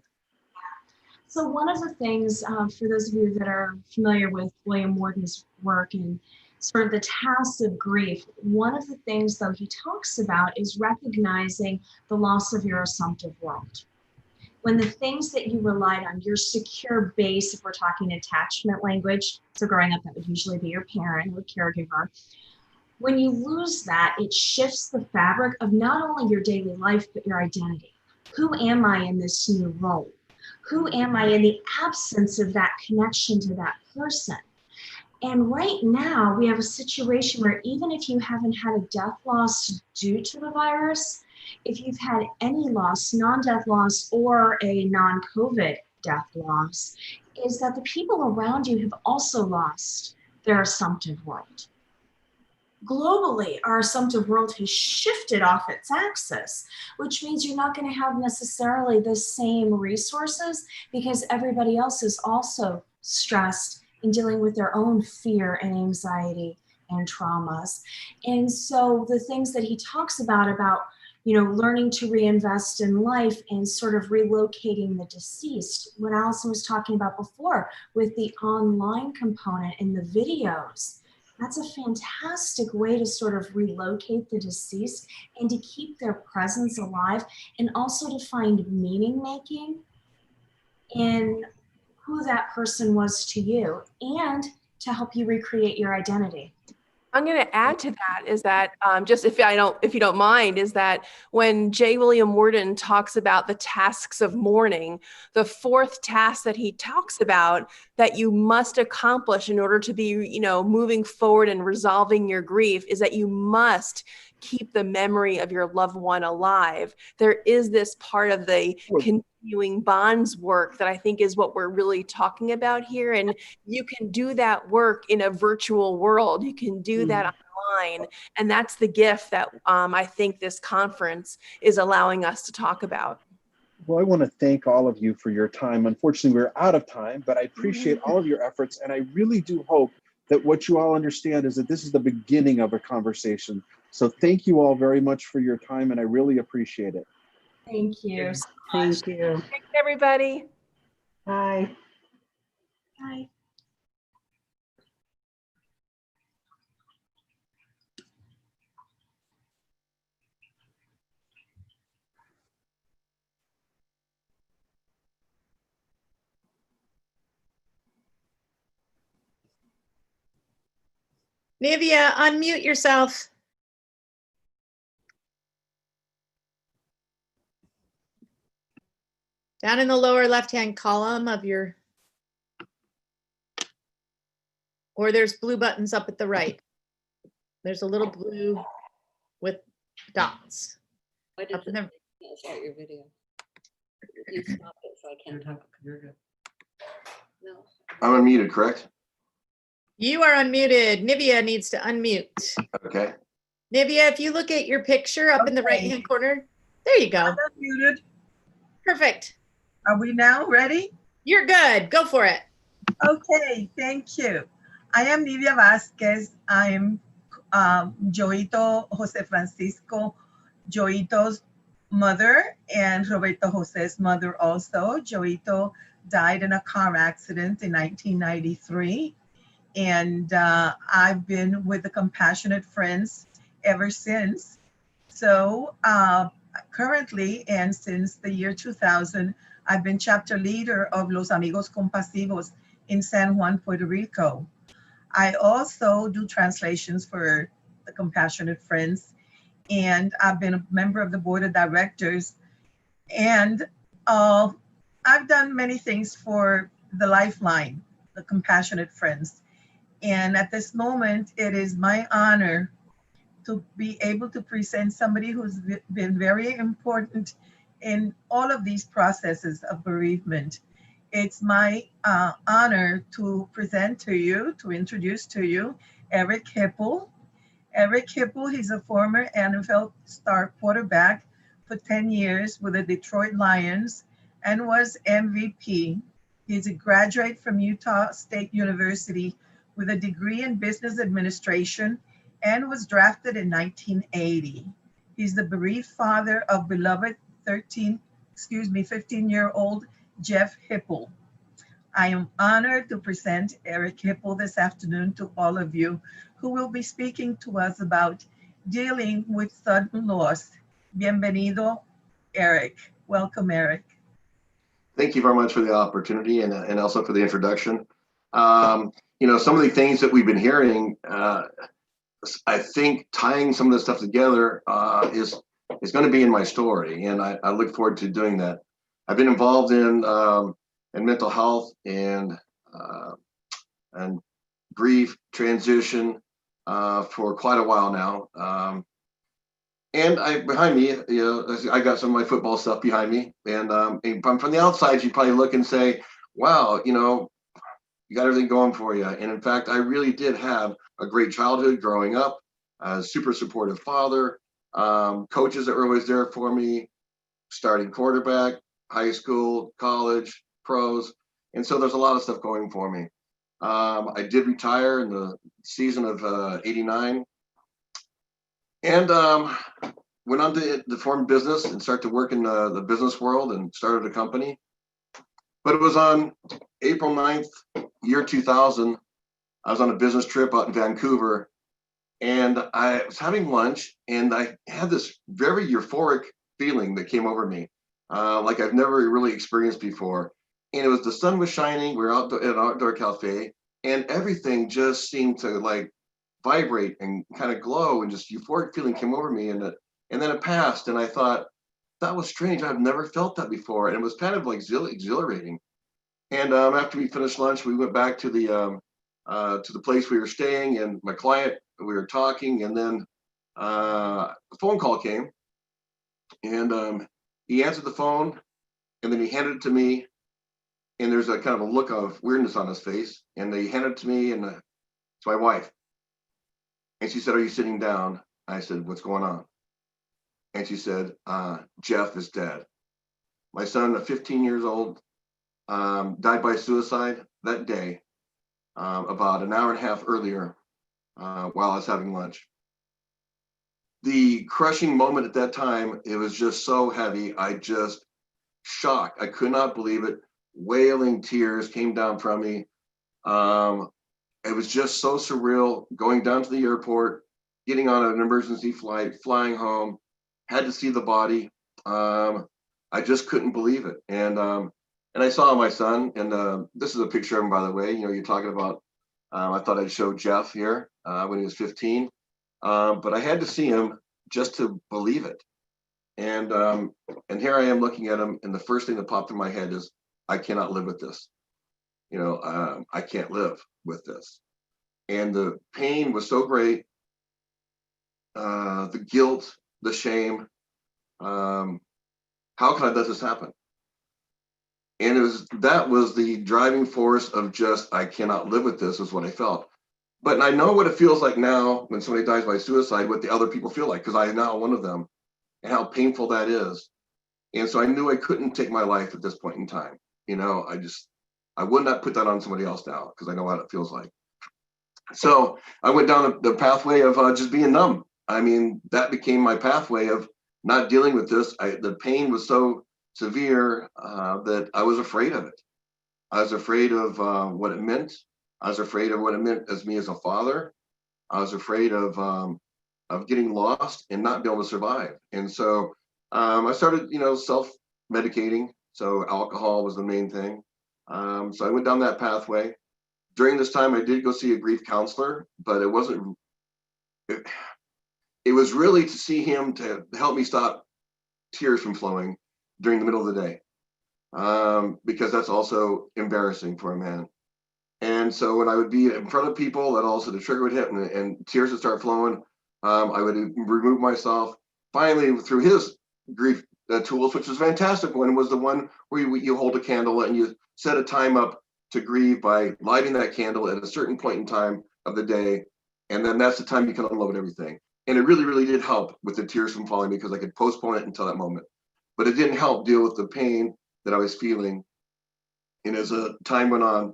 So one of the things, for those of you that are familiar with William Worden's work and sort of the tasks of grief, one of the things, though, he talks about is recognizing the loss of your assumptive world. When the things that you relied on, your secure base, if we're talking attachment language, so growing up, that would usually be your parent or caregiver. When you lose that, it shifts the fabric of not only your daily life, but your identity. Who am I in this new role? Who am I in the absence of that connection to that person? And right now, we have a situation where even if you haven't had a death loss due to the virus, if you've had any loss, non-death loss or a non-COVID death loss, is that the people around you have also lost their assumptive world. Globally, our assumptive world has shifted off its axis, which means you're not going to have necessarily the same resources because everybody else is also stressed in dealing with their own fear and anxiety and traumas. And so the things that he talks about, you know, learning to reinvest in life and sort of relocating the deceased, what Allison was talking about before with the online component in the videos, that's a fantastic way to sort of relocate the deceased and to keep their presence alive, and also to find meaning making in who that person was to you and to help you recreate your identity. I'm going to add to that is that just if you don't mind, is that when J. William Worden talks about the tasks of mourning, the fourth task that he talks about that you must accomplish in order to be, you know, moving forward and resolving your grief is that you must keep the memory of your loved one alive. There is this part of the continuing bonds work that I think is what we're really talking about here. And you can do that work in a virtual world. You can do that online. And that's the gift that I think this conference is allowing us to talk about. Well, I want to thank all of you for your time. Unfortunately, we're out of time, but I appreciate all of your efforts. And I really do hope that what you all understand is that this is the beginning of a conversation. So thank you all very much for your time, and I really appreciate it. Thank you. Thank you. Thanks, everybody. Bye. Bye. Nivea, unmute yourself. Down in the lower left-hand column of your, or there's blue buttons up at the right. There's a little blue with dots. Why did Up in the- you start your video? You stopped it so I can't talk. No. I'm unmuted, correct? You are unmuted. Nivea needs to unmute. Okay. Nivea, if you look at your picture up in the right-hand corner, there you go. I'm unmuted. Perfect. Are we now ready? You're good. Go for it. Okay, thank you. I am Nivea Vasquez. I am Joito Jose Francisco, Joito's mother, and Roberto Jose's mother also. Joito died in a car accident in 1993. And I've been with the Compassionate Friends ever since. So currently, and since the year 2000, I've been chapter leader of Los Amigos Compasivos in San Juan, Puerto Rico. I also do translations for the Compassionate Friends, and I've been a member of the board of directors. And I've done many things for the Lifeline, the Compassionate Friends. And at this moment, it is my honor to be able to present somebody who's been very important in all of these processes of bereavement. It's my honor to present to you, to introduce to you, Eric Hipple. Eric Hipple, he's a former NFL star quarterback for 10 years with the Detroit Lions and was MVP. He's a graduate from Utah State University with a degree in business administration and was drafted in 1980. He's the bereaved father of beloved 15-year-old Jeff Hipple. I am honored to present Eric Hipple this afternoon to all of you, who will be speaking to us about dealing with sudden loss. Bienvenido, Eric. Welcome, Eric. Thank you very much for the opportunity and also for the introduction. You know, some of the things that we've been hearing, I think tying some of this stuff together is going to be in my story, and I look forward to doing that. I've been involved in mental health and grief transition for quite a while now. And behind me, I got some of my football stuff behind me. And from the outside, you probably look and say, wow, you got everything going for you. And in fact, I really did have a great childhood growing up, a super supportive father, coaches that were always there for me, starting quarterback, high school, college, pros. And so there's a lot of stuff going for me. I did retire in the season of '89 and went on to form business and start to work in the business world and started a company. But it was on April 9th, year 2000. I was on a business trip out in Vancouver and I was having lunch and I had this very euphoric feeling that came over me, like I've never really experienced before. And it was the sun was shining. We were out at an outdoor cafe and everything just seemed to like vibrate and kind of glow and just euphoric feeling came over me. And then it passed and I thought, that was strange. I've never felt that before. And it was kind of like exhilarating. And after we finished lunch, we went back to the place we were staying, and my client, we were talking, and then a phone call came, and he answered the phone, and then he handed it to me, and there's a kind of a look of weirdness on his face, and he handed it to me, and it's my wife, and she said, "Are you sitting down?" I said, "What's going on?" And she said, "Jeff is dead. My son, at 15 years old, died by suicide that day, about an hour and a half earlier, while I was having lunch." The crushing moment at that time, it was just so heavy. I just shocked. I could not believe it. Wailing tears came down from me. It was just so surreal going down to the airport, getting on an emergency flight, flying home, had to see the body. I just couldn't believe it. And I saw my son, and this is a picture of him, by the way. You're talking about, I thought I'd show Jeff here when he was 15. But I had to see him just to believe it. And here I am looking at him, and the first thing that popped in my head is, I cannot live with this. I can't live with this. And the pain was so great, the guilt, the shame. How can I let this happen? And that was the driving force of just, I cannot live with this, is what I felt. But I know what it feels like now when somebody dies by suicide, what the other people feel like, because I am now one of them, and how painful that is. And so I knew I couldn't take my life at this point in time. I would not put that on somebody else now, because I know what it feels like. So I went down the pathway of just being numb. I mean, that became my pathway of not dealing with this. The pain was so severe that I was afraid of it. I was afraid of what it meant. I was afraid of what it meant as me as a father. I was afraid of getting lost and not being able to survive. And so I started, self-medicating. So alcohol was the main thing. So I went down that pathway. During this time, I did go see a grief counselor, but it wasn't. It was really to see him to help me stop tears from flowing during the middle of the day, because that's also embarrassing for a man. And so when I would be in front of people, that also the trigger would hit and tears would start flowing. I would remove myself. Finally, through his grief tools, which was a fantastic one, was the one where you hold a candle and you set a time up to grieve by lighting that candle at a certain point in time of the day. And then that's the time you can unload everything. And it really, really did help with the tears from falling, because I could postpone it until that moment. But it didn't help deal with the pain that I was feeling. And as time went on,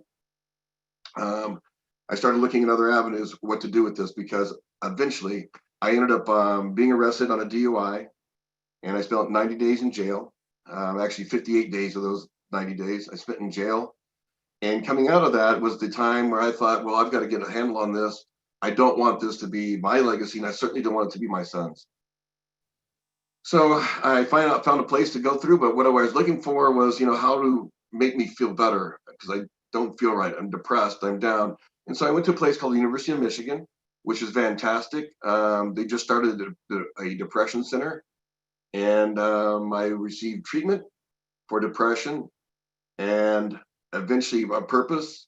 I started looking at other avenues, what to do with this, because eventually I ended up being arrested on a DUI, and I spent 90 days in jail. Actually 58 days of those 90 days I spent in jail. And coming out of that was the time where I thought, well, I've got to get a handle on this. I don't want this to be my legacy, and I certainly don't want it to be my son's. So I found a place to go through, but what I was looking for was, how to make me feel better, because I don't feel right. I'm depressed, I'm down. And so I went to a place called the University of Michigan, which is fantastic. They just started a depression center, and I received treatment for depression and eventually a purpose.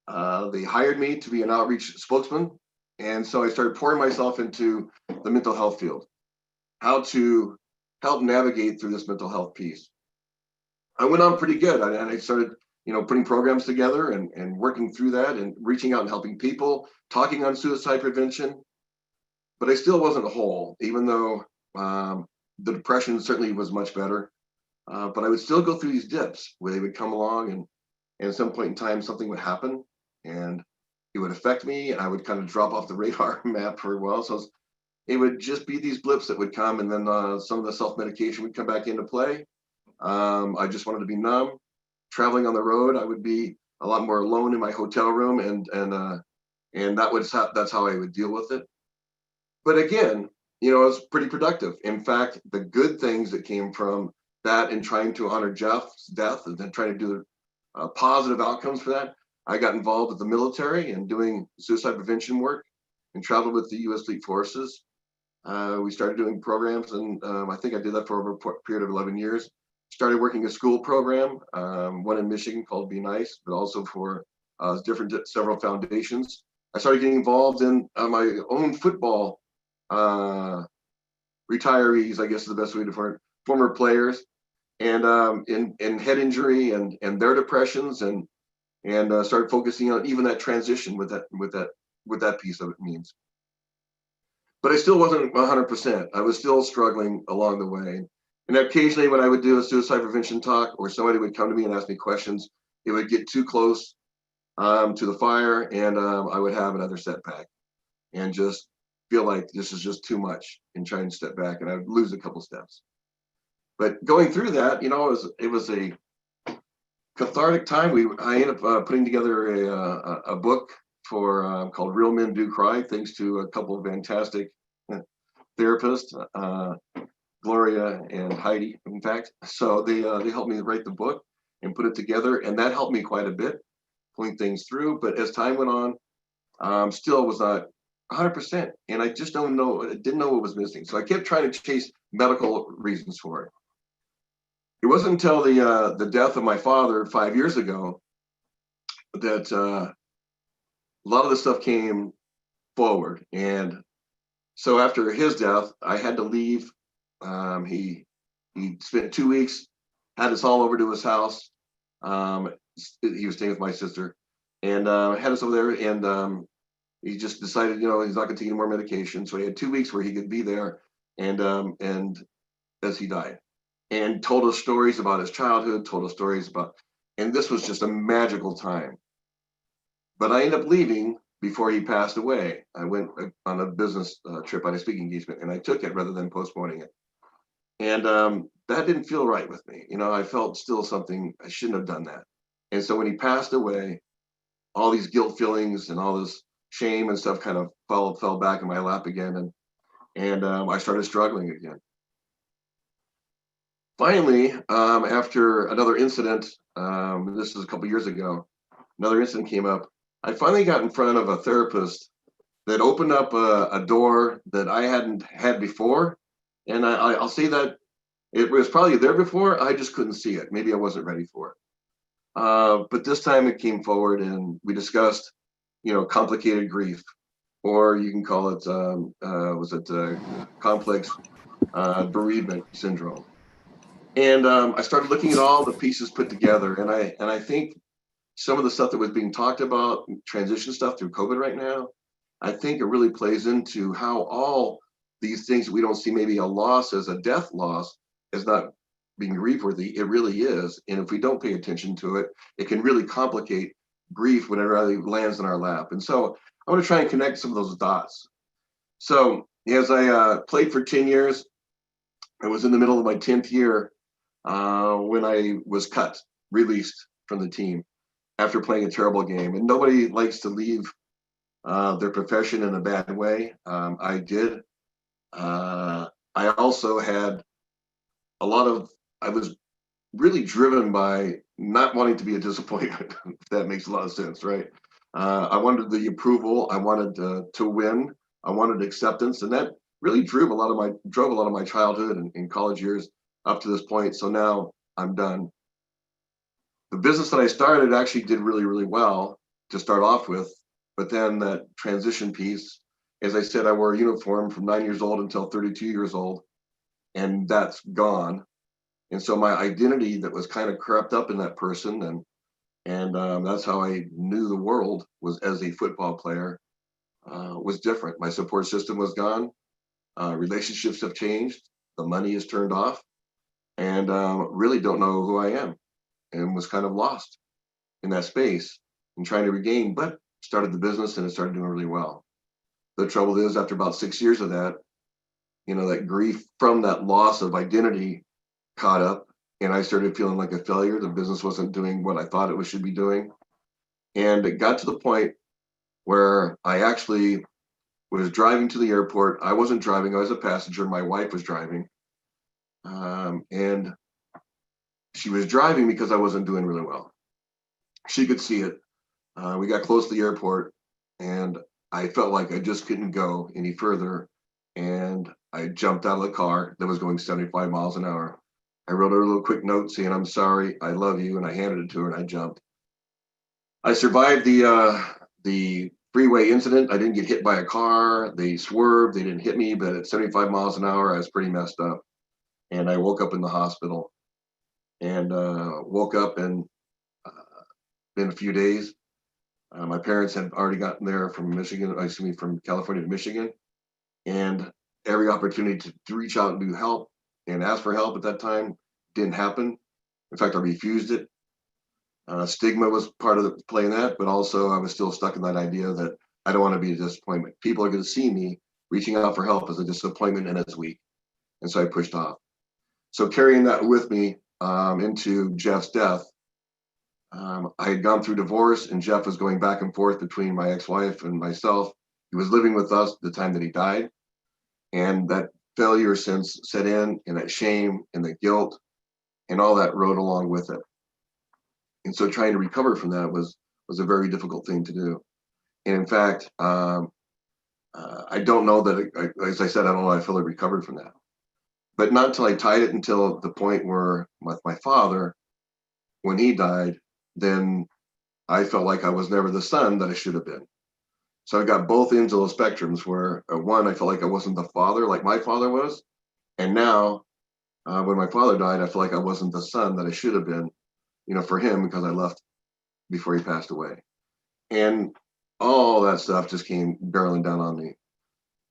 They hired me to be an outreach spokesman. And so I started pouring myself into the mental health field. how to help navigate through this mental health piece. I went on pretty good. I started, putting programs together and working through that and reaching out and helping people, talking on suicide prevention. But I still wasn't whole, even though the depression certainly was much better. But I would still go through these dips where they would come along, and at some point in time, something would happen and it would affect me, and I would kind of drop off the radar map for a while. So it would just be these blips that would come, and then some of the self-medication would come back into play. I just wanted to be numb. Traveling on the road, I would be a lot more alone in my hotel room, and that's how I would deal with it. But again, it was pretty productive. In fact, the good things that came from that and trying to honor Jeff's death and then trying to do positive outcomes for that, I got involved with the military and doing suicide prevention work and traveled with the U.S. Fleet Forces. We started doing programs, and I think I did that for over a period of 11 years. Started working a school program, one in Michigan called Be Nice, but also for several foundations. I started getting involved in my own football retirees, I guess is the best way to put it, former players, and in head injury and their depressions, and started focusing on even that transition with that piece of it means. But I still wasn't 100%. I was still struggling along the way. And occasionally when I would do a suicide prevention talk, or somebody would come to me and ask me questions, it would get too close to the fire, and I would have another setback and just feel like this is just too much and trying to step back, and I would lose a couple steps. But going through that, it was a cathartic time. I ended up putting together a book called Real Men Do Cry, thanks to a couple of fantastic therapists, Gloria and Heidi, in fact. So they helped me write the book and put it together, and that helped me quite a bit, pulling things through. But as time went on, still was not 100%, and I just didn't know what was missing. So I kept trying to chase medical reasons for it. It wasn't until the death of my father 5 years ago that a lot of the stuff came forward. And so after his death, I had to leave. He spent 2 weeks, had us all over to his house. He was staying with my sister, and had us over there. And he just decided, he's not going to take any more medication. So he had 2 weeks where he could be there, and as he died, and told us stories about his childhood, and this was just a magical time. But I ended up leaving before he passed away. I went on a business trip on a speaking engagement, and I took it rather than postponing it. And that didn't feel right with me. I felt still something, I shouldn't have done that. And so when he passed away, all these guilt feelings and all this shame and stuff kind of fell back in my lap again. And I started struggling again. Finally, after another incident, this was a couple years ago, another incident came up. I finally got in front of a therapist that opened up a door that I hadn't had before. And I'll say that it was probably there before, I just couldn't see it. Maybe I wasn't ready for it. But this time it came forward, and we discussed, complicated grief, or you can call it, complex bereavement syndrome. And I started looking at all the pieces put together, and I think some of the stuff that was being talked about, transition stuff through COVID right now, I think it really plays into how all these things that we don't see maybe a loss as a death loss as not being grief worthy, it really is. And if we don't pay attention to it, it can really complicate grief when it really lands in our lap. And so I want to try and connect some of those dots. So as I played for 10 years, I was in the middle of my 10th year when I was released from the team after playing a terrible game. And nobody likes to leave their profession in a bad way. I did. I also had I was really driven by not wanting to be a disappointment, if that makes a lot of sense, right? I wanted the approval. I wanted to win. I wanted acceptance. And that really drove a lot of my childhood and college years up to this point. So now I'm done. The business that I started actually did really, really well to start off with. But then that transition piece, as I said, I wore a uniform from 9 years old until 32 years old. and that's gone. And so my identity that was kind of crept up in that person, and that's how I knew the world, was as a football player, was different. My support system was gone. Relationships have changed. The money is turned off, and really don't know who I am, and was kind of lost in that space and trying to regain, but started the business and it started doing really well. The trouble is, after about 6 years of that, that grief from that loss of identity caught up, and I started feeling like a failure. The business wasn't doing what I thought it should be doing. And it got to the point where I actually was driving to the airport. I wasn't driving, I was a passenger. My wife was driving. And she was driving because I wasn't doing really well. She could see it. We got close to the airport, and I felt like I just couldn't go any further. And I jumped out of the car that was going 75 miles an hour. I wrote her a little quick note saying, "I'm sorry, I love you," and I handed it to her, and I jumped. I survived the freeway incident. I didn't get hit by a car. They swerved, they didn't hit me, but at 75 miles an hour, I was pretty messed up. And I woke up in the hospital, and woke up, and in a few days, my parents had already gotten there from from California to Michigan, and every opportunity to reach out and do help and ask for help at that time didn't happen. In fact, I refused it. Stigma was part of the play in that, but also I was still stuck in that idea that I don't want to be a disappointment. People are going to see me reaching out for help as a disappointment, and it's weak. And so I pushed off. So carrying that with me into Jeff's death, I had gone through divorce, and Jeff was going back and forth between my ex-wife and myself. He was living with us the time that he died, and that failure sense set in, and that shame and the guilt and all that rode along with it. And so trying to recover from that was a very difficult thing to do. And in fact, I don't know that, as I said, I don't know I fully recovered from that. But not until I tied it until the point where with my father, when he died, then I felt like I was never the son that I should have been. So I got both ends of those spectrums where one, I felt like I wasn't the father like my father was. And now when my father died, I felt like I wasn't the son that I should have been, for him, because I left before he passed away. And all that stuff just came barreling down on me.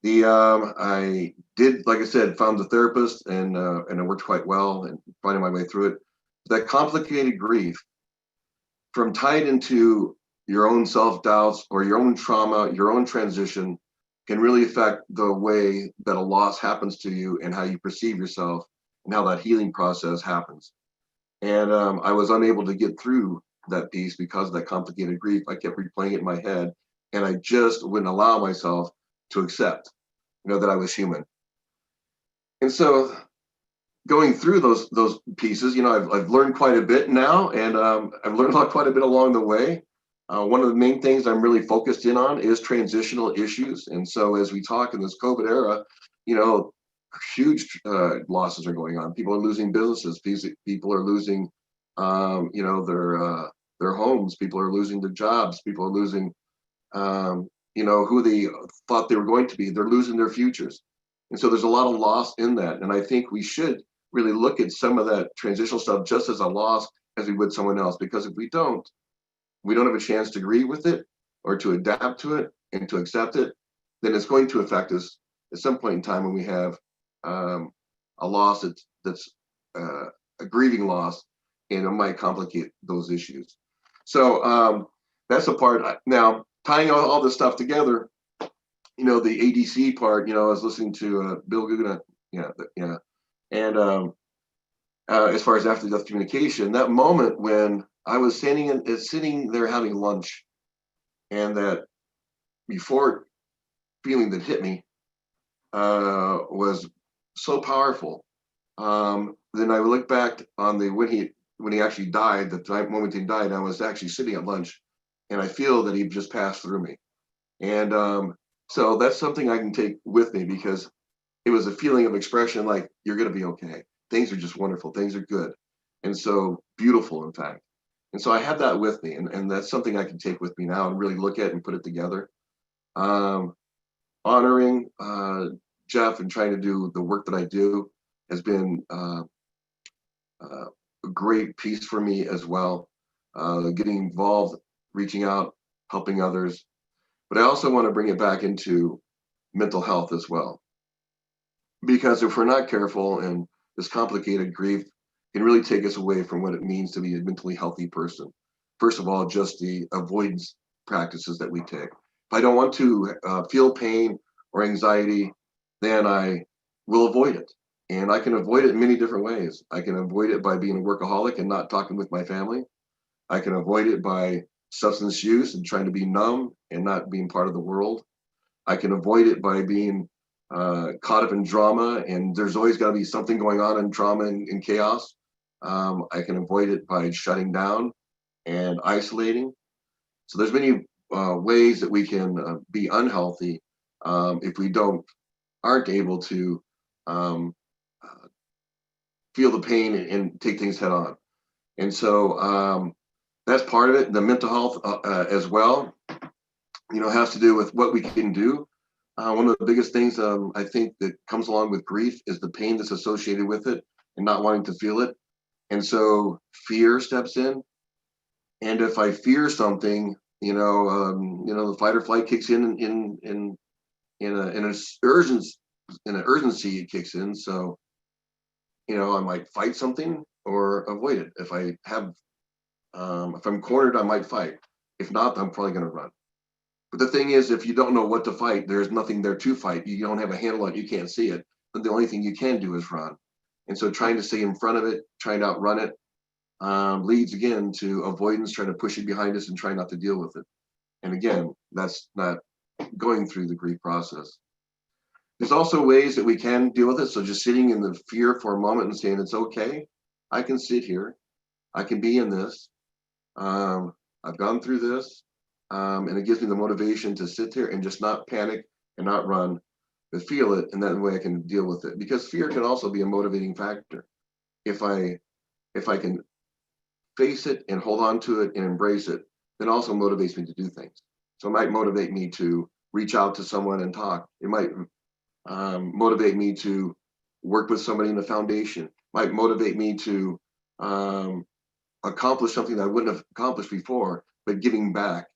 I did, like I said, found a therapist, and it worked quite well, and finding my way through it. That complicated grief, from tied into your own self-doubts or your own trauma, your own transition, can really affect the way that a loss happens to you and how you perceive yourself and how that healing process happens. And I was unable to get through that piece because of that complicated grief. I kept replaying it in my head, and I just wouldn't allow myself to accept, that I was human. And so going through those pieces, I've learned quite a bit now, and I've learned quite a bit along the way. One of the main things I'm really focused in on is transitional issues. And so as we talk in this COVID era, huge losses are going on. People are losing businesses. People are losing, their homes. People are losing their jobs. People are losing, who they thought they were going to be. They're losing their futures. And so there's a lot of loss in that. And I think we should really look at some of that transitional stuff just as a loss as we would someone else. Because if we don't have a chance to grieve with it or to adapt to it and to accept it, then it's going to affect us at some point in time when we have a loss that's a grieving loss, and it might complicate those issues. So that's a part. Now, tying all this stuff together, the ADC part, I was listening to Bill Guggenheim, and as far as after-death communication, that moment when I was sitting there having lunch, and that euphoric feeling that hit me was so powerful. Then I look back on when he actually died, the moment he died, I was actually sitting at lunch, and I feel that he just passed through me. And so that's something I can take with me, because it was a feeling of expression, like, you're going to be okay. Things are just wonderful. Things are good. And so beautiful, in fact. And so I had that with me, and that's something I can take with me now and really look at and put it together. Honoring Jeff and trying to do the work that I do has been a great piece for me as well. Getting involved, reaching out, helping others. But I also want to bring it back into mental health as well. Because if we're not careful, and this complicated grief can really take us away from what it means to be a mentally healthy person. First of all, just the avoidance practices that we take. If I don't want to feel pain or anxiety, then I will avoid it. And I can avoid it in many different ways. I can avoid it by being a workaholic and not talking with my family. I can avoid it by substance use and trying to be numb and not being part of the world. I can avoid it by being caught up in drama, and there's always got to be something going on in drama and chaos. I can avoid it by shutting down and isolating. So there's many ways that we can be unhealthy if we aren't able to feel the pain and take things head on. And so that's part of it. The mental health as well, has to do with what we can do. One of the biggest things I think that comes along with grief is the pain that's associated with it and not wanting to feel it. And so fear steps in. And if I fear something, the fight or flight kicks in an urgency it kicks in. So, I might fight something or avoid it. If I'm cornered, I might fight. If not, I'm probably going to run. But the thing is, if you don't know what to fight, there's nothing there to fight. You don't have a handle on it, you can't see it. But the only thing you can do is run. And so trying to stay in front of it, trying to outrun it, leads again to avoidance, trying to push it behind us and try not to deal with it. And again, that's not going through the grief process. There's also ways that we can deal with it. So just sitting in the fear for a moment and saying, it's okay. I can sit here. I can be in this. I've gone through this. And it gives me the motivation to sit there and just not panic and not run, but feel it. And that way I can deal with it. Because fear can also be a motivating factor. If I can face it and hold on to it and embrace it, then also motivates me to do things. So it might motivate me to reach out to someone and talk. It might motivate me to work with somebody in the foundation. It might motivate me to accomplish something that I wouldn't have accomplished before, but giving back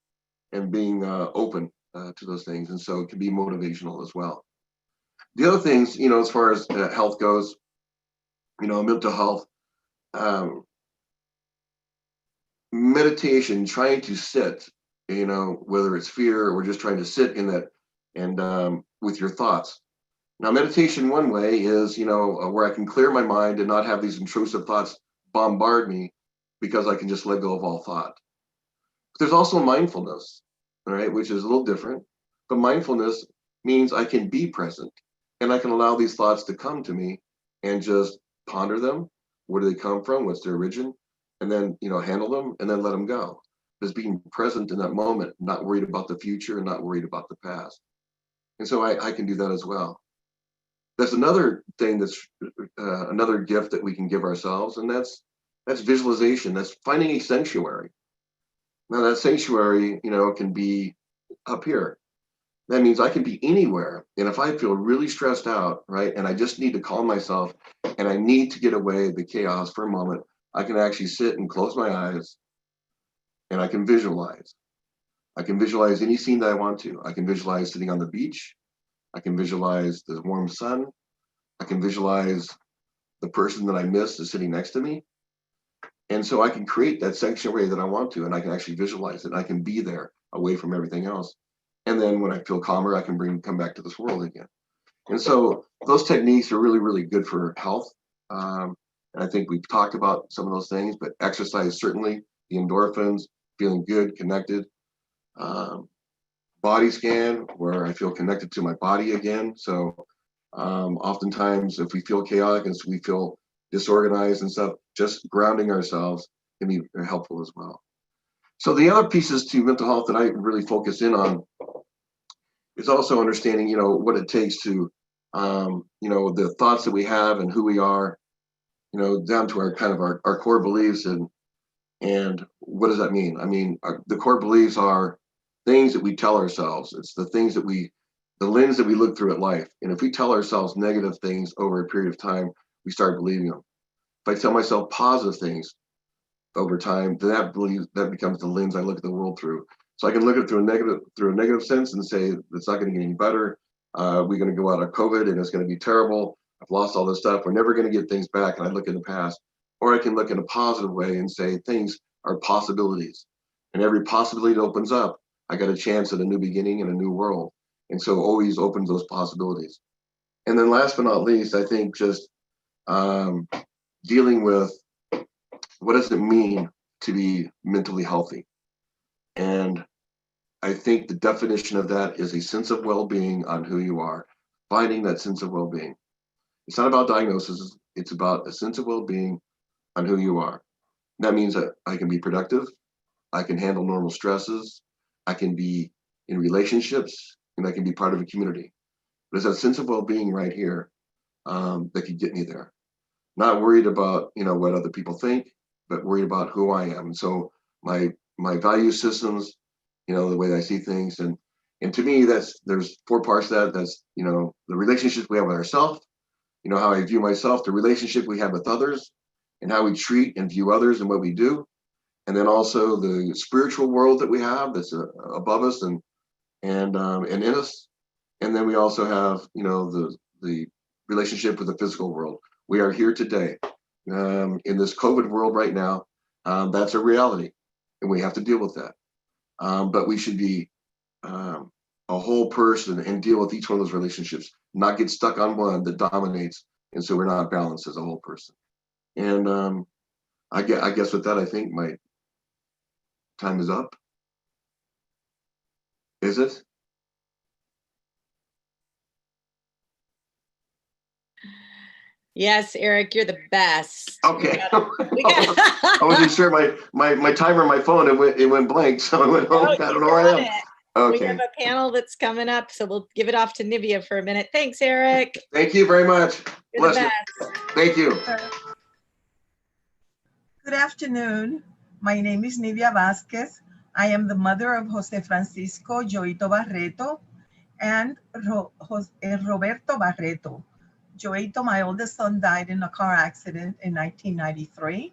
and being open to those things. And so it can be motivational as well. The other things, as far as health goes, mental health, meditation, trying to sit, whether it's fear or just trying to sit in that and with your thoughts. Now, meditation one way is, where I can clear my mind and not have these intrusive thoughts bombard me because I can just let go of all thought. But there's also mindfulness, all right, which is a little different. But mindfulness means I can be present and I can allow these thoughts to come to me and just ponder them. Where do they come from? What's their origin? And then, handle them and then let them go. Just being present in that moment, not worried about the future and not worried about the past. And so I can do that as well. There's another thing that's another gift that we can give ourselves, and that's visualization. That's finding a sanctuary. Now that sanctuary, can be up here. That means I can be anywhere. And if I feel really stressed out, right, and I just need to calm myself and I need to get away the chaos for a moment, I can actually sit and close my eyes and I can visualize. I can visualize any scene that I want to. I can visualize sitting on the beach. I can visualize the warm sun. I can visualize the person that I miss is sitting next to me. And so I can create that sanctuary that I want to, and I can actually visualize it. I can be there away from everything else. And then when I feel calmer, I can come back to this world again. And so those techniques are really, really good for health. And I think we've talked about some of those things, but exercise, certainly, the endorphins, feeling good, connected. Body scan, where I feel connected to my body again. So oftentimes if we feel chaotic and so we feel disorganized and stuff, just grounding ourselves can be very helpful as well. So the other pieces to mental health that I really focus in on is also understanding, what it takes to, the thoughts that we have and who we are, down to our kind of our core beliefs and what does that mean? I mean, the core beliefs are things that we tell ourselves. It's the things that the lens that we look through at life. And if we tell ourselves negative things over a period of time, we start believing them. If I tell myself positive things over time, then that becomes the lens I look at the world through. So I can look at it through a negative sense and say it's not going to get any better. We're going to go out of COVID and it's going to be terrible. I've lost all this stuff. We're never going to get things back. And I look in the past. Or I can look in a positive way and say things are possibilities. And every possibility that opens up, I got a chance at a new beginning and a new world. And so always opens those possibilities. And then last but not least, I think just dealing with what does it mean to be mentally healthy? And I think the definition of that is a sense of well-being on who you are, finding that sense of well-being. It's not about diagnosis, it's about a sense of well-being on who you are. That means that I can be productive, I can handle normal stresses, I can be in relationships, and I can be part of a community. There's that sense of well-being right here that could get me there. Not worried about what other people think, but worried about who I am. And so my value systems, the way I see things, and to me there's 4 parts to that. That's the relationships we have with ourselves, how I view myself, the relationship we have with others, and how we treat and view others and what we do, and then also the spiritual world that we have that's above us and in us, and then we also have the relationship with the physical world. We are here today in this COVID world right now. That's a reality, and we have to deal with that. But we should be a whole person and deal with each one of those relationships, not get stuck on one that dominates, and so we're not balanced as a whole person. And I guess with that, I think my time is up. Is it? Yes, Eric, you're the best. Okay. I wasn't sure my timer on my phone, it went blank, so I went, I don't know where I am. Okay. We have a panel that's coming up, so we'll give it off to Nivea for a minute. Thanks, Eric. Thank you very much. You're the Bless you. best. Thank you. Good afternoon. My name is Nivea Vasquez. I am the mother of Jose Francisco Joito Barreto and Roberto Barreto. Joito, my oldest son, died in a car accident in 1993.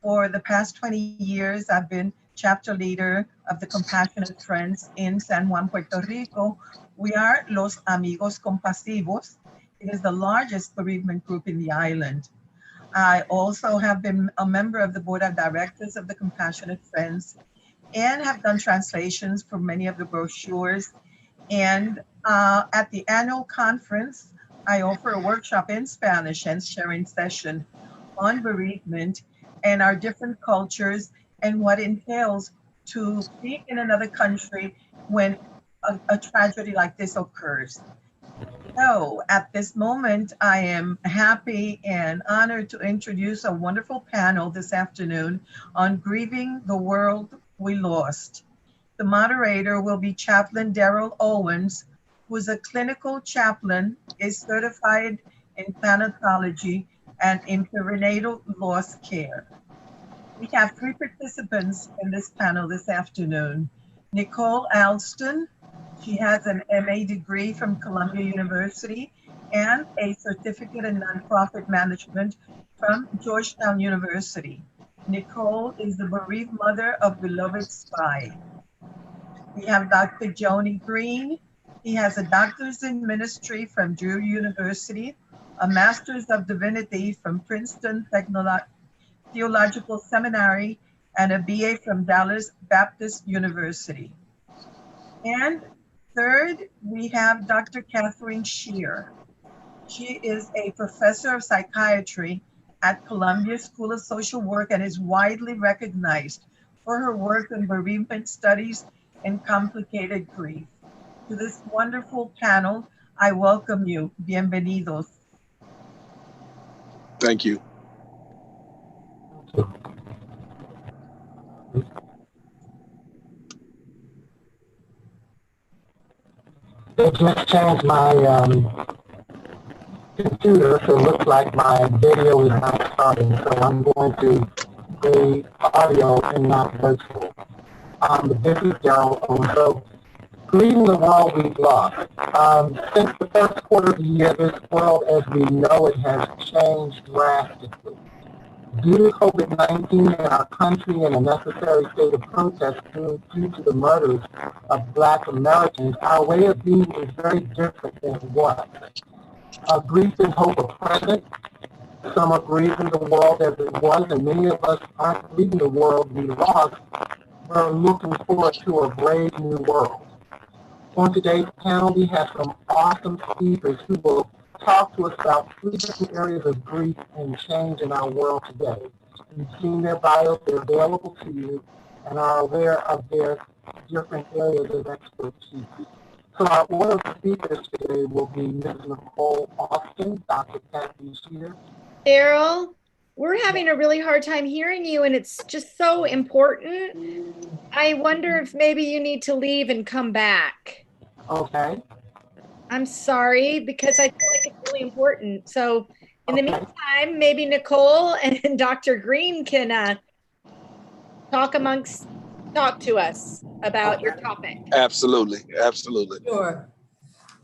For the past 20 years, I've been chapter leader of the Compassionate Friends in San Juan, Puerto Rico. We are Los Amigos Compasivos. It is the largest bereavement group in the island. I also have been a member of the board of directors of the Compassionate Friends and have done translations for many of the brochures. And at the annual conference, I offer a workshop in Spanish and sharing session on bereavement and our different cultures and what entails to be in another country when a tragedy like this occurs. So at this moment, I am happy and honored to introduce a wonderful panel this afternoon on grieving the world we lost. The moderator will be Chaplain Daryl Owens, who is a clinical chaplain, is certified in thanatology and in perinatal loss care. We have 3 participants in this panel this afternoon. Nicole Alston, she has an MA degree from Columbia University and a certificate in nonprofit management from Georgetown University. Nicole is the bereaved mother of beloved Spy. We have Dr. Joni Green. He has a doctor's in ministry from Drew University, a master's of divinity from Princeton Theological Seminary, and a BA from Dallas Baptist University. And third, we have Dr. Catherine Shear. She is a professor of psychiatry at Columbia School of Social Work and is widely recognized for her work in bereavement studies and complicated grief. To this wonderful panel, I welcome you. Bienvenidos. Thank you. They just changed my computer, so it looks like my video is not starting. So I'm going to the audio and not virtual. This is Daryl also. grieving the world we've lost. Since the first quarter of the year, this world as we know it has changed drastically. Due to COVID-19 in our country and a necessary state of protest due to the murders of Black Americans, our way of being is very different than it was. Grief and hope are present. Some are grieving the world as it was, and many of us aren't grieving the world we lost. We're looking forward to a brave new world. On today's panel, we have some awesome speakers who will talk to us about 3 different areas of grief and change in our world today. You've seen their bios, they're available to you, and are aware of their different areas of expertise. So our order of speakers today will be Ms. Nicole Austin, Dr. Kathy Shear. Daryl, we're having a really hard time hearing you, and it's just so important. I wonder if maybe you need to leave and come back. Okay. I'm sorry, because I feel like it's really important. So in the meantime, maybe Nicole and Dr. Green can talk to us about your topic. Absolutely, absolutely. Sure.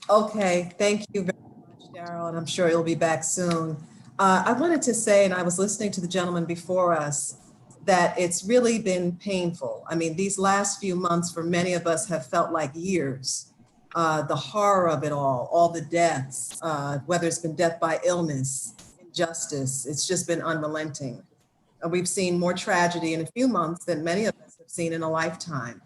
Okay, thank you very much, Daryl, and I'm sure you'll be back soon. I wanted to say, and I was listening to the gentleman before us, that it's really been painful. I mean, these last few months for many of us have felt like years. The horror of it all the deaths, whether it's been death by illness, injustice, it's just been unrelenting. We've seen more tragedy in a few months than many of us have seen in a lifetime.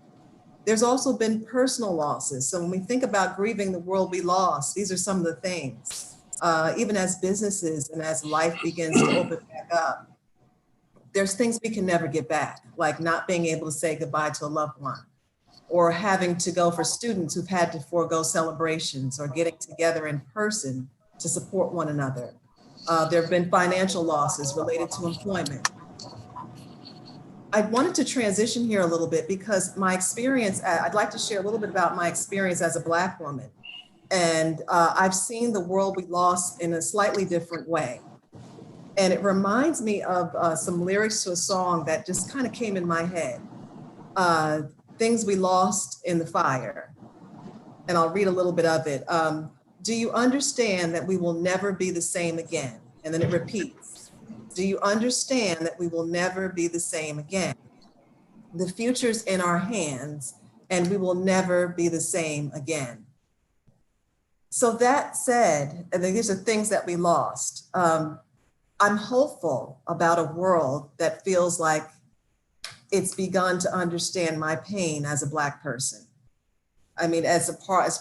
There's also been personal losses. So when we think about grieving the world we lost, these are some of the things. Even as businesses and as life begins to open back up, there's things we can never get back, like not being able to say goodbye to a loved one, or having to go for students who've had to forego celebrations or getting together in person to support one another. There have been financial losses related to employment. I wanted to transition here a little bit because my experience, I'd like to share a little bit about my experience as a Black woman. And I've seen the world we lost in a slightly different way. And it reminds me of some lyrics to a song that just kind of came in my head. Things we lost in the fire. And I'll read a little bit of it. Do you understand that we will never be the same again? And then it repeats. Do you understand that we will never be the same again? The future's in our hands and we will never be the same again. So that said, and these are things that we lost. I'm hopeful about a world that feels like it's begun to understand my pain as a Black person. I mean, as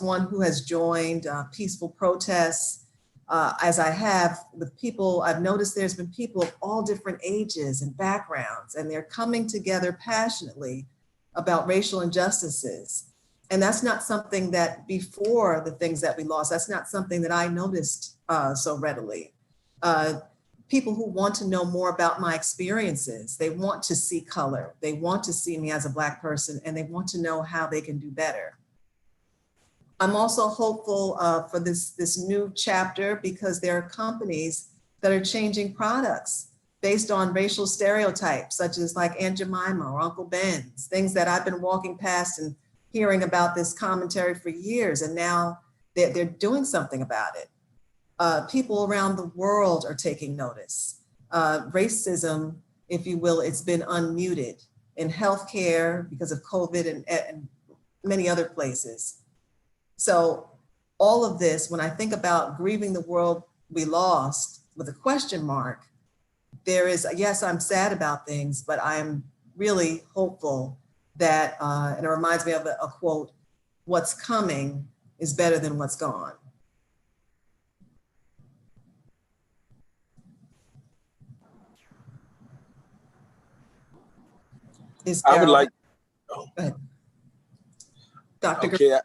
one who has joined peaceful protests, as I have with people, I've noticed there's been people of all different ages and backgrounds, and they're coming together passionately about racial injustices. And that's not something that before the things that we lost, that's not something that I noticed so readily. People who want to know more about my experiences, they want to see color, they want to see me as a Black person, and they want to know how they can do better. I'm also hopeful for this new chapter because there are companies that are changing products based on racial stereotypes, such as like Aunt Jemima or Uncle Ben's, things that I've been walking past and hearing about this commentary for years, and now they're doing something about it. People around the world are taking notice. Racism, if you will, it's been unmuted in healthcare because of COVID and many other places. So all of this, when I think about grieving the world we lost with a question mark, there is, yes, I'm sad about things, but I'm really hopeful that, and it reminds me of a quote, what's coming is better than what's gone. I would like, Go ahead. Dr. Okay,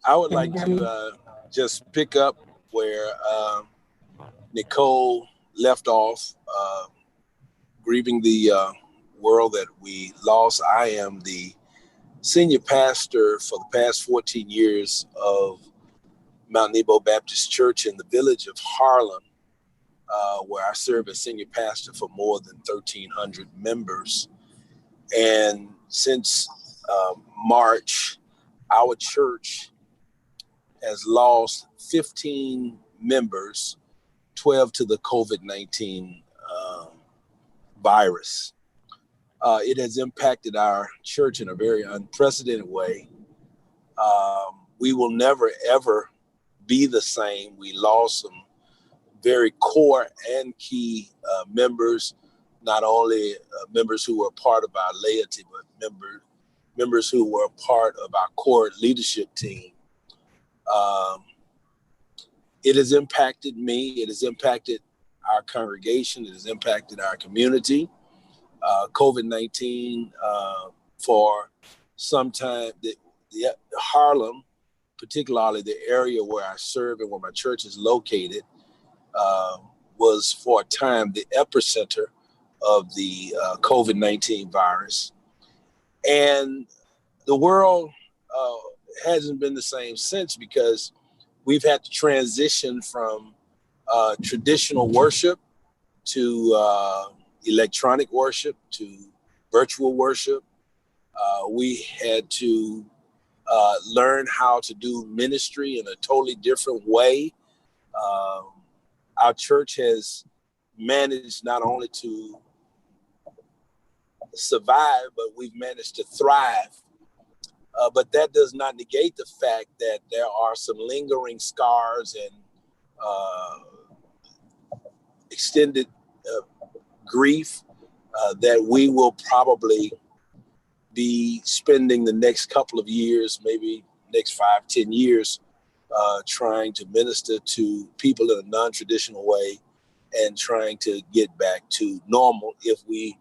I would like to just pick up where Nicole left off, grieving the world that we lost. I am the senior pastor for the past 14 years of Mount Nebo Baptist Church in the village of Harlem, where I serve as senior pastor for more than 1,300 members. And since March, our church has lost 15 members, 12 to the COVID-19 virus. It has impacted our church in a very unprecedented way. We will never, ever be the same. We lost some very core and key members, not only members who were part of our laity, but members who were part of our core leadership team. It has impacted me. It has impacted our congregation. It has impacted our community. COVID-19 for some time, the Harlem, particularly the area where I serve and where my church is located, was for a time the epicenter of the COVID-19 virus. And the world hasn't been the same since, because we've had to transition from traditional worship to electronic worship to virtual worship. We had to learn how to do ministry in a totally different way. Our church has managed not only to survive, but we've managed to thrive. But that does not negate the fact that there are some lingering scars and extended grief that we will probably be spending the next couple of years, maybe next 5-10 years, trying to minister to people in a non-traditional way and trying to get back to normal, if we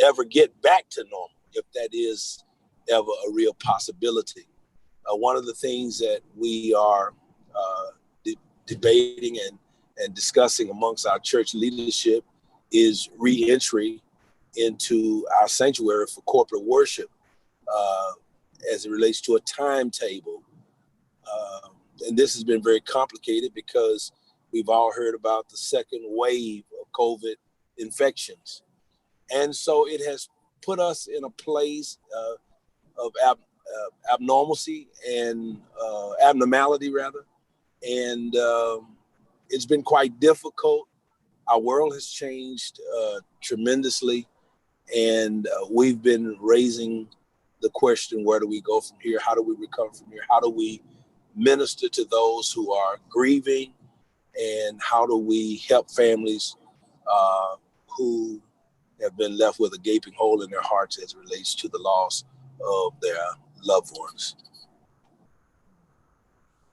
ever get back to normal, if that is ever a real possibility. One of the things that we are debating and discussing amongst our church leadership is re-entry into our sanctuary for corporate worship as it relates to a timetable. And this has been very complicated because we've all heard about the second wave of COVID infections. And so it has put us in a place of abnormalcy and abnormality, rather. And it's been quite difficult. Our world has changed tremendously. And we've been raising the question, where do we go from here? How do we recover from here? How do we minister to those who are grieving? And how do we help families who have been left with a gaping hole in their hearts as it relates to the loss of their loved ones?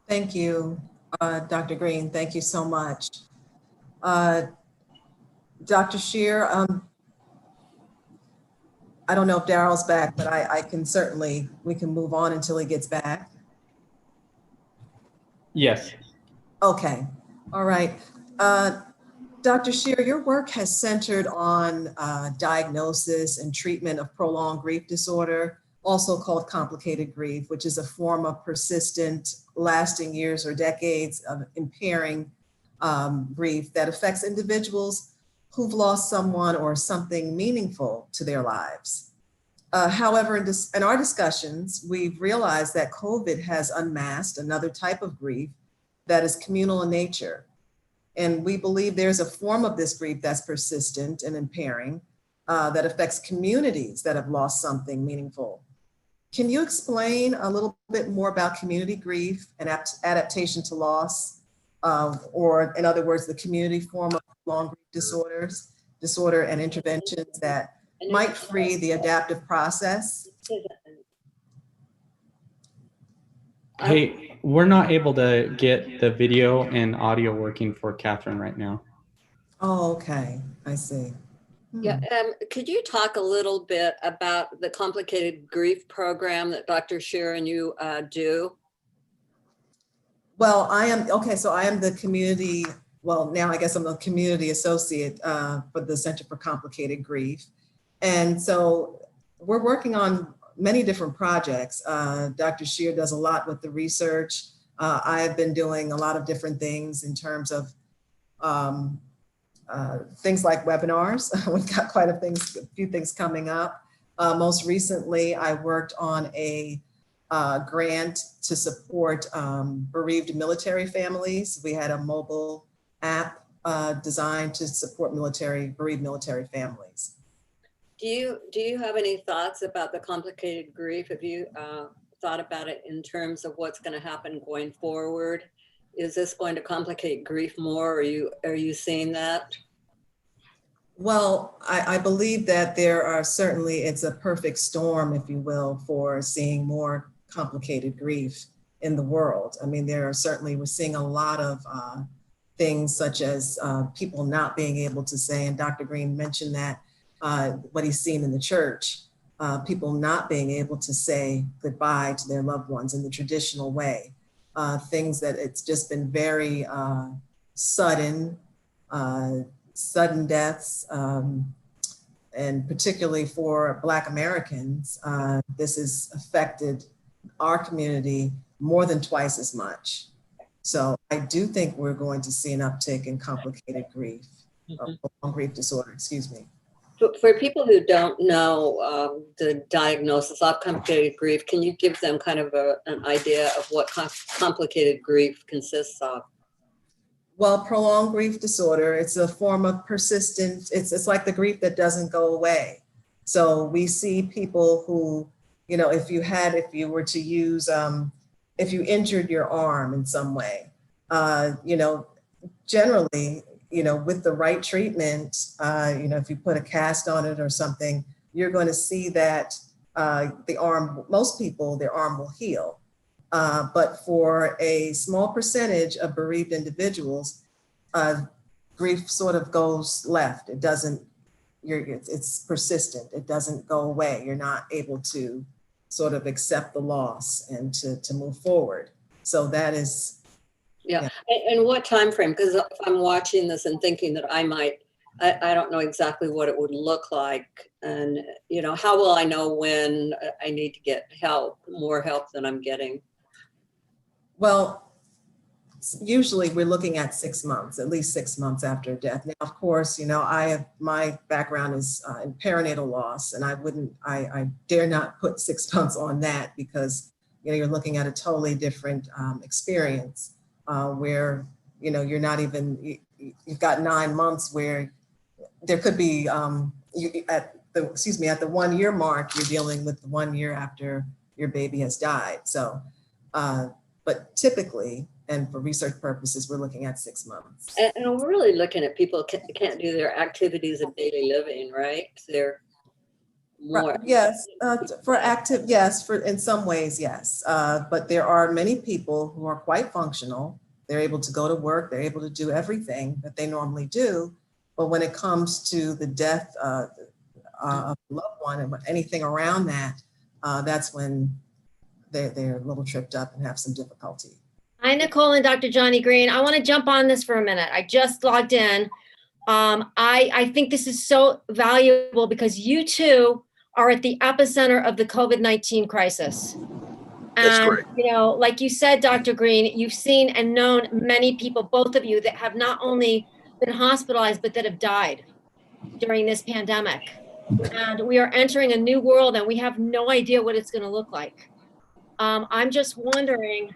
Thank you, Dr. Green. Thank you so much. Dr. Shear, I don't know if Daryl's back, but I can certainly, we can move on until he gets back. Yes. Okay, all right. Dr. Shear, your work has centered on diagnosis and treatment of prolonged grief disorder, also called complicated grief, which is a form of persistent, lasting years or decades of impairing grief that affects individuals who've lost someone or something meaningful to their lives. However, in our discussions, we've realized that COVID has unmasked another type of grief that is communal in nature. And we believe there's a form of this grief that's persistent and impairing that affects communities that have lost something meaningful. Can you explain a little bit more about community grief and adaptation to loss, or in other words, the community form of prolonged grief disorder and interventions that might free the adaptive process? Hey, we're not able to get the video and audio working for Catherine right now. Oh, okay, I see. Yeah, could you talk a little bit about the complicated grief program that Dr. Shear and you do? Well, I am the community, well, now I guess I'm a community associate for the Center for Complicated Grief. And so we're working on many different projects. Dr. Shear does a lot with the research. I have been doing a lot of different things in terms of things like webinars. We've got quite a few things coming up. Most recently, I worked on a grant to support bereaved military families. We had a mobile app designed to support bereaved military families. Do you have any thoughts about the complicated grief? Have you thought about it in terms of what's going to happen going forward? Is this going to complicate grief more? Are you seeing that? Well, I believe that there are certainly, it's a perfect storm, if you will, for seeing more complicated grief in the world. I mean, we're seeing a lot of things such as people not being able to say, and Dr. Green mentioned that, what he's seen in the church, people not being able to say goodbye to their loved ones in the traditional way. Things that it's just been very sudden deaths, and particularly for Black Americans, this has affected our community more than twice as much. So I do think we're going to see an uptick in complicated grief, or grief disorder, excuse me. For people who don't know the diagnosis of complicated grief, can you give them kind of an idea of what complicated grief consists of? Well, prolonged grief disorder, it's a form of persistent, it's like the grief that doesn't go away. So we see people who, you know, if you were to use, if you injured your arm in some way, you know, generally, you know, with the right treatment, you know, if you put a cast on it or something, you're going to see that the arm, most people, their arm will heal. But for a small percentage of bereaved individuals, grief sort of goes left. It doesn't, it's persistent. It doesn't go away. You're not able to sort of accept the loss and to move forward. So that is. Yeah. And what time frame? Because if I'm watching this and thinking that I don't know exactly what it would look like. And, you know, how will I know when I need to get help, more help than I'm getting? Well, usually we're looking at 6 months, at least 6 months after death. Now, of course, you know, my background is in perinatal loss, and I dare not put 6 months on that because, you know, you're looking at a totally different experience where, you know, you're not even, you've got 9 months where there could be, at the 1 year mark, you're dealing with the 1 year after your baby has died. So, but typically, and for research purposes, we're looking at 6 months. And we're really looking at people can't do their activities of daily living, right? They're more. Yes, for active, yes, for in some ways, yes. But there are many people who are quite functional. They're able to go to work. They're able to do everything that they normally do. But when it comes to the death of a loved one and anything around that, that's when they're a little tripped up and have some difficulty. Hi, Nicole and Dr. Johnny Green. I want to jump on this for a minute. I just logged in. I think this is so valuable because you two are at the epicenter of the COVID-19 crisis. That's And, correct. you know, like you said, Dr. Green, you've seen and known many people, both of you, that have not only been hospitalized, but that have died during this pandemic. And we are entering a new world and we have no idea what it's going to look like. I'm just wondering,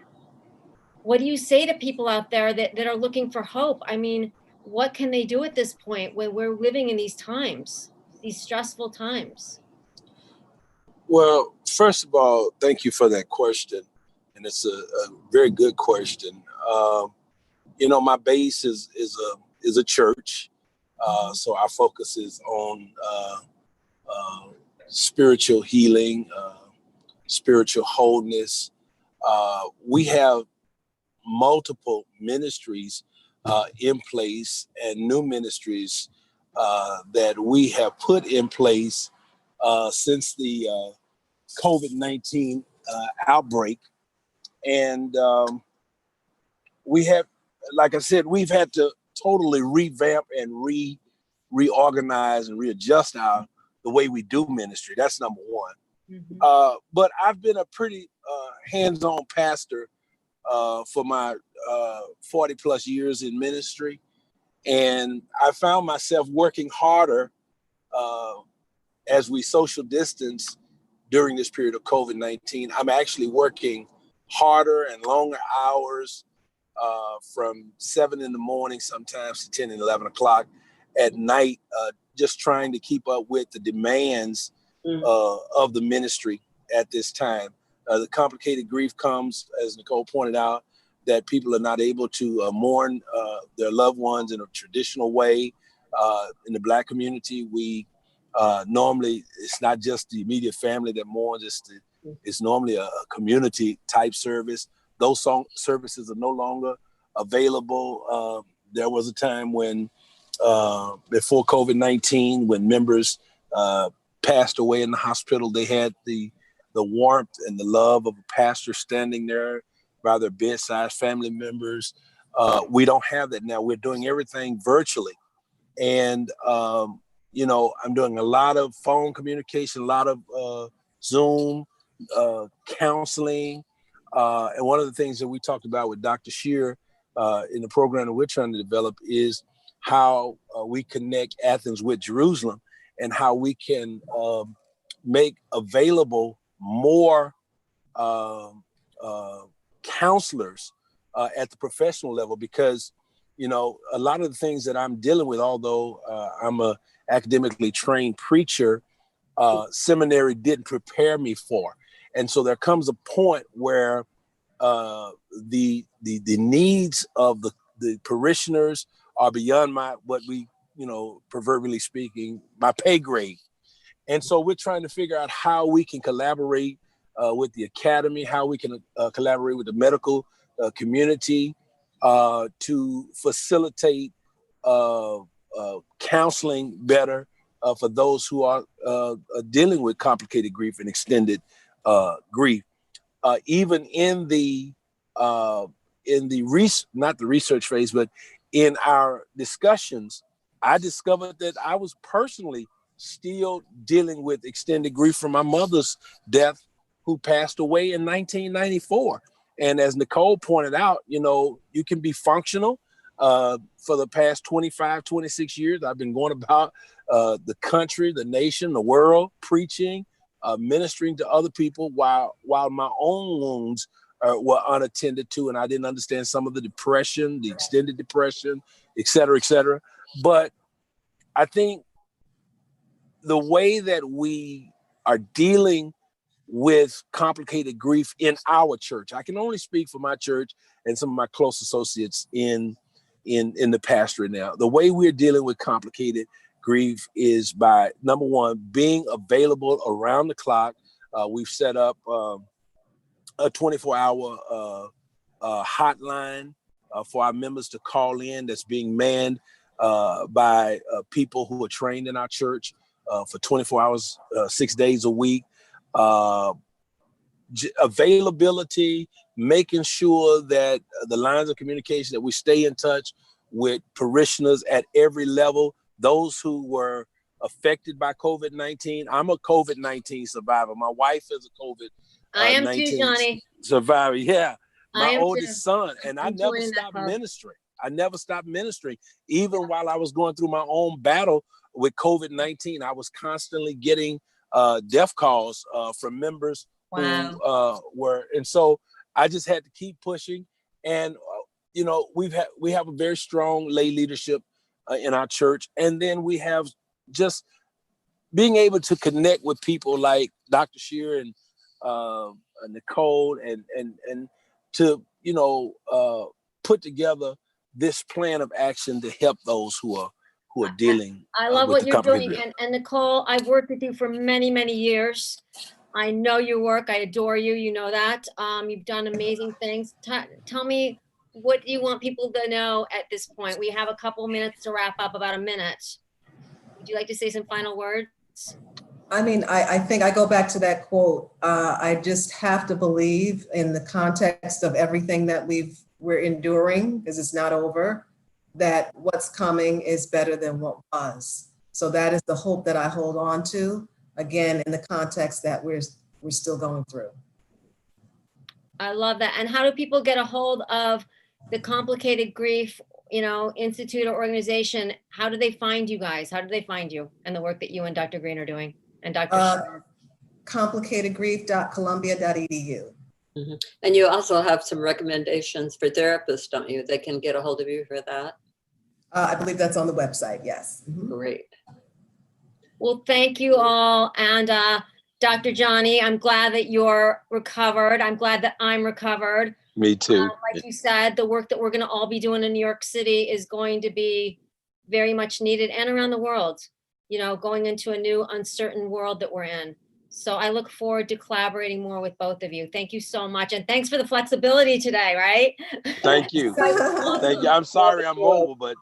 what do you say to people out there that are looking for hope? I mean, what can they do at this point when we're living in these times, these stressful times? Well, first of all, thank you for that question. And it's a very good question. You know, my base is a church. So our focus is on spiritual healing, spiritual wholeness. We have multiple ministries in place and new ministries that we have put in place since the COVID-19 outbreak. And we have, like I said, we've had to totally revamp and reorganize and readjust the way we do ministry. That's number one. Mm-hmm. But I've been a pretty hands-on pastor for my 40 plus years in ministry. And I found myself working harder as we social distance during this period of COVID-19. I'm actually working harder and longer hours from 7 in the morning, sometimes to 10 and 11 o'clock at night, just trying to keep up with the demands of the ministry at this time. The complicated grief comes, as Nicole pointed out, that people are not able to mourn their loved ones in a traditional way. In the Black community, we normally, it's not just the immediate family that mourns, it's normally a community type service. Those services are no longer available. There was a time when, before COVID-19, when members passed away in the hospital, they had the warmth and the love of a pastor standing there by their bedside, family members. We don't have that now. We're doing everything virtually. And, you know, I'm doing a lot of phone communication, a lot of Zoom, counseling. And one of the things that we talked about with Dr. Shear in the program that we're trying to develop is how we connect Athens with Jerusalem, and how we can make available more counselors at the professional level, because, you know, a lot of the things that I'm dealing with, although I'm a academically trained preacher, seminary didn't prepare me for. And so there comes a point where the needs of the parishioners are beyond what we, you know, proverbially speaking, my pay grade. And so we're trying to figure out how we can collaborate with the academy, how we can collaborate with the medical community to facilitate counseling better for those who are dealing with complicated grief and extended grief. Even in the not the research phase, but in our discussions, I discovered that I was personally still dealing with extended grief from my mother's death, who passed away in 1994. And as Nicole pointed out, you know, you can be functional. For the past 25, 26 years, I've been going about the country, the nation, the world, preaching, ministering to other people while my own wounds were unattended to, and I didn't understand some of the depression, the extended depression, et cetera, et cetera. But I think the way that we are dealing with complicated grief in our church, I can only speak for my church and some of my close associates in the pastorate now. The way we're dealing with complicated grief is by, number one, being available around the clock. We've set up a 24-hour hotline for our members to call in, that's being manned by people who are trained in our church for 24 hours, 6 days a week. Availability, making sure that the lines of communication, that we stay in touch with parishioners at every level, those who were affected by COVID-19. I'm a COVID-19 survivor. My wife is a COVID-19 I am too, Johnny. survivor. Yeah. My I oldest too. son. And I I'm never joining that stopped club. ministering. I never stopped ministering. Even while I was going through my own battle with COVID-19, I was constantly getting death calls from members Wow. who were, and so I just had to keep pushing. And you know, we have a very strong lay leadership in our church, and then we have just being able to connect with people like Dr. Shear and Nicole, and to, you know, put together this plan of action to help those who are dealing. I love with what the you're complicated doing. grief. And Nicole, I've worked with you for many, many years. I know your work. I adore you. You know that. You've done amazing things. Tell me, what do you want people to know at this point? We have a couple minutes to wrap up, about a minute. Would you like to say some final words? I mean, I think I go back to that quote. I just have to believe, in the context of everything that we're enduring, because it's not over, that what's coming is better than what was. So that is the hope that I hold on to, again, in the context that we're still going through. I love that. And how do people get a hold of the Complicated Grief, you know, Institute or organization? How do they find you guys? How do they find you and the work that you and Dr. Green are doing, and Dr. Shear? complicatedgrief.columbia.edu. Mm-hmm. And you also have some recommendations for therapists, don't you? They can get a hold of you for that. I believe that's on the website, yes. Great. Well, thank you all. And Dr. Johnny, I'm glad that you're recovered. I'm glad that I'm recovered. Me too. Like you said, the work that we're going to all be doing in New York City is going to be very much needed, and around the world, you know, going into a new uncertain world that we're in. So I look forward to collaborating more with both of you. Thank you so much. And thanks for the flexibility today, right? Thank you. Thank you. I'm sorry I'm mobile, but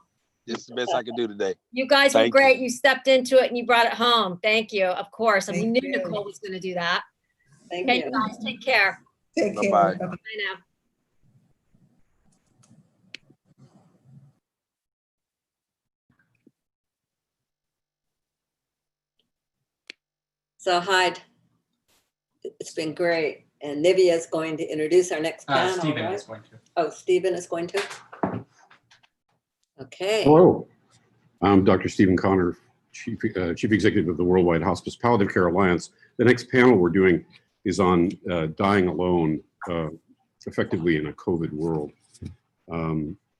this is the best I can do today. You guys were great. You stepped into it and you brought it home. Thank you. Of course. And we knew Nicole was going to do that. Thank you. Guys, take care. Take care. Bye-bye. Bye now. So Hyde, it's been great. And Nivea is going to introduce our next panel, Stephen right? is going to. Oh, Stephen is going to? Okay. Hello, I'm Dr. Stephen Connor, Chief Executive of the Worldwide Hospice Palliative Care Alliance. The next panel we're doing is on dying alone, effectively in a COVID world.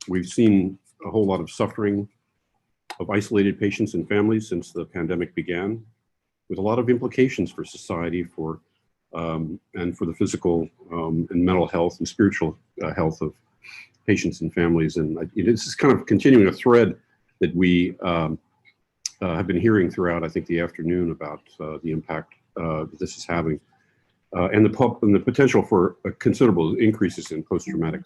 We've seen a whole lot of suffering of isolated patients and families since the pandemic began, with a lot of implications for society, for and for the physical and mental health and spiritual health of patients and families. And this is kind of continuing a thread that we have been hearing throughout, I think, the afternoon about the impact that this is having and the potential for considerable increases in post-traumatic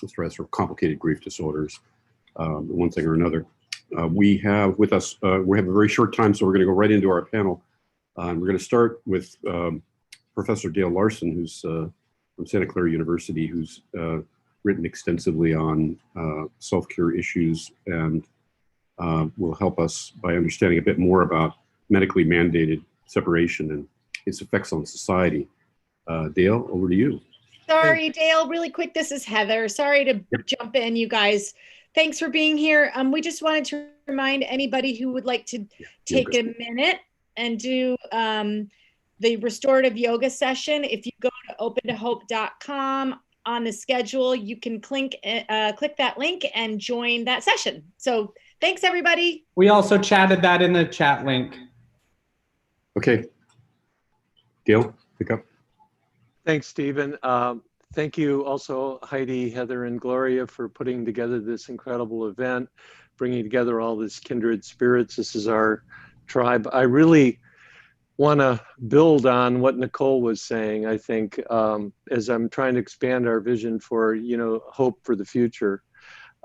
stress or complicated grief disorders, one thing or another. We have with us, we have a very short time, so we're going to go right into our panel. We're going to start with Professor Dale Larson, who's from Santa Clara University, who's written extensively on self-care issues and will help us by understanding a bit more about medically mandated separation and its effects on society. Dale, over to you. Sorry, Dale, really quick. This is Heather. Sorry to jump in, you guys. Thanks for being here. We just wanted to remind anybody who would like to take a minute and do the restorative yoga session. If you go to opentohope.com on the schedule, you can click that link and join that session. So thanks, everybody. We also chatted that in the chat link. Okay. Dale, pick up. Thanks, Stephen. Thank you also, Heidi, Heather, and Gloria, for putting together this incredible event, bringing together all these kindred spirits. This is our tribe. I really want to build on what Nicole was saying, I think, as I'm trying to expand our vision for, hope for the future.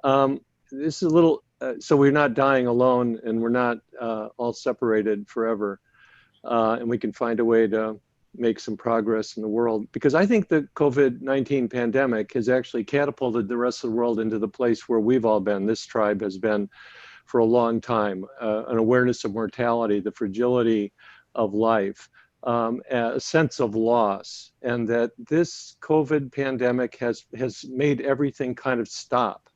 This is a little, so we're not dying alone and we're not all separated forever. And we can find a way to make some progress in the world, because I think the COVID-19 pandemic has actually catapulted the rest of the world into the place where we've all been, this tribe has been for a long time, an awareness of mortality, the fragility of life, a sense of loss, and that this COVID pandemic has made everything kind of stop.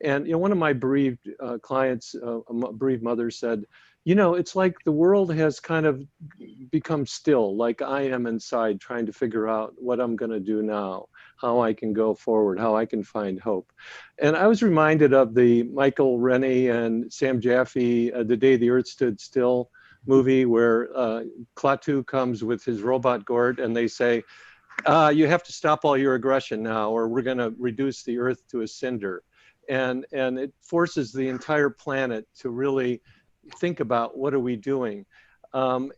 And one of my bereaved clients, a bereaved mother, said, it's like the world has kind of become still, like I am inside trying to figure out what I'm going to do now, how I can go forward, how I can find hope. And I was reminded of the Michael Rennie and Sam Jaffe, The Day the Earth Stood Still movie, where Klaatu comes with his robot gourd and they say, you have to stop all your aggression now, or we're going to reduce the earth to a cinder. And it forces the entire planet to really think about what are we doing. And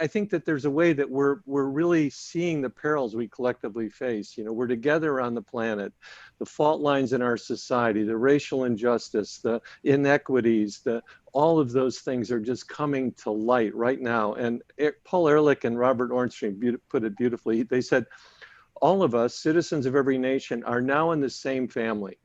I think that there's a way that we're really seeing the perils we collectively face. We're together on the planet, the fault lines in our society, the racial injustice, the inequities, all of those things are just coming to light right now. And Paul Ehrlich and Robert Ornstein put it beautifully. They said, all of us, citizens of every nation, are now in the same family,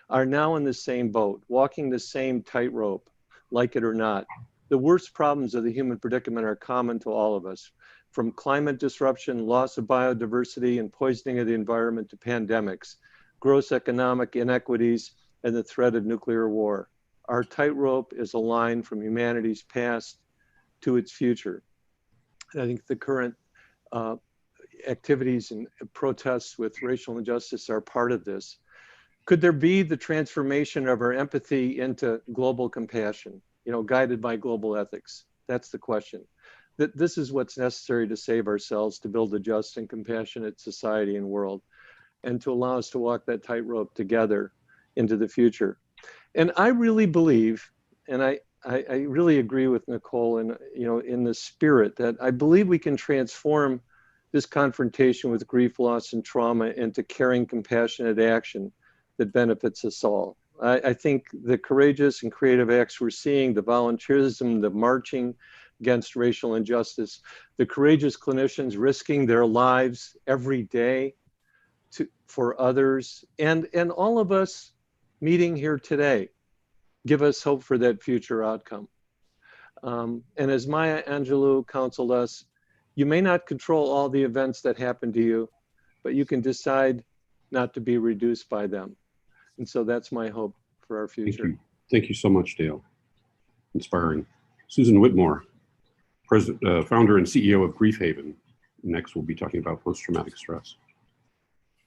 are now in the same boat, walking the same tightrope, like it or not. The worst problems of the human predicament are common to all of us, from climate disruption, loss of biodiversity, and poisoning of the environment to pandemics, gross economic inequities, and the threat of nuclear war. Our tightrope is a line from humanity's past to its future. I think the current activities and protests with racial injustice are part of this. Could there be the transformation of our empathy into global compassion, guided by global ethics? That's the question. That this is what's necessary to save ourselves, to build a just and compassionate society and world, and to allow us to walk that tightrope together into the future. And I really believe, and I really agree with Nicole, and in the spirit that I believe we can transform this confrontation with grief, loss, and trauma into caring, compassionate action that benefits us all. I think the courageous and creative acts we're seeing, the volunteerism, the marching against racial injustice, the courageous clinicians risking their lives every day for others, and all of us meeting here today give us hope for that future outcome. And as Maya Angelou counseled us, you may not control all the events that happen to you, but you can decide not to be reduced by them. And so that's my hope for our future. Thank you so much, Dale. Inspiring. Susan Whitmore, founder and CEO of Grief Haven. Next, we'll be talking about post-traumatic stress.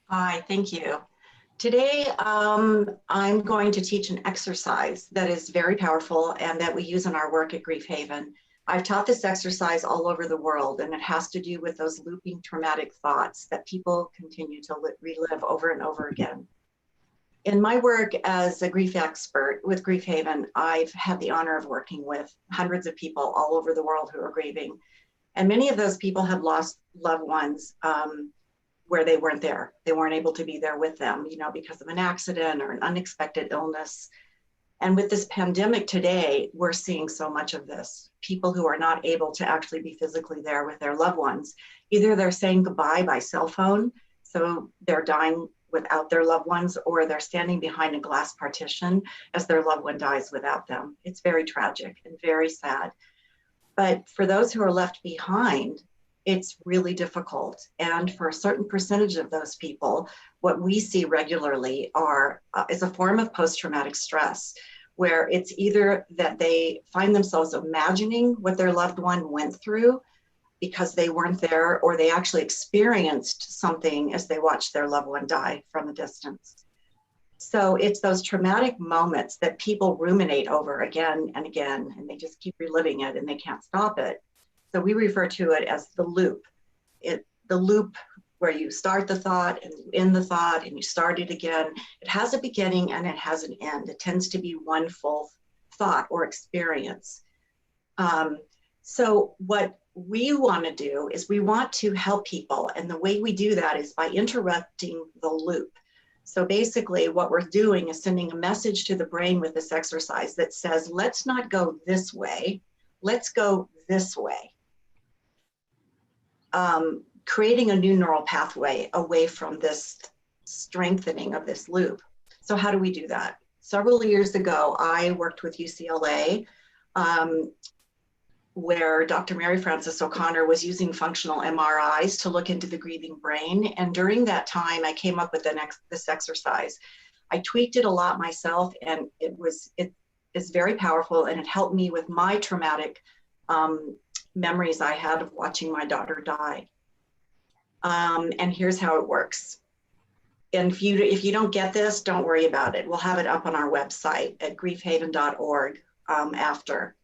Hi, thank you. Today, I'm going to teach an exercise that is very powerful and that we use in our work at Grief Haven. I've taught this exercise all over the world, and it has to do with those looping traumatic thoughts that people continue to relive over and over again. In my work as a grief expert with Grief Haven, I've had the honor of working with hundreds of people all over the world who are grieving. And many of those people have lost loved ones where they weren't there. They weren't able to be there with them, because of an accident or an unexpected illness. And with this pandemic today, we're seeing so much of this. People who are not able to actually be physically there with their loved ones. Either they're saying goodbye by cell phone, so they're dying without their loved ones, or they're standing behind a glass partition as their loved one dies without them. It's very tragic and very sad. But for those who are left behind, it's really difficult. And for a certain percentage of those people, what we see regularly is a form of post-traumatic stress, where it's either that they find themselves imagining what their loved one went through because they weren't there, or they actually experienced something as they watched their loved one die from a distance. So it's those traumatic moments that people ruminate over again and again, and they just keep reliving it and they can't stop it. So we refer to it as the loop. The loop where you start the thought and you end the thought and you start it again. It has a beginning and it has an end. It tends to be one full thought or experience. So what we want to do is we want to help people. And the way we do that is by interrupting the loop. So basically what we're doing is sending a message to the brain with this exercise that says, let's not go this way, let's go this way. Creating a new neural pathway away from this strengthening of this loop. So how do we do that? Several years ago, I worked with UCLA, where Dr. Mary Frances O'Connor was using functional MRIs to look into the grieving brain. And during that time, I came up with this exercise. I tweaked it a lot myself, and it is very powerful, and it helped me with my traumatic memories I had of watching my daughter die. And here's how it works. And if you don't get this, don't worry about it. We'll have it up on our website at griefhaven.org after.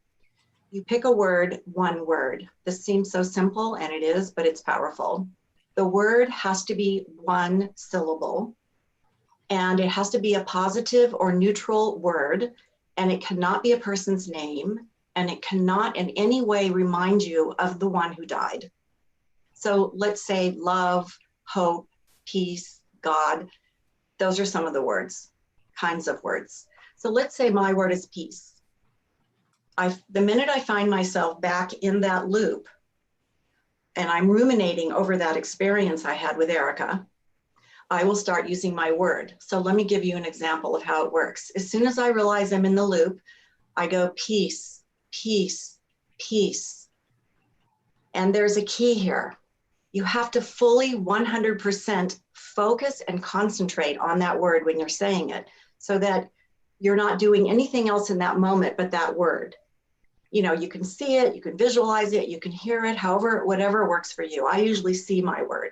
You pick a word, one word. This seems so simple, and it is, but it's powerful. The word has to be one syllable, and it has to be a positive or neutral word, and it cannot be a person's name, and it cannot in any way remind you of the one who died. So let's say love, hope, peace, God. Those are some of the words, kinds of words. So let's say my word is peace. The minute I find myself back in that loop and I'm ruminating over that experience I had with Erica, I will start using my word. So let me give you an example of how it works. As soon as I realize I'm in the loop, I go peace, peace, peace. And there's a key here. You have to fully 100% focus and concentrate on that word when you're saying it, so that you're not doing anything else in that moment but that word. you know, you can see it, you can visualize it, you can hear it, however, whatever works for you. I usually see my word.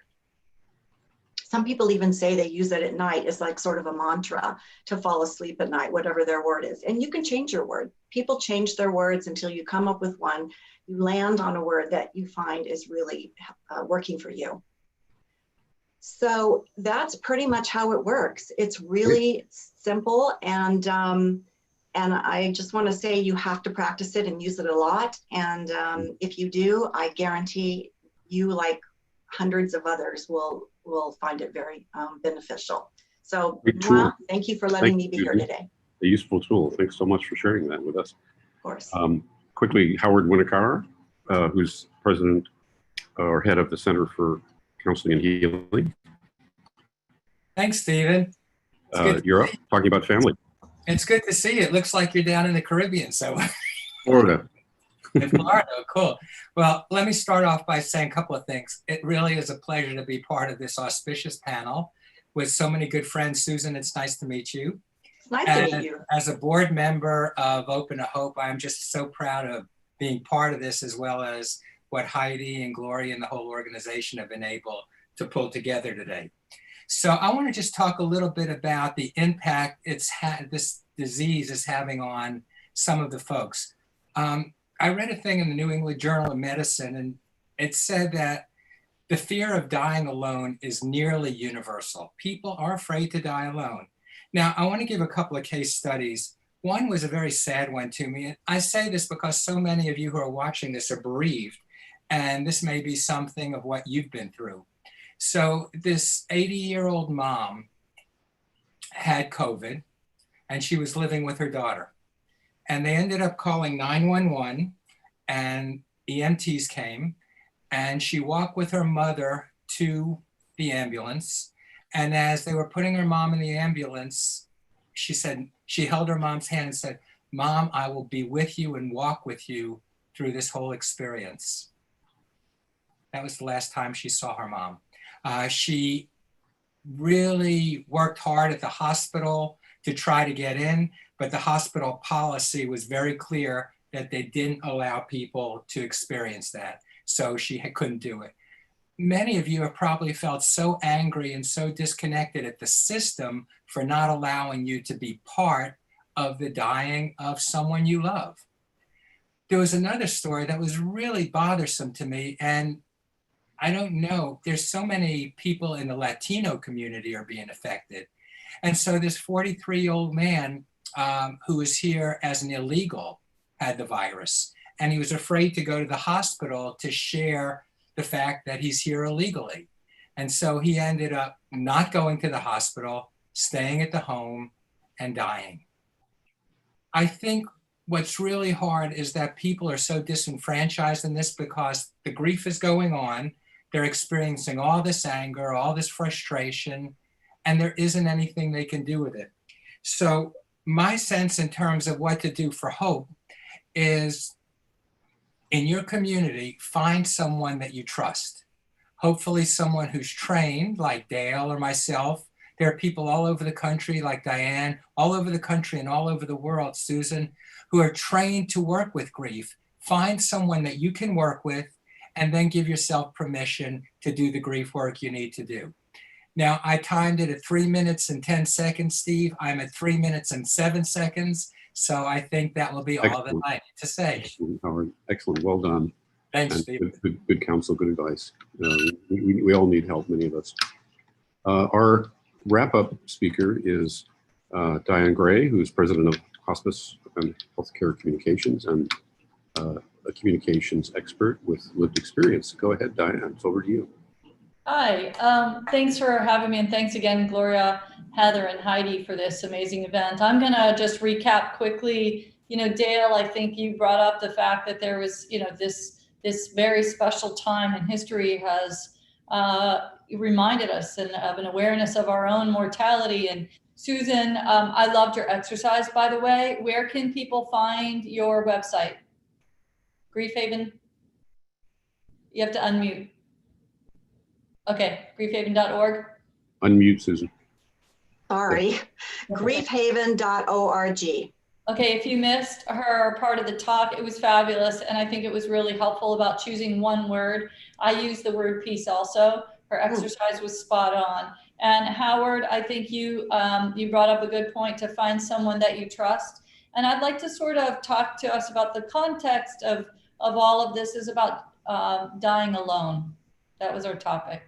Some people even say they use it at night as like sort of a mantra to fall asleep at night, whatever their word is. And you can change your word. People change their words until you come up with one. You land on a word that you find is really working for you. So that's pretty much how it works. It's really simple, and I just want to say you have to practice it and use it a lot. And if you do, I guarantee you, like hundreds of others, will find it very beneficial. So thank you for letting me be here today. A useful tool. Thanks so much for sharing that with us. Of course. Quickly, Howard Winnikar, who's president or head of the Center for Counseling and Healing. Thanks, Stephen. You're up, talking about family. It's good to see you. It looks like you're down in the Caribbean somewhere. Florida. In Florida, cool. Well, let me start off by saying a couple of things. It really is a pleasure to be part of this auspicious panel with so many good friends. Susan, it's nice to meet you. It's nice to meet you. As a board member of Open to Hope, I'm just so proud of being part of this, as well as what Heidi and Gloria and the whole organization have been able to pull together today. So I want to just talk a little bit about the impact this disease is having on some of the folks. I read a thing in the New England Journal of Medicine, and it said that the fear of dying alone is nearly universal. People are afraid to die alone. Now, I want to give a couple of case studies. One was a very sad one to me. And I say this because so many of you who are watching this are bereaved, and this may be something of what you've been through. So this 80-year-old mom had COVID, and she was living with her daughter. And they ended up calling 911, and EMTs came, and she walked with her mother to the ambulance. And as they were putting her mom in the ambulance, she said, she held her mom's hand and said, "Mom, I will be with you and walk with you through this whole experience." That was the last time she saw her mom. She really worked hard at the hospital to try to get in, but the hospital policy was very clear that they didn't allow people to experience that. So she couldn't do it. Many of you have probably felt so angry and so disconnected at the system for not allowing you to be part of the dying of someone you love. There was another story that was really bothersome to me, and I don't know, there's so many people in the Latino community are being affected. And so this 43-year-old man who was here as an illegal had the virus, and he was afraid to go to the hospital to share the fact that he's here illegally. And so he ended up not going to the hospital, staying at the home, and dying. I think what's really hard is that people are so disenfranchised in this because the grief is going on. They're experiencing all this anger, all this frustration, and there isn't anything they can do with it. So my sense in terms of what to do for hope is, in your community, find someone that you trust. Hopefully someone who's trained, like Dale or myself. There are people all over the country, like Diane, all over the country and all over the world, Susan, who are trained to work with grief. Find someone that you can work with, and then give yourself permission to do the grief work you need to do. Now, I timed it at 3 minutes and 10 seconds, Steve. I'm at 3 minutes and 7 seconds. So I think that will be all that I need to say. Excellent, Howard. Excellent. Well done. Thanks, and Steve. good counsel, good advice. We all need help, many of us. Our wrap-up speaker is Diane Gray, who's president of Hospice and Healthcare Communications and a communications expert with lived experience. Go ahead, Diane. It's over to you. Hi. Thanks for having me, and thanks again, Gloria, Heather, and Heidi for this amazing event. I'm going to just recap quickly. You know, Dale, I think you brought up the fact that there was, you know, this very special time in history has reminded us of an awareness of our own mortality. And Susan, I loved your exercise, by the way. Where can people find your website? Grief Haven? You have to unmute. Okay, griefhaven.org. Unmute, Susan. Sorry, griefhaven.org. Okay, if you missed her part of the talk, it was fabulous. And I think it was really helpful about choosing one word. I used the word peace also. Her exercise was spot on. And Howard, I think you brought up a good point to find someone that you trust. And I'd like to sort of talk to us about the context of all of this is about dying alone. That was our topic.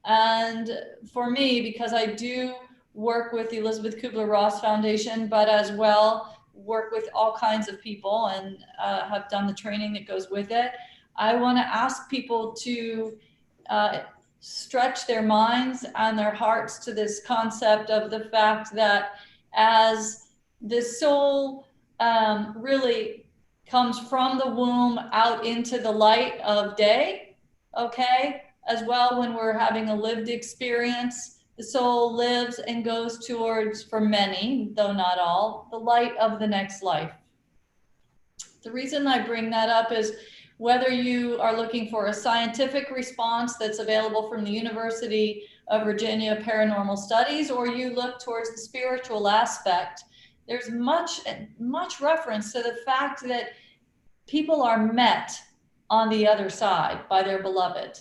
And for me, because I do work with the Elizabeth Kubler-Ross Foundation, but as well work with all kinds of people and have done the training that goes with it, I want to ask people to stretch their minds and their hearts to this concept of the fact that as the soul really comes from the womb out into the light of day, okay, as well when we're having a lived experience, the soul lives and goes towards, for many, though not all, the light of the next life. The reason I bring that up is whether you are looking for a scientific response that's available from the University of Virginia Paranormal Studies, or you look towards the spiritual aspect, there's much reference to the fact that people are met on the other side by their beloved.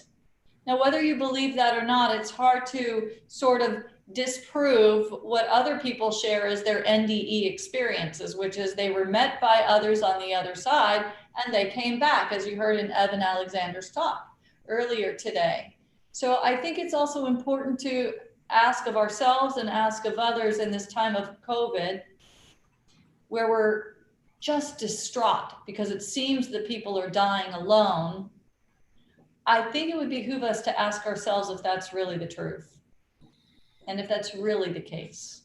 Now, whether you believe that or not, it's hard to sort of disprove what other people share as their NDE experiences, which is they were met by others on the other side and they came back, as you heard in Evan Alexander's talk earlier today. So I think it's also important to ask of ourselves and ask of others in this time of COVID, where we're just distraught because it seems that people are dying alone. I think it would behoove us to ask ourselves if that's really the truth. And if that's really the case.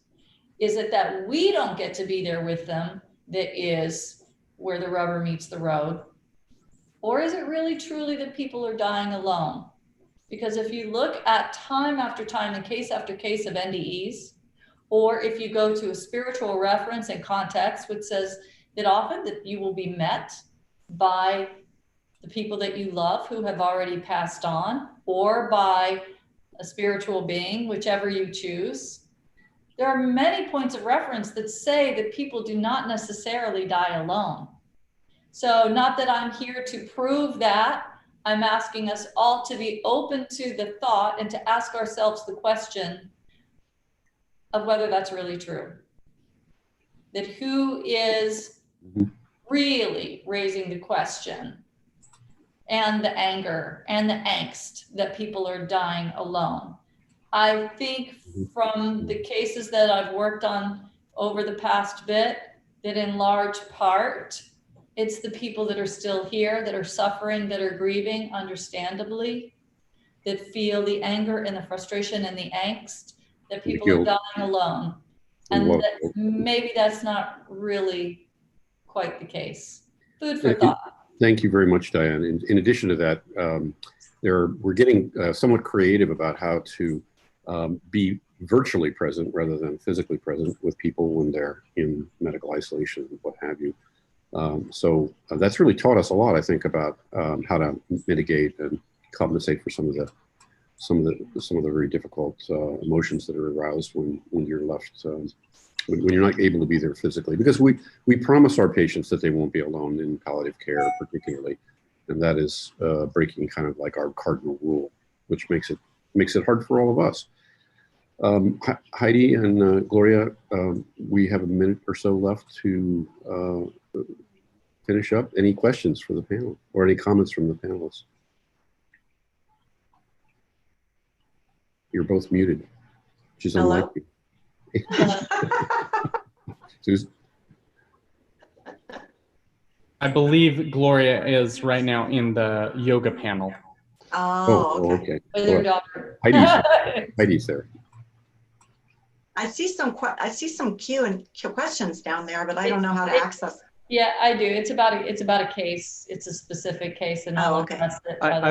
Is it that we don't get to be there with them that is where the rubber meets the road? Or is it really truly that people are dying alone? Because if you look at time after time and case after case of NDEs, or if you go to a spiritual reference and context, which says that often that you will be met by the people that you love who have already passed on, or by a spiritual being, whichever you choose. There are many points of reference that say that people do not necessarily die alone. So not that I'm here to prove that, I'm asking us all to be open to the thought and to ask ourselves the question of whether that's really true. That who is really raising the question and the anger and the angst that people are dying alone. I think from the cases that I've worked on over the past bit, that in large part, it's the people that are still here, that are suffering, that are grieving, understandably, that feel the anger and the frustration and the angst, that people are dying alone. And that maybe that's not really quite the case. Food for thought. Thank you very much, Diane. In addition to that, we're getting somewhat creative about how to be virtually present rather than physically present with people when they're in medical isolation and what have you. So that's really taught us a lot, I think, about how to mitigate and compensate for some of the very difficult emotions that are aroused when you're left. When you're not able to be there physically, because we promise our patients that they won't be alone in palliative care, particularly, and that is breaking kind of like our cardinal rule, which makes it hard for all of us. Heidi and Gloria, we have a minute or so left to finish up. Any questions for the panel or any comments from the panelists? You're both muted, which is unlikely. Susan? I believe Gloria is right now in the yoga panel. Oh, okay. With your daughter. Heidi's there. I see some questions down there, but I don't know how to access. Yeah, I do. It's about a case. It's a specific case, and I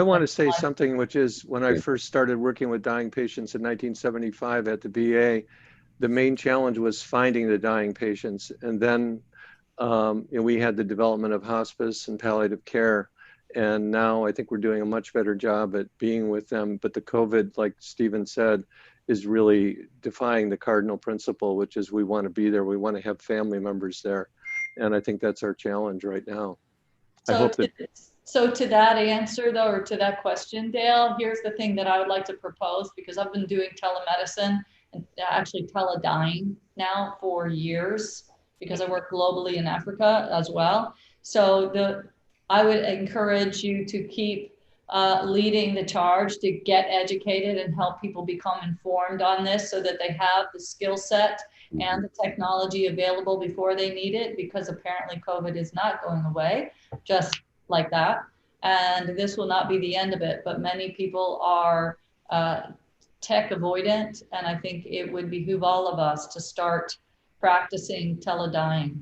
want to say something, which is when I first started working with dying patients in 1975 at the VA, the main challenge was finding the dying patients, and then we had the development of hospice and palliative care, and now I think we're doing a much better job at being with them. But the COVID, like Stephen said, is really defying the cardinal principle, which is we want to be there. We want to have family members there. And I think that's our challenge right now. I hope that. So to that answer though, or to that question, Dale, here's the thing that I would like to propose, because I've been doing telemedicine and actually teledying now for years, because I work globally in Africa as well. So I would encourage you to keep leading the charge to get educated and help people become informed on this, so that they have the skill set and the technology available before they need it, because apparently COVID is not going away just like that. And this will not be the end of it, but many people are tech avoidant. And I think it would behoove all of us to start practicing teledying.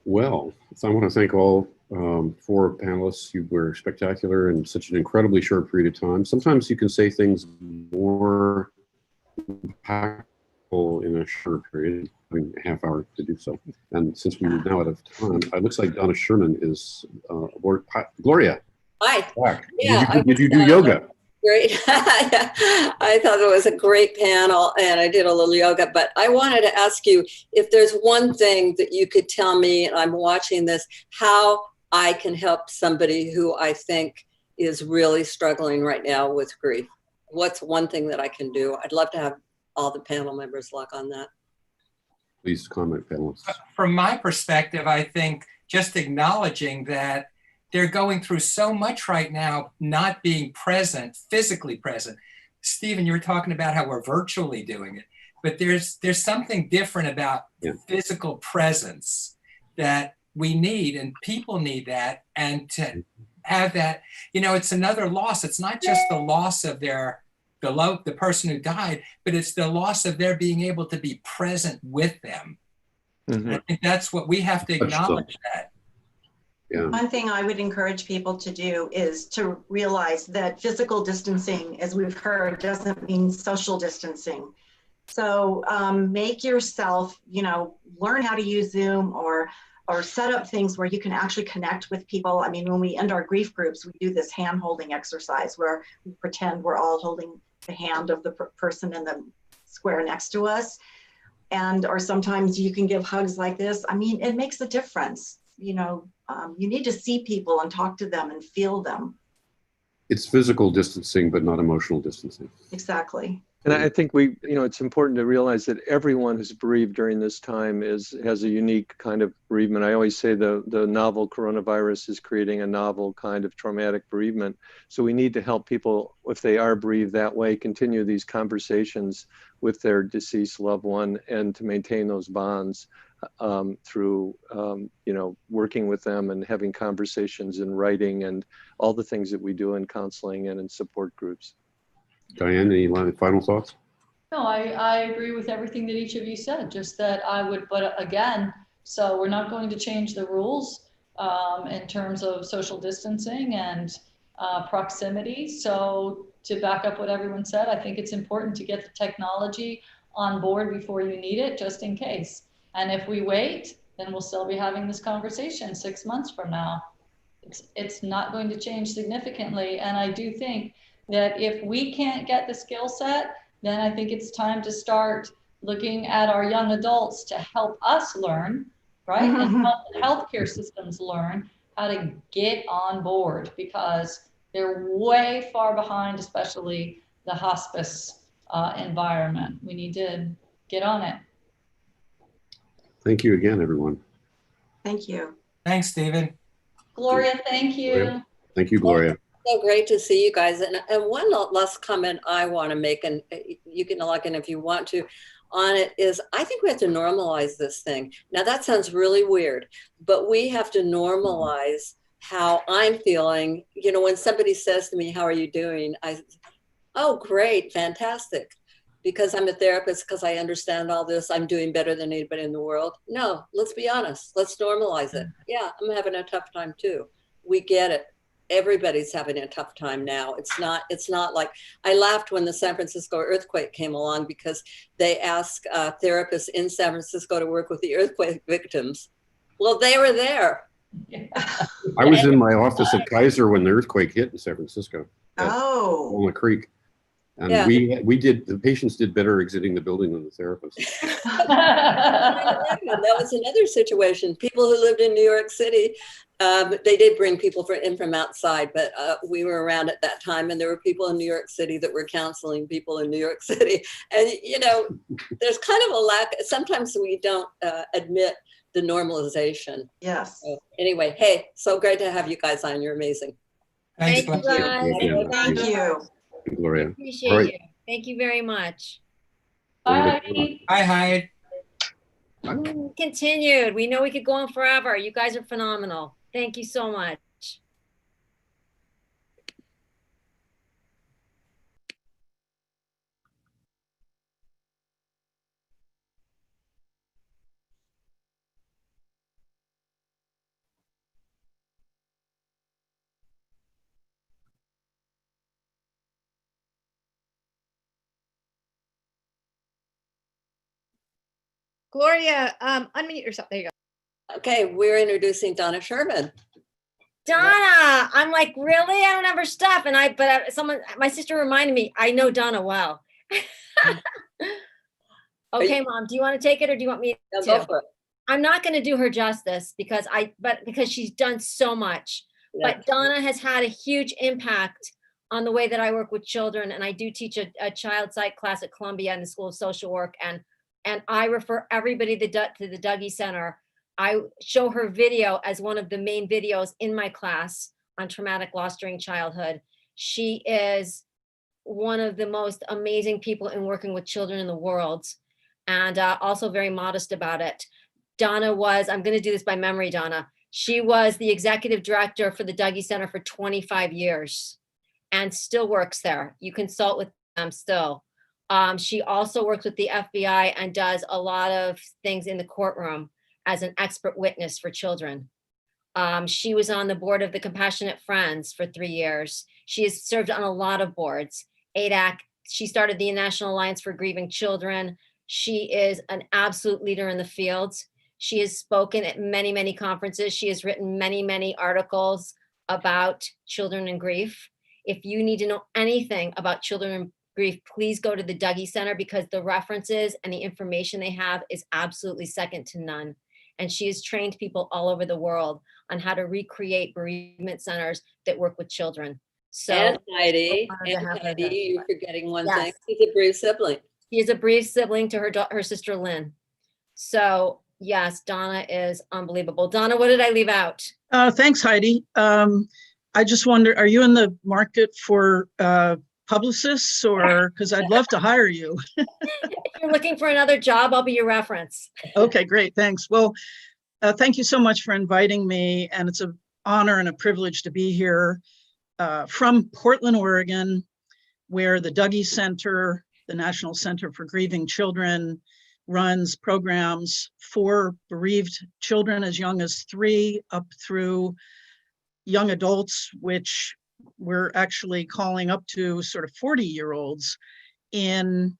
Well, so I want to thank all 4 panelists. You were spectacular in such an incredibly short period of time. Sometimes you can say things more impactful in a short period, having a half hour to do so. And since we're now out of time, it looks like Donna Sherman is Gloria. Hi. Back. Yeah, Did you do yoga? Great. I thought it was a great panel, and I did a little yoga, but I wanted to ask you if there's one thing that you could tell me, and I'm watching this, how I can help somebody who I think is really struggling right now with grief. What's one thing that I can do? I'd love to have all the panel members lock on that. Please comment, panelists. From my perspective, I think just acknowledging that they're going through so much right now, not being present, physically present. Stephen, you were talking about how we're virtually doing it, but there's something different about physical presence that we need, and people need that. And to have that, it's another loss. It's not just the loss of the person who died, but it's the loss of their being able to be present with them. I think that's what we have to acknowledge. That. Yeah. One thing I would encourage people to do is to realize that physical distancing, as we've heard, doesn't mean social distancing. So make yourself, learn how to use Zoom or set up things where you can actually connect with people. I mean, when we end our grief groups, we do this hand holding exercise where we pretend we're all holding the hand of the person in the square next to us. Or sometimes you can give hugs like this. I mean, it makes a difference. You need to see people and talk to them and feel them. It's physical distancing, but not emotional distancing. Exactly. And I think it's important to realize that everyone who's bereaved during this time has a unique kind of bereavement. I always say the novel coronavirus is creating a novel kind of traumatic bereavement. So we need to help people, if they are bereaved that way, continue these conversations with their deceased loved one, and to maintain those bonds through working with them and having conversations and writing and all the things that we do in counseling and in support groups. Diane, any final thoughts? No, I agree with everything that each of you said, just that but again, so we're not going to change the rules in terms of social distancing and proximity. So to back up what everyone said, I think it's important to get the technology on board before you need it, just in case. And if we wait, then we'll still be having this conversation 6 months from now. It's not going to change significantly. And I do think that if we can't get the skill set, then I think it's time to start looking at our young adults to help us learn, right? And help the healthcare systems learn how to get on board, because they're way far behind, especially the hospice environment. We need to get on it. Thank you again, everyone. Thank you. Thanks, Stephen. Gloria, thank you. Gloria. Thank you, Gloria. So great to see you guys. And one last comment I want to make, and you can log in if you want to, on it is I think we have to normalize this thing. Now that sounds really weird, but we have to normalize how I'm feeling. When somebody says to me, "How are you doing?" Oh, great, fantastic. Because I'm a therapist, because I understand all this, I'm doing better than anybody in the world. No, let's be honest. Let's normalize it. Yeah, I'm having a tough time too. We get it. Everybody's having a tough time now. It's not like, I laughed when the San Francisco earthquake came along, because they asked therapists in San Francisco to work with the earthquake victims. Well, they were there. I was in my office at Kaiser when the earthquake hit in San Francisco. Oh. Walnut Creek. And Yeah. the patients did better exiting the building than the therapists. 9/11, that was another situation. People who lived in New York City, they did bring people in from outside, but we were around at that time, and there were people in New York City that were counseling people in New York City. And, you know, there's kind of a lack, sometimes we don't admit the normalization. Yes. So anyway, hey, so great to have you guys on. You're amazing. Thanks, Thank you guys. Yeah, Thank you. Gloria. Appreciate All right. you. Thank you very much. Bye, Heidi. Hi, Hyde. Continued. We know we could go on forever. You guys are phenomenal. Thank you so much. Gloria, unmute yourself. There you go. Okay, we're introducing Donna Sherman. Donna, I'm like, really? I don't have her stuff. And my sister reminded me, I know Donna well. Okay, Mom, do you want to take it or do you want me to? Go for it. I'm not going to do her justice because she's done so much. Yeah. But Donna has had a huge impact on the way that I work with children. And I do teach a child psych class at Columbia in the School of Social Work. And I refer everybody to the Dougie Center. I show her video as one of the main videos in my class on traumatic loss during childhood. She is one of the most amazing people in working with children in the world, and also very modest about it. Donna was, I'm going to do this by memory, Donna. She was the executive director for the Dougie Center for 25 years and still works there. You consult with them still. She also works with the FBI and does a lot of things in the courtroom as an expert witness for children. She was on the board of the Compassionate Friends for 3 years. She has served on a lot of boards. ADAC, she started the National Alliance for Grieving Children. She is an absolute leader in the field. She has spoken at many, many conferences. She has written many, many articles about children in grief. If you need to know anything about children in grief, please go to the Dougie Center because the references and the information they have is absolutely second to none. And she has trained people all over the world on how to recreate bereavement centers that work with children. So And Heidi, you're forgetting one thing. She's a bereaved sibling. She is a bereaved sibling to her sister Lynn. So yes, Donna is unbelievable. Donna, what did I leave out? Thanks, Heidi. I just wonder, are you in the market for publicists, or because I'd love to hire you? If you're looking for another job, I'll be your reference. Okay, great, thanks. Well, thank you so much for inviting me, and it's an honor and a privilege to be here from Portland, Oregon, where the Dougie Center, the National Center for Grieving Children, runs programs for bereaved children as young as 3 up through young adults, which we're actually calling up to sort of 40-year-olds. In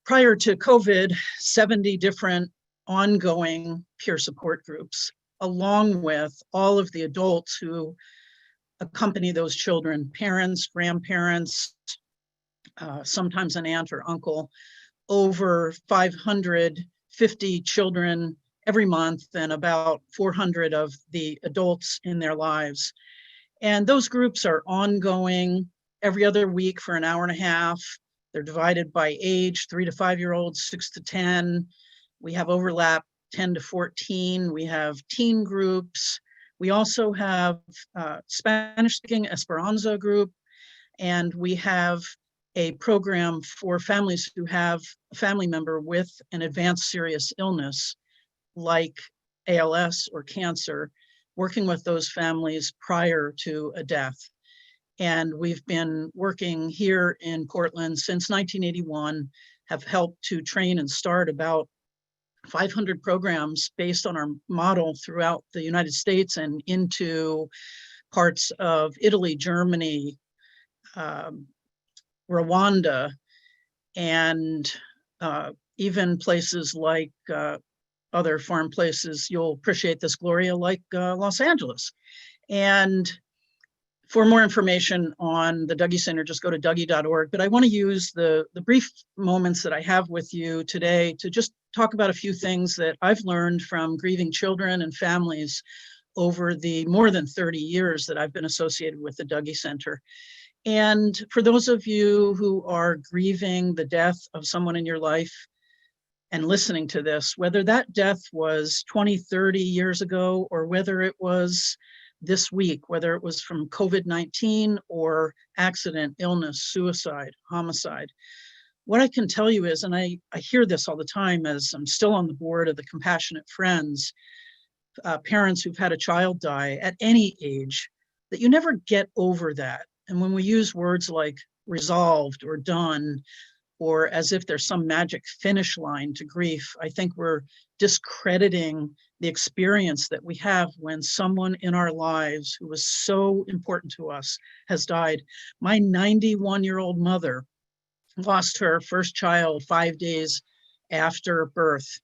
prior to COVID, 70 different ongoing peer support groups, along with all of the adults who accompany those children, parents, grandparents, sometimes an aunt or uncle, over 550 children every month and about 400 of the adults in their lives. And those groups are ongoing every other week for an hour and a half. They're divided by age, 3 to 5-year-olds, 6 to 10. We have overlap 10 to 14. We have teen groups. We also have Spanish-speaking Esperanza group, and we have a program for families who have a family member with an advanced serious illness like ALS or cancer, working with those families prior to a death. And we've been working here in Portland since 1981, have helped to train and start about 500 programs based on our model throughout the United States and into parts of Italy, Germany, Rwanda, and even places like other foreign places. You'll appreciate this, Gloria, like Los Angeles. And For more information on the Dougie Center, just go to dougie.org. But I want to use the brief moments that I have with you today to just talk about a few things that I've learned from grieving children and families over the more than 30 years that I've been associated with the Dougie Center. And for those of you who are grieving the death of someone in your life and listening to this, whether that death was 20, 30 years ago, or whether it was this week, whether it was from COVID-19 or accident, illness, suicide, homicide, what I can tell you is, and I hear this all the time as I'm still on the board of the Compassionate Friends, parents who've had a child die at any age, that you never get over that. And when we use words like resolved or done, or as if there's some magic finish line to grief, I think we're discrediting the experience that we have when someone in our lives who was so important to us has died. My 91-year-old mother lost her first child 5 days after birth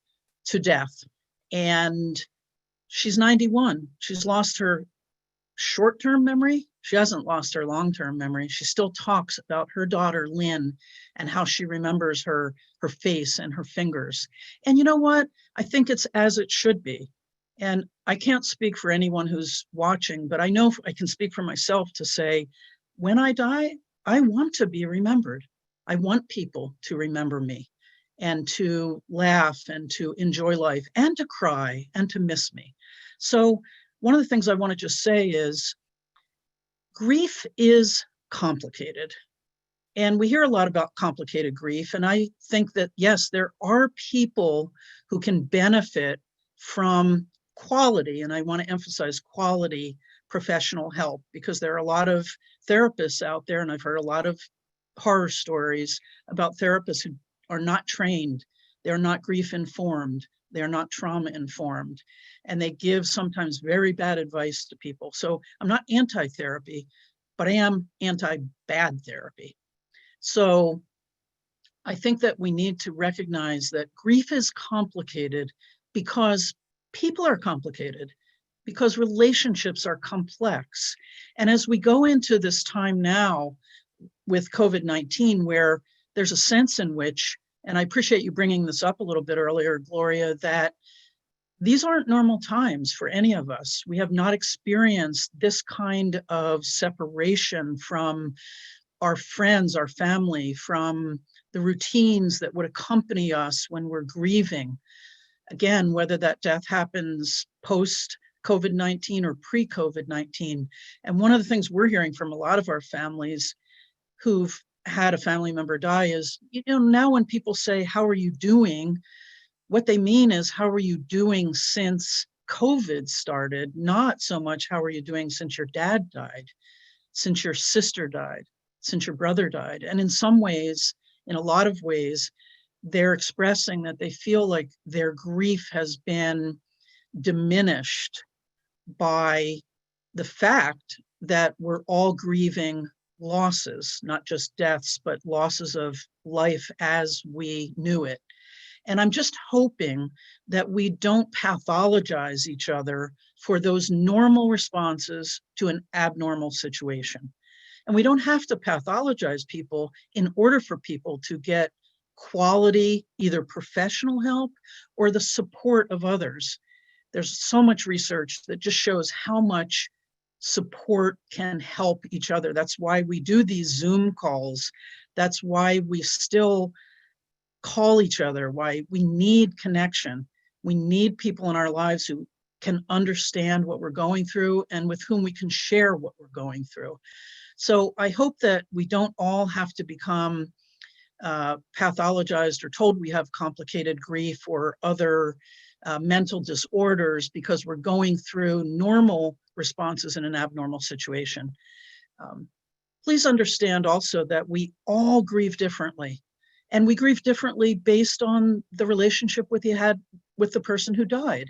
to death. And she's 91. She's lost her short-term memory. She hasn't lost her long-term memory. She still talks about her daughter, Lynn, and how she remembers her face and her fingers. And you know what? I think it's as it should be. And I can't speak for anyone who's watching, but I know I can speak for myself to say, when I die, I want to be remembered. I want people to remember me and to laugh and to enjoy life and to cry and to miss me. So one of the things I want to just say is grief is complicated. And we hear a lot about complicated grief. And I think that, yes, there are people who can benefit from quality, and I want to emphasize quality professional help, because there are a lot of therapists out there, and I've heard a lot of horror stories about therapists who are not trained, they're not grief informed, they're not trauma informed, and they give sometimes very bad advice to people. So I'm not anti-therapy, but I am anti-bad therapy. So I think that we need to recognize that grief is complicated because people are complicated, because relationships are complex. And as we go into this time now with COVID-19, where there's a sense in which, and I appreciate you bringing this up a little bit earlier, Gloria, that these aren't normal times for any of us. We have not experienced this kind of separation from our friends, our family, from the routines that would accompany us when we're grieving. Again, whether that death happens post-COVID-19 or pre-COVID-19. And one of the things we're hearing from a lot of our families who've had a family member die is, now when people say, how are you doing? What they mean is, how are you doing since COVID started? Not so much, how are you doing since your dad died, since your sister died, since your brother died? And in some ways, in a lot of ways, they're expressing that they feel like their grief has been diminished by the fact that we're all grieving losses, not just deaths, but losses of life as we knew it. And I'm just hoping that we don't pathologize each other for those normal responses to an abnormal situation. And we don't have to pathologize people in order for people to get quality, either professional help or the support of others. There's so much research that just shows how much support can help each other. That's why we do these Zoom calls. That's why we still call each other, why we need connection. We need people in our lives who can understand what we're going through and with whom we can share what we're going through. So I hope that we don't all have to become pathologized or told we have complicated grief or other mental disorders because we're going through normal responses in an abnormal situation. Please understand also that we all grieve differently, and we grieve differently based on the relationship you had with the person who died.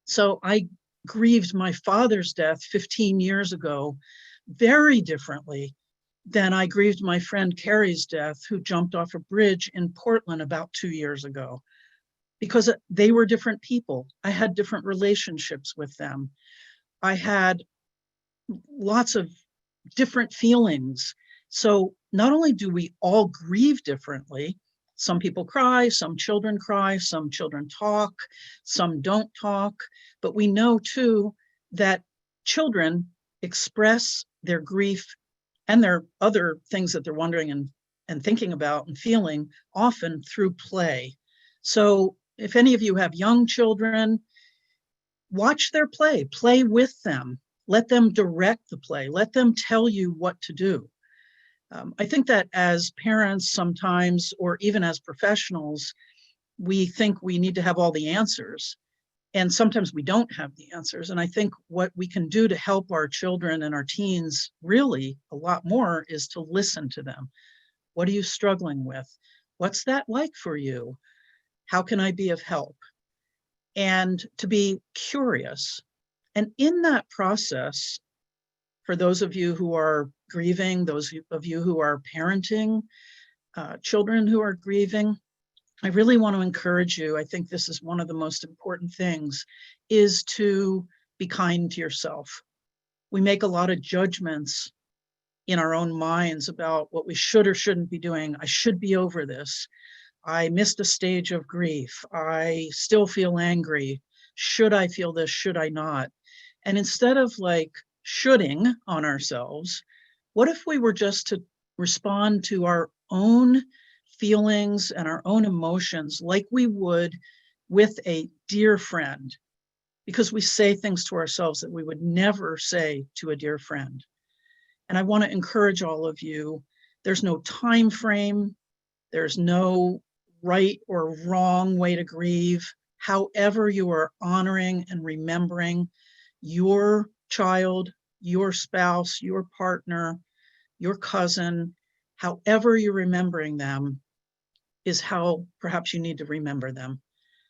So I grieved my father's death 15 years ago very differently than I grieved my friend Carrie's death, who jumped off a bridge in Portland about 2 years ago, because they were different people. I had different relationships with them. I had lots of different feelings. So not only do we all grieve differently, some people cry, some children talk, some don't talk, but we know too that children express their grief and their other things that they're wondering and thinking about and feeling often through play. So if any of you have young children, watch their play with them, let them direct the play, let them tell you what to do. I think that as parents sometimes, or even as professionals, we think we need to have all the answers. And sometimes we don't have the answers. And I think what we can do to help our children and our teens really a lot more is to listen to them. What are you struggling with? What's that like for you? How can I be of help? And to be curious. And in that process, for those of you who are grieving, those of you who are parenting, children who are grieving, I really want to encourage you. I think this is one of the most important things, is to be kind to yourself. We make a lot of judgments in our own minds about what we should or shouldn't be doing. I should be over this. I missed a stage of grief. I still feel angry. Should I feel this? Should I not? And instead of like shoulding on ourselves, what if we were just to respond to our own feelings and our own emotions like we would with a dear friend, because we say things to ourselves that we would never say to a dear friend. And I want to encourage all of you, there's no time frame, there's no right or wrong way to grieve. However you are honoring and remembering your child, your spouse, your partner, your cousin, however you're remembering them is how perhaps you need to remember them.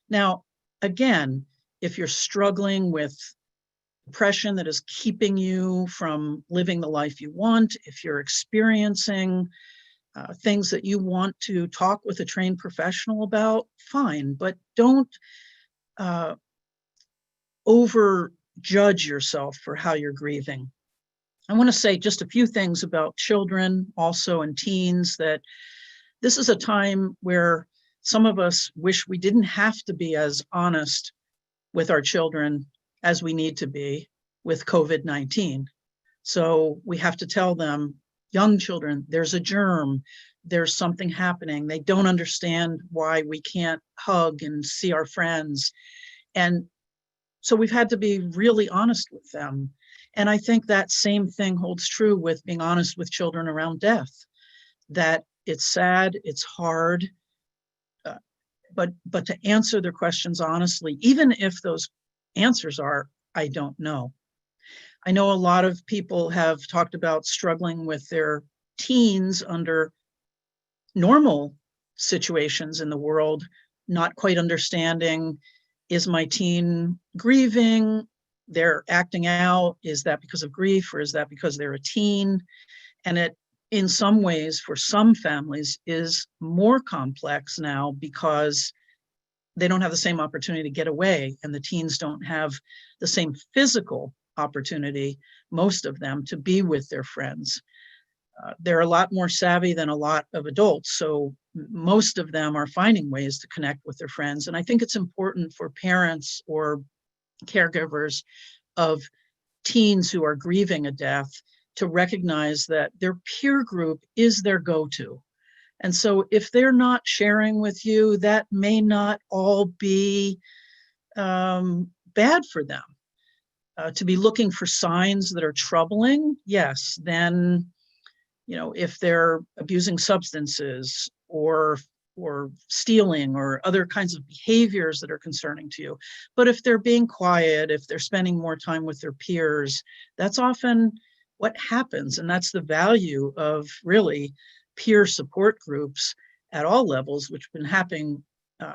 Now, again, if you're struggling with depression that is keeping you from living the life you want, if you're experiencing things that you want to talk with a trained professional about, fine, but don't overjudge yourself for how you're grieving. I want to say just a few things about children also and teens, that this is a time where some of us wish we didn't have to be as honest with our children as we need to be with COVID-19. So we have to tell them, young children, there's a germ, there's something happening. They don't understand why we can't hug and see our friends. And so we've had to be really honest with them. And I think that same thing holds true with being honest with children around death, that it's sad, it's hard, but to answer their questions honestly, even if those answers are, I don't know. I know a lot of people have talked about struggling with their teens under normal situations in the world, not quite understanding, is my teen grieving? They're acting out. Is that because of grief, or is that because they're a teen? And it, in some ways, for some families, is more complex now because they don't have the same opportunity to get away, and the teens don't have the same physical opportunity, most of them, to be with their friends. They're a lot more savvy than a lot of adults, so most of them are finding ways to connect with their friends. And I think it's important for parents or caregivers of teens who are grieving a death to recognize that their peer group is their go-to. And so if they're not sharing with you, that may not all be bad for them. To be looking for signs that are troubling, yes, then, you know, if they're abusing substances or stealing or other kinds of behaviors that are concerning to you. But if they're being quiet, if they're spending more time with their peers, that's often what happens. And that's the value of really peer support groups at all levels, which have been happening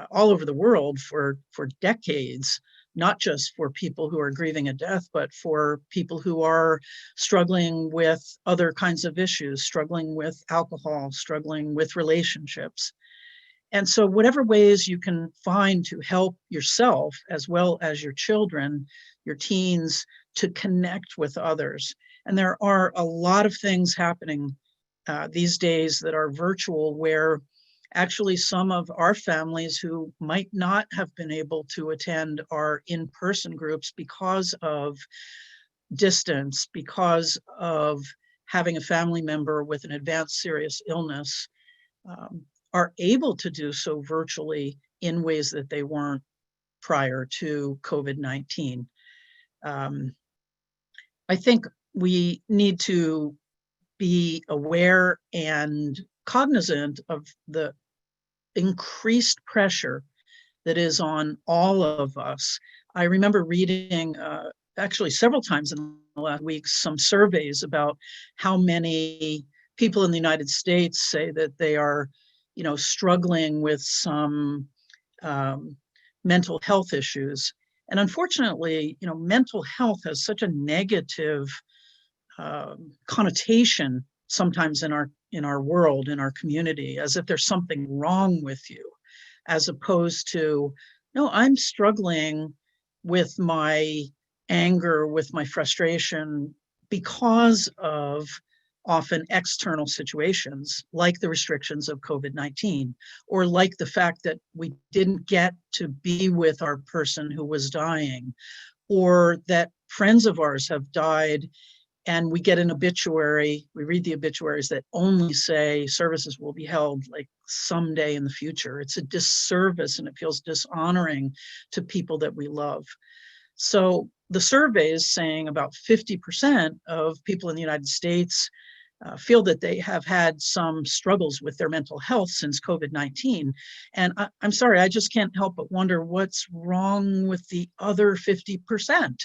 all over the world for decades, not just for people who are grieving a death, but for people who are struggling with other kinds of issues, struggling with alcohol, struggling with relationships. And so whatever ways you can find to help yourself as well as your children, your teens, to connect with others. And there are a lot of things happening these days that are virtual, where actually some of our families who might not have been able to attend our in-person groups because of distance, because of having a family member with an advanced serious illness, are able to do so virtually in ways that they weren't prior to COVID-19. I think we need to be aware and cognizant of the increased pressure that is on all of us. I remember reading actually several times in the last week some surveys about how many people in the United States say that they are, struggling with some mental health issues. And unfortunately, mental health has such a negative connotation sometimes in our world, in our community, as if there's something wrong with you, as opposed to, no, I'm struggling with my anger, with my frustration because of often external situations like the restrictions of COVID-19, or like the fact that we didn't get to be with our person who was dying, or that friends of ours have died and we get an obituary, we read the obituaries that only say services will be held like someday in the future. It's a disservice and it feels dishonoring to people that we love. So the survey is saying about 50% of people in the United States feel that they have had some struggles with their mental health since COVID-19. And I'm sorry, I just can't help but wonder what's wrong with the other 50%.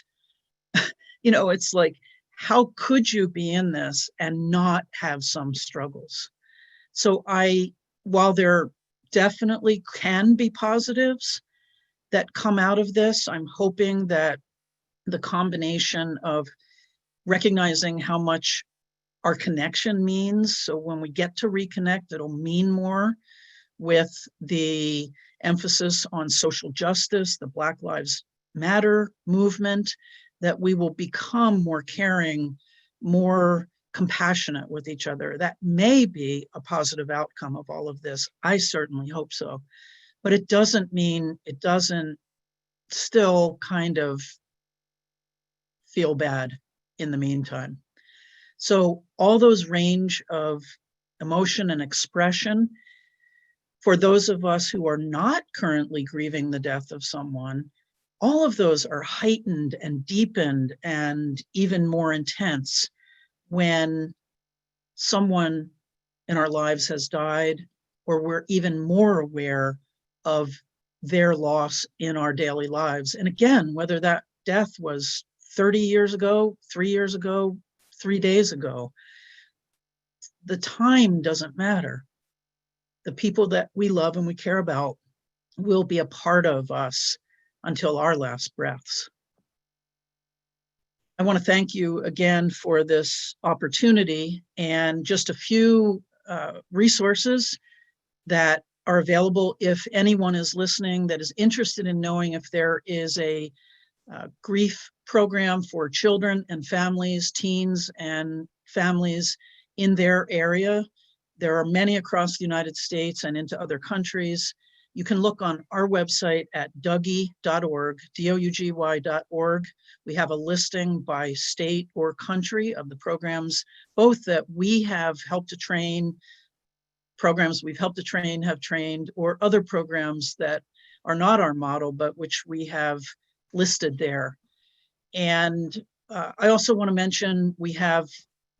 It's like, how could you be in this and not have some struggles? So while there definitely can be positives that come out of this, I'm hoping that the combination of recognizing how much our connection means, so when we get to reconnect, it'll mean more, with the emphasis on social justice, the Black Lives Matter movement, that we will become more caring, more compassionate with each other. That may be a positive outcome of all of this. I certainly hope so. But it doesn't mean it doesn't still kind of feel bad in the meantime. So all those range of emotion and expression, for those of us who are not currently grieving the death of someone, all of those are heightened and deepened and even more intense when someone in our lives has died, or we're even more aware of their loss in our daily lives. And again, whether that death was 30 years ago, 3 years ago, 3 days ago, the time doesn't matter. The people that we love and we care about will be a part of us until our last breaths. I want to thank you again for this opportunity, and just a few resources that are available if anyone is listening that is interested in knowing if there is a grief program for children and families, teens and families in their area. There are many across the United States and into other countries. You can look on our website at dougy.org, DOUGY.org. We have a listing by state or country of the programs, both that we have helped to train, programs we've helped to train, have trained, or other programs that are not our model, but which we have listed there. And I also want to mention we have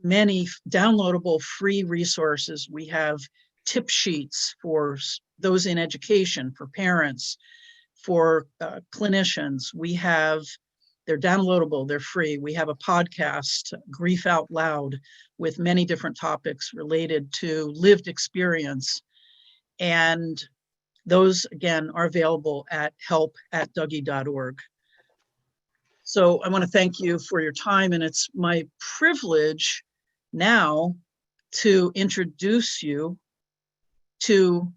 many downloadable free resources. We have tip sheets for those in education, for parents, for clinicians. They're downloadable, they're free. We have a podcast, Grief Out Loud, with many different topics related to lived experience. And those, again, are available at help@dougy.org. So I want to thank you for your time, and it's my privilege now to introduce you to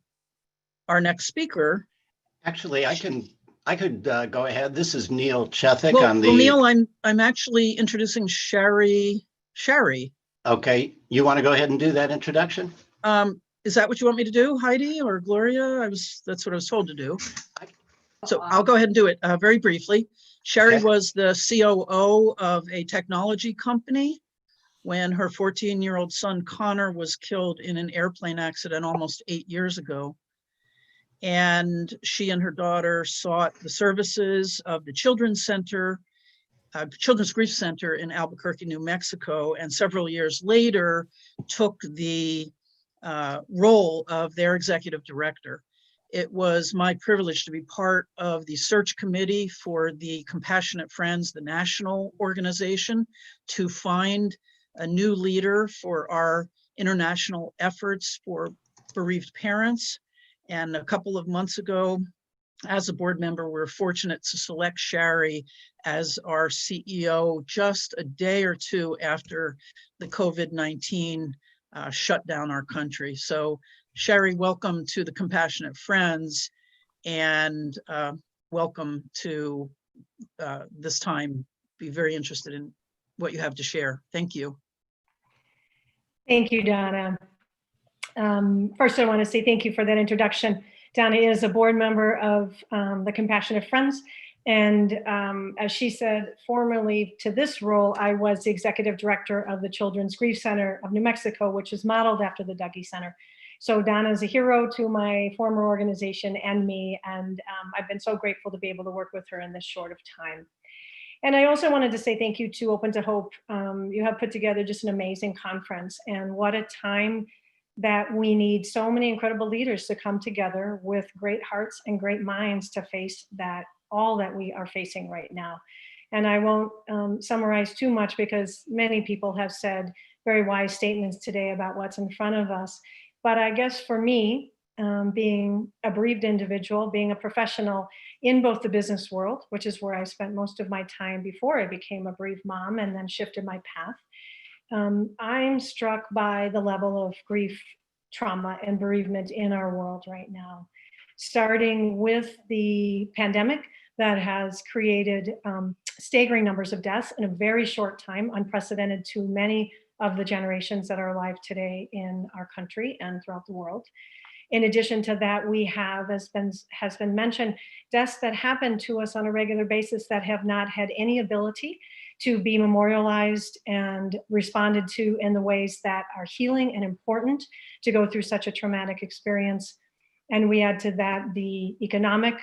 our next speaker. Actually, I could go ahead. This is Neil Chethik. Well, Neil, I'm actually introducing Sherry Sherry. Okay, you want to go ahead and do that introduction? Is that what you want me to do, Heidi or Gloria? That's what I was told to do. So I'll go ahead and do it very briefly. Sherry was the COO of a technology company when her 14-year-old son, Connor, was killed in an airplane accident almost 8 years ago. And she and her daughter sought the services of the Children's Grief Center in Albuquerque, New Mexico, and several years later took the role of their executive director. It was my privilege to be part of the search committee for the Compassionate Friends, the national organization, to find a new leader for our international efforts for bereaved parents. And a couple of months ago, as a board member, we're fortunate to select Sherry as our CEO just a day or two after the COVID-19 shut down our country. So Sherry, welcome to the Compassionate Friends, and welcome to this time. Be very interested in what you have to share. Thank you. Thank you, Donna. First, I want to say thank you for that introduction. Donna is a board member of the Compassionate Friends. And as she said, formerly to this role, I was the executive director of the Children's Grief Center of New Mexico, which is modeled after the Dougy Center. So Donna is a hero to my former organization and me, and I've been so grateful to be able to work with her in this short of time. And I also wanted to say thank you to Open to Hope. You have put together just an amazing conference, and what a time that we need so many incredible leaders to come together with great hearts and great minds to face all that we are facing right now. And I won't summarize too much because many people have said very wise statements today about what's in front of us. But I guess for me, being a bereaved individual, being a professional in both the business world, which is where I spent most of my time before I became a bereaved mom and then shifted my path, I'm struck by the level of grief, trauma, and bereavement in our world right now. Starting with the pandemic that has created staggering numbers of deaths in a very short time, unprecedented to many of the generations that are alive today in our country and throughout the world. In addition to that, we have, as has been mentioned, deaths that happen to us on a regular basis that have not had any ability to be memorialized and responded to in the ways that are healing and important to go through such a traumatic experience. And we add to that the economic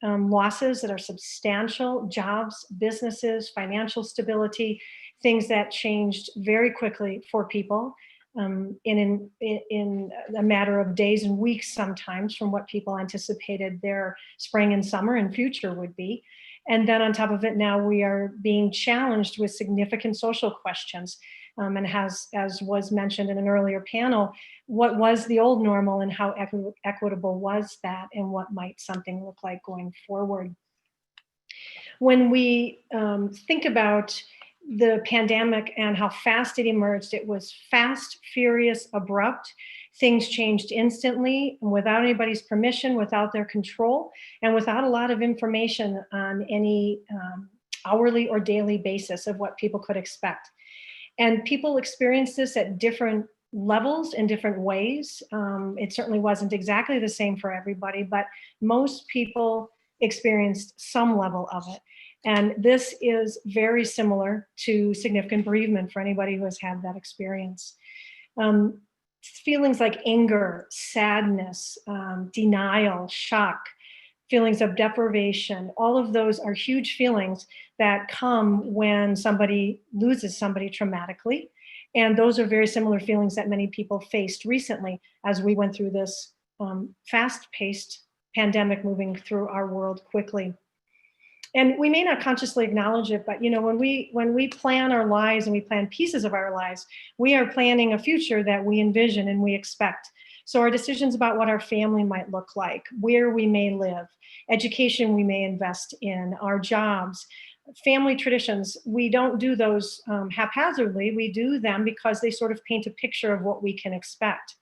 losses that are substantial, jobs, businesses, financial stability, things that changed very quickly for people in a matter of days and weeks sometimes from what people anticipated their spring and summer and future would be. And then on top of it, now we are being challenged with significant social questions. And as was mentioned in an earlier panel, what was the old normal and how equitable was that, and what might something look like going forward? When we think about the pandemic and how fast it emerged, it was fast, furious, abrupt. Things changed instantly without anybody's permission, without their control, and without a lot of information on any hourly or daily basis of what people could expect. And people experienced this at different levels in different ways. It certainly wasn't exactly the same for everybody, but most people experienced some level of it. And this is very similar to significant bereavement for anybody who has had that experience. Feelings like anger, sadness, denial, shock, feelings of deprivation, all of those are huge feelings that come when somebody loses somebody traumatically. And those are very similar feelings that many people faced recently as we went through this fast-paced pandemic moving through our world quickly. And we may not consciously acknowledge it, but when we plan our lives and we plan pieces of our lives, we are planning a future that we envision and we expect. So our decisions about what our family might look like, where we may live, education we may invest in, our jobs, family traditions, we don't do those haphazardly. We do them because they sort of paint a picture of what we can expect.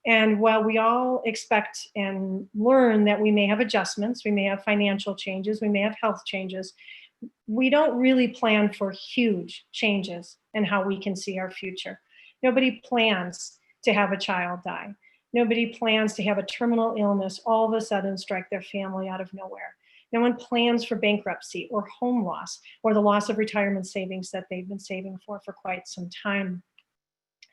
And while we all expect and learn that we may have adjustments, we may have financial changes, we may have health changes, we don't really plan for huge changes in how we can see our future. Nobody plans to have a child die. Nobody plans to have a terminal illness all of a sudden strike their family out of nowhere. No one plans for bankruptcy or home loss or the loss of retirement savings that they've been saving for quite some time.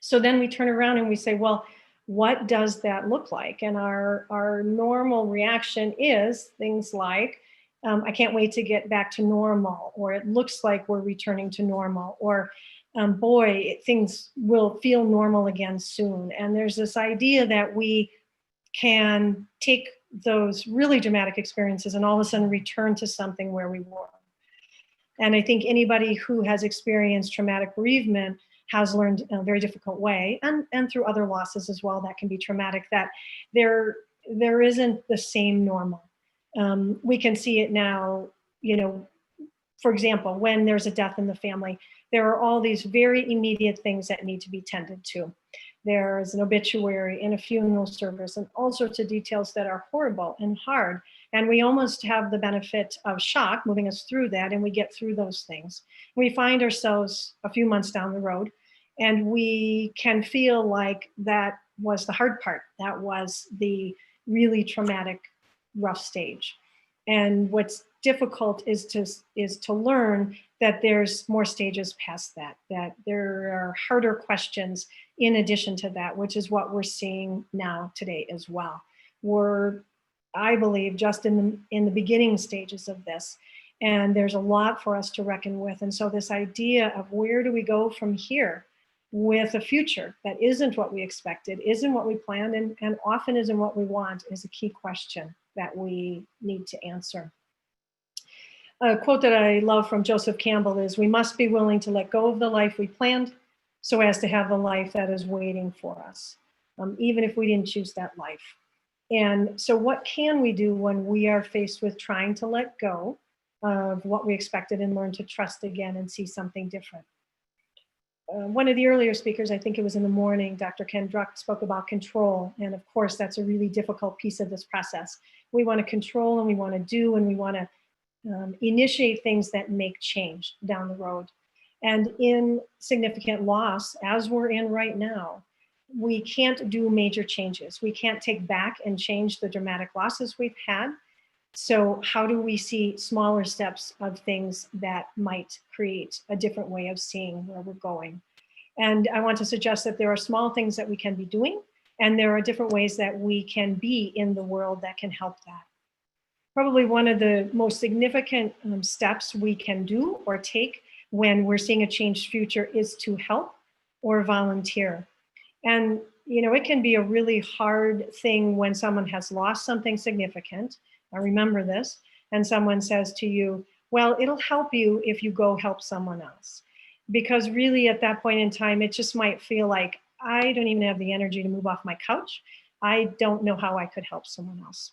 So then we turn around and we say, well, what does that look like? And our normal reaction is things like, I can't wait to get back to normal, or it looks like we're returning to normal, or boy, things will feel normal again soon. And there's this idea that we can take those really dramatic experiences and all of a sudden return to something where we were. And I think anybody who has experienced traumatic bereavement has learned in a very difficult way, and through other losses as well that can be traumatic, that there isn't the same normal. We can see it now, you know, for example, when there's a death in the family, there are all these very immediate things that need to be tended to. There's an obituary and a funeral service and all sorts of details that are horrible and hard. And we almost have the benefit of shock moving us through that, and we get through those things. We find ourselves a few months down the road, and we can feel like that was the hard part. That was the really traumatic, rough stage. And what's difficult is to learn that there's more stages past that, that there are harder questions in addition to that, which is what we're seeing now today as well. We're, I believe, just in the beginning stages of this, and there's a lot for us to reckon with. And so this idea of where do we go from here with a future that isn't what we expected, isn't what we planned, and often isn't what we want, is a key question that we need to answer. A quote that I love from Joseph Campbell is, "We must be willing to let go of the life we planned so as to have the life that is waiting for us, even if we didn't choose that life." And so what can we do when we are faced with trying to let go of what we expected and learn to trust again and see something different? One of the earlier speakers, I think it was in the morning, Dr. Ken Druck, spoke about control. And of course, that's a really difficult piece of this process. We want to control, and we want to do, and we want to initiate things that make change down the road. And in significant loss, as we're in right now, we can't do major changes. We can't take back and change the dramatic losses we've had. So how do we see smaller steps of things that might create a different way of seeing where we're going? And I want to suggest that there are small things that we can be doing, and there are different ways that we can be in the world that can help that. Probably one of the most significant steps we can do or take when we're seeing a changed future is to help or volunteer. And you know, it can be a really hard thing when someone has lost something significant. I remember this, and someone says to you, well, it'll help you if you go help someone else. Because really at that point in time, it just might feel like, I don't even have the energy to move off my couch. I don't know how I could help someone else.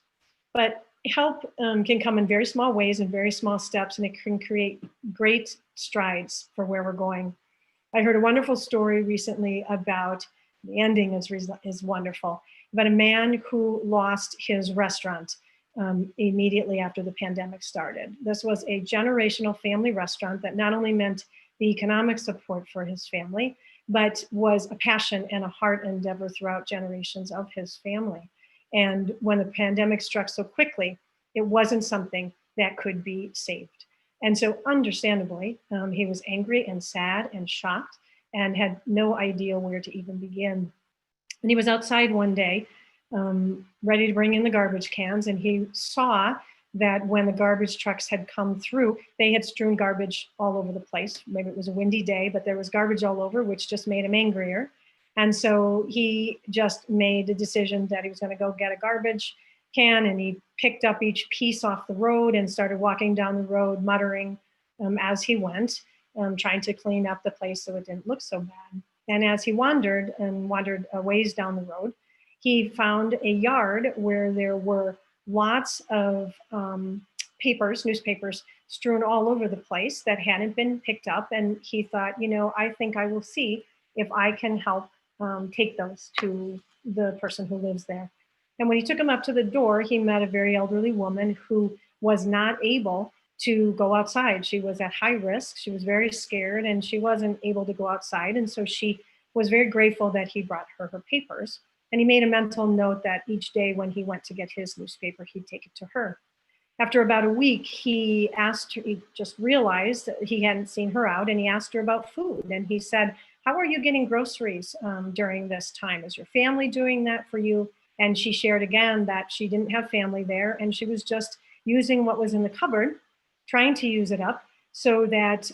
But help can come in very small ways and very small steps, and it can create great strides for where we're going. I heard a wonderful story recently about, the ending is wonderful, about a man who lost his restaurant immediately after the pandemic started. This was a generational family restaurant that not only meant the economic support for his family, but was a passion and a heart endeavor throughout generations of his family. And when the pandemic struck so quickly, it wasn't something that could be saved. And so understandably, he was angry and sad and shocked and had no idea where to even begin. And he was outside one day, ready to bring in the garbage cans, and he saw that when the garbage trucks had come through, they had strewn garbage all over the place. Maybe it was a windy day, but there was garbage all over, which just made him angrier. And so he just made a decision that he was going to go get a garbage can, and he picked up each piece off the road and started walking down the road, muttering as he went, trying to clean up the place so it didn't look so bad. And as he wandered a ways down the road, he found a yard where there were lots of newspapers strewn all over the place that hadn't been picked up. And he thought, you know, I think I will see if I can help take those to the person who lives there. And when he took him up to the door, he met a very elderly woman who was not able to go outside. She was at high risk. She was very scared and she wasn't able to go outside. And so she was very grateful that he brought her her papers. And he made a mental note that each day when he went to get his newspaper, he'd take it to her. After about a week, he asked her, he just realized that he hadn't seen her out, and he asked her about food. And he said, how are you getting groceries during this time? Is your family doing that for you? And she shared again that she didn't have family there, and she was just using what was in the cupboard, trying to use it up so that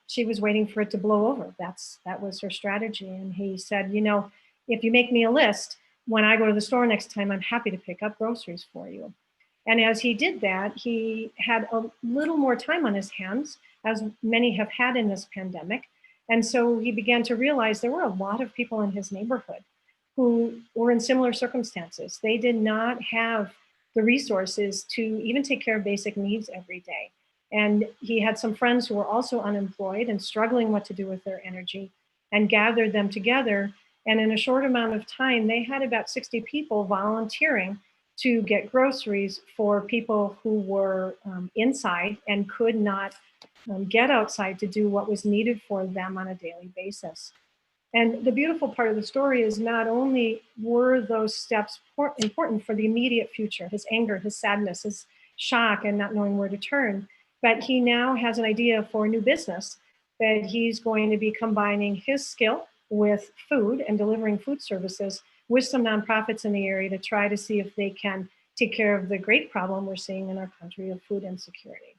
she was waiting for it to blow over. That was her strategy. And he said, you know, if you make me a list, when I go to the store next time, I'm happy to pick up groceries for you. And as he did that, he had a little more time on his hands, as many have had in this pandemic. And so he began to realize there were a lot of people in his neighborhood who were in similar circumstances. They did not have the resources to even take care of basic needs every day. And he had some friends who were also unemployed and struggling what to do with their energy, and gathered them together. And in a short amount of time, they had about 60 people volunteering to get groceries for people who were inside and could not get outside to do what was needed for them on a daily basis. And the beautiful part of the story is not only were those steps important for the immediate future, his anger, his sadness, his shock, and not knowing where to turn, but he now has an idea for a new business that he's going to be combining his skill with food and delivering food services with some nonprofits in the area to try to see if they can take care of the great problem we're seeing in our country of food insecurity.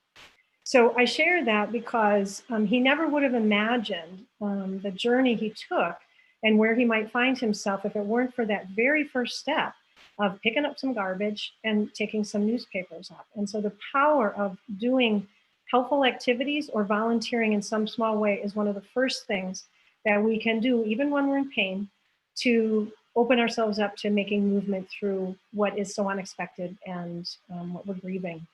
So I share that because he never would have imagined the journey he took and where he might find himself if it weren't for that very first step of picking up some garbage and taking some newspapers up. And so the power of doing helpful activities or volunteering in some small way is one of the first things that we can do, even when we're in pain, to open ourselves up to making movement through what is so unexpected and what we're grieving.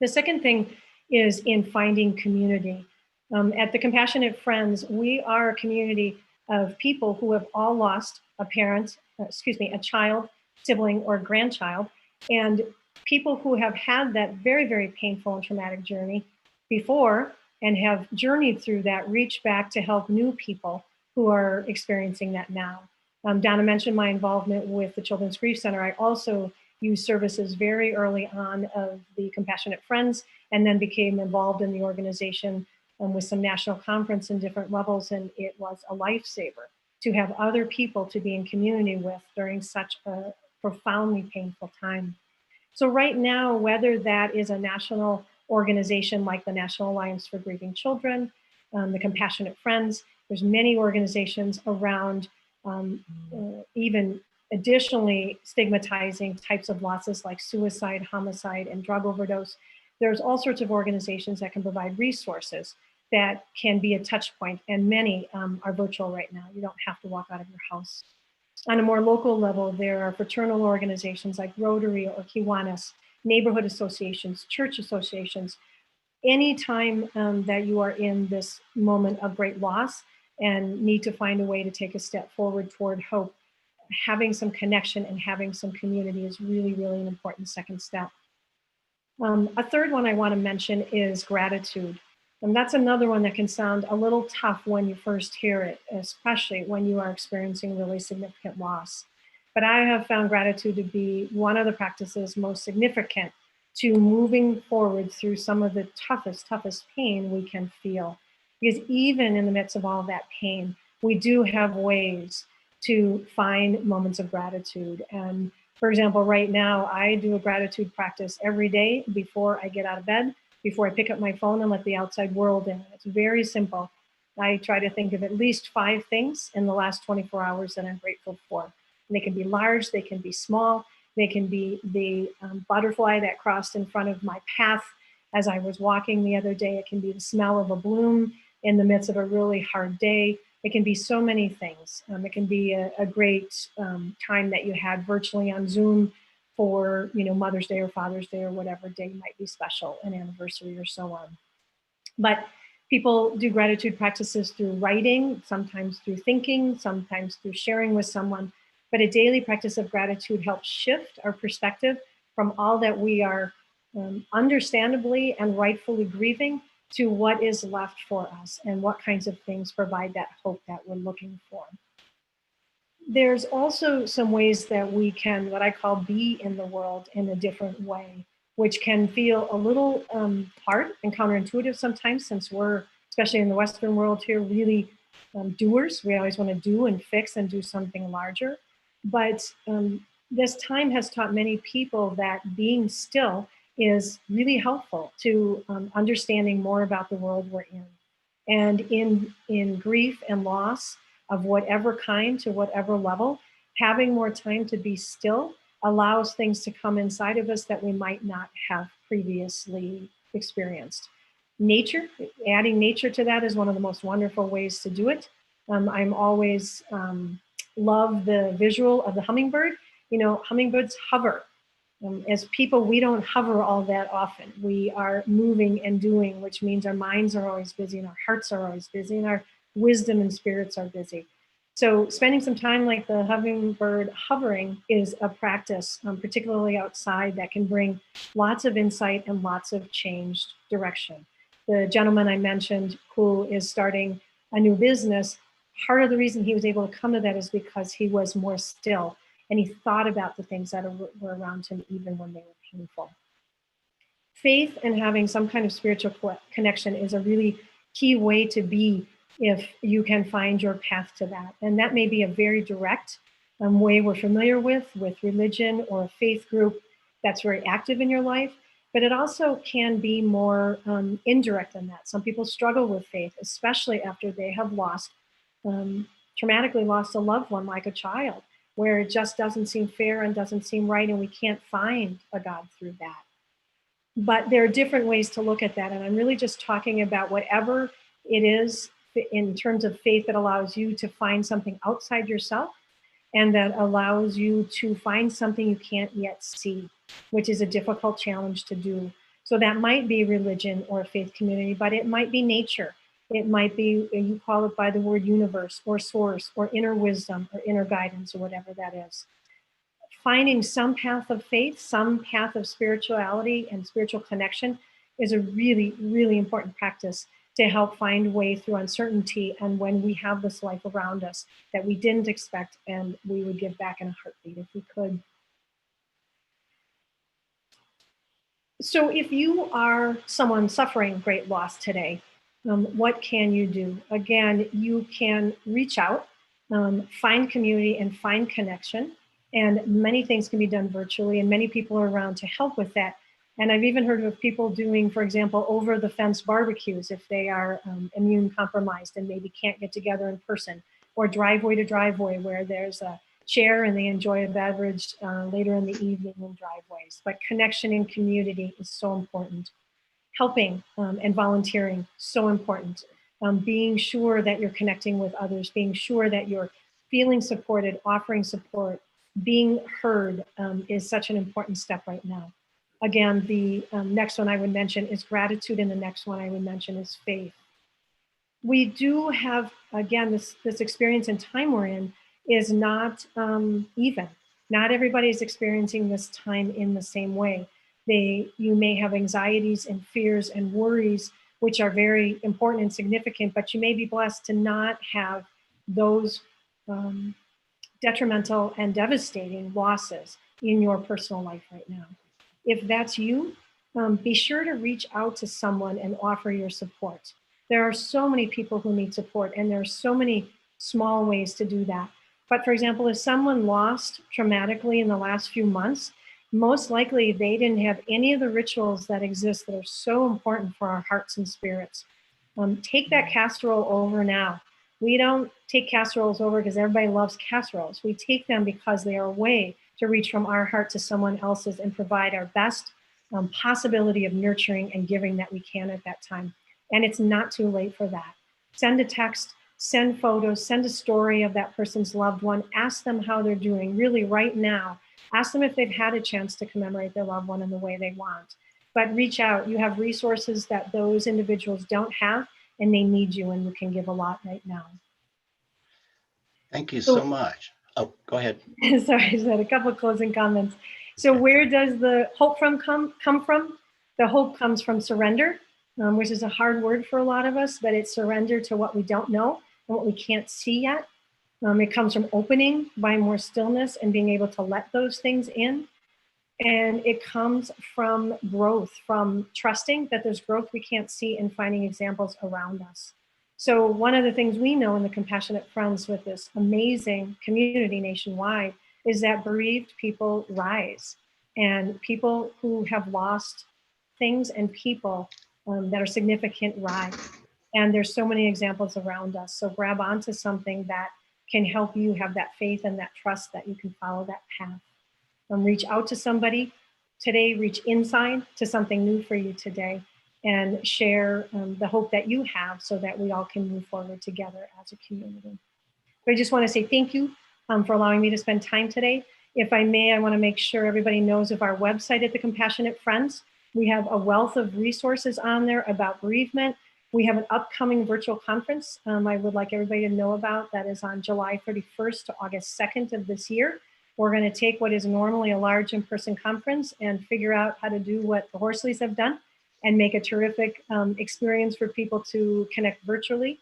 The second thing is in finding community. At the Compassionate Friends, we are a community of people who have all lost a parent, a child, sibling, or grandchild, and people who have had that very, very painful and traumatic journey before and have journeyed through that, reach back to help new people who are experiencing that now. Donna mentioned my involvement with the Children's Grief Center. I also used services very early on of the Compassionate Friends, and then became involved in the organization with some national conference in different levels. And it was a lifesaver to have other people to be in community with during such a profoundly painful time. So right now, whether that is a national organization like the National Alliance for Grieving Children, the Compassionate Friends, there's many organizations around even additionally stigmatizing types of losses like suicide, homicide, and drug overdose. There's all sorts of organizations that can provide resources that can be a touch point, and many are virtual right now. You don't have to walk out of your house. On a more local level, there are fraternal organizations like Rotary or Kiwanis, neighborhood associations, church associations. Anytime that you are in this moment of great loss and need to find a way to take a step forward toward hope, having some connection and having some community is really, really an important second step. A third one I want to mention is gratitude. And that's another one that can sound a little tough when you first hear it, especially when you are experiencing really significant loss. But I have found gratitude to be one of the practices most significant to moving forward through some of the toughest pain we can feel. Because even in the midst of all that pain, we do have ways to find moments of gratitude. And for example, right now, I do a gratitude practice every day before I get out of bed, before I pick up my phone and let the outside world in. It's very simple. I try to think of at least 5 things in the last 24 hours that I'm grateful for. And they can be large, they can be small, they can be the butterfly that crossed in front of my path as I was walking the other day. It can be the smell of a bloom in the midst of a really hard day. It can be so many things. It can be a great time that you had virtually on Zoom for Mother's Day or Father's Day or whatever day might be special, an anniversary or so on. But people do gratitude practices through writing, sometimes through thinking, sometimes through sharing with someone. But a daily practice of gratitude helps shift our perspective from all that we are understandably and rightfully grieving to what is left for us and what kinds of things provide that hope that we're looking for. There's also some ways that we can, what I call, be in the world in a different way, which can feel a little hard and counterintuitive sometimes, since we're, especially in the Western world here, really doers. We always want to do and fix and do something larger. But this time has taught many people that being still is really helpful to understanding more about the world we're in. And in grief and loss of whatever kind to whatever level, having more time to be still allows things to come inside of us that we might not have previously experienced. Nature, adding nature to that is one of the most wonderful ways to do it. I'm always love the visual of the hummingbird. You know, hummingbirds hover. As people, we don't hover all that often. We are moving and doing, which means our minds are always busy and our hearts are always busy and our wisdom and spirits are busy. So spending some time like the hummingbird hovering is a practice, particularly outside, that can bring lots of insight and lots of changed direction. The gentleman I mentioned who is starting a new business, part of the reason he was able to come to that is because he was more still and he thought about the things that were around him even when they were painful. Faith and having some kind of spiritual connection is a really key way to be if you can find your path to that. And that may be a very direct way we're familiar with religion or a faith group that's very active in your life, but it also can be more indirect than that. Some people struggle with faith, especially after they have lost, traumatically lost a loved one like a child, where it just doesn't seem fair and doesn't seem right, and we can't find a God through that. But there are different ways to look at that, and I'm really just talking about whatever it is in terms of faith that allows you to find something outside yourself and that allows you to find something you can't yet see, which is a difficult challenge to do. So that might be religion or a faith community, but it might be nature. It might be, you call it by the word universe or source or inner wisdom or inner guidance or whatever that is. Finding some path of faith, some path of spirituality and spiritual connection is a really, really important practice to help find a way through uncertainty and when we have this life around us that we didn't expect and we would give back in a heartbeat if we could. So if you are someone suffering great loss today, what can you do? Again, you can reach out, find community and find connection. And many things can be done virtually and many people are around to help with that. And I've even heard of people doing, for example, over the fence barbecues if they are immune compromised and maybe can't get together in person, or driveway to driveway where there's a chair and they enjoy a beverage later in the evening in driveways. But connection and community is so important. Helping and volunteering, so important. Being sure that you're connecting with others, being sure that you're feeling supported, offering support, being heard is such an important step right now. Again, the next one I would mention is gratitude, and the next one I would mention is faith. We do have, again, this experience and time we're in is not even. Not everybody is experiencing this time in the same way. You may have anxieties and fears and worries, which are very important and significant, but you may be blessed to not have those detrimental and devastating losses in your personal life right now. If that's you, be sure to reach out to someone and offer your support. There are so many people who need support, and there are so many small ways to do that. But for example, if someone lost traumatically in the last few months, most likely they didn't have any of the rituals that exist that are so important for our hearts and spirits. Take that casserole over now. We don't take casseroles over because everybody loves casseroles. We take them because they are a way to reach from our heart to someone else's and provide our best possibility of nurturing and giving that we can at that time. And it's not too late for that. Send a text, send photos, send a story of that person's loved one. Ask them how they're doing, really right now. Ask them if they've had a chance to commemorate their loved one in the way they want. But reach out. You have resources that those individuals don't have, and they need you, and you can give a lot right now. Thank you so much. Oh, go ahead. Sorry, I just had a couple of closing comments. So where does the hope come from? The hope comes from surrender, which is a hard word for a lot of us, but it's surrender to what we don't know and what we can't see yet. It comes from opening by more stillness and being able to let those things in. And it comes from growth, from trusting that there's growth we can't see and finding examples around us. So one of the things we know in the Compassionate Friends with this amazing community nationwide is that bereaved people rise, and people who have lost things and people that are significant rise. And there's so many examples around us. So grab onto something that can help you have that faith and that trust that you can follow that path. Reach out to somebody today, reach inside to something new for you today, and share the hope that you have so that we all can move forward together as a community. But I just want to say thank you for allowing me to spend time today. If I may, I want to make sure everybody knows of our website at the Compassionate Friends. We have a wealth of resources on there about bereavement. We have an upcoming virtual conference I would like everybody to know about that is on July 31st to August 2nd of this year. We're going to take what is normally a large in-person conference and figure out how to do what the Horsleys have done and make a terrific experience for people to connect virtually.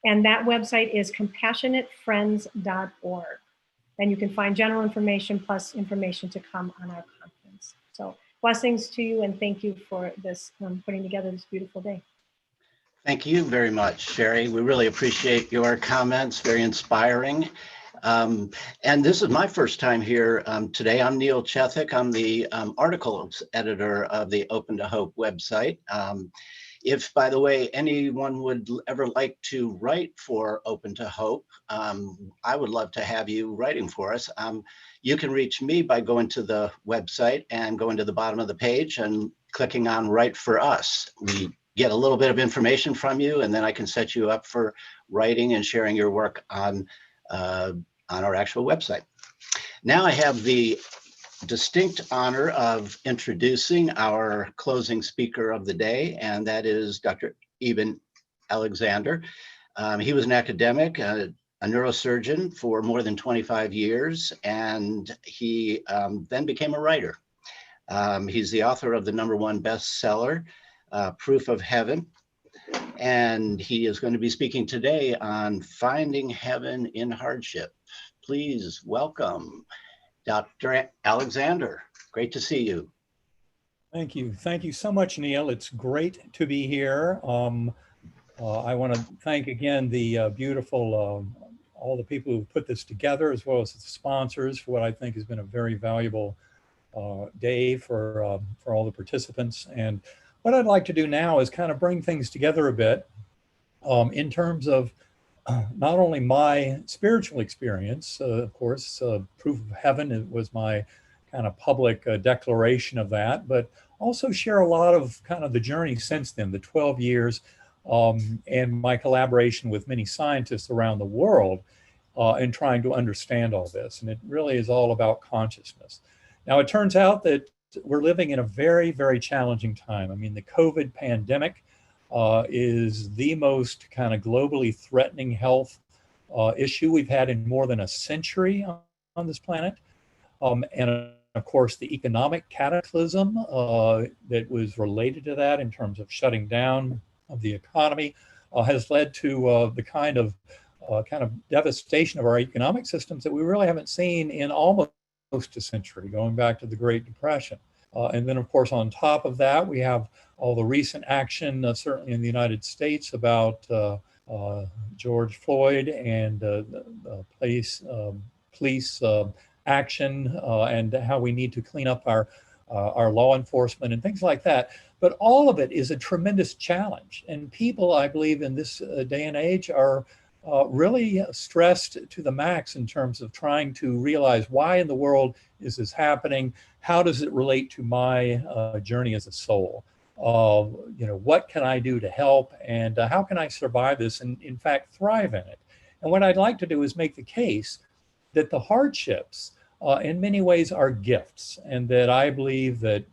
And that website is compassionatefriends.org. And you can find general information plus information to come on our conference. So blessings to you and thank you for this putting together this beautiful day. Thank you very much, Sherry. We really appreciate your comments, very inspiring. And this is my first time here today. I'm Neil Chethik. I'm the articles editor of the Open to Hope website. If, by the way, anyone would ever like to write for Open to Hope, I would love to have you writing for us. You can reach me by going to the website and going to the bottom of the page and clicking on Write for Us. We get a little bit of information from you, and then I can set you up for writing and sharing your work on our actual website. Now I have the distinct honor of introducing our closing speaker of the day, and that is Dr. Eben Alexander. He was an academic, a neurosurgeon for more than 25 years, and he then became a writer. He's the author of the #1 bestseller, Proof of Heaven, and he is going to be speaking today on finding heaven in hardship. Please welcome Dr. Alexander. Great to see you. Thank you. Thank you so much, Neil. It's great to be here. I want to thank again the beautiful, all the people who put this together, as well as the sponsors for what I think has been a very valuable day for all the participants. And what I'd like to do now is kind of bring things together a bit in terms of not only my spiritual experience, of course, Proof of Heaven, it was my kind of public declaration of that, but also share a lot of kind of the journey since then, the 12 years, and my collaboration with many scientists around the world in trying to understand all this. And it really is all about consciousness. Now, it turns out that we're living in a very, very challenging time. I mean, the COVID pandemic is the most kind of globally threatening health issue we've had in more than a century on this planet. And of course, the economic cataclysm that was related to that in terms of shutting down of the economy has led to the kind of devastation of our economic systems that we really haven't seen in almost a century, going back to the Great Depression. And then, of course, on top of that, we have all the recent action, certainly in the United States, about George Floyd and police action and how we need to clean up our law enforcement and things like that. But all of it is a tremendous challenge. And people, I believe, in this day and age are really stressed to the max in terms of trying to realize why in the world is this happening? How does it relate to my journey as a soul? What can I do to help? And how can I survive this and, in fact, thrive in it? And what I'd like to do is make the case that the hardships, in many ways, are gifts, and that I believe that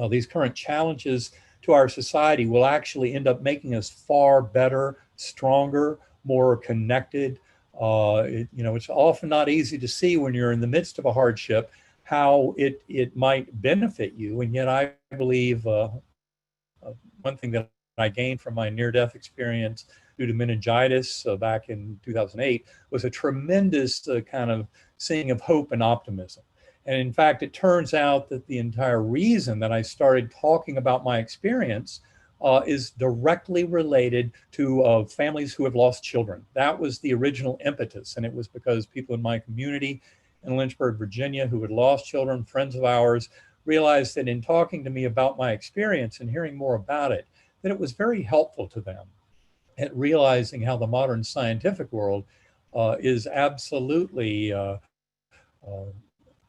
these current challenges to our society will actually end up making us far better, stronger, more connected. It's often not easy to see when you're in the midst of a hardship how it might benefit you. And yet I believe one thing that I gained from my near-death experience due to meningitis back in 2008 was a tremendous kind of seeing of hope and optimism. And in fact, it turns out that the entire reason that I started talking about my experience is directly related to families who have lost children. That was the original impetus. And it was because people in my community in Lynchburg, Virginia, who had lost children, friends of ours, realized that in talking to me about my experience and hearing more about it, that it was very helpful to them at realizing how the modern scientific world is absolutely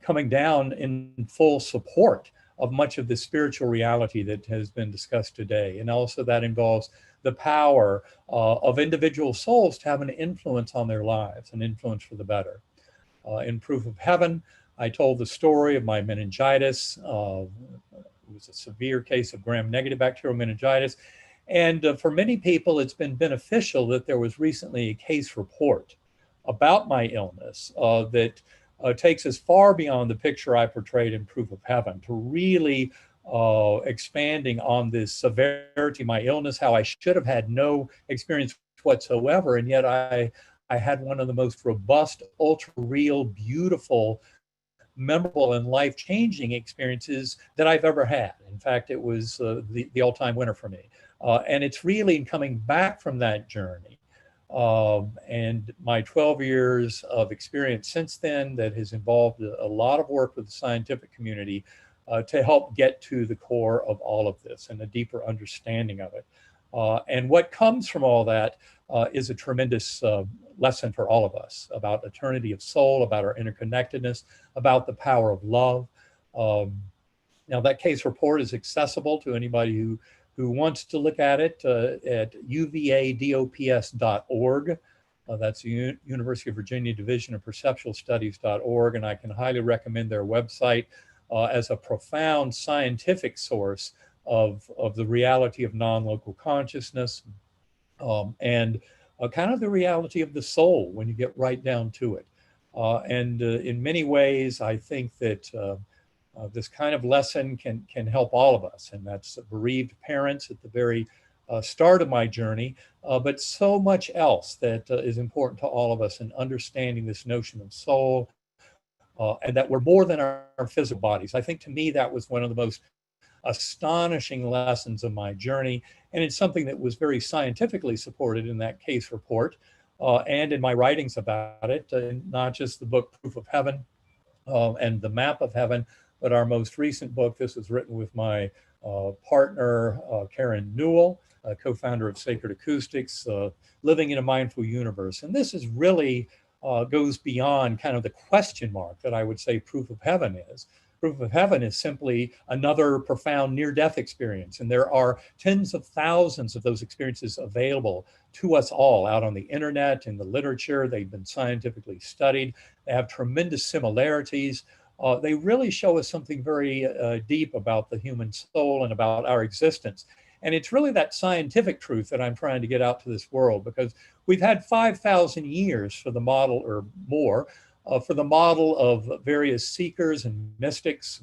coming down in full support of much of the spiritual reality that has been discussed today. And also that involves the power of individual souls to have an influence on their lives, an influence for the better. In Proof of Heaven, I told the story of my meningitis. It was a severe case of gram-negative bacterial meningitis. And for many people, it's been beneficial that there was recently a case report about my illness that takes us far beyond the picture I portrayed in Proof of Heaven to really expanding on the severity of my illness, how I should have had no experience whatsoever. And yet I had one of the most robust, ultra real, beautiful, memorable and life-changing experiences that I've ever had. In fact, it was the all-time winner for me. And it's really in coming back from that journey and my 12 years of experience since then that has involved a lot of work with the scientific community to help get to the core of all of this and a deeper understanding of it. And what comes from all that is a tremendous lesson for all of us about eternity of soul, about our interconnectedness, about the power of love. Now that case report is accessible to anybody who wants to look at it at uvadops.org. That's the University of Virginia Division of Perceptual Studies.org, and I can highly recommend their website as a profound scientific source of the reality of non-local consciousness and kind of the reality of the soul when you get right down to it. And in many ways, I think that this kind of lesson can help all of us, and that's bereaved parents at the very start of my journey, but so much else that is important to all of us in understanding this notion of soul and that we're more than our physical bodies. I think to me that was one of the most astonishing lessons of my journey, and it's something that was very scientifically supported in that case report and in my writings about it, not just the book Proof of Heaven and the Map of Heaven, but our most recent book. This was written with my partner, Karen Newell, co-founder of Sacred Acoustics, Living in a Mindful Universe. And this is really goes beyond kind of the question mark that I would say Proof of Heaven is. Proof of Heaven is simply another profound near-death experience. And there are tens of thousands of those experiences available to us all out on the internet, in the literature. They've been scientifically studied. They have tremendous similarities. They really show us something very deep about the human soul and about our existence. And it's really that scientific truth that I'm trying to get out to this world, because we've had 5,000 years for the model or more for the model of various seekers and mystics,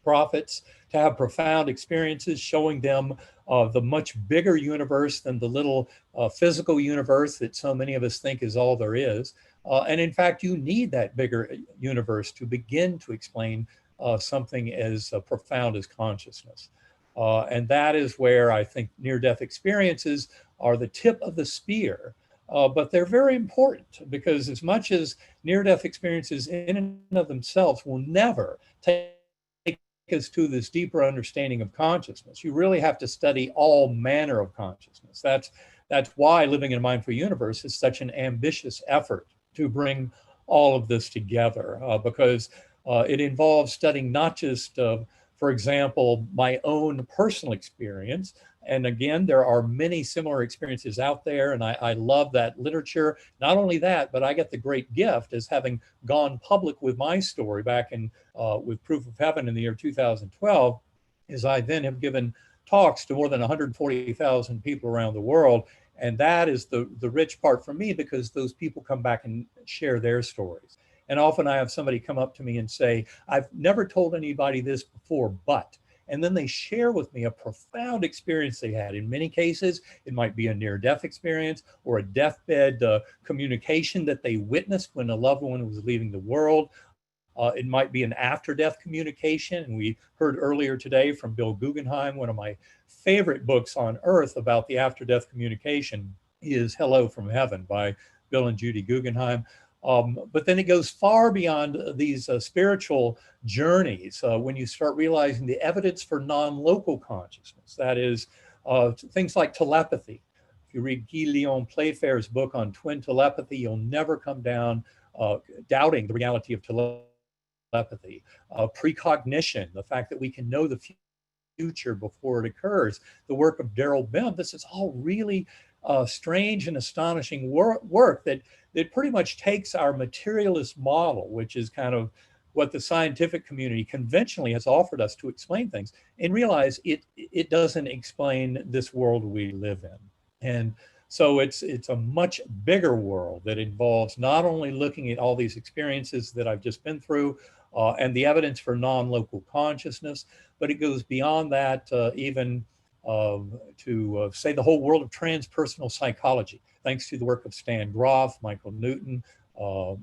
prophets, to have profound experiences showing them the much bigger universe than the little physical universe that so many of us think is all there is. And in fact, you need that bigger universe to begin to explain something as profound as consciousness. And that is where I think near-death experiences are the tip of the spear. But they're very important, because as much as near-death experiences in and of themselves will never take us to this deeper understanding of consciousness, you really have to study all manner of consciousness. That's why Living in a Mindful Universe is such an ambitious effort to bring all of this together, because it involves studying not just, for example, my own personal experience. And again, there are many similar experiences out there, and I love that literature. Not only that, but I get the great gift as having gone public with my story back in with Proof of Heaven in the year 2012, is I then have given talks to more than 140,000 people around the world. And that is the rich part for me, because those people come back and share their stories. And often I have somebody come up to me and say, I've never told anybody this before, but, and then they share with me a profound experience they had. In many cases, it might be a near-death experience or a deathbed communication that they witnessed when a loved one was leaving the world. It might be an after-death communication. And we heard earlier today from Bill Guggenheim, one of my favorite books on earth about the after-death communication is Hello from Heaven by Bill and Judy Guggenheim. But then it goes far beyond these spiritual journeys when you start realizing the evidence for non-local consciousness. That is things like telepathy. If you read Guy Leon Playfair's book on twin telepathy, you'll never come down doubting the reality of telepathy. Precognition, the fact that we can know the future before it occurs. The work of Daryl Bem, this is all really strange and astonishing work that pretty much takes our materialist model, which is kind of what the scientific community conventionally has offered us to explain things, and realize it doesn't explain this world we live in. And so it's a much bigger world that involves not only looking at all these experiences that I've just been through and the evidence for non-local consciousness, but it goes beyond that even to say the whole world of transpersonal psychology, thanks to the work of Stan Grof, Michael Newton,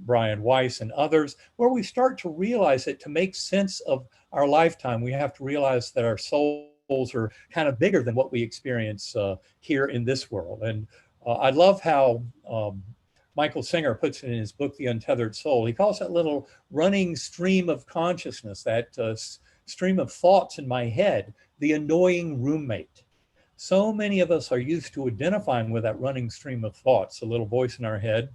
Brian Weiss, and others, where we start to realize that to make sense of our lifetime, we have to realize that our souls are kind of bigger than what we experience here in this world. And I love how Michael Singer puts it in his book, The Untethered Soul. He calls that little running stream of consciousness, that stream of thoughts in my head, the annoying roommate. So many of us are used to identifying with that running stream of thoughts, a little voice in our head,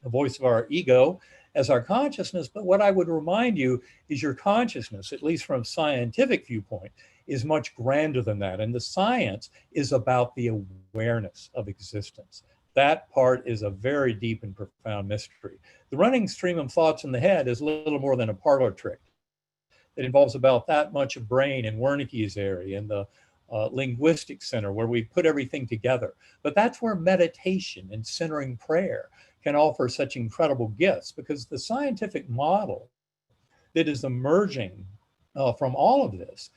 the voice of our ego as our consciousness. But what I would remind you is your consciousness, at least from a scientific viewpoint, is much grander than that. And the science is about the awareness of existence. That part is a very deep and profound mystery. The running stream of thoughts in the head is a little more than a parlor trick. It involves about that much of brain in Wernicke's area and the linguistic center where we put everything together. But that's where meditation and centering prayer can offer such incredible gifts, because the scientific model that is emerging from all of this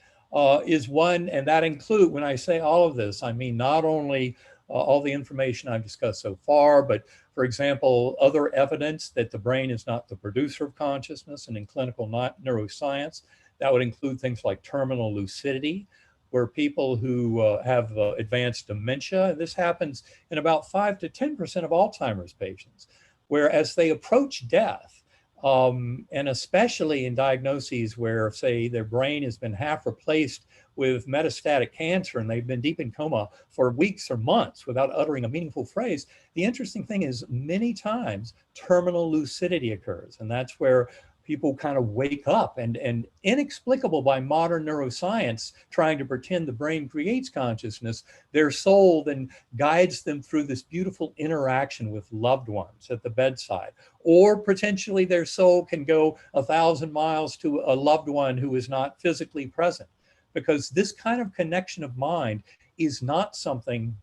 is one, and that include, when I say all of this, I mean not only all the information I've discussed so far, but for example, other evidence that the brain is not the producer of consciousness, and in clinical neuroscience, that would include things like terminal lucidity, where people who have advanced dementia, and this happens in about 5 to 10% of Alzheimer's patients, where as they approach death, and especially in diagnoses where, say, their brain has been half replaced with metastatic cancer and they've been deep in coma for weeks or months without uttering a meaningful phrase, the interesting thing is many times terminal lucidity occurs. And that's where people kind of wake up, and inexplicable by modern neuroscience trying to pretend the brain creates consciousness, their soul then guides them through this beautiful interaction with loved ones at the bedside. Or potentially their soul can go 1,000 miles to a loved one who is not physically present, because this kind of connection of mind is not something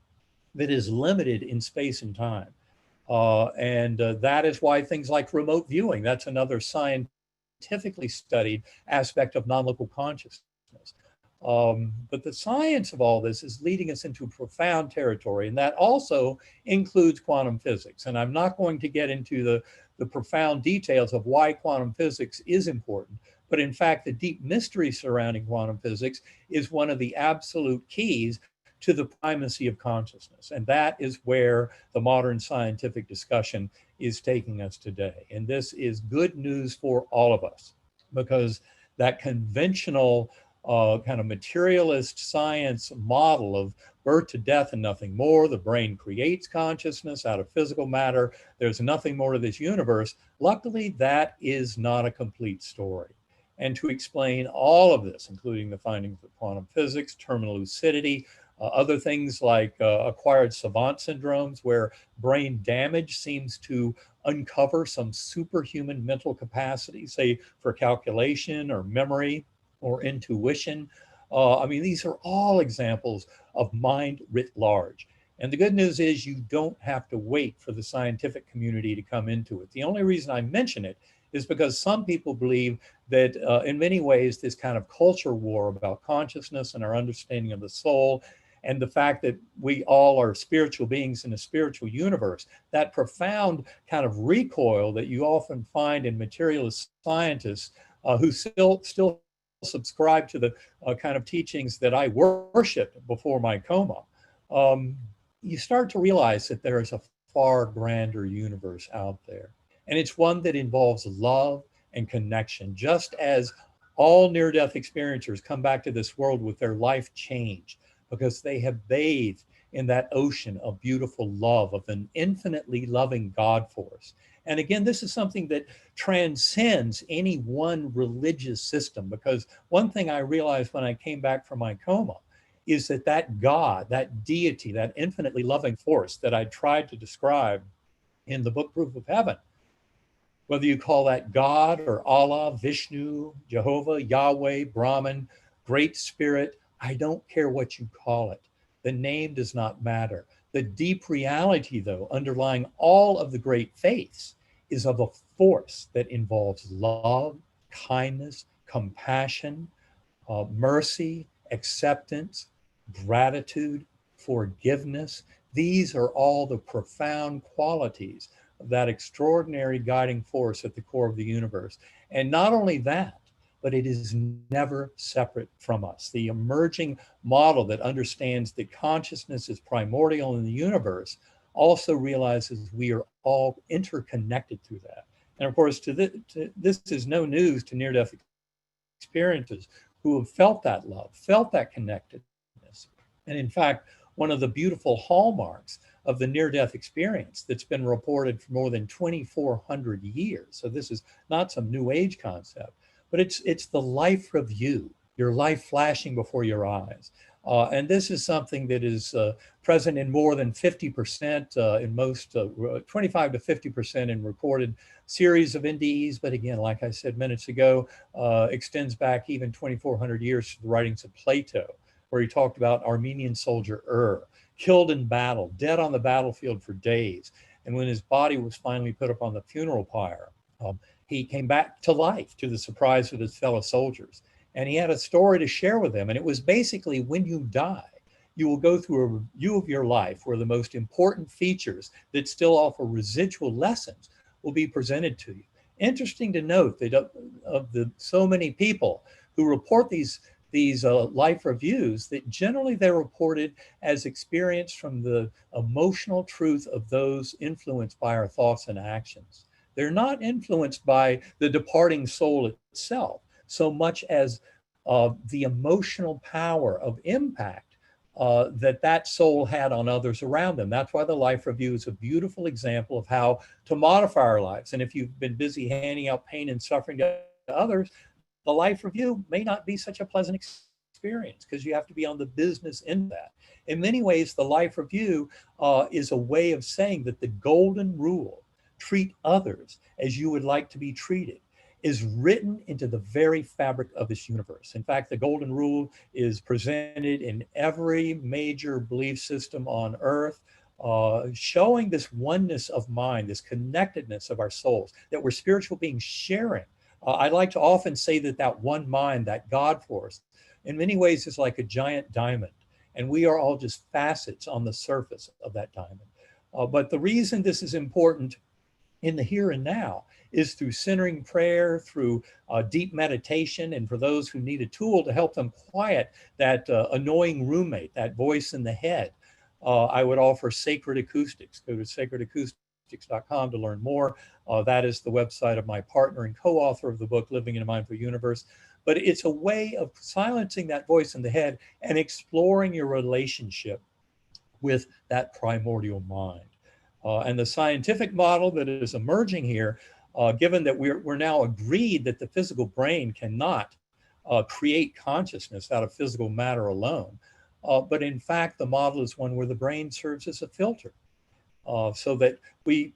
that is limited in space and time. That is why things like remote viewing, that's another scientifically studied aspect of non-local consciousness. But the science of all this is leading us into profound territory, and that also includes quantum physics. And I'm not going to get into the profound details of why quantum physics is important, but in fact, the deep mystery surrounding quantum physics is one of the absolute keys to the primacy of consciousness. And that is where the modern scientific discussion is taking us today. And this is good news for all of us, because that conventional kind of materialist science model of birth to death and nothing more, the brain creates consciousness out of physical matter, there's nothing more to this universe, luckily that is not a complete story. And to explain all of this, including the findings of quantum physics, terminal lucidity, other things like acquired savant syndromes, where brain damage seems to uncover some superhuman mental capacity, say for calculation or memory or intuition. I mean, these are all examples of mind writ large. And the good news is you don't have to wait for the scientific community to come into it. The only reason I mention it is because some people believe that in many ways, this kind of culture war about consciousness and our understanding of the soul and the fact that we all are spiritual beings in a spiritual universe, that profound kind of recoil that you often find in materialist scientists who still subscribe to the kind of teachings that I worshiped before my coma, you start to realize that there is a far grander universe out there. And it's one that involves love and connection, just as all near-death experiencers come back to this world with their life changed because they have bathed in that ocean of beautiful love of an infinitely loving God force. And again, this is something that transcends any one religious system, because one thing I realized when I came back from my coma is that that God, that deity, that infinitely loving force that I tried to describe in the book Proof of Heaven, whether you call that God or Allah, Vishnu, Jehovah, Yahweh, Brahman, Great Spirit, I don't care what you call it. The name does not matter. The deep reality, though, underlying all of the great faiths is of a force that involves love, kindness, compassion, mercy, acceptance, gratitude, forgiveness. These are all the profound qualities of that extraordinary guiding force at the core of the universe. And not only that, but it is never separate from us. The emerging model that understands that consciousness is primordial in the universe also realizes we are all interconnected through that. And of course, this is no news to near-death experiences who have felt that love, felt that connectedness. And in fact, one of the beautiful hallmarks of the near-death experience that's been reported for more than 2,400 years, so this is not some new age concept, but it's the life review, your life flashing before your eyes. And this is something that is present in more than 50% in most, 25 to 50% in recorded series of NDEs. But again, like I said minutes ago, extends back even 2,400 years to the writings of Plato, where he talked about Armenian soldier killed in battle, dead on the battlefield for days. And when his body was finally put up on the funeral pyre, he came back to life to the surprise of his fellow soldiers. And he had a story to share with them. And it was basically, when you die, you will go through a review of your life where the most important features that still offer residual lessons will be presented to you. Interesting to note that of the so many people who report these life reviews, that generally they're reported as experience from the emotional truth of those influenced by our thoughts and actions. They're not influenced by the departing soul itself so much as the emotional power of impact that soul had on others around them. That's why the life review is a beautiful example of how to modify our lives. And if you've been busy handing out pain and suffering to others, the life review may not be such a pleasant experience because you have to be on the business end of that. In many ways, the life review is a way of saying that the golden rule, treat others as you would like to be treated, is written into the very fabric of this universe. In fact, the golden rule is presented in every major belief system on earth, showing this oneness of mind, this connectedness of our souls, that we're spiritual beings sharing. I like to often say that one mind, that God force, in many ways is like a giant diamond, and we are all just facets on the surface of that diamond. But the reason this is important in the here and now is through centering prayer, through deep meditation, and for those who need a tool to help them quiet that annoying roommate, that voice in the head, I would offer Sacred Acoustics. Go to sacredacoustics.com to learn more. That is the website of my partner and co-author of the book, Living in a Mindful Universe. But it's a way of silencing that voice in the head and exploring your relationship with that primordial mind. And the scientific model that is emerging here, given that we're now agreed that the physical brain cannot create consciousness out of physical matter alone, but in fact, the model is one where the brain serves as a filter, so that we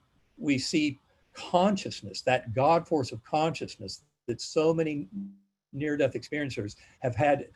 see consciousness, that God force of consciousness that so many near-death experiencers have had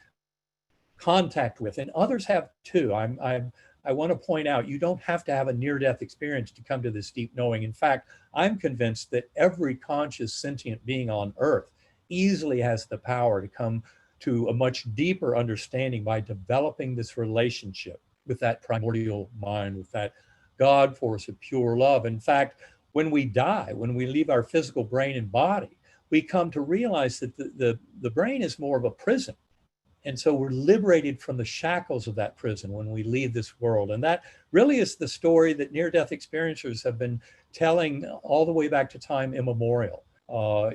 contact with, and others have too. I'm I want to point out, you don't have to have a near-death experience to come to this deep knowing. In fact, I'm convinced that every conscious sentient being on earth easily has the power to come to a much deeper understanding by developing this relationship with that primordial mind, with that God force of pure love. In fact, when we die, when we leave our physical brain and body, we come to realize that the brain is more of a prison. And so we're liberated from the shackles of that prison when we leave this world. And that really is the story that near-death experiencers have been telling all the way back to time immemorial,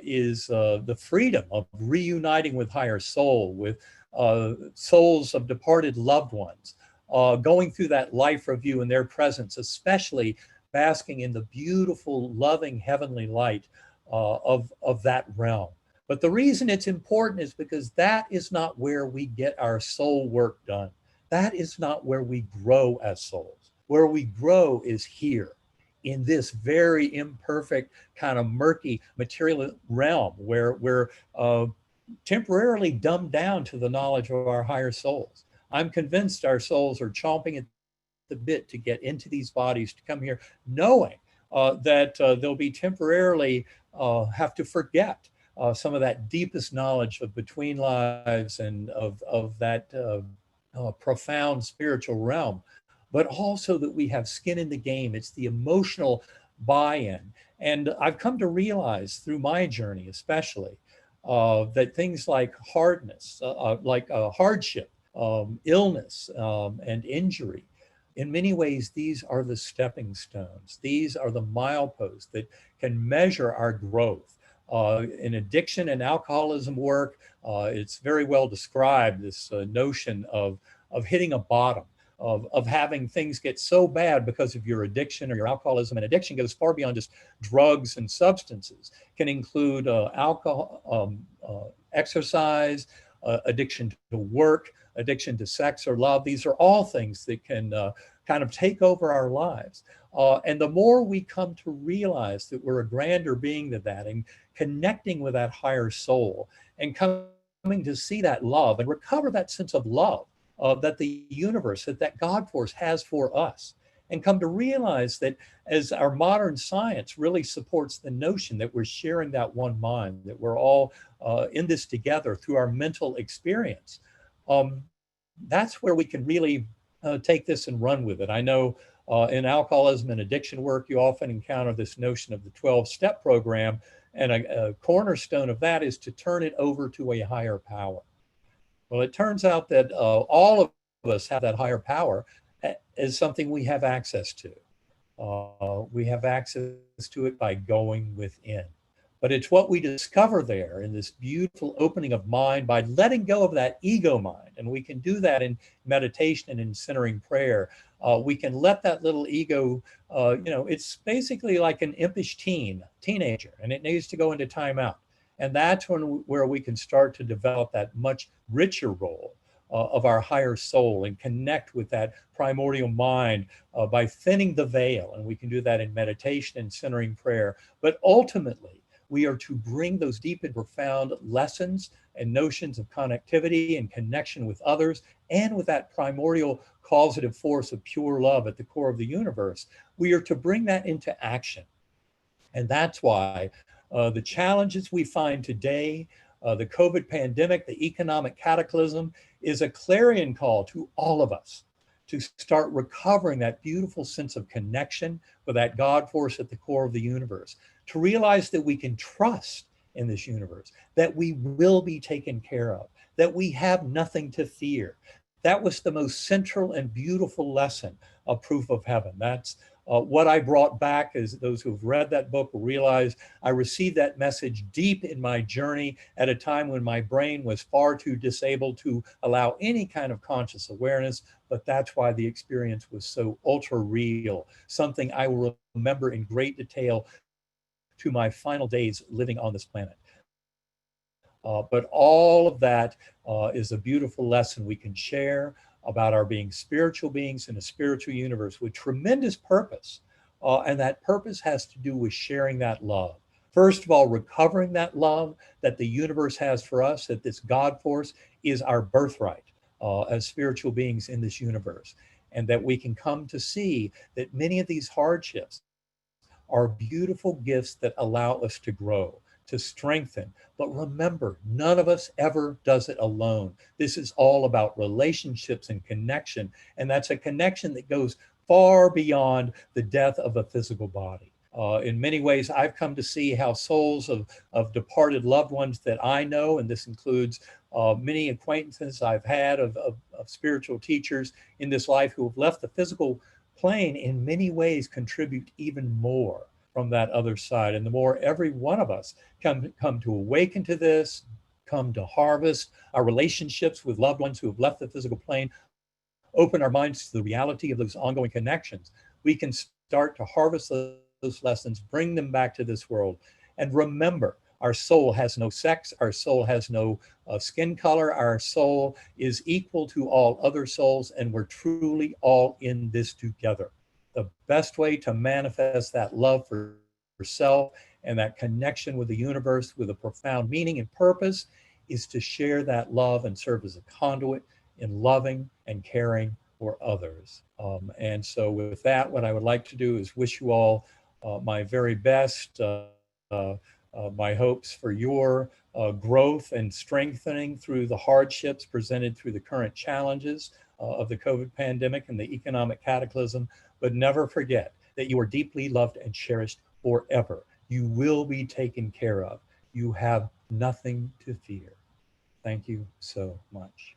is the freedom of reuniting with higher soul, with souls of departed loved ones, going through that life review in their presence, especially basking in the beautiful, loving, heavenly light of that realm. But the reason it's important is because that is not where we get our soul work done. That is not where we grow as souls. Where we grow is here in this very imperfect, kind of murky material realm where we're temporarily dumbed down to the knowledge of our higher souls. I'm convinced our souls are chomping at the bit to get into these bodies, to come here, knowing that they'll be temporarily have to forget some of that deepest knowledge of between lives and of that profound spiritual realm, but also that we have skin in the game. It's the emotional buy-in. And I've come to realize through my journey, especially, that things like hardness, hardship, illness, and injury, in many ways, these are the stepping stones. These are the mileposts that can measure our growth. In addiction and alcoholism work, it's very well described, this notion of hitting a bottom, of having things get so bad because of your addiction or your alcoholism. And addiction goes far beyond just drugs and substances. It can include alcohol, exercise, addiction to work, addiction to sex or love. These are all things that can kind of take over our lives. And the more we come to realize that we're a grander being than that, and connecting with that higher soul, and coming to see that love and recover that sense of love that the universe, that God force has for us, and come to realize that as our modern science really supports the notion that we're sharing that one mind, that we're all in this together through our mental experience, that's where we can really take this and run with it. I know in alcoholism and addiction work, you often encounter this notion of the 12-step program, and a cornerstone of that is to turn it over to a higher power. Well, it turns out that all of us have that higher power as something we have access to. We have access to it by going within. But it's what we discover there in this beautiful opening of mind by letting go of that ego mind. And we can do that in meditation and in centering prayer. We can let that little ego, it's basically like an impish teenager, and it needs to go into timeout. And that's where we can start to develop that much richer role of our higher soul and connect with that primordial mind by thinning the veil. And we can do that in meditation and centering prayer. But ultimately, we are to bring those deep and profound lessons and notions of connectivity and connection with others, and with that primordial causative force of pure love at the core of the universe. We are to bring that into action. And that's why the challenges we find today, the COVID pandemic, the economic cataclysm, is a clarion call to all of us to start recovering that beautiful sense of connection with that God force at the core of the universe, to realize that we can trust in this universe, that we will be taken care of, that we have nothing to fear. That was the most central and beautiful lesson of Proof of Heaven. That's what I brought back, as those who've read that book will realize I received that message deep in my journey at a time when my brain was far too disabled to allow any kind of conscious awareness. But that's why the experience was so ultra real, something I will remember in great detail to my final days living on this planet. But all of that is a beautiful lesson we can share about our being spiritual beings in a spiritual universe with tremendous purpose. And that purpose has to do with sharing that love. First of all, recovering that love that the universe has for us, that this God force is our birthright as spiritual beings in this universe. and that we can come to see that many of these hardships are beautiful gifts that allow us to grow, to strengthen. But remember, none of us ever does it alone. This is all about relationships and connection. And that's a connection that goes far beyond the death of a physical body. In many ways, I've come to see how souls of departed loved ones that I know, and this includes many acquaintances I've had of spiritual teachers in this life who have left the physical plane, in many ways contribute even more from that other side. And the more every one of us come to awaken to this, come to harvest our relationships with loved ones who have left the physical plane, open our minds to the reality of those ongoing connections, we can start to harvest those lessons, bring them back to this world. And remember, our soul has no sex, our soul has no skin color, our soul is equal to all other souls, and we're truly all in this together. The best way to manifest that love for yourself and that connection with the universe with a profound meaning and purpose is to share that love and serve as a conduit in loving and caring for others. And so with that, what I would like to do is wish you all my very best, my hopes for your growth and strengthening through the hardships presented through the current challenges of the COVID pandemic and the economic cataclysm. But never forget that you are deeply loved and cherished forever. You will be taken care of. You have nothing to fear. Thank you so much.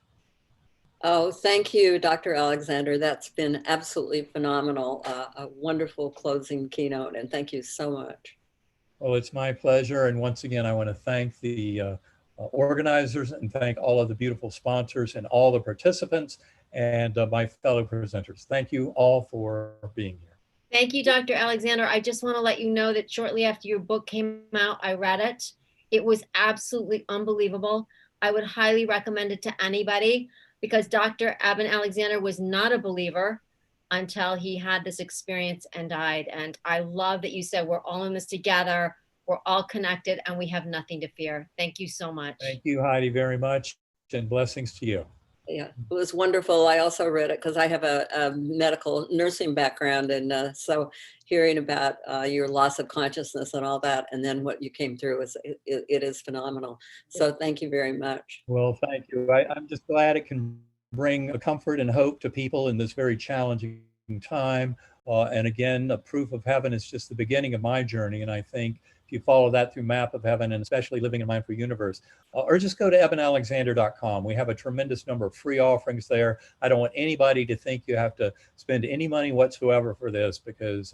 Oh, thank you, Dr. Alexander. That's been absolutely phenomenal. A wonderful closing keynote, and thank you so much. Well, it's my pleasure. And once again, I want to thank the organizers and thank all of the beautiful sponsors and all the participants and my fellow presenters. Thank you all for being here. Thank you, Dr. Alexander. I just want to let you know that shortly after your book came out, I read it. It was absolutely unbelievable. I would highly recommend it to anybody because Dr. Eben Alexander was not a believer until he had this experience and died. And I love that you said we're all in this together, we're all connected, and we have nothing to fear. Thank you so much. Thank you, Heidi, very much, and blessings to you. Yeah, it was wonderful. I also read it because I have a medical nursing background, and so hearing about your loss of consciousness and all that, and then what you came through, it is phenomenal. So thank you very much. Well, thank you. I'm just glad it can bring a comfort and hope to people in this very challenging time. And again, a proof of heaven is just the beginning of my journey. And I think if you follow that through Map of Heaven, and especially Living in Mindful Universe, or just go to ebenalexander.com. We have a tremendous number of free offerings there. I don't want anybody to think you have to spend any money whatsoever for this, because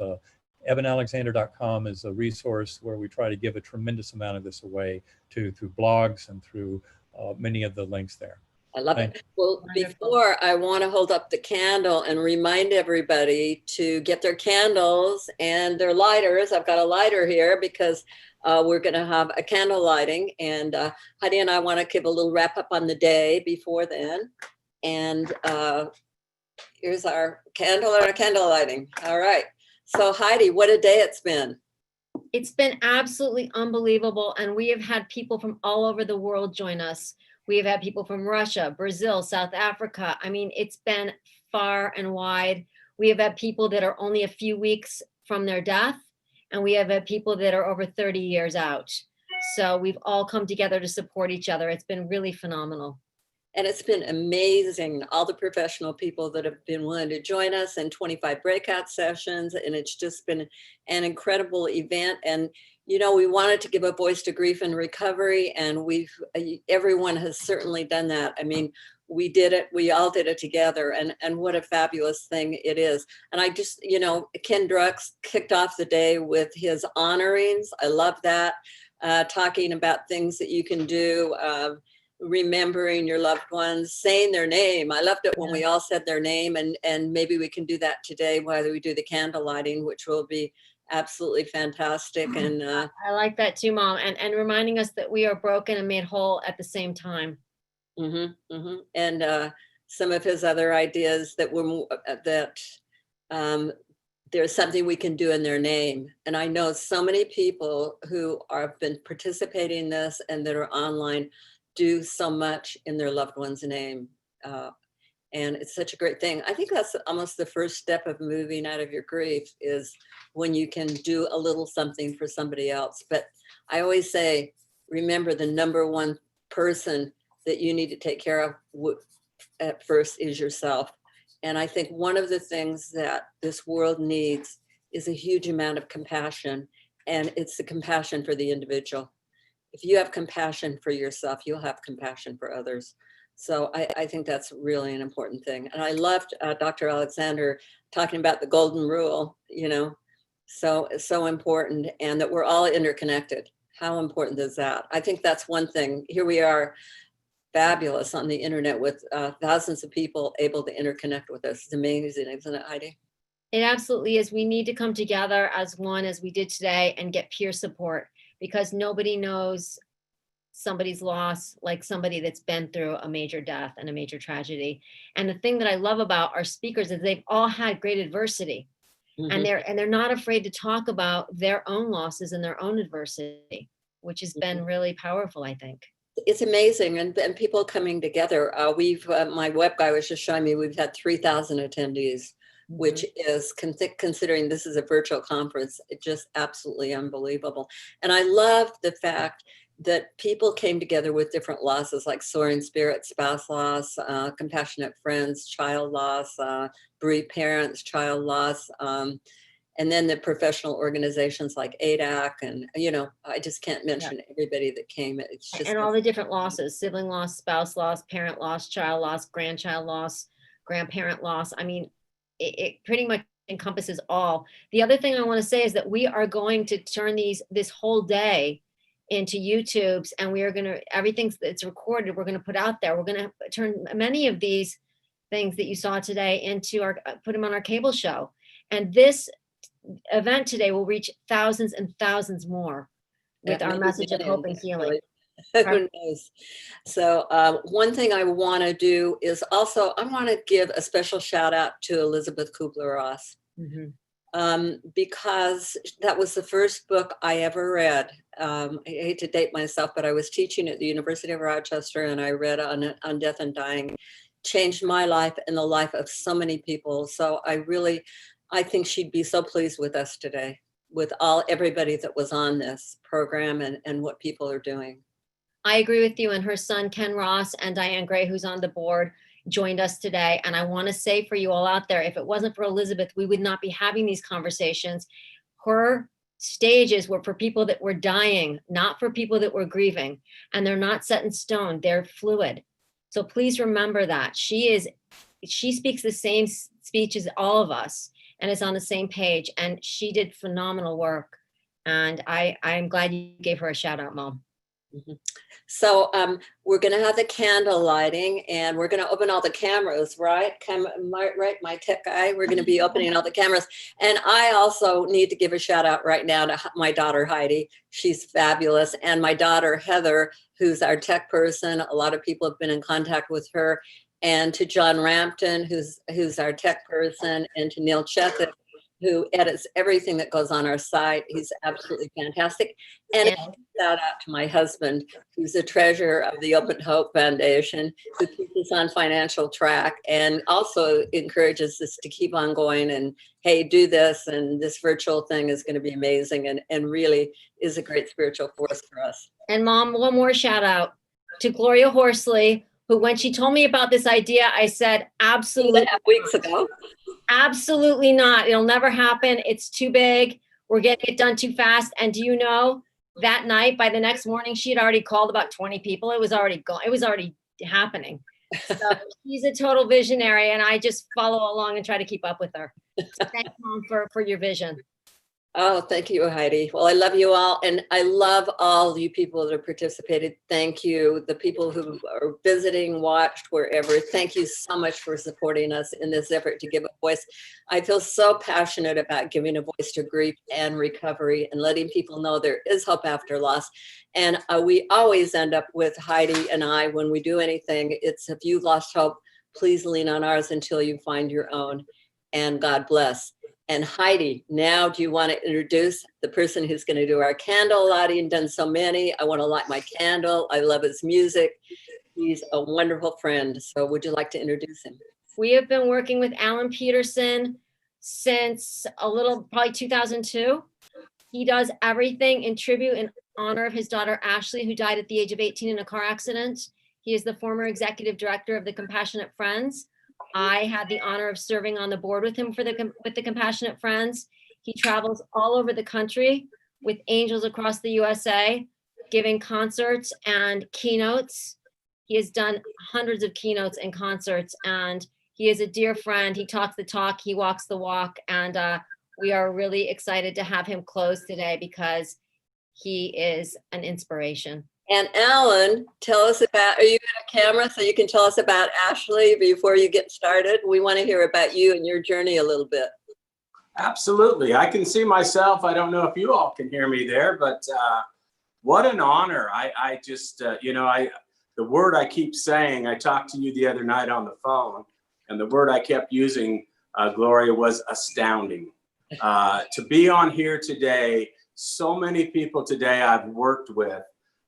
ebenalexander.com is a resource where we try to give a tremendous amount of this away through blogs and through many of the links there. I love it. Well, before I want to hold up the candle and remind everybody to get their candles and their lighters. I've got a lighter here because we're going to have a candle lighting, and Heidi and I want to give a little wrap up on the day before then. And here's our candle and our candle lighting. All right. So Heidi, what a day it's been. It's been absolutely unbelievable. And we have had people from all over the world join us. We have had people from Russia, Brazil, South Africa. I mean, it's been far and wide. We have had people that are only a few weeks from their death, and we have had people that are over 30 years out. So we've all come together to support each other. It's been really phenomenal. And it's been amazing, all the professional people that have been willing to join us, and 25 breakout sessions. And it's just been an incredible event. And you know, we wanted to give a voice to grief and recovery, and everyone has certainly done that. I mean, we did it, we all did it together, and what a fabulous thing it is. And I just, you know, Ken Drux kicked off the day with his honorings. I love that, talking about things that you can do, remembering your loved ones, saying their name. I loved it when we all said their name, and maybe we can do that today while we do the candle lighting, which will be absolutely fantastic. And I like that too, Mom, and reminding us that we are broken and made whole at the same time. And some of his other ideas that were there's something we can do in their name. And I know so many people who have been participating in this and that are online do so much in their loved one's name. And it's such a great thing. I think that's almost the first step of moving out of your grief, is when you can do a little something for somebody else. But I always say, remember, the number one person that you need to take care of at first is yourself. And I think one of the things that this world needs is a huge amount of compassion, and it's the compassion for the individual. If you have compassion for yourself, you'll have compassion for others. So I think that's really an important thing. And I loved Dr. Alexander talking about the golden rule, you know, so important, and that we're all interconnected. How important is that? I think that's one thing. Here we are, fabulous on the internet with thousands of people able to interconnect with us. It's amazing, isn't it, Heidi? It absolutely is. We need to come together as one, as we did today, and get peer support, because nobody knows somebody's loss like somebody that's been through a major death and a major tragedy. And the thing that I love about our speakers is they've all had great adversity. And they're not afraid to talk about their own losses and their own adversity, which has been really powerful, I think. It's amazing, and people coming together. We've my web guy was just showing me we've had 3,000 attendees, which is considering this is a virtual conference, it's just absolutely unbelievable. And I love the fact that people came together with different losses, like soaring spirit, spouse loss, compassionate friends, child loss, bereaved parents, child loss. And then the professional organizations like ADAC, and, you know, I just can't mention everybody that came. It's just, and all the different losses: sibling loss, spouse loss, parent loss, child loss, grandchild loss, grandparent loss. I mean, it pretty much encompasses all. The other thing I want to say is that we are going to turn this whole day into YouTubes, and we are going to, everything that's recorded, we're going to put out there. We're going to turn many of these things that you saw today into put them on our cable show. And this event today will reach thousands and thousands more with our message of hope and healing. Who knows? So one thing I want to do is also, I want to give a special shout out to Elizabeth Kubler-Ross, because that was the first book I ever read. I hate to date myself, but I was teaching at the University of Rochester, and I read on death and dying. Changed my life and the life of so many people. So I think she'd be so pleased with us today, with everybody that was on this program and what people are doing. I agree with you. And her son, Ken Ross, and Diane Gray, who's on the board, joined us today. And I want to say for you all out there, if it wasn't for Elizabeth, we would not be having these conversations. Her stages were for people that were dying, not for people that were grieving. And they're not set in stone, they're fluid. So please remember that. She speaks the same speech as all of us, and is on the same page. And she did phenomenal work. And I'm glad you gave her a shout out, Mom. So we're going to have the candle lighting, and we're going to open all the cameras, right? Right, my tech guy, we're going to be opening all the cameras. And I also need to give a shout out right now to my daughter, Heidi. She's fabulous. And my daughter, Heather, who's our tech person. A lot of people have been in contact with her. And to John Rampton, who's our tech person, and to Neil Chethik, who edits everything that goes on our site. He's absolutely fantastic. And a shout out to my husband, who's the treasurer of the Open Hope Foundation, who keeps us on financial track and also encourages us to keep on going and, hey, do this, and this virtual thing is going to be amazing, and really is a great spiritual force for us. And Mom, one more shout out to Gloria Horsley, who, when she told me about this idea, I said, absolutely. Weeks ago. Absolutely not. It'll never happen. It's too big. We're getting it done too fast. And do you know, that night, by the next morning, she had already called about 20 people. It was already gone. It was already happening. So she's a total visionary, and I just follow along and try to keep up with her. So thanks, Mom, for your vision. Oh, thank you, Heidi. Well, I love you all. And I love all you people that have participated. Thank you. The people who are visiting, watched, wherever. Thank you so much for supporting us in this effort to give a voice. I feel so passionate about giving a voice to grief and recovery and letting people know there is hope after loss. And we always end up with Heidi and I, when we do anything, it's, if you've lost hope, please lean on ours until you find your own. And God bless. And Heidi, now do you want to introduce the person who's going to do our candle lighting? Done so many. I want to light my candle. I love his music. He's a wonderful friend. So would you like to introduce him? We have been working with Alan Peterson since probably 2002. He does everything in tribute and honor of his daughter, Ashley, who died at the age of 18 in a car accident. He is the former executive director of the Compassionate Friends. I had the honor of serving on the board with him with the Compassionate Friends. He travels all over the country with angels across the USA, giving concerts and keynotes. He has done hundreds of keynotes and concerts, and he is a dear friend. He talks the talk, he walks the walk, and we are really excited to have him close today because he is an inspiration. And Alan, tell us about, are you at a camera so you can tell us about Ashley before you get started? We want to hear about you and your journey a little bit. Absolutely. I can see myself. I don't know if you all can hear me there, but what an honor. I just, the word I keep saying, I talked to you the other night on the phone, and the word I kept using, Gloria, was astounding. To be on here today, so many people today I've worked with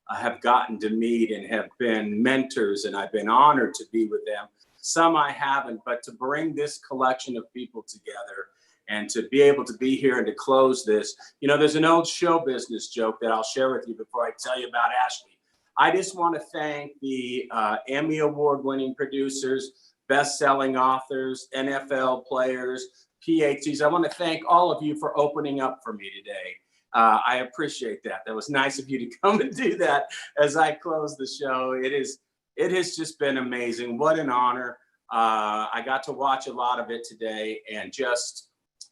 have gotten to meet and have been mentors, and I've been honored to be with them. Some I haven't, but to bring this collection of people together and to be able to be here and to close this, there's an old show business joke that I'll share with you before I tell you about Ashley. I just want to thank the Emmy Award-winning producers, best-selling authors, NFL players, PhDs. I want to thank all of you for opening up for me today. I appreciate that. That was nice of you to come and do that as I close the show. It has just been amazing. What an honor. I got to watch a lot of it today, and just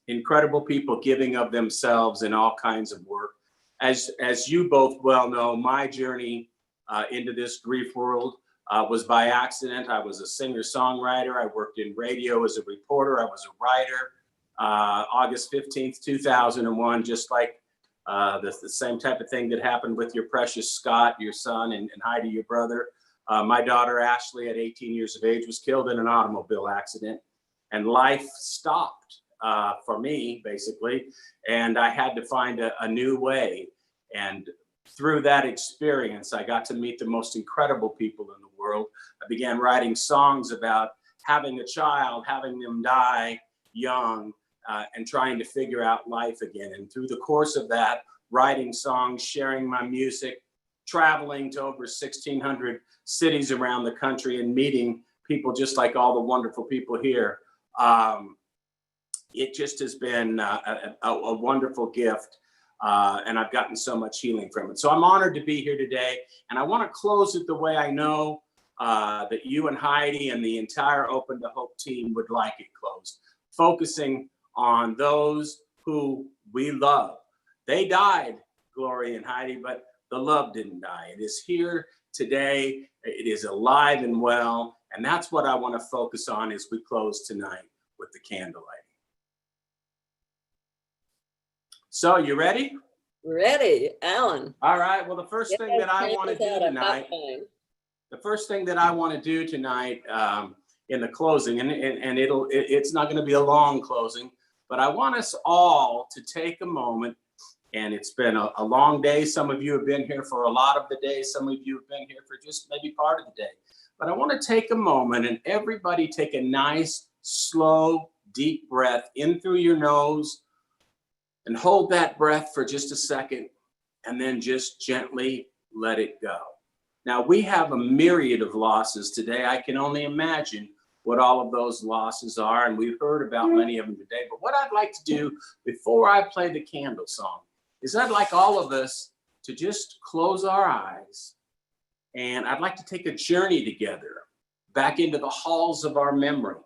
incredible people giving of themselves in all kinds of work. As you both well know, my journey into this grief world was by accident. I was a singer-songwriter. I worked in radio as a reporter. I was a writer. August 15th, 2001, just like the same type of thing that happened with your precious Scott, your son, and Heidi, your brother. My daughter, Ashley, at 18 years of age, was killed in an automobile accident, and life stopped for me, basically, and I had to find a new way. And through that experience, I got to meet the most incredible people in the world. I began writing songs about having a child, having them die young, and trying to figure out life again. And through the course of that, writing songs, sharing my music, traveling to over 1,600 cities around the country and meeting people just like all the wonderful people here. It just has been a wonderful gift. And I've gotten so much healing from it. So I'm honored to be here today. And I want to close it the way I know that you and Heidi and the entire Open to Hope team would like it closed, focusing on those who we love. They died, Gloria and Heidi, but the love didn't die. It is here today. It is alive and well. And that's what I want to focus on as we close tonight with the candlelight. So you ready? Ready, Alan. All right. Well, the first thing that I want to do tonight, in the closing, and it's not going to be a long closing, but I want us all to take a moment. And it's been a long day. Some of you have been here for a lot of the day. Some of you have been here for just maybe part of the day. But I want to take a moment and everybody take a nice, slow, deep breath in through your nose and hold that breath for just a second and then just gently let it go. Now, we have a myriad of losses today. I can only imagine what all of those losses are, and we've heard about many of them today. But what I'd like to do before I play the candle song is I'd like all of us to just close our eyes, and I'd like to take a journey together back into the halls of our memory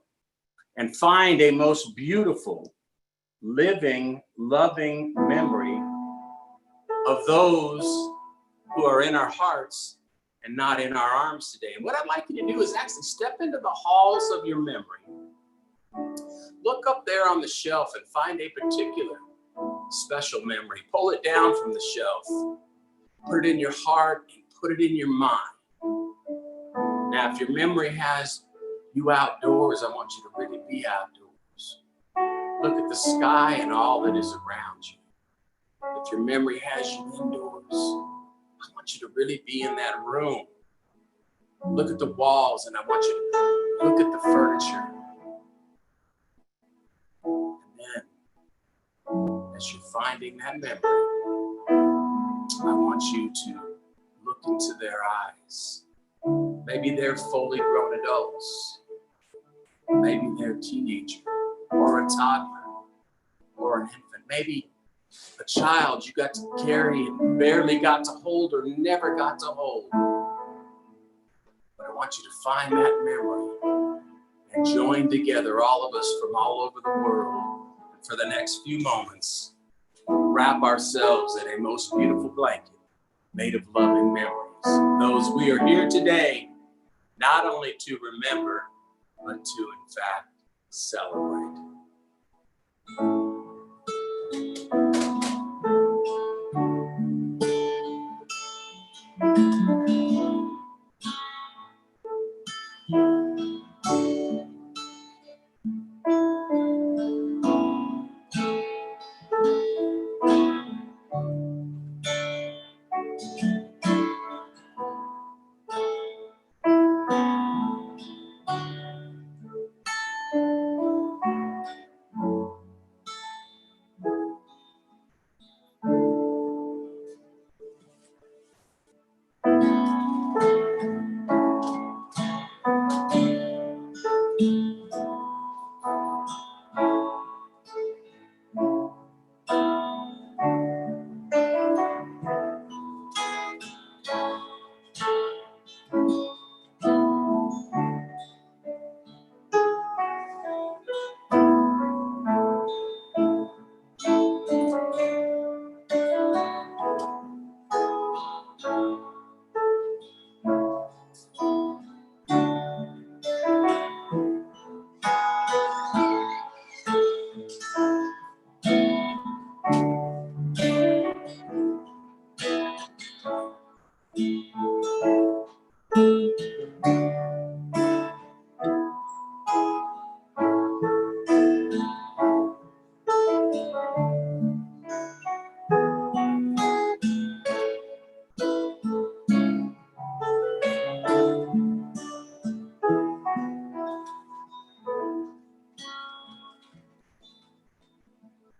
and find a most beautiful, living, loving memory of those who are in our hearts and not in our arms today. And what I'd like you to do is actually step into the halls of your memory. Look up there on the shelf and find a particular special memory. Pull it down from the shelf. Put it in your heart and put it in your mind. Now, if your memory has you outdoors, I want you to really be outdoors. Look at the sky and all that is around you. If your memory has you indoors, I want you to really be in that room. Look at the walls, and I want you to look at the furniture. finding that memory, I want you to look into their eyes. Maybe they're fully grown adults. Maybe they're a teenager or a toddler or an infant. Maybe a child you got to carry and barely got to hold or never got to hold. But I want you to find that memory and join together, all of us from all over the world. And for the next few moments, wrap ourselves in a most beautiful blanket made of loving memories. Those we are here today, not only to remember, but to, in fact, celebrate.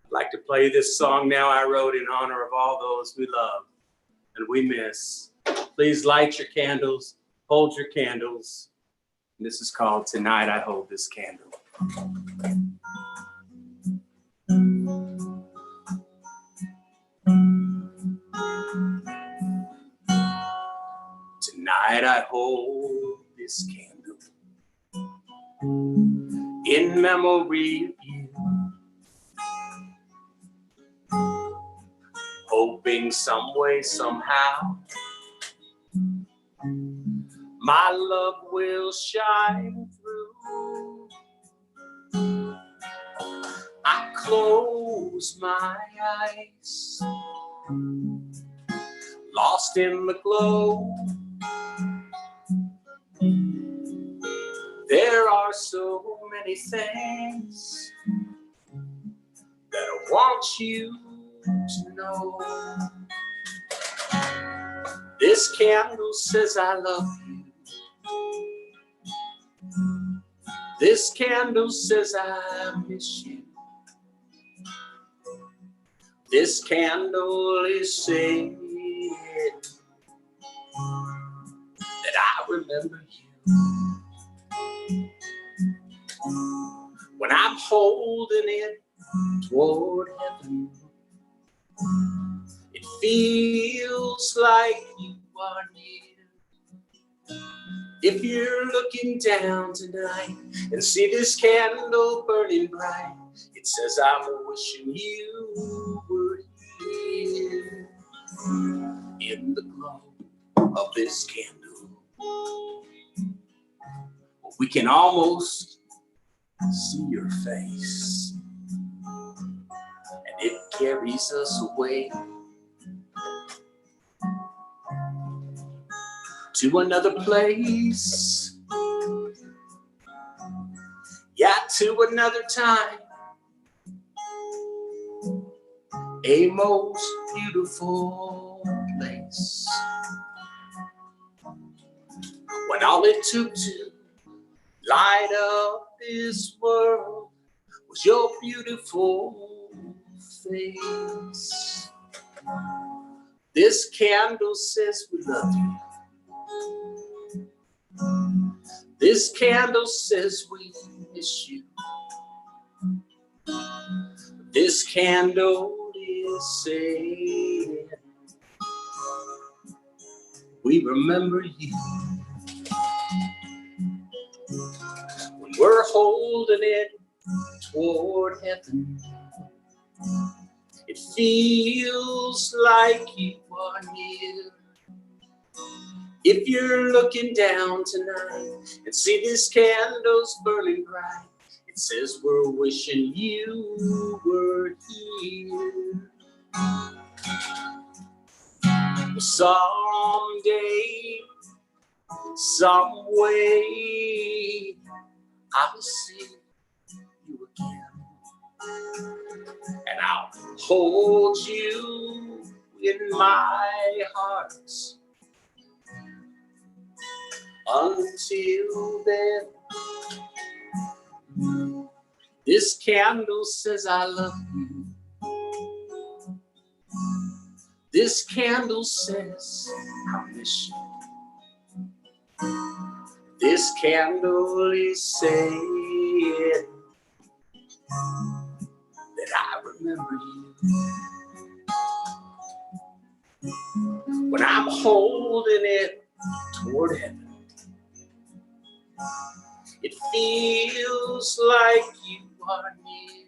I'd like to play this song now I wrote in honor of all those we love and we miss. Please light your candles, hold your candles. And this is called Tonight I Hold This Candle. Tonight I hold this candle in memory of you, hoping some way, somehow, my love will shine through. I close my eyes, lost in the glow. There are so many things that I want you to know. This candle says I love you. This candle says I miss you. This candle is saying that I remember you. When I'm holding it toward heaven, it feels like you are near. If you're looking down tonight and see this candle burning bright, it says I'm wishing you were here in the glow of this candle. We can almost see your face, and it carries us away to another place, yeah, to another time, a most beautiful place. When all it took to light up this world was your beautiful face. This candle says we love you. This candle says we miss you. This candle is saying we remember you. When we're holding it toward heaven, it feels like you are near. If you're looking down tonight and see these candles burning bright, it says we're wishing you were here. Someday, some way, I will see you again, and I'll hold you in my heart. Until then, this candle says I love you. This candle says I miss you. This candle is saying that I remember you. When I'm holding it toward heaven, it feels like you are near.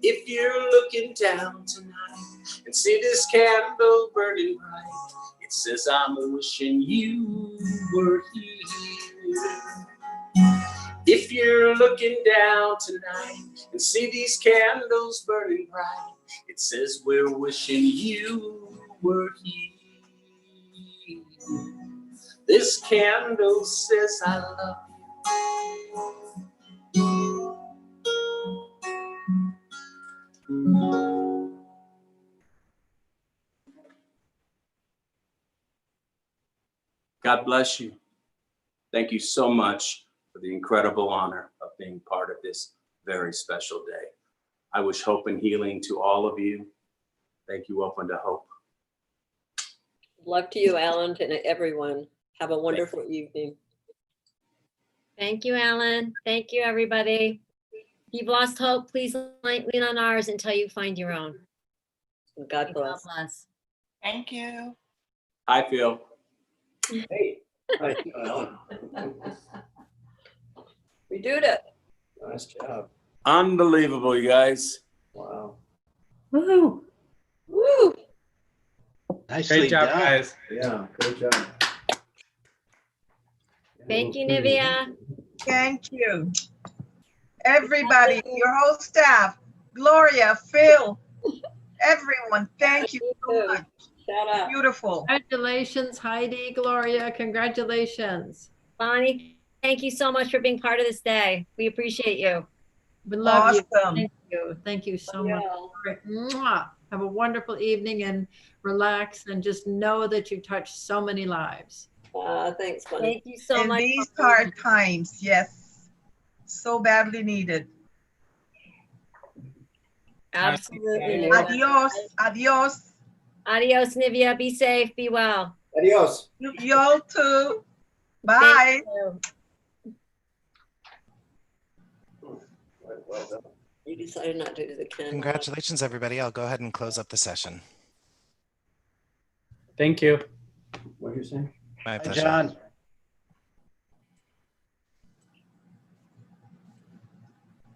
If you're looking down tonight and see this candle burning bright, it says I'm wishing you were here. If you're looking down tonight and see these candles burning bright, it says we're wishing you were here. This candle says I love you. God bless you. Thank you so much for the incredible honor of being part of this very special day. I wish hope and healing to all of you. Thank you, Open to Hope. Love to you, Alan, and everyone. Have a wonderful evening. Thank you, Alan. Thank you, everybody. If you've lost hope, please lean on ours until you find your own. God bless. God bless. Thank you. Hi, Phil. Hey. Hi, Alan. We did it. Nice job. Unbelievable, you guys. Wow. Woo! Woo! Nicely Great job, done. guys. Yeah, good job. Thank you, Nivea. Thank you. Everybody, your whole staff, Gloria, Phil, everyone, thank you so much. Shout out. Beautiful. Congratulations, Heidi, Gloria, congratulations. Bonnie, thank you so much for being part of this day. We appreciate you. We love you. Awesome. Thank you. Thank you so much. Yeah. All right. Mwah. Have a wonderful evening and relax and just know that you touched so many lives. Thanks, Bonnie. Thank you so In much. these hard times, yes, so badly needed. Absolutely. Adios, adios. Adios, Nivea. Be safe. Be well. Adios. You all too. Bye. Well done. You decided not to do the candle. Congratulations, everybody. I'll go ahead and close up the session. Thank you. What are you saying? My pleasure. John.